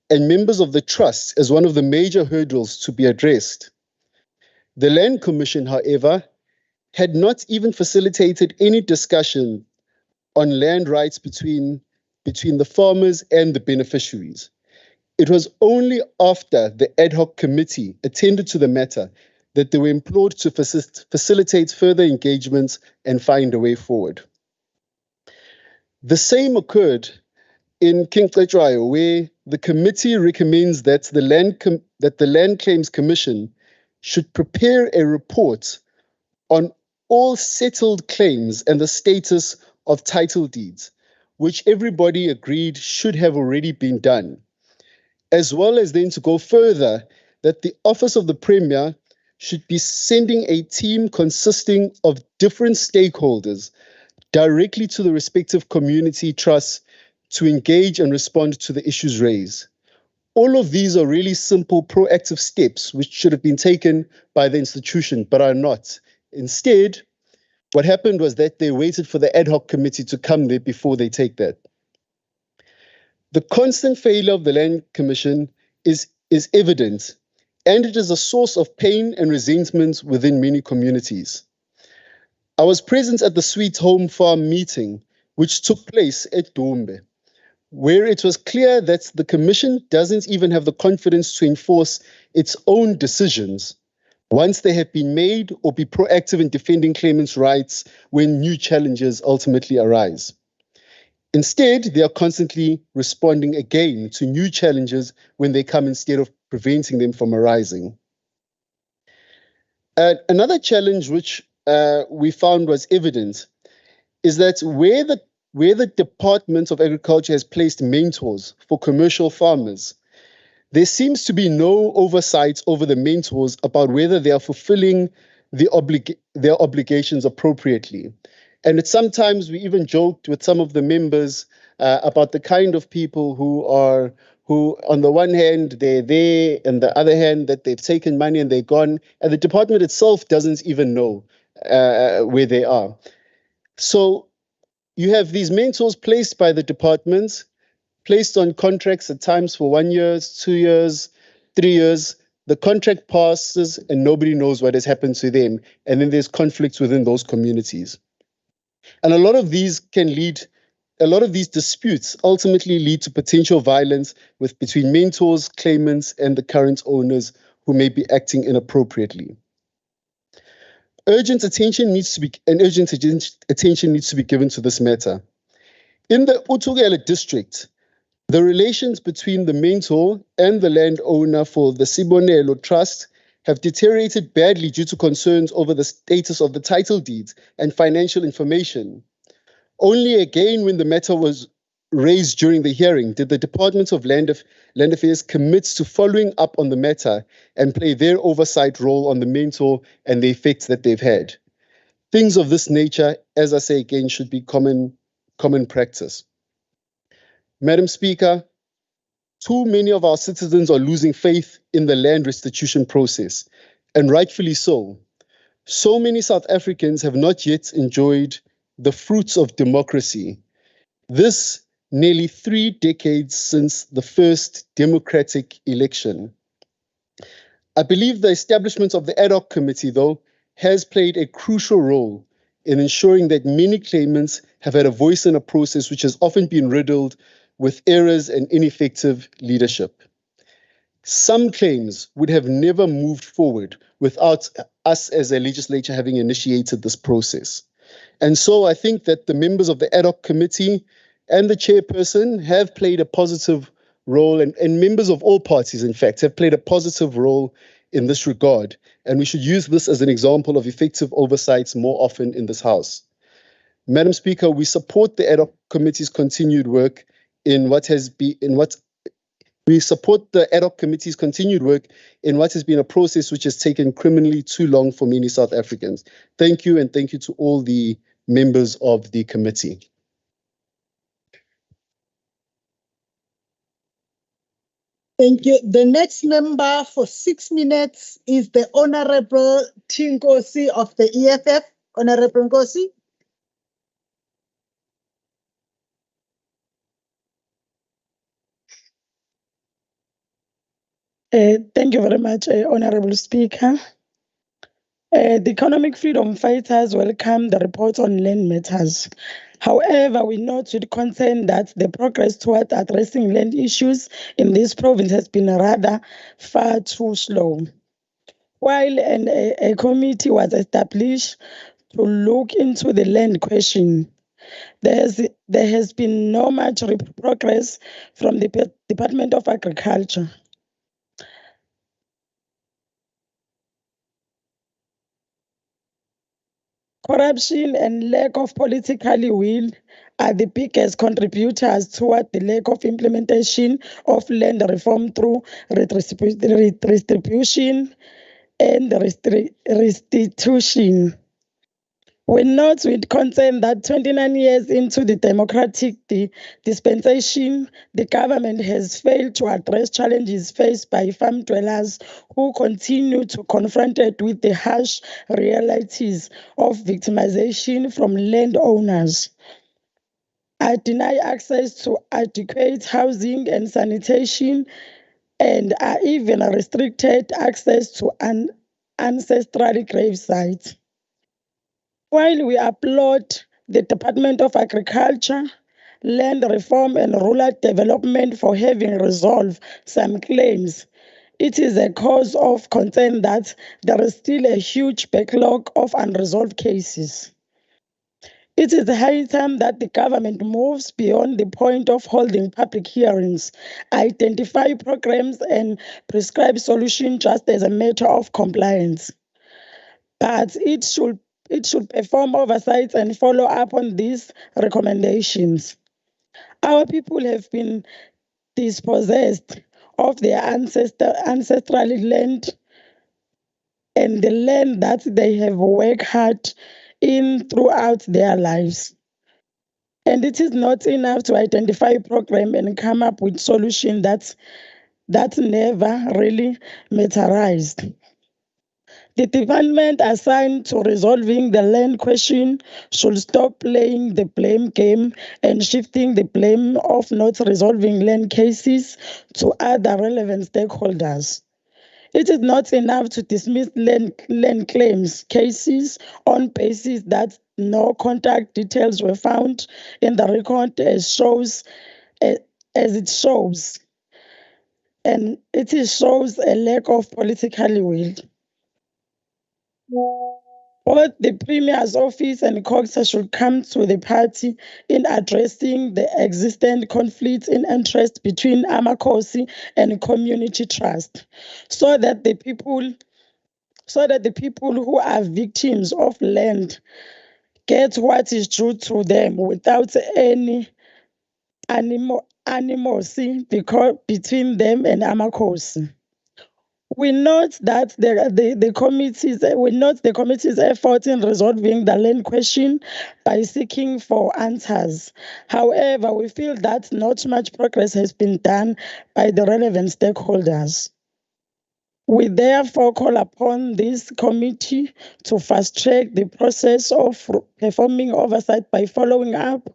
and members of the trust as one of the major hurdles to be addressed. The Land Commission, however, had not even facilitated any discussion on land rights between the farmers and the beneficiaries. It was only after the ad hoc committee attended to the matter that they were implored to facilitate further engagements and find a way forward. The same occurred in King Cetshwayo, where the committee recommends that the Land Claims Commission should prepare a report on all settled claims and the status of title deeds, which everybody agreed should have already been done, as well as then to go further that the Office of the Premier should be sending a team consisting of different stakeholders directly to the respective community trusts to engage and respond to the issues raised. All of these are really simple proactive steps which should have been taken by the institution, but are not. Instead, What happened was that they waited for the ad hoc committee to come there before they take that. The constant failure of the Land Commission is evident, and it is a source of pain and resentment within many communities. I was present at the Sweet Home Farm meeting, which took place at Dombe, where it was clear that the Commission doesn't even have the confidence to enforce its own decisions once they have been made, or be proactive in defending claimants' rights when new challenges ultimately arise. Instead, they are constantly responding again to new challenges when they come instead of preventing them from arising. Another challenge which we found was evident is that where the Department of Agriculture has placed mentors for commercial farmers, there seems to be no oversight over the mentors about whether they are fulfilling their obligations appropriately. And sometimes we even joked with some of the members about the kind of people who on the one hand, they're there, and the other hand, that they've taken money and they're gone, and the department itself doesn't even know where they are. So you have these mentors placed by the department, placed on contracts at times for 1 year, 2 years, 3 years. The contract passes and nobody knows what has happened to them. And then there's conflicts within those communities. And a lot of these disputes ultimately lead to potential violence between mentors, claimants, and the current owners who may be acting inappropriately. Urgent attention needs to be given to this matter. In the Ukuba district, the relations between the mentor and the landowner for the Sibonelo Trust have deteriorated badly due to concerns over the status of the title deeds and financial information. Only again, when the matter was raised during the hearing, did the Department of Land Affairs commit to following up on the matter and play their oversight role on the mentor and the effects that they've had. Things of this nature, as I say again, should be common practice. Madam Speaker, too many of our citizens are losing faith in the land restitution process, and rightfully so. So many South Africans have not yet enjoyed the fruits of democracy. This nearly 3 decades since the first democratic election. I believe the establishment of the ad hoc committee, though, has played a crucial role in ensuring that many claimants have had a voice in a process which has often been riddled with errors and ineffective leadership. Some claims would have never moved forward without us as a legislature having initiated this process. And so I think that the members of the ad hoc committee and the chairperson have played a positive role, and members of all parties, in fact, have played a positive role in this regard. And we should use this as an example of effective oversight more often in this House. Madam Speaker, we support the ad hoc committee's continued work we support the ad hoc committee's continued work in what has been a process which has taken criminally too long for many South Africans. Thank you, and thank you to all the members of the committee. Thank you. The next member for 6 minutes is the Honorable Tinkosi of the EFF. Honorable Nkosi. Thank you very much, Honorable Speaker. The economic freedom fighters welcome the report on land matters. However, we note with concern that the progress toward addressing land issues in this province has been rather far too slow. While a committee was established to look into the land question, there has been no much progress from the Department of Agriculture. Corruption and lack of political will are the biggest contributors toward the lack of implementation of land reform through redistribution and restitution. We note with concern that 29 years into the democratic dispensation, the government has failed to address challenges faced by farm dwellers who continue to confronted with the harsh realities of victimization from landowners. I deny access to adequate housing and sanitation, and are even restricted access to an ancestral grave sites. While we applaud the Department of Agriculture, Land Reform and Rural Development for having resolved some claims, it is a cause of concern that there is still a huge backlog of unresolved cases. It is high time that the government moves beyond the point of holding public hearings, identify programs and prescribe solutions just as a matter of compliance. But it should perform oversight and follow up on these recommendations. Our people have been dispossessed of their ancestral land and the land that they have worked hard in throughout their lives. And it is not enough to identify a program and come up with solutions that never really materialized. The department assigned to resolving the land question should stop playing the blame game and shifting the blame of not resolving land cases to other relevant stakeholders. It is not enough to dismiss land claims cases on basis that no contact details were found in the record as it shows. And it shows a lack of political will. Both the Premier's office and COGTA should come to the party in addressing the existing conflicts in interest between Amakhosi and community trust, so that the people who are victims of land get what is due to them without any animosity between them and Amakhosi. We note that the committee's effort in resolving the land question by seeking for answers. However, we feel that not much progress has been done by the relevant stakeholders. We therefore call upon this committee to fast-track the process of performing oversight by following up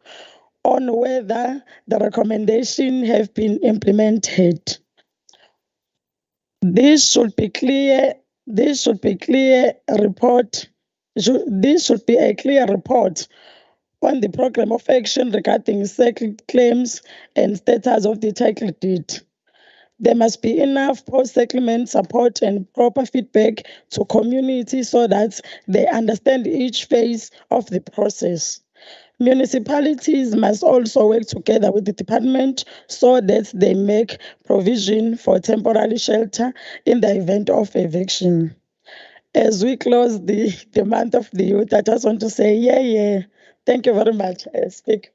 on whether the recommendations have been implemented. This should be a clear report on the program of action regarding second claims and status of the title deed. There must be enough post-settlement support and proper feedback to community so that they understand each phase of the process. Municipalities must also work together with the department so that they make provision for temporary shelter in the event of eviction. As we close the month of the youth, I just want to say, yeah. Thank you very much. I speak.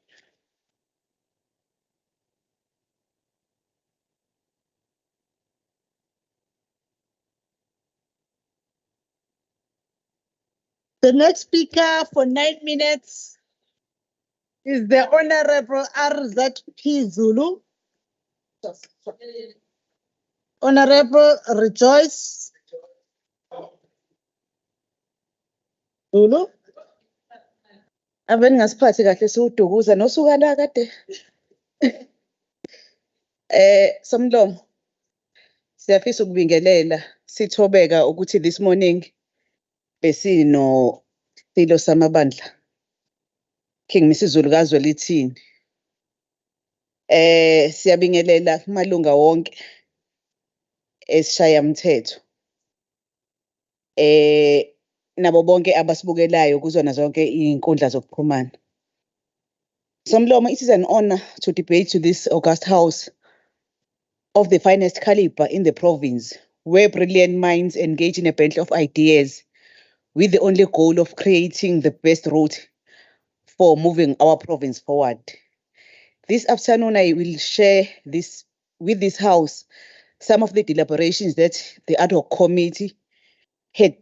The next speaker for 9 minutes is the Honorable RZP Zulu. Honorable Rejoice Zulu. Ave ningasiphathi kahle siwudukuza nosuka la kade. Somlomo. Siyafisa ukubingelela sithobeka ukuthi this morning besino silo samabandla. King Misizulu kazwelithini. Siyabingelela kumalunga wonke esishaya umthetho. Nabo bonke abasibukelayo kuzona zonke inkundla zokuxhumana. Somlomo, it is an honor to debate to this august house of the finest caliber in the province, where brilliant minds engage in a battle of ideas with the only goal of creating the best route for moving our province forward. This afternoon, I will share with this house some of the deliberations that the ad hoc committee had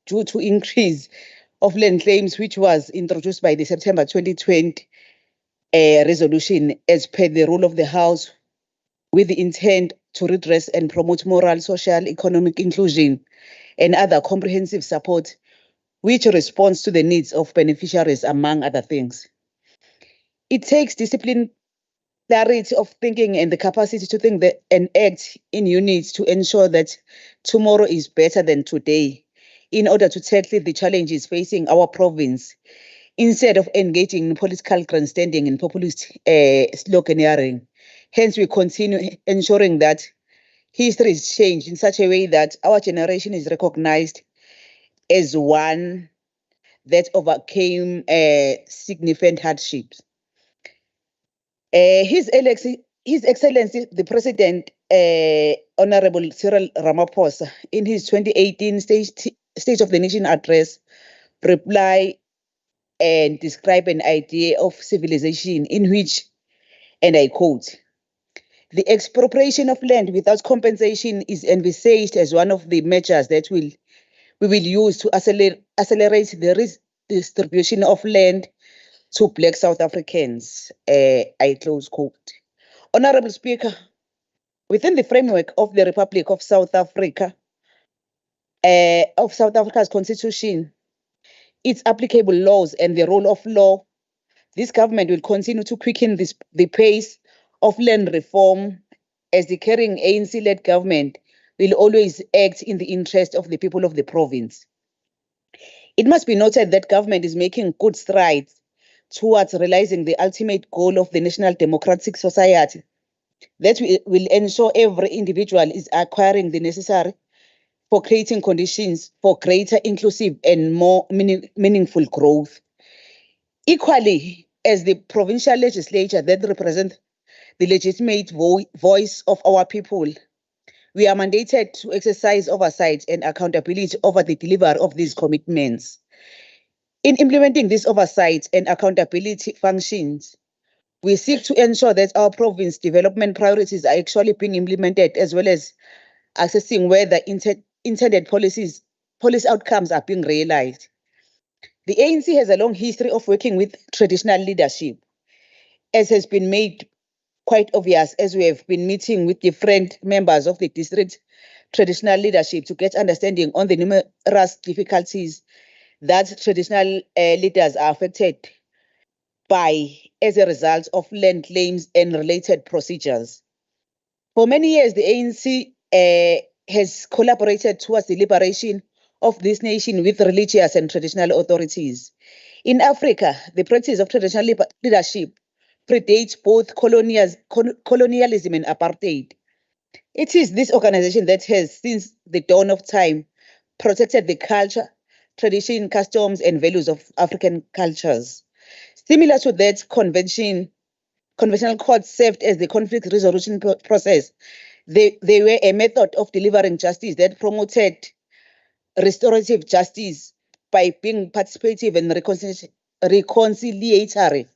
due to increase of land claims, which was introduced by the September 2020 resolution as per the rule of the House, with the intent to redress and promote moral, social, economic inclusion and other comprehensive support which responds to the needs of beneficiaries, among other things. It takes discipline, clarity of thinking and the capacity to think and act in units to ensure that tomorrow is better than today in order to tackle the challenges facing our province, instead of engaging in political grandstanding and populist sloganeering. Hence, we continue ensuring that history is changed in such a way that our generation is recognized as one that overcame significant hardships. His Excellency, the President, Honorable Cyril Ramaphosa, in his 2018 State of the Nation address, reply and describe an idea of civilization in which, and I quote, "The expropriation of land without compensation is envisaged as one of the measures that we will use to accelerate the redistribution of land to Black South Africans." I close quote. Honorable Speaker, within the framework of the Republic of South Africa, of South Africa's Constitution, its applicable laws and the rule of law, this government will continue to quicken the pace of land reform, as the carrying ANC-led government will always act in the interest of the people of the province. It must be noted that government is making good strides towards realizing the ultimate goal of the National Democratic Society, that will ensure every individual is acquiring the necessary for creating conditions for greater inclusive and more meaningful growth. Equally, as the provincial legislature that represents the legitimate voice of our people, we are mandated to exercise oversight and accountability over the delivery of these commitments. In implementing this oversight and accountability functions, we seek to ensure that our province development priorities are actually being implemented, as well as assessing whether intended policy outcomes are being realized. The ANC has a long history of working with traditional leadership, as has been made quite obvious as we have been meeting with different members of the district traditional leadership to get understanding on the numerous difficulties that traditional leaders are affected by as a result of land claims and related procedures. For many years, the ANC has collaborated towards the liberation of this nation with religious and traditional authorities. In Africa, the practice of traditional leadership predates both colonialism and apartheid. It is this organization that has, since the dawn of time, protected the culture, tradition, customs, and values of African cultures. Similar to that, conventional courts served as the conflict resolution process. They were a method of delivering justice that promoted restorative justice by being participative and reconciliatory.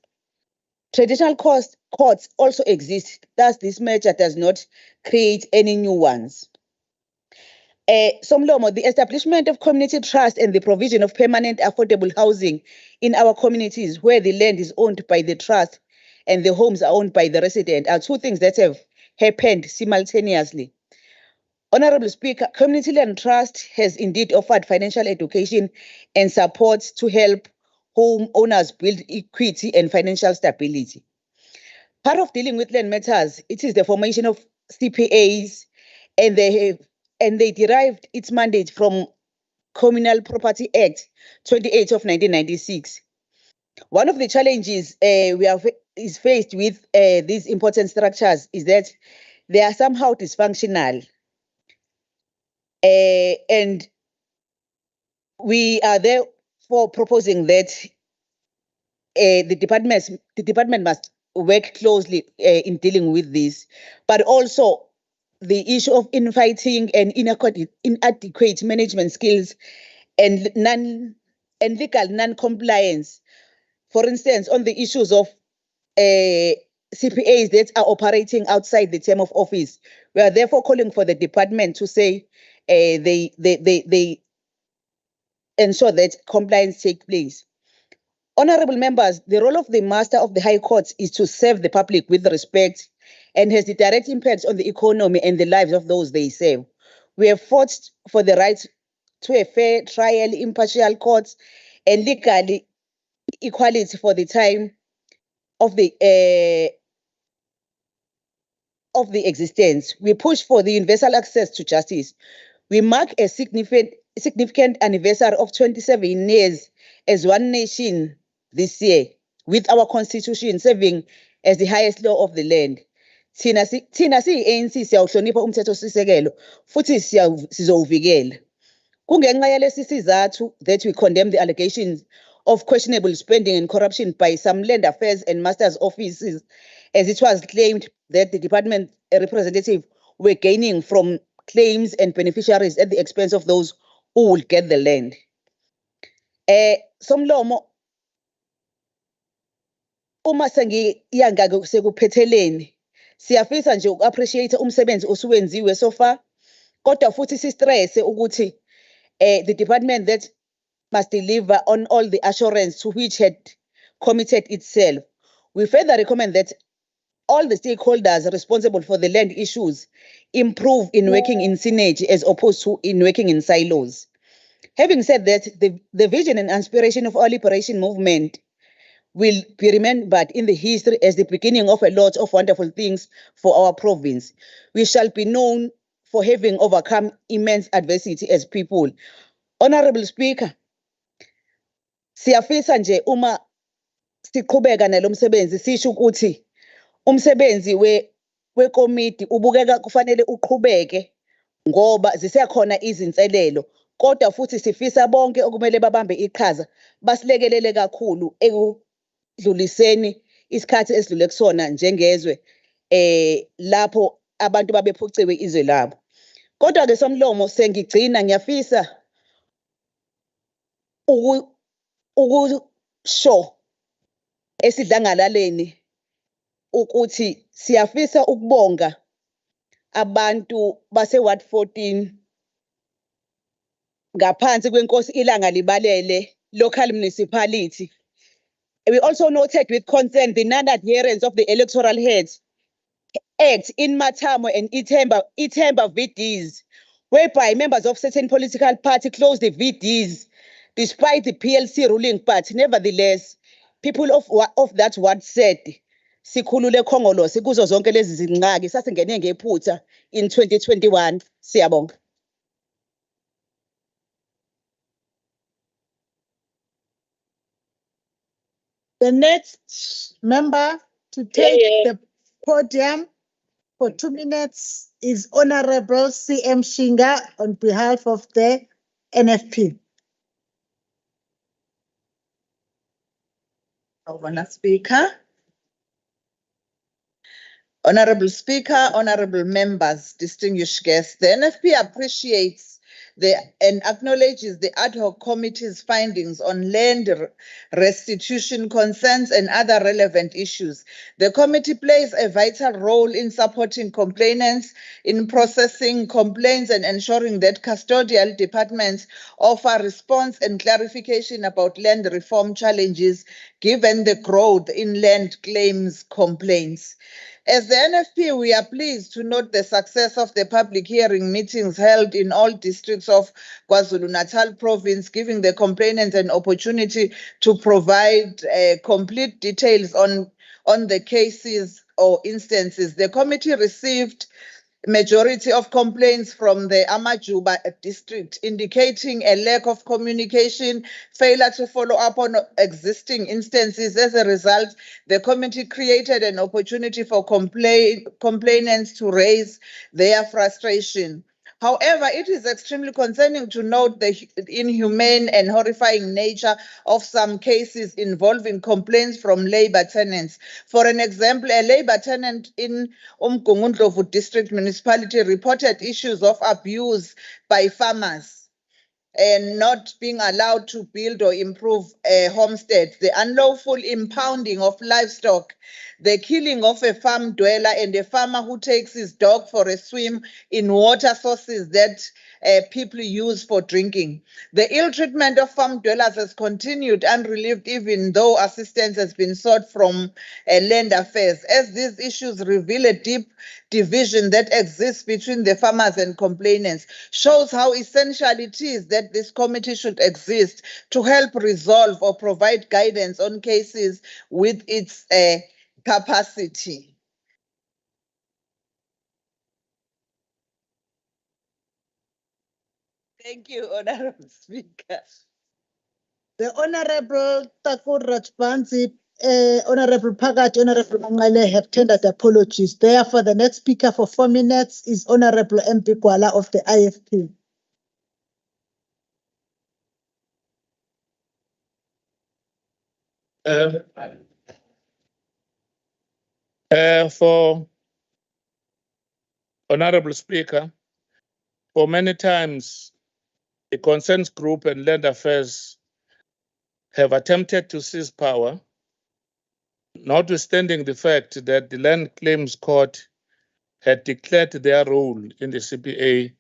Traditional courts also exist, thus this measure does not create any new ones. Somlomo, the establishment of community trust and the provision of permanent affordable housing in our communities where the land is owned by the trust and the homes are owned by the resident are two things that have happened simultaneously. Honorable Speaker, Community Land Trust has indeed offered financial education and support to help homeowners build equity and financial stability. Part of dealing with land matters, it is the formation of CPAs, and they derived its mandate from Communal Property Act 28 of 1996. One of the challenges is faced with these important structures is that they are somehow dysfunctional. And we are therefore proposing that the department must work closely in dealing with this, but also the issue of infighting and inadequate management skills and legal non-compliance. For instance, on the issues of CPAs that are operating outside the term of office, we are therefore calling for the department to say they ensure that compliance takes place. Honorable members, the role of the Master of the High Court is to serve the public with respect and has the direct impact on the economy and the lives of those they serve. We have fought for the right to a fair trial, impartial courts, and legal equality for the time of the existence. We push for the universal access to justice. We mark a significant anniversary of 27 years as one nation this year, with our constitution serving as the highest law of the land. Thina siyi-ANC siyawuhlonipha umthethosisekelo futhi sizowuvikela. Kungenxa yalesi sizathu that we condemn the allegations of questionable spending and corruption by some land affairs and masters offices, as it was claimed that the department representative were gaining from claims and beneficiaries at the expense of those who will get the land. Somlomo, uma sengiyanga sekuphetheleni, siyafisa nje uku-appreciate umsebenzi osuwenziwe so far, kodwa futhi sistress ukuthi the department that must deliver on all the assurance to which had committed itself. We further recommend that all the stakeholders responsible for the land issues improve in working in synergy as opposed to in working in silos. Having said that, the vision and aspiration of our liberation movement will be remembered in the history as the beginning of a lot of wonderful things for our province. We shall be known for having overcome immense adversity as people. Honorable Speaker, siyafisa nje uma siqhubeka nalo msebenzi sisho ukuthi umsebenzi wekomiti ubukeka kufanele uqhubeke ngoba zisekhona izinselelo, kodwa futhi sifisa bonke okumele babambe iqhaza basilekelele kakhulu ekudluliseni isikhathi esidlule kusona njengezwe lapho abantu babephuciwe izwe labo. Kodwa ke Somlomo, sengigcina ngiyafisa ukusho esidlangalaleni ukuthi siyafisa ukubonga abantu base-Ward 14 ngaphansi kwenkosi Ilanga Libalele local municipality. We also noted with concern the non-adherence of the Electoral Heads Act in Matamo and Itemba VDs, whereby members of certain political party closed the VDs despite the PLC ruling. But nevertheless, people of that ward said, sikhulule khongolose kuzo zonke lezi zingxaki sasingene ngephutha in 2021. Siyabonga. The next member to take the podium for 2 minutes is Honorable CM Shinga on behalf of the NFP. Honorable Speaker, honorable members, distinguished guests, the NFP appreciates and acknowledges the ad hoc committee's findings on land restitution concerns and other relevant issues. The committee plays a vital role in supporting complainants, in processing complaints and ensuring that custodial departments offer response and clarification about land reform challenges given the growth in land claims complaints. As the NFP, we are pleased to note the success of the public hearing meetings held in all districts of KwaZulu-Natal province, giving the complainants an opportunity to provide complete details on the cases or instances. The committee received majority of complaints from the Amajuba district, indicating a lack of communication, failure to follow up on existing instances. As a result, the committee created an opportunity for complainants to raise their frustration. However, it is extremely concerning to note the inhumane and horrifying nature of some cases involving complaints from labor tenants. For an example, a labor tenant in Ngakho-ke district municipality reported issues of abuse by farmers. and not being allowed to build or improve homesteads, the unlawful impounding of livestock, the killing of a farm dweller and a farmer who takes his dog for a swim in water sources that people use for drinking. The ill treatment of farm dwellers has continued unrelieved, even though assistance has been sought from land affairs, as these issues reveal a deep division that exists between the farmers and complainants, shows how essential it is that this committee should exist to help resolve or provide guidance on cases with its capacity. Thank you, Honorable Speaker. The Honorable Takur Rajbansi, Honorable Pagat, Honorable Mangale have tendered apologies. Therefore, the next speaker for 4 minutes is Honorable MP Kwala of the IFP. For Honorable Speaker, for many times the concerns group and land affairs have attempted to seize power, notwithstanding the fact that the Land Claims Court had declared their role in the CPA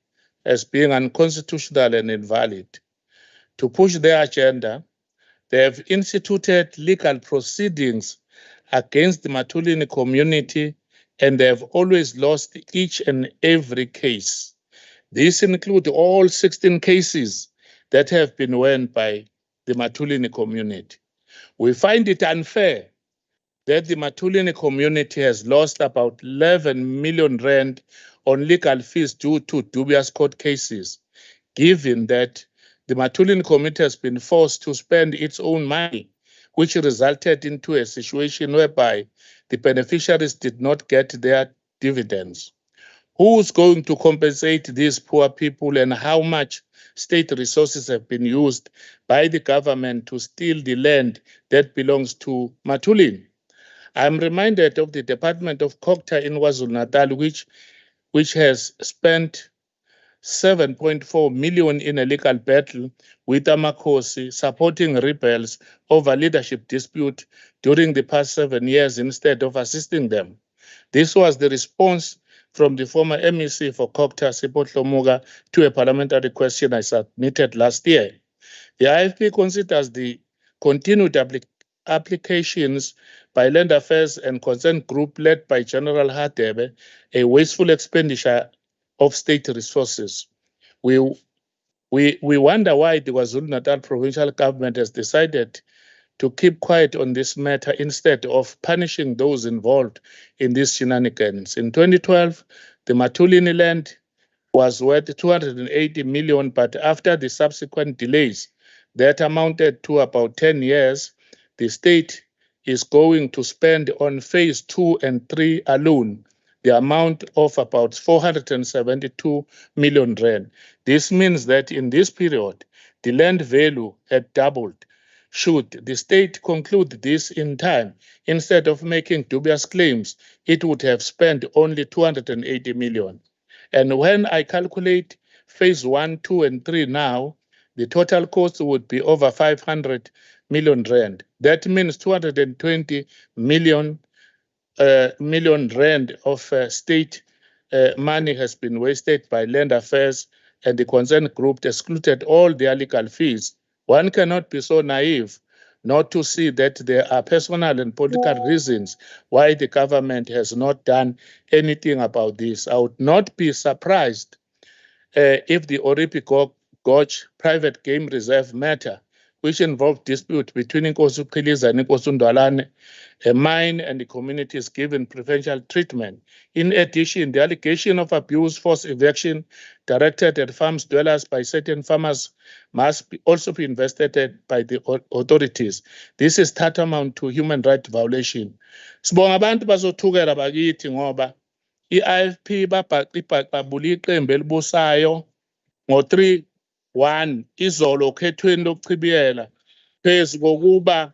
as being unconstitutional and invalid. To push their agenda, they have instituted legal proceedings against the Matulini community, and they have always lost each and every case. These include all 16 cases that have been won by the Matulini community. We find it unfair that the Matulini community has lost about 11 million rand on legal fees due to dubious court cases, given that the Matulini community has been forced to spend its own money, which resulted into a situation whereby the beneficiaries did not get their dividends. Who's going to compensate these poor people, and how much state resources have been used by the government to steal the land that belongs to Matulini? I'm reminded of the Department of Cocta in KwaZulu-Natal, which has spent 7.4 million in a legal battle with Amakosi, supporting rebels over leadership dispute during the past 7 years instead of assisting them. This was the response from the former MEC for Cocta, Sipho Muga, to a parliamentary question I submitted last year. The IFP considers the continued applications by Land Affairs and Concerned Group led by General Hadebe a wasteful expenditure of state resources. We wonder why the KwaZulu-Natal provincial government has decided to keep quiet on this matter instead of punishing those involved in these shenanigans. In 2012, the Matulini land was worth 280 million, but after the subsequent delays that amounted to about 10 years, the state is going to spend on phase 2 and 3 alone the amount of about 472 million rand. This means that in this period, the land value had doubled. Should the state conclude this in time, instead of making dubious claims, it would have spent only 280 million. And when I calculate phase 1, 2, and 3 now, the total cost would be over 500 million rand. That means 220 million rand of state money has been wasted by Land Affairs, and the concerned group excluded all their legal fees. One cannot be so naive not to see that there are personal and political reasons why the government has not done anything about this. I would not be surprised if the Oripi Gorge private game reserve matter, which involved dispute between Nkosi Qiliza and Nkosi Ndwalane, a mine and the community is given preferential treatment. In addition, the allegation of abuse, forced eviction directed at farms dwellers by certain farmers must also be investigated by the authorities. This is tantamount to human rights violation. Sibonga abantu bazothukela bakithi ngoba i-IFP babhaqibhaqabula iqembu elibusayo ngo-3-1 izolo okhethweni lokuchibiyela phezu kokuba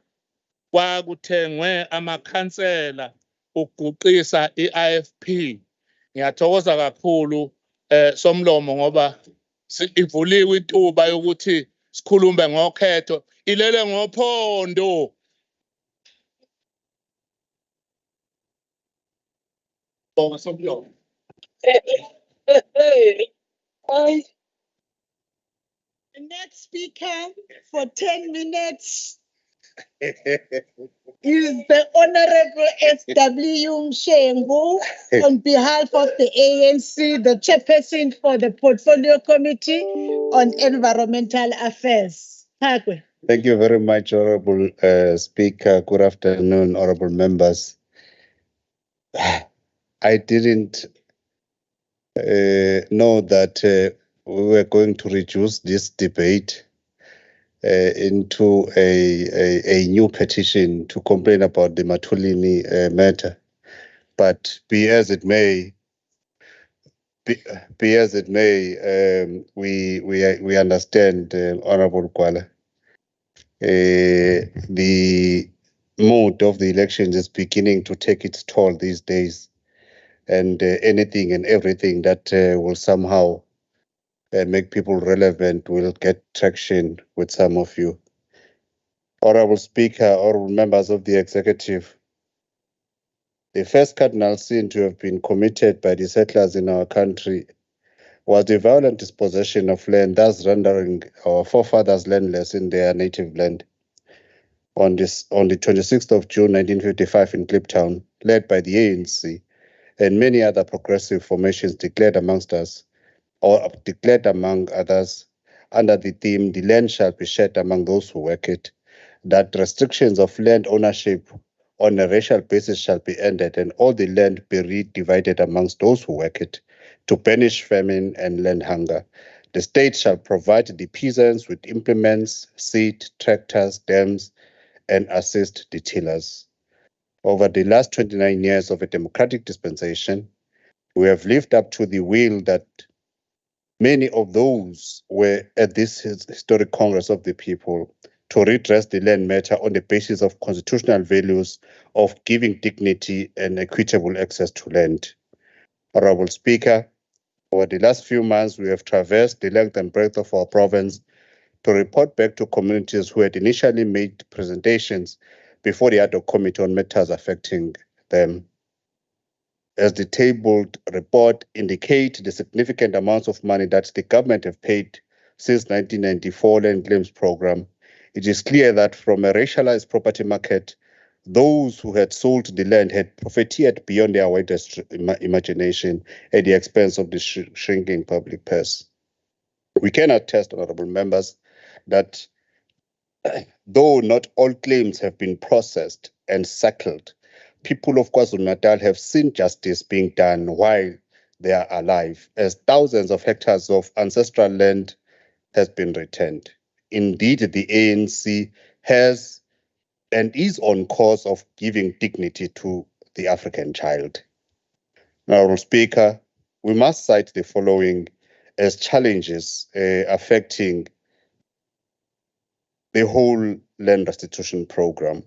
kwakuthengwe amakhansela ukuguqisa i-IFP. Ngiyathokoza kakhulu somlomo ngoba ivuliwe ituba yokuthi sikhulume ngokhetho ilele ngophondo. Bonga somlomo. The next speaker for 10 minutes is the Honorable S.W. Mshengu on behalf of the ANC, the chairperson for the Portfolio Committee on Environmental Affairs. Hakwe. Thank you very much, Honorable Speaker. Good afternoon, honorable members. I didn't know that we were going to reduce this debate into a new petition to complain about the Matulini matter. But be as it may, we understand, Honorable Kwala. The mood of the elections is beginning to take its toll these days, and anything and everything that will somehow make people relevant will get traction with some of you. Honorable Speaker, honorable members of the executive, the first cardinal sin to have been committed by the settlers in our country was the violent dispossession of land, thus rendering our forefathers landless in their native land. On the 26th of June 1955 in Kliptown, led by the ANC and many other progressive formations declared among others, under the theme, "The land shall be shared among those who work it," that restrictions of land ownership on a racial basis shall be ended and all the land be redivided amongst those who work it, to banish famine and land hunger. The state shall provide the peasants with implements, seed, tractors, dams, and assist the tillers. Over the last 29 years of a democratic dispensation, we have lived up to the will that many of those were at this historic Congress of the people to redress the land matter on the basis of constitutional values of giving dignity and equitable access to land. Honorable Speaker, over the last few months, we have traversed the length and breadth of our province to report back to communities who had initially made presentations before the ad hoc committee on matters affecting them. As the tabled report indicate the significant amounts of money that the government have paid since 1994 land claims program, it is clear that from a racialized property market, those who had sold the land had profiteered beyond their wildest imagination at the expense of the shrinking public purse. We can attest, honorable members, that though not all claims have been processed and settled, people of KwaZulu-Natal have seen justice being done while they are alive, as thousands of hectares of ancestral land has been returned. Indeed, the ANC has and is on course of giving dignity to the African child. Honorable Speaker, we must cite the following as challenges affecting the whole land restitution program.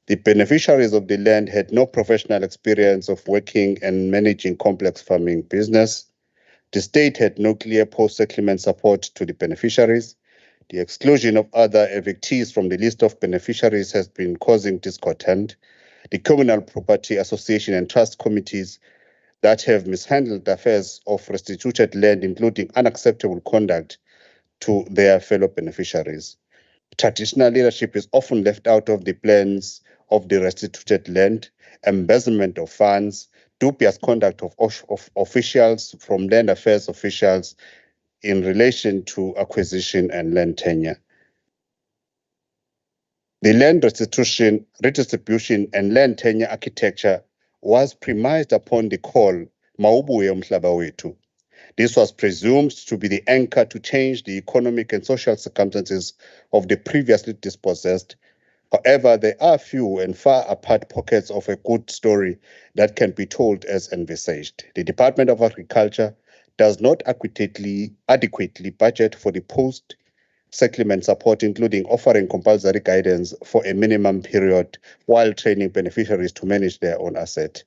The beneficiaries of the land had no professional experience of working and managing complex farming business. The state had no clear post-settlement support to the beneficiaries. The exclusion of other evictees from the list of beneficiaries has been causing discontent. The Communal Property Association and Trust Committees that have mishandled the affairs of restituted land, including unacceptable conduct to their fellow beneficiaries. Traditional leadership is often left out of the plans of the restituted land, embezzlement of funds, dubious conduct of officials from land affairs officials in relation to acquisition and land tenure. The land restitution, redistribution, and land tenure architecture was premised upon the call, Maubuye umhlaba wethu. This was presumed to be the anchor to change the economic and social circumstances of the previously dispossessed. However, there are few and far apart pockets of a good story that can be told as envisaged. The Department of Agriculture does not adequately budget for the post-settlement support, including offering compulsory guidance for a minimum period while training beneficiaries to manage their own asset.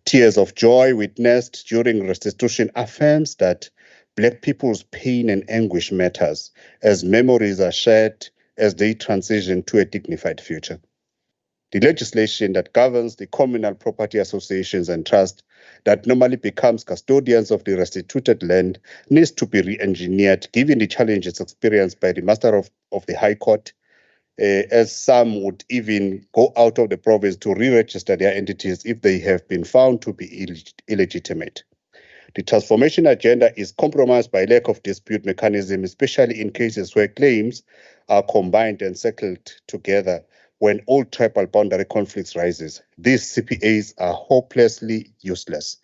Tears of joy witnessed during restitution affirms that Black people's pain and anguish matters as memories are shared as they transition to a dignified future. The legislation that governs the communal property associations and trusts that normally becomes custodians of the restituted land needs to be re-engineered given the challenges experienced by the Master of the High Court, as some would even go out of the province to re-register their entities if they have been found to be illegitimate. The transformation agenda is compromised by lack of dispute mechanism, especially in cases where claims are combined and settled together when old tribal boundary conflicts rises. These CPAs are hopelessly useless.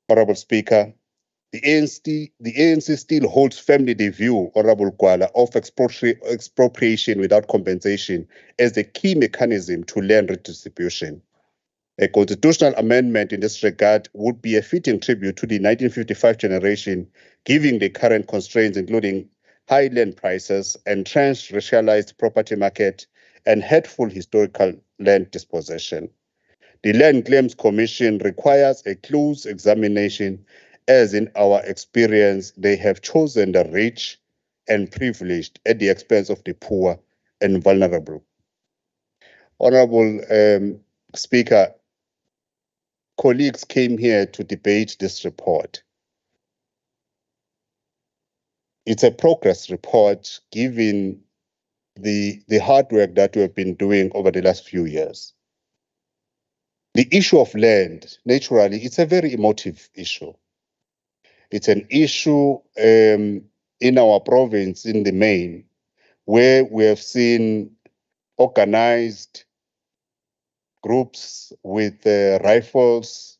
Honorable Speaker, the ANC still holds firmly the view, Honorable Gwala, of expropriation without compensation as the key mechanism to land redistribution. A constitutional amendment in this regard would be a fitting tribute to the 1955 generation, given the current constraints, including high land prices, entrenched racialized property market, and hateful historical land dispossession. The Land Claims Commission requires a close examination, as in our experience, they have chosen the rich and privileged at the expense of the poor and vulnerable. Honorable Speaker, colleagues came here to debate this report. It's a progress report given the hard work that we have been doing over the last few years. The issue of land, naturally, it's a very emotive issue. It's an issue in our province, in the main, where we have seen organized groups with rifles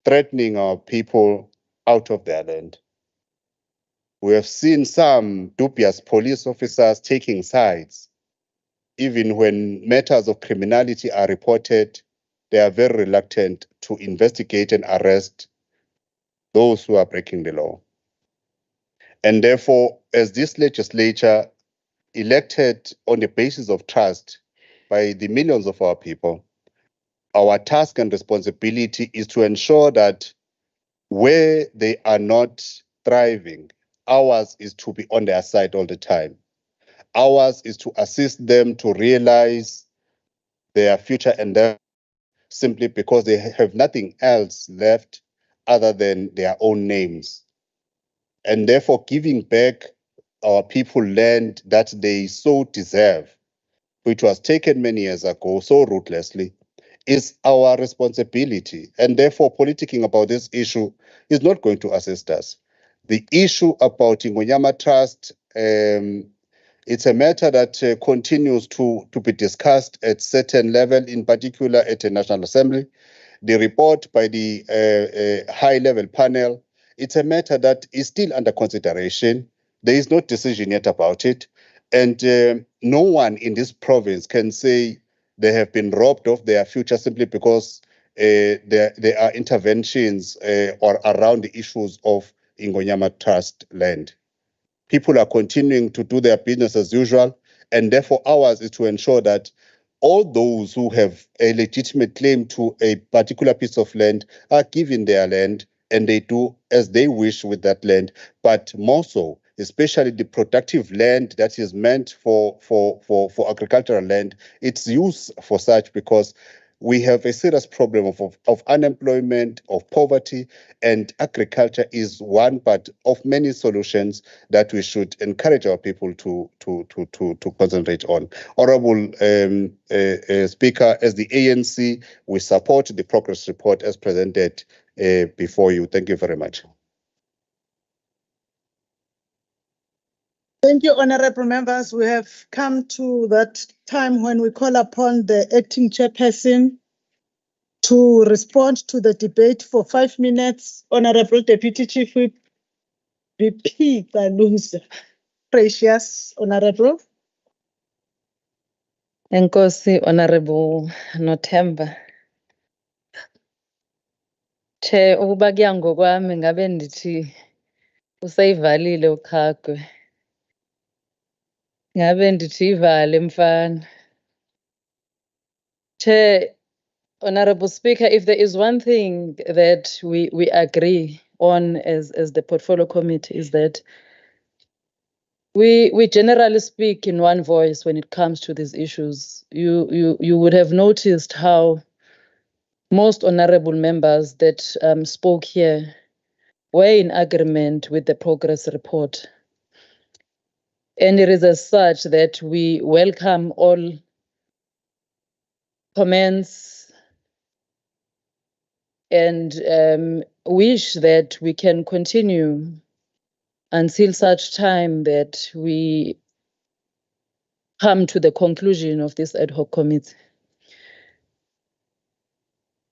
threatening our people out of their land. We have seen some dubious police officers taking sides. Even when matters of criminality are reported, they are very reluctant to investigate and arrest those who are breaking the law. And therefore, as this legislature elected on the basis of trust by the millions of our people, our task and responsibility is to ensure that where they are not thriving, ours is to be on their side all the time. Ours is to assist them to realize their future endeavors simply because they have nothing else left other than their own names. And therefore, giving back our people land that they so deserve, which was taken many years ago so ruthlessly, is our responsibility. And therefore, politicking about this issue is not going to assist us. The issue about Ingonyama Trust, it's a matter that continues to be discussed at certain level, in particular at the National Assembly. The report by the high-level panel, it's a matter that is still under consideration. There is no decision yet about it. And no one in this province can say they have been robbed of their future simply because there are interventions or around the issues of Ingonyama Trust land. People are continuing to do their business as usual, and therefore ours is to ensure that all those who have a legitimate claim to a particular piece of land are given their land, and they do as they wish with that land. But more so, especially the productive land that is meant for agricultural land, it's used for such because we have a serious problem of unemployment, of poverty, and agriculture is one but of many solutions that we should encourage our people to concentrate on. Honorable Speaker, as the ANC, we support the progress report as presented before you. Thank you very much. Thank you, honorable members. We have come to that time when we call upon the acting chairperson to respond to the debate for 5 minutes. Honorable Deputy Chief Whip, VP Kaluza. Precious, honorable. Enkosi, Honorable Nothemba. Ukuba kuya ngokwami ngabe ndithi useyivalile uqhaqwe. Ngabe ndithi ivale mfana. Honorable Speaker, if there is one thing that we agree on as the portfolio committee is that we generally speak in one voice when it comes to these issues. You would have noticed how most honorable members that spoke here were in agreement with the progress report. And it is as such that we welcome all comments and wish that we can continue until such time that we come to the conclusion of this ad hoc committee.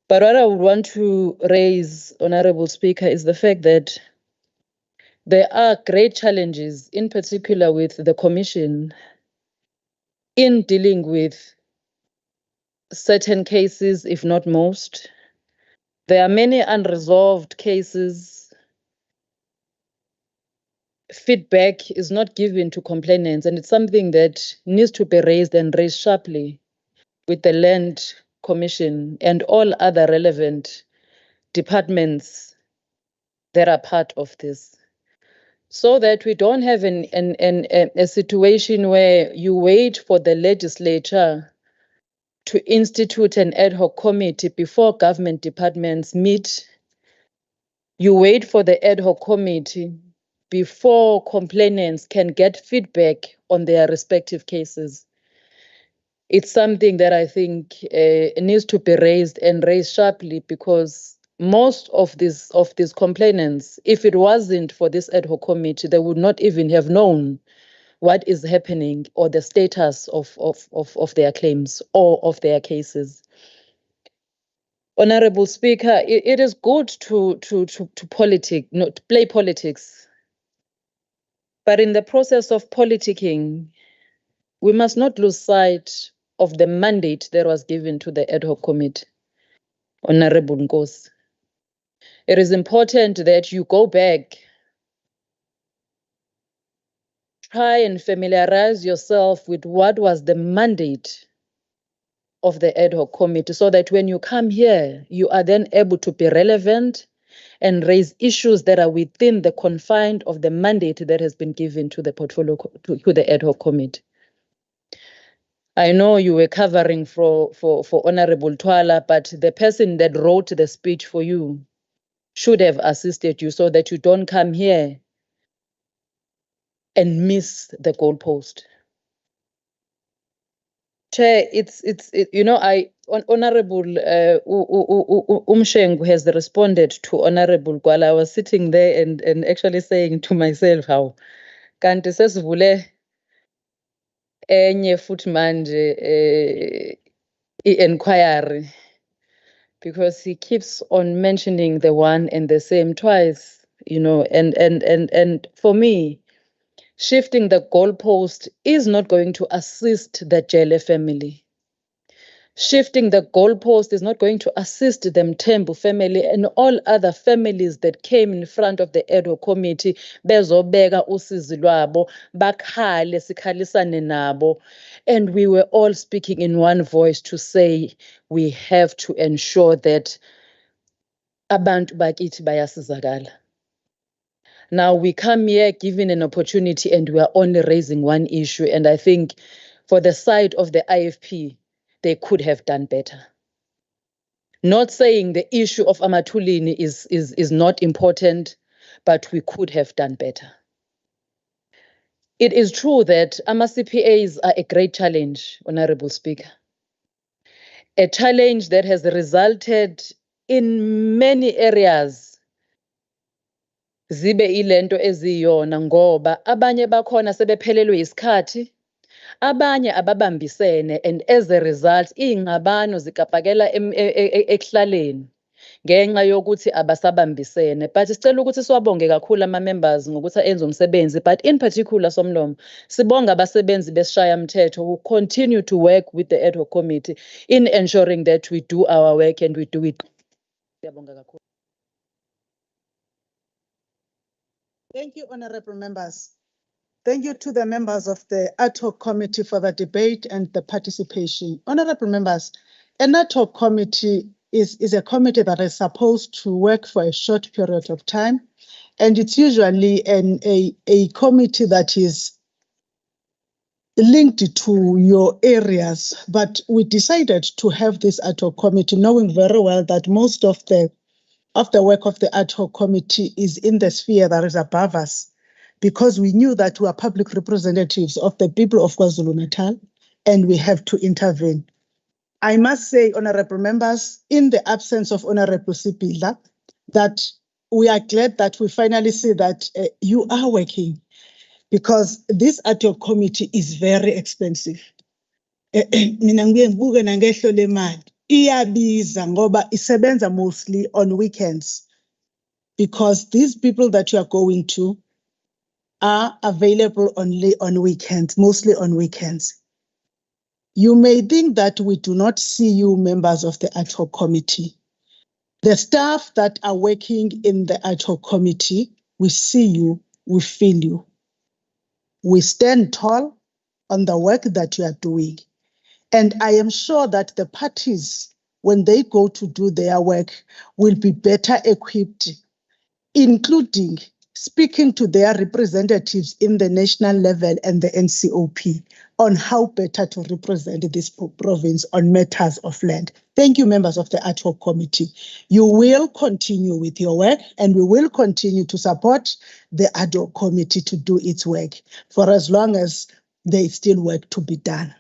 But what I would want to raise, Honorable Speaker, is the fact that there are great challenges, in particular with the Commission, in dealing with certain cases, if not most. There are many unresolved cases. Feedback is not given to complainants, and it's something that needs to be raised and raised sharply with the Land Commission and all other relevant departments that are part of this, so that we don't have a situation where you wait for the legislature to institute an ad hoc committee before government departments meet. You wait for the ad hoc committee before complainants can get feedback on their respective cases. It's something that I think needs to be raised and raised sharply, because most of these complainants, if it wasn't for this ad hoc committee, they would not even have known what is happening or the status of their claims or of their cases. Honorable Speaker, it is good to play politics, but in the process of politicking, we must not lose sight of the mandate that was given to the ad hoc committee. Honorable Nkosi, it is important that you go back, try and familiarize yourself with what was the mandate of the ad hoc committee, so that when you come here, you are then able to be relevant and raise issues that are within the confines of the mandate that has been given to the portfolio to the ad hoc committee. I know you were covering for Honorable Twala, but the person that wrote the speech for you should have assisted you, so that you don't come here and miss the goalpost. Chair, Honorable Umshengu has responded to Honorable Gwala. I was sitting there and actually saying to myself, how kanti sesivule enye futhi manje inquiry, because he keeps on mentioning the one and the same twice, and for me, shifting the goalpost is not going to assist the Jele family. Shifting the goalpost is not going to assist the Mthembu family and all other families that came in front of the ad hoc committee, bezobeka usizi lwabo, bakhale sikhalisane nabo. And we were all speaking in one voice to say we have to ensure that abantu bakithi bayasizakala. Now we come here given an opportunity and we are only raising one issue, and I think for the side of the IFP, they could have done better. Not saying the issue of Amathulini is not important, but we could have done better. It is true that CPAs are a great challenge, Honorable Speaker. A challenge that has resulted in many areas. Zibe ilento eziyona ngoba abanye bakhona sebephelelwe isikhathi, abanye ababambisene, and as a result ingxabano zikapakela ekhlaleni ngenxa yokuthi abasabambisene. But sicela ukuthi siwabonge kakhulu ama-members ngokuthi enze umsebenzi, but in particular Somlomo, sibonga abasebenzi besishaya mthetho who continue to work with the ad hoc committee in ensuring that we do our work and we do it. Siyabonga kakhulu. Thank you, honorable members. Thank you to the members of the ad hoc committee for the debate and the participation. Honorable members, an ad hoc committee is a committee that is supposed to work for a short period of time. And it's usually a committee that is linked to your areas. But we decided to have this ad hoc committee, knowing very well that most of the work of the ad hoc committee is in the sphere that is above us, because we knew that we are public representatives of the people of KwaZulu-Natal, and we have to intervene. I must say, honorable members, in the absence of Honorable Sipila, that we are glad that we finally see that you are working, because this ad hoc committee is very expensive. Mina ngibuye ngibuke nangehlo lemali iyabiza ngoba isebenza mostly on weekends, because these people that you are going to are available only on weekends, mostly on weekends. You may think that we do not see you, members of the ad hoc committee. The staff that are working in the ad hoc committee, we see you, we feel you. We stand tall on the work that you are doing. And I am sure that the parties, when they go to do their work, will be better equipped, including speaking to their representatives in the national level and the NCOP on how better to represent this province on matters of land. Thank you, members of the ad hoc committee. You will continue with your work, and we will continue to support the ad hoc committee to do its work for as long as there is still work to be done.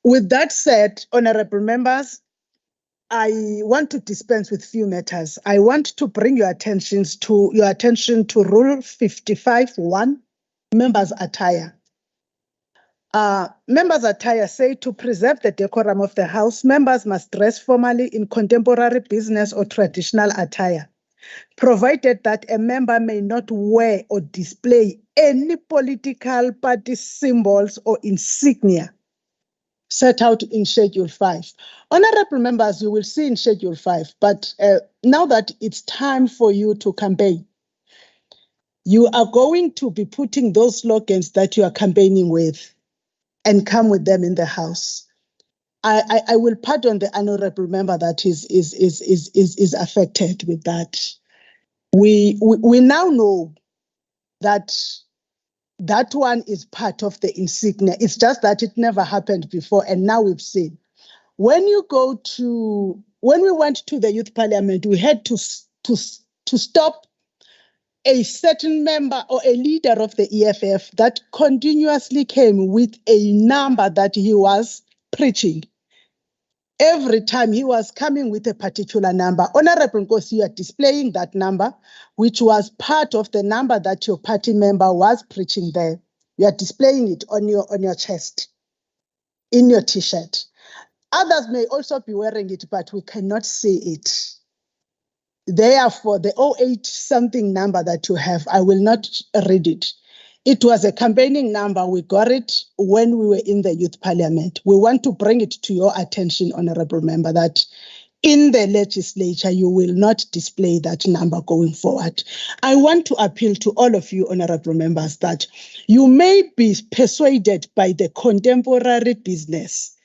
With that said, honorable members, I want to dispense with few matters. I want to bring your attention to Rule 55(1), members' attire. Members' attire say to preserve the decorum of the House, members must dress formally in contemporary business or traditional attire, provided that a member may not wear or display any political party symbols or insignia set out in Schedule 5. Honorable members, you will see in Schedule 5, but now that it's time for you to campaign, you are going to be putting those slogans that you are campaigning with and come with them in the House. I will pardon the honorable member that is affected with that. We now know that that one is part of the insignia. It's just that it never happened before, and now we've seen. When we went to the youth parliament, we had to stop a certain member or a leader of the EFF that continuously came with a number that he was preaching. Every time he was coming with a particular number. Honorable Nkosi, you are displaying that number, which was part of the number that your party member was preaching there. You are displaying it on your chest, in your T-shirt. Others may also be wearing it, but we cannot see it. Therefore, the 08 something number that you have, I will not read it. It was a campaigning number. We got it when we were in the youth parliament. We want to bring it to your attention, honorable member, that in the legislature, you will not display that number going forward. I want to appeal to all of you, honorable members, that you may be persuaded by the contemporary business.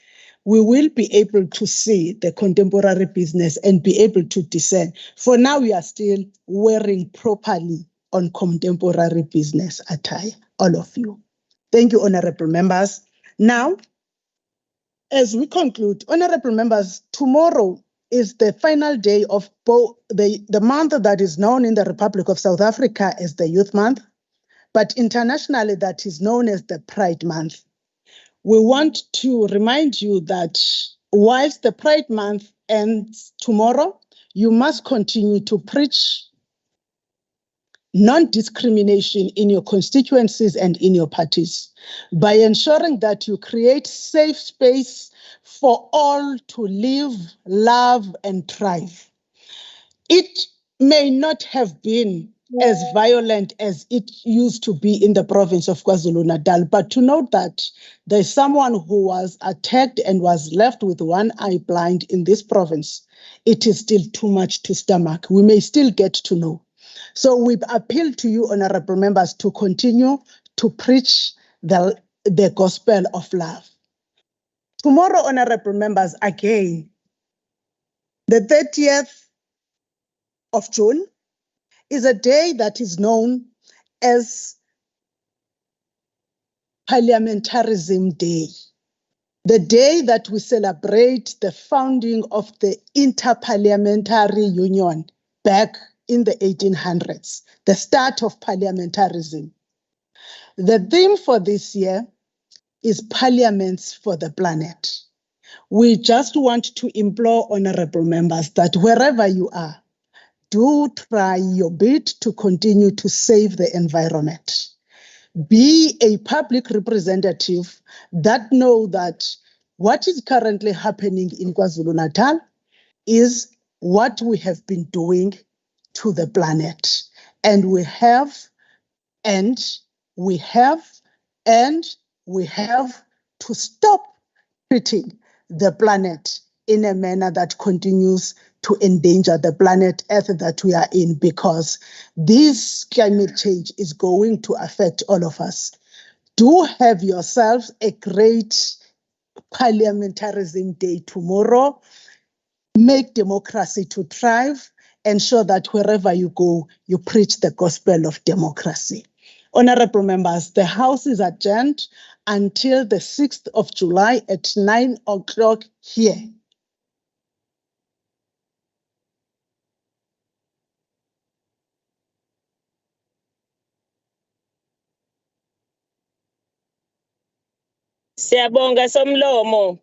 We will be able to see the contemporary business and be able to discern. For now, we are still wearing properly on contemporary business attire, all of you. Thank you, honorable members. Now, as we conclude, honorable members, tomorrow is the final day of the month that is known in the Republic of South Africa as the Youth Month, but internationally that is known as the Pride Month. We want to remind you that whilst the Pride Month ends tomorrow, you must continue to preach non-discrimination in your constituencies and in your parties by ensuring that you create safe space for all to live, love, and thrive. It may not have been as violent as it used to be in the province of KwaZulu-Natal, but to note that there's someone who was attacked and was left with one eye blind in this province, it is still too much to stomach. We may still get to know. So we appeal to you, honorable members, to continue to preach the gospel of love. Tomorrow, honorable members, again, The 30th of June is a day that is known as Parliamentarism Day, the day that we celebrate the founding of the Inter-Parliamentary Union back in the 1800s, the start of parliamentarism. The theme for this year is Parliaments for the Planet. We just want to implore honorable members that wherever you are, do try your bit to continue to save the environment. Be a public representative that know that what is currently happening in KwaZulu-Natal is what we have been doing to the planet. And we have to stop treating the planet in a manner that continues to endanger the planet Earth that we are in, because this climate change is going to affect all of us. Do have yourselves a great Parliamentarism Day tomorrow. Make democracy to thrive. Ensure that wherever you go, you preach the gospel of democracy. Honorable members, the House is adjourned until the 6th of July at 9 o'clock here. Siyabonga somlomo.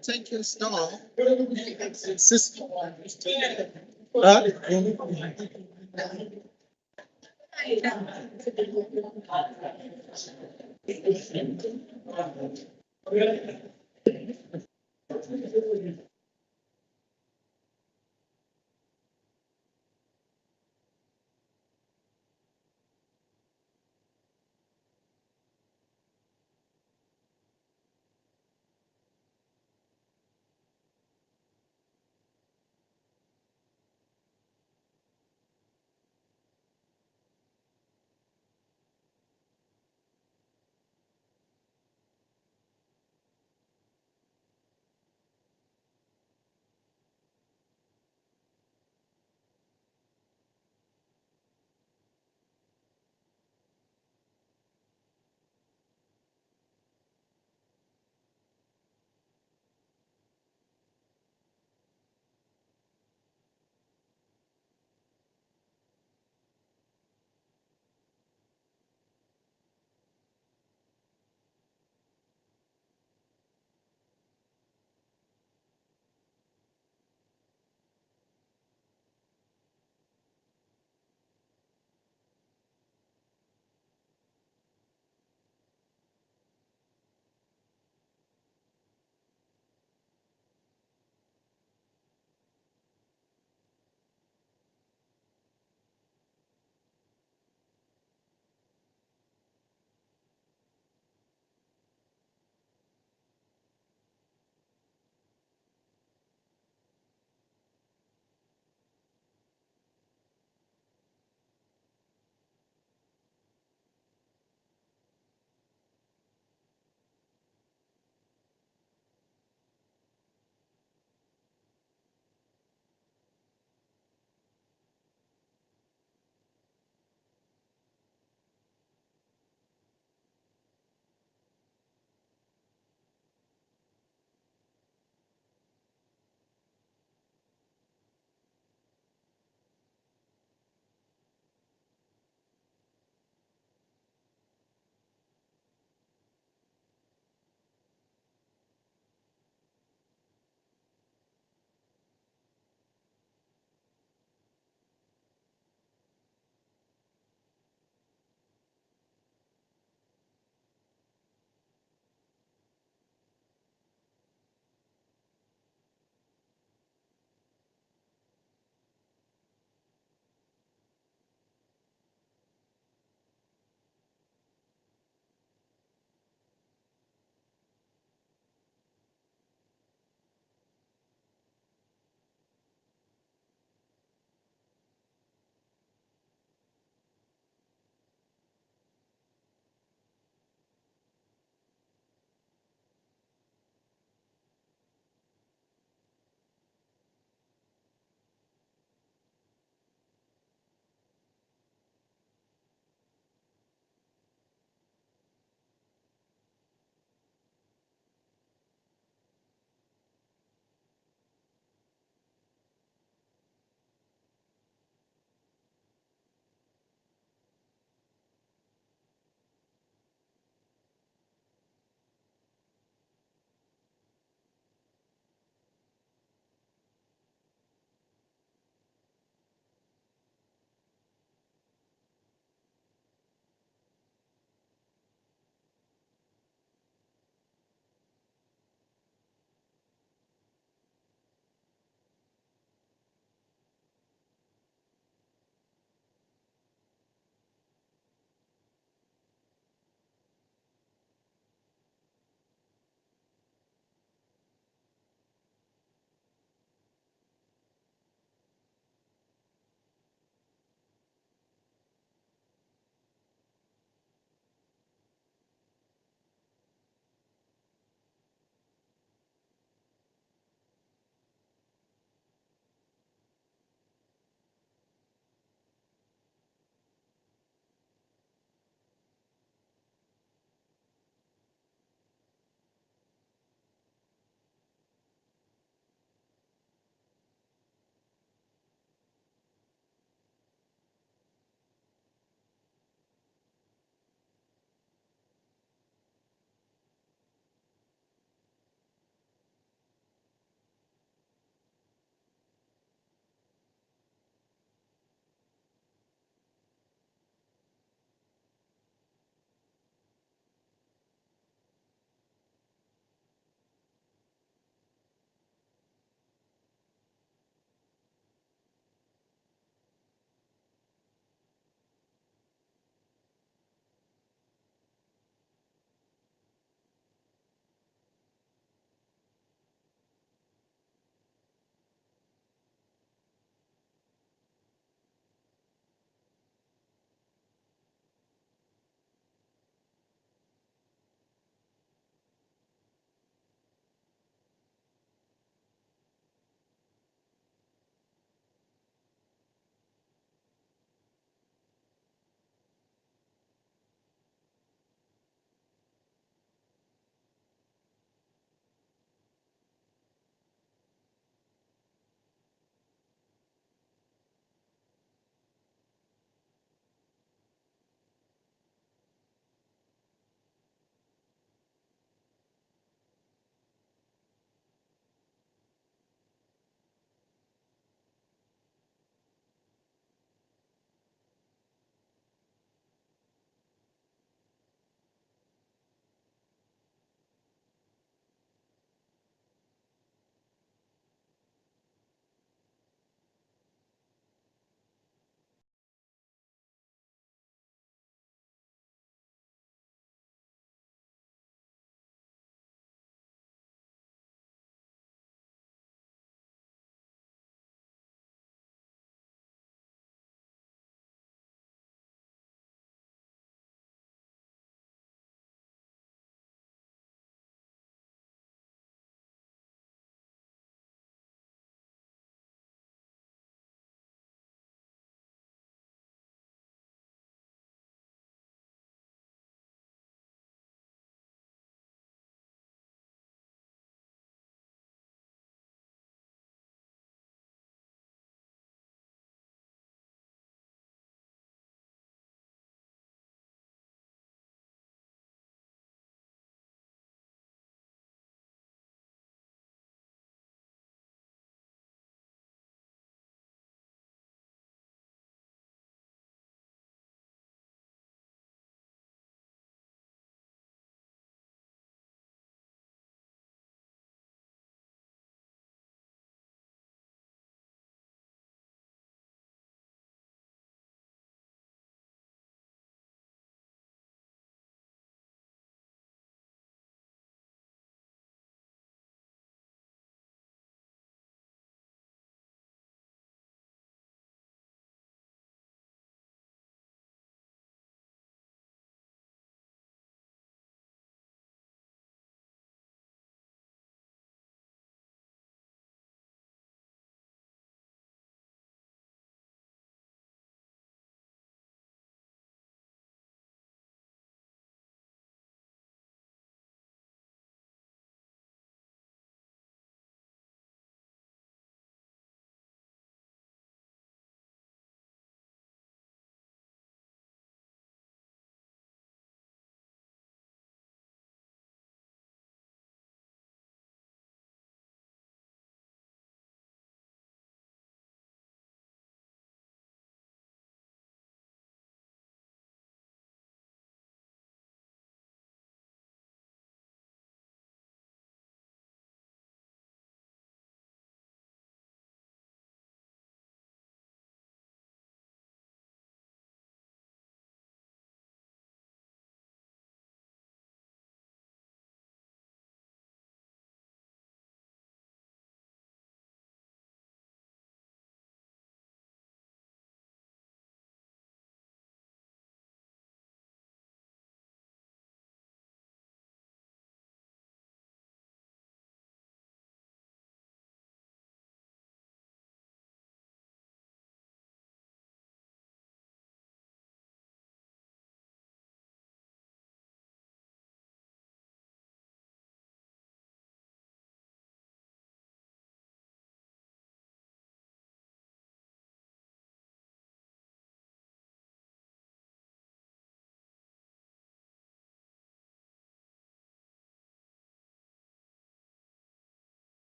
Thank you, Star. Sister.